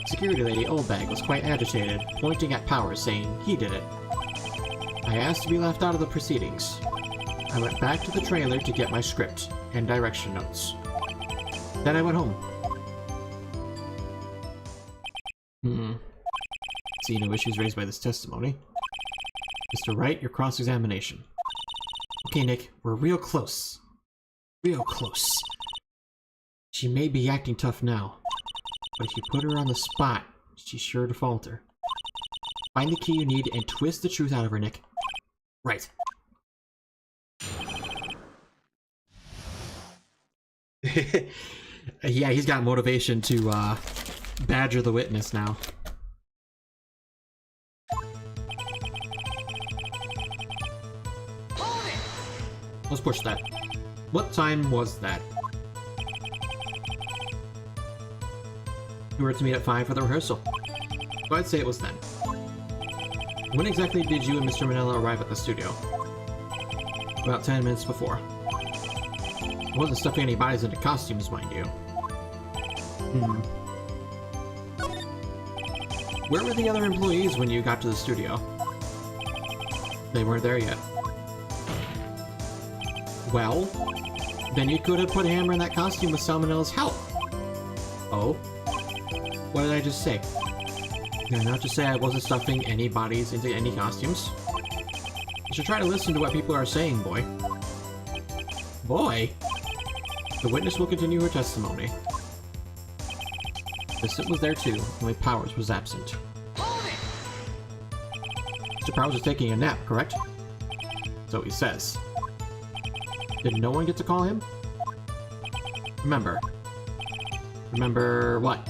Security lady Old Bag was quite agitated, pointing at Powers saying he did it. I asked to be left out of the proceedings. I went back to the trailer to get my script and direction notes. Then I went home. See no issues raised by this testimony. Mr. Wright, your cross-examination. Okay, Nick, we're real close. Real close. She may be acting tough now, but if you put her on the spot, she's sure to falter. Find the key you need and twist the truth out of her, Nick. Right. Yeah, he's got motivation to, badger the witness now. Let's push that. What time was that? We were to meet at 5 for the rehearsal. So I'd say it was then. When exactly did you and Mr. Manella arrive at the studio? About 10 minutes before. I wasn't stuffing any bodies into costumes, mind you. Where were the other employees when you got to the studio? They weren't there yet. Well, then you could have put Hammer in that costume with Salmonella's help. Oh? What did I just say? Did I not just say I wasn't stuffing any bodies into any costumes? You should try to listen to what people are saying, boy. Boy? The witness will continue her testimony. Vincent was there too, only Powers was absent. Mr. Powers was taking a nap, correct? So he says. Did no one get to call him? Remember. Remember what?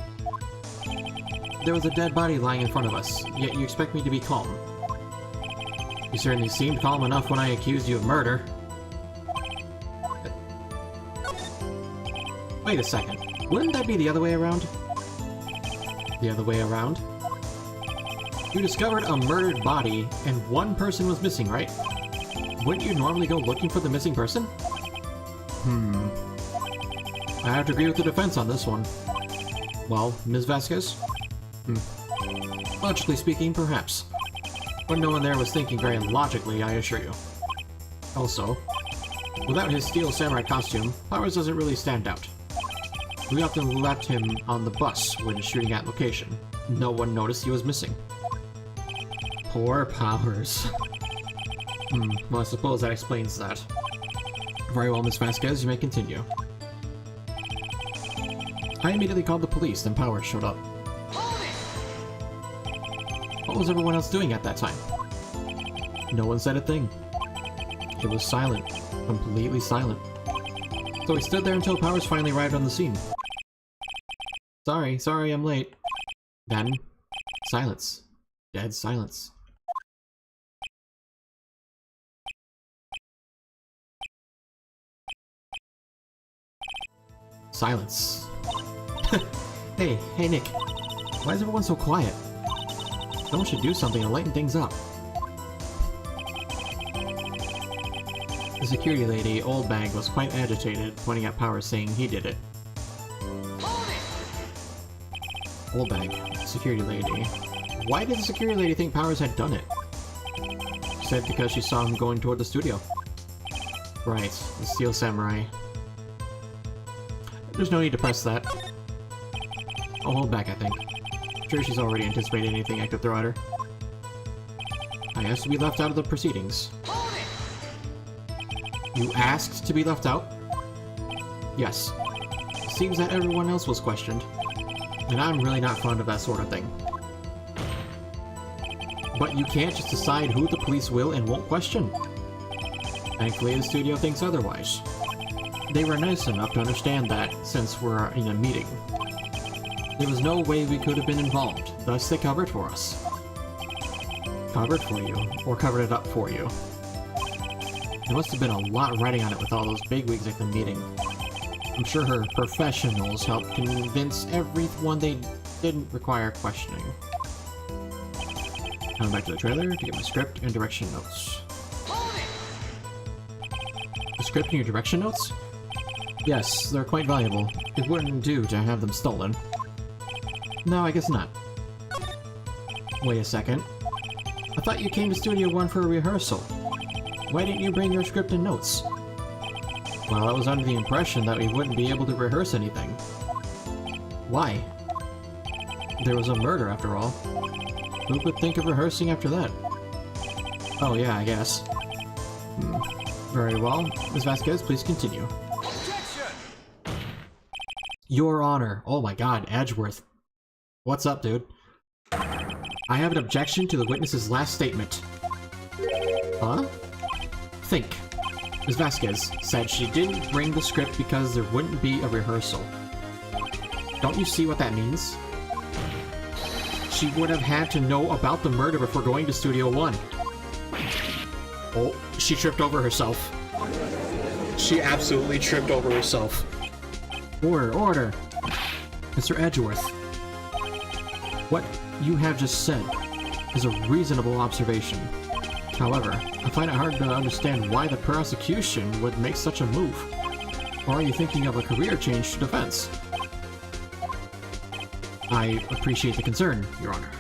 There was a dead body lying in front of us, yet you expect me to be calm. You certainly seemed calm enough when I accused you of murder. Wait a second. Wouldn't that be the other way around? The other way around? You discovered a murdered body, and one person was missing, right? Wouldn't you normally go looking for the missing person? I have to agree with the defense on this one. Well, Ms. Vasquez? Logically speaking, perhaps. But no one there was thinking very logically, I assure you. Also, without his steel samurai costume, Powers doesn't really stand out. We often left him on the bus when shooting at location. No one noticed he was missing. Poor Powers. Well, I suppose that explains that. Very well, Miss Vasquez, you may continue. I immediately called the police, then Powers showed up. What was everyone else doing at that time? No one said a thing. It was silent. Completely silent. So we stood there until Powers finally arrived on the scene. Sorry, I'm late. Then, silence. Dead silence. Silence. Hey, Nick. Why is everyone so quiet? Someone should do something to lighten things up. The security lady, Old Bag, was quite agitated, pointing at Powers saying he did it. Old Bag, security lady. Why did the security lady think Powers had done it? She said because she saw him going toward the studio. Right, the Steel Samurai. There's no need to press that. I'll hold back, I think. I'm sure she's already anticipated anything I could throw at her. I asked to be left out of the proceedings. You asked to be left out? Yes. It seems that everyone else was questioned. And I'm really not fond of that sort of thing. But you can't just decide who the police will and won't question. Thankfully, the studio thinks otherwise. They were nice enough to understand that, since we're in a meeting. There was no way we could have been involved, thus they covered for us. Covered for you, or covered it up for you. There must have been a lot riding on it with all those bigwigs at the meeting. I'm sure her professionals helped convince everyone they didn't require questioning. Coming back to the trailer to get my script and direction notes. The script and your direction notes? Yes, they're quite valuable. It wouldn't do to have them stolen. No, I guess not. Wait a second. I thought you came to Studio 1 for a rehearsal. Why didn't you bring your script and notes? Well, I was under the impression that we wouldn't be able to rehearse anything. Why? There was a murder, after all. Who could think of rehearsing after that? Oh yeah, I guess. Very well. Ms. Vasquez, please continue. Objection! Your Honor. Oh my god, Edgeworth. What's up, dude? I have an objection to the witness's last statement. Huh? Think. Ms. Vasquez said she didn't bring the script because there wouldn't be a rehearsal. Don't you see what that means? She would have had to know about the murder before going to Studio One. Oh, she tripped over herself. She absolutely tripped over herself. Order, order! Mr. Edgeworth. What you have just said is a reasonable observation. However, I find it hard to understand why the prosecution would make such a move. Or are you thinking of a career change to defense? I appreciate the concern, Your Honor.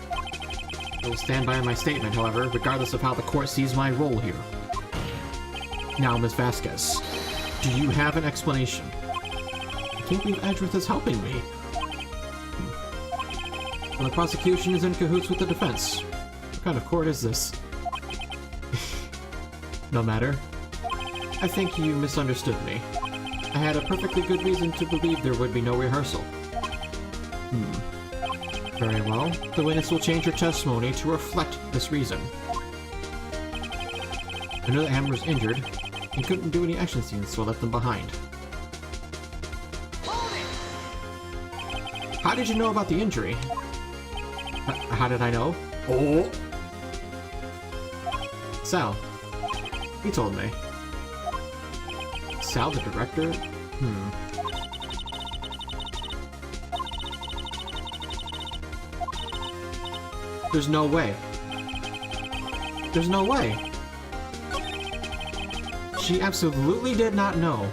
I will stand by my statement, however, regardless of how the court sees my role here. Now, Ms. Vasquez, do you have an explanation? I can't believe Edgeworth is helping me. Well, the prosecution is in cahoots with the defense. What kind of court is this? No matter. I think you misunderstood me. I had a perfectly good reason to believe there would be no rehearsal. Very well. The witness will change her testimony to reflect this reason. I know that Hammer was injured and couldn't do any action scenes, so I left them behind. How did you know about the injury? How did I know? Oh! Sal. He told me. Sal, the director? There's no way. There's no way. She absolutely did not know.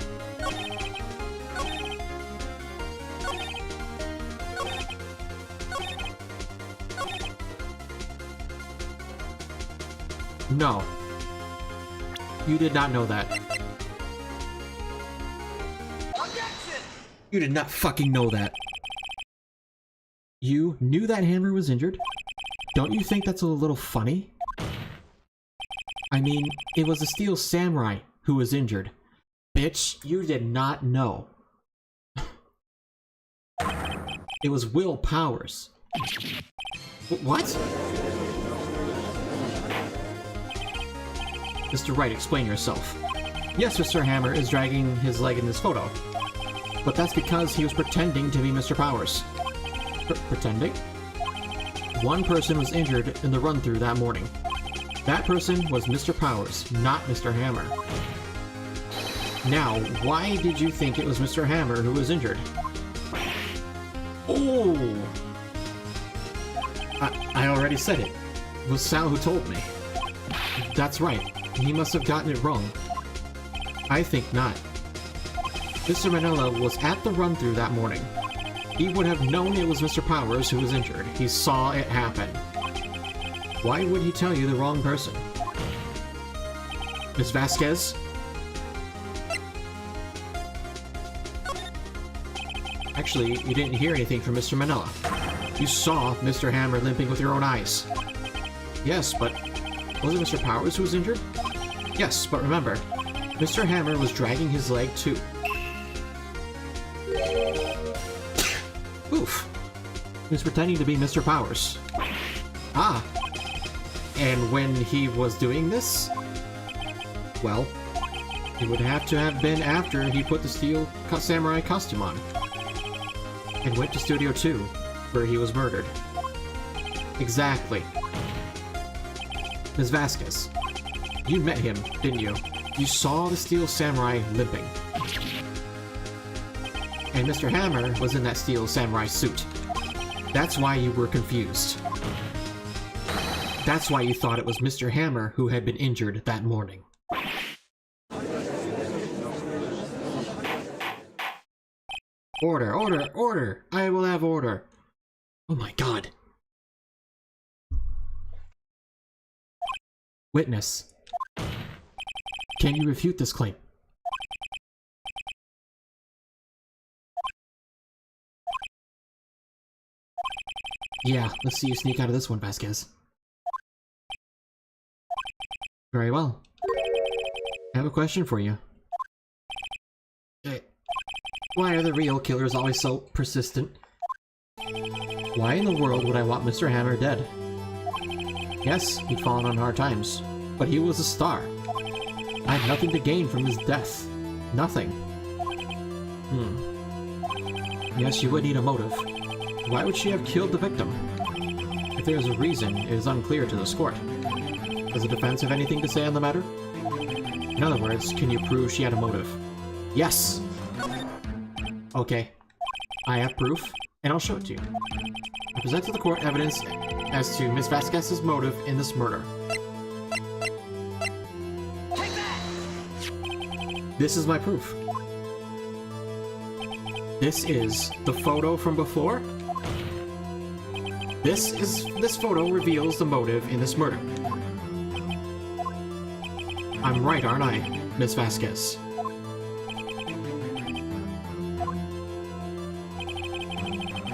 No. You did not know that. Objection! You did not fucking know that. You knew that Hammer was injured? Don't you think that's a little funny? I mean, it was the Steel Samurai who was injured. Bitch, you did not know. It was Will Powers. What? Mr. Wright, explain yourself. Yes, Mr. Hammer is dragging his leg in this photo. But that's because he was pretending to be Mr. Powers. Pretending? One person was injured in the run-through that morning. That person was Mr. Powers, not Mr. Hammer. Now, why did you think it was Mr. Hammer who was injured? Oh! I already said it. It was Sal who told me. That's right. He must have gotten it wrong. I think not. Mr. Manila was at the run-through that morning. He would have known it was Mr. Powers who was injured. He saw it happen. Why would he tell you the wrong person? Ms. Vasquez? Actually, you didn't hear anything from Mr. Manila. You saw Mr. Hammer limping with your own eyes. Yes, but was it Mr. Powers who was injured? Yes, but remember, Mr. Hammer was dragging his leg too. Oof. He was pretending to be Mr. Powers. Ah. And when he was doing this? Well, it would have to have been after he put the Steel Samurai costume on. And went to Studio 2, where he was murdered. Exactly. Ms. Vasquez, you met him, didn't you? You saw the Steel Samurai limping. And Mr. Hammer was in that Steel Samurai suit. That's why you were confused. That's why you thought it was Mr. Hammer who had been injured that morning. Order, order, order! I will have order! Oh my god. Witness. Can you refute this claim? Yeah, let's see you sneak out of this one, Vasquez. Very well. I have a question for you. Why are the real killers always so persistent? Why in the world would I want Mr. Hammer dead? Yes, he'd fallen on hard times, but he was a star. I had nothing to gain from his death. Nothing. Yes, she would need a motive. Why would she have killed the victim? If there is a reason, it is unclear to this court. Does the defense have anything to say on the matter? In other words, can you prove she had a motive? Yes! Okay. I have proof, and I'll show it to you. I present to the court evidence as to Miss Vasquez's motive in this murder. Take that! This is my proof. This is the photo from before. This photo reveals the motive in this murder. I'm right, aren't I, Miss Vasquez?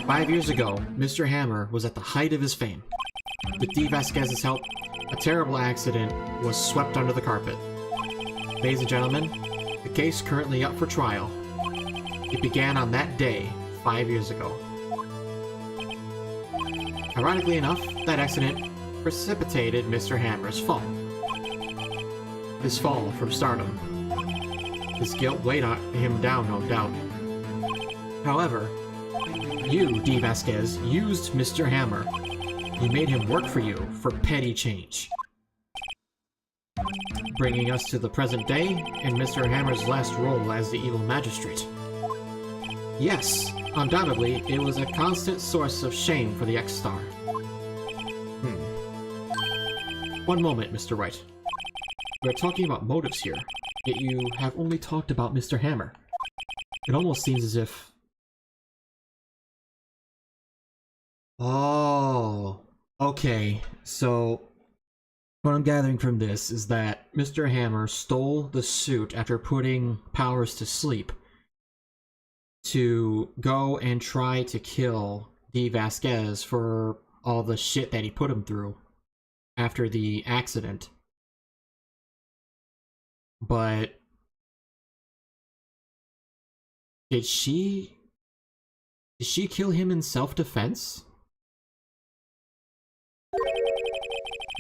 Five years ago, Mr. Hammer was at the height of his fame. With Dee Vasquez's help, a terrible accident was swept under the carpet. Ladies and gentlemen, the case currently up for trial. It began on that day, 5 years ago. Ironically enough, that accident precipitated Mr. Hammer's fall. His fall from stardom. His guilt weighed him down, no doubt. However, you, Dee Vasquez, used Mr. Hammer. You made him work for you for petty change. Bringing us to the present day, and Mr. Hammer's last role as the evil magistrate. Yes, undoubtedly, it was a constant source of shame for the ex-star. One moment, Mr. Wright. We're talking about motives here, yet you have only talked about Mr. Hammer. It almost seems as if... Oh, okay, so what I'm gathering from this is that Mr. Hammer stole the suit after putting Powers to sleep to go and try to kill Dee Vasquez for all the shit that he put him through after the accident. But did she kill him in self-defense?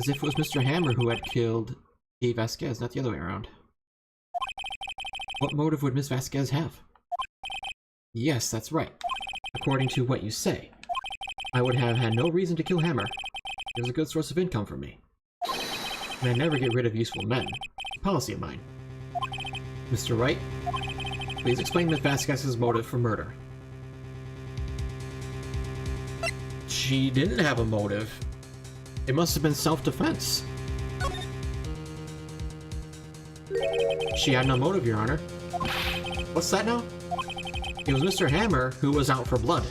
As if it was Mr. Hammer who had killed Dee Vasquez, not the other way around. What motive would Miss Vasquez have? Yes, that's right. According to what you say, I would have had no reason to kill Hammer. It was a good source of income for me. And I never get rid of useful men. It's a policy of mine. Mr. Wright, please explain Miss Vasquez's motive for murder. She didn't have a motive. It must have been self-defense. She had no motive, Your Honor. What's that now? It was Mr. Hammer who was out for blood.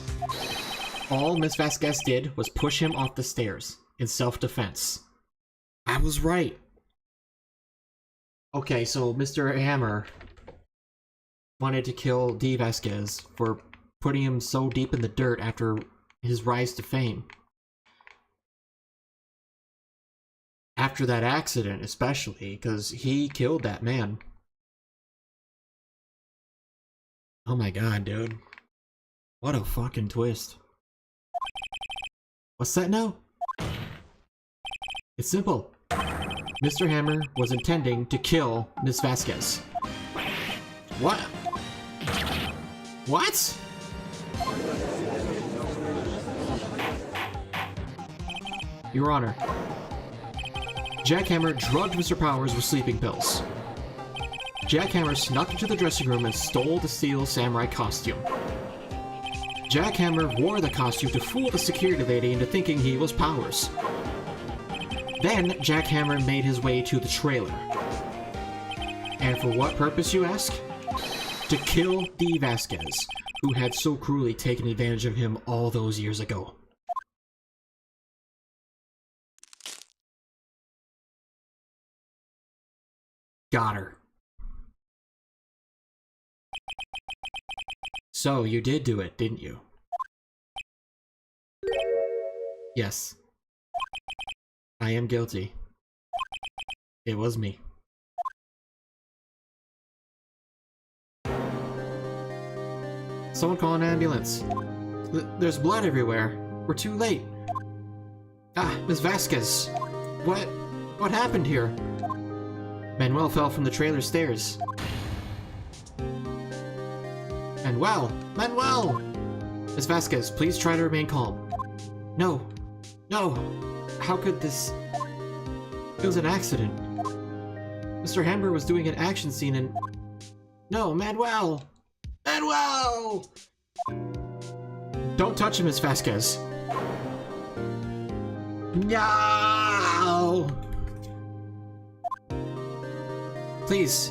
All Miss Vasquez did was push him off the stairs in self-defense. I was right. Okay, so Mr. Hammer wanted to kill Dee Vasquez for putting him so deep in the dirt after his rise to fame. After that accident, especially, because he killed that man. Oh my god, dude. What a fucking twist. What's that now? It's simple. Mr. Hammer was intending to kill Miss Vasquez. What? What? Your Honor, Jack Hammer drugged Mr. Powers with sleeping pills. Jack Hammer snuck into the dressing room and stole the steel samurai costume. Jack Hammer wore the costume to fool the security lady into thinking he was Powers. Then, Jack Hammer made his way to the trailer. And for what purpose, you ask? To kill Dee Vasquez, who had so cruelly taken advantage of him all those years ago. Got her. So, you did do it, didn't you? Yes. I am guilty. It was me. Someone call an ambulance. There's blood everywhere. We're too late. Ah, Miss Vasquez. What happened here? Manuel fell from the trailer stairs. Manuel! Miss Vasquez, please try to remain calm. No. How could this... It was an accident. Mr. Hammer was doing an action scene and... No, Manuel! Manuel! Don't touch him, Miss Vasquez. No! Please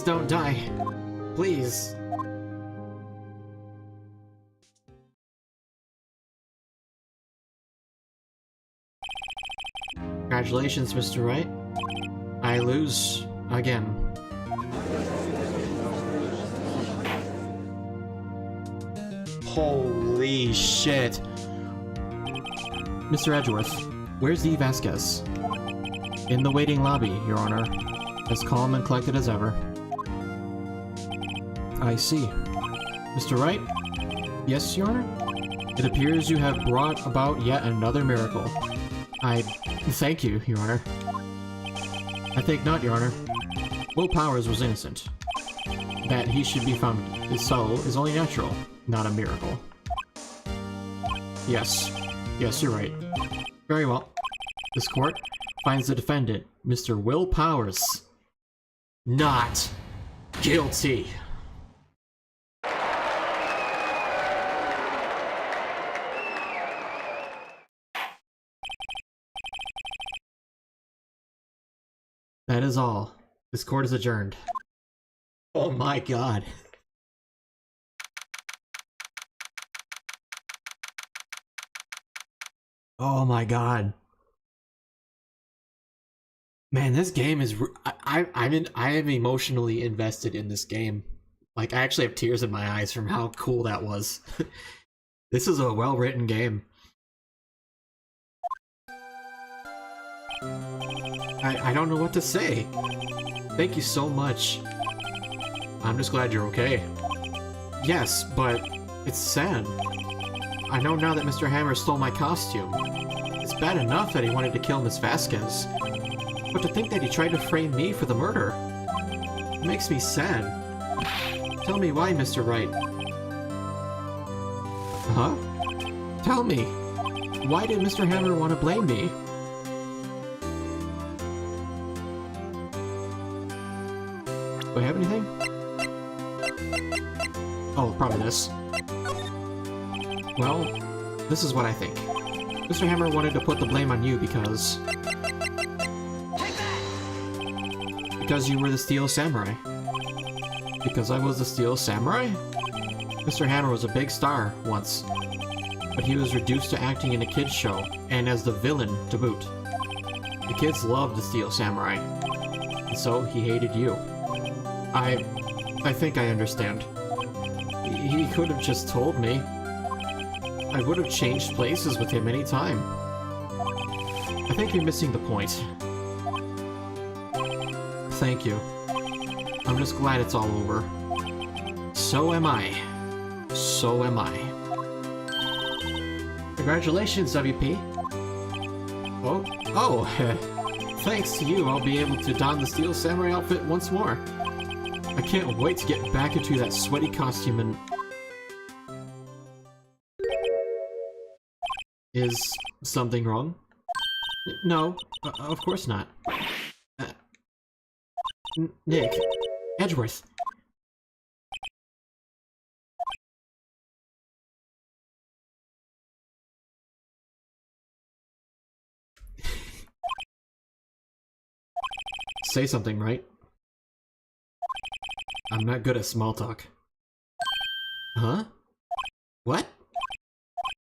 don't die. Please. Congratulations, Mr. Wright. I lose again. Holy shit. Mr. Edgeworth, where's the Vasquez? In the waiting lobby, Your Honor. As calm and collected as ever. I see. Mr. Wright? Yes, Your Honor? It appears you have brought about yet another miracle. I thank you, Your Honor. I think not, Your Honor. Will Powers was innocent. That he should be found so is only natural, not a miracle. Yes, you're right. Very well. This court finds the defendant, Mr. Will Powers, not guilty. That is all. This court is adjourned. Oh my god. Oh my god. Man, this game is... I am emotionally invested in this game. Like, I actually have tears in my eyes from how cool that was. This is a well-written game. I don't know what to say. Thank you so much. I'm just glad you're okay. Yes, but it's sad. I know now that Mr. Hammer stole my costume. It's bad enough that he wanted to kill Miss Vasquez. But to think that he tried to frame me for the murder, it makes me sad. Tell me why, Mr. Wright. Huh? Tell me. Why did Mr. Hammer want to blame me? Do I have anything? Oh, probably this. Well, this is what I think. Mr. Hammer wanted to put the blame on you because... Because you were the Steel Samurai. Because I was the Steel Samurai? Mr. Hammer was a big star once, but he was reduced to acting in a kids show, and as the villain to boot. The kids loved the Steel Samurai, and so he hated you. I think I understand. He could have just told me. I would have changed places with him any time. I think you're missing the point. Thank you. I'm just glad it's all over. So am I. So am I. Congratulations, WP. Oh, thanks to you, I'll be able to don the Steel Samurai outfit once more. I can't wait to get back into that sweaty costume and... Is something wrong? No, of course not. Nick, Edgeworth. Say something, right? I'm not good at small talk. Huh? What?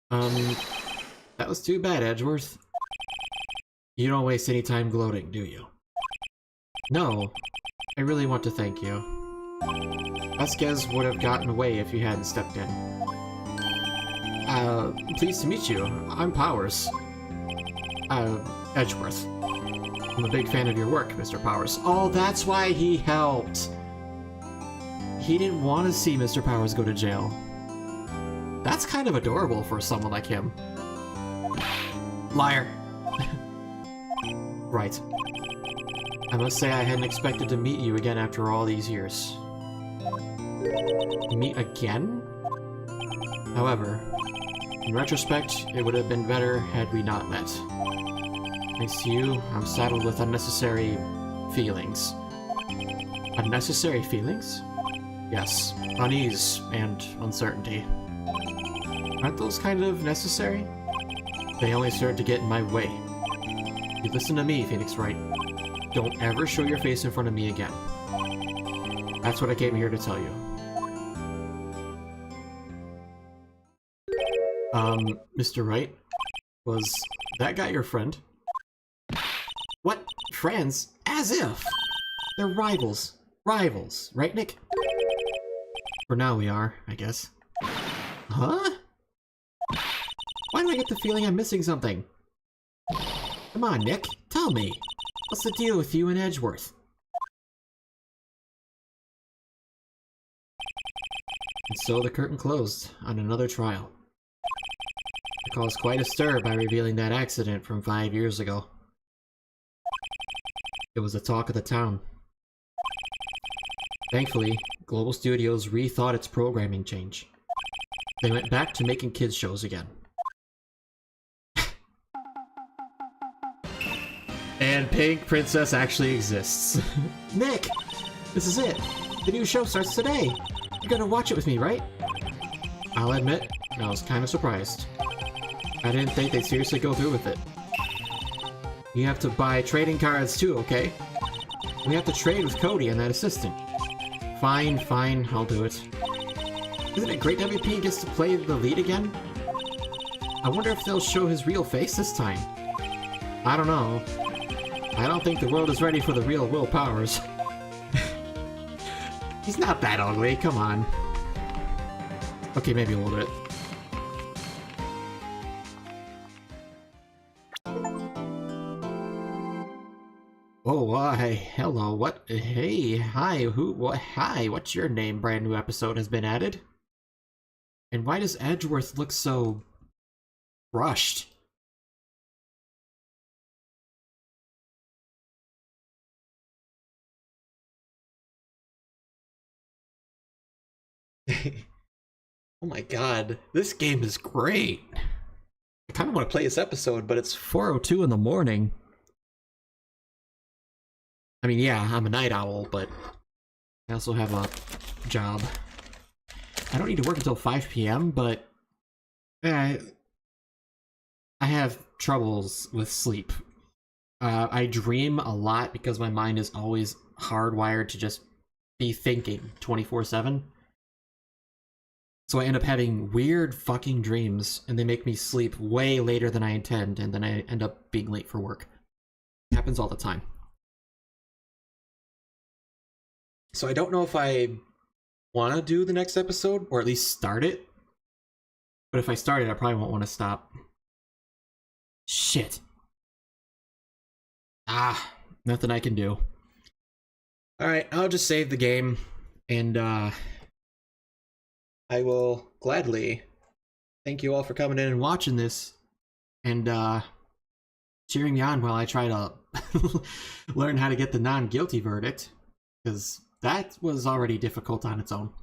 That was too bad, Edgeworth. You don't waste any time gloating, do you? No. I really want to thank you. Vasquez would have gotten away if you hadn't stepped in. Pleased to meet you. I'm Powers. Edgeworth. I'm a big fan of your work, Mr. Powers. Oh, that's why he helped! He didn't want to see Mr. Powers go to jail. That's kind of adorable for someone like him. Liar. Right. I must say I hadn't expected to meet you again after all these years. Meet again? However, in retrospect, it would have been better had we not met. Thanks to you, I'm saddled with unnecessary feelings. Unnecessary feelings? Yes, unease and uncertainty. Aren't those kind of necessary? They only serve to get in my way. You listen to me, Phoenix Wright. Don't ever show your face in front of me again. That's what I came here to tell you. Mr. Wright? Was that guy your friend? What? Friends? As if! They're rivals. Rivals, right, Nick? For now we are, I guess. Huh? Why do I get the feeling I'm missing something? Come on, Nick, tell me. What's the deal with you and Edgeworth? And so the curtain closed on another trial. It caused quite a stir by revealing that accident from 5 years ago. It was the talk of the town. Thankfully, Global Studios rethought its programming change. They went back to making kids shows again. And Pink Princess actually exists. Nick! This is it! The new show starts today! You're gonna watch it with me, right? I'll admit, I was kind of surprised. I didn't think they'd seriously go through with it. You have to buy trading cards too, okay? We have to trade with Cody and that assistant. Fine, fine, I'll do it. Isn't it great WP gets to play the lead again? I wonder if they'll show his real face this time. I don't know. I don't think the world is ready for the real Will Powers. He's not that ugly, come on. Okay, maybe a little bit. Oh, hey, hello, what? Hey, hi, who, what, hi, what's your name? Brand new episode has been added. And why does Edgeworth look so rushed? Oh my god, this game is great. I kind of want to play this episode, but it's 4:02 in the morning. I mean, yeah, I'm a night owl, but I also have a job. I don't need to work until 5 p.m., but I have troubles with sleep. I dream a lot because my mind is always hardwired to just be thinking 24/7. So I end up having weird fucking dreams, and they make me sleep way later than I intend, and then I end up being late for work. It happens all the time. So I don't know if I want to do the next episode, or at least start it. But if I start it, I probably won't want to stop. Shit. Ah, nothing I can do. Alright, I'll just save the game, and I will gladly thank you all for coming in and watching this, and cheering me on while I try to learn how to get the non-guilty verdict, because that was already difficult on its own.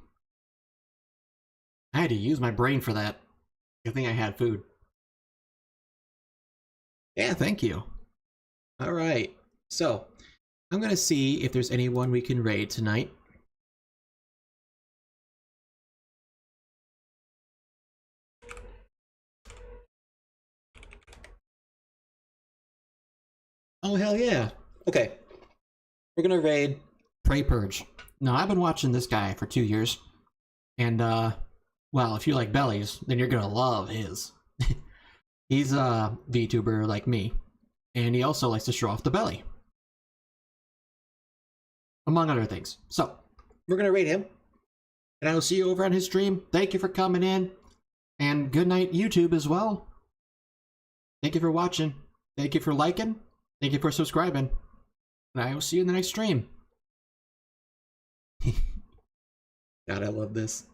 I had to use my brain for that. Good thing I had food. Yeah, thank you. Alright, so I'm gonna see if there's anyone we can raid tonight. Oh, hell yeah. Okay. We're gonna raid Prey Purge. Now, I've been watching this guy for 2 years. And, well, if you like bellies, then you're gonna love his. He's a VTuber like me. And he also likes to show off the belly. Among other things. So, we're gonna raid him. And I will see you over on his stream. Thank you for coming in. And good night, YouTube, as well. Thank you for watching. Thank you for liking. Thank you for subscribing, and I will see you in the next stream. God, I love this.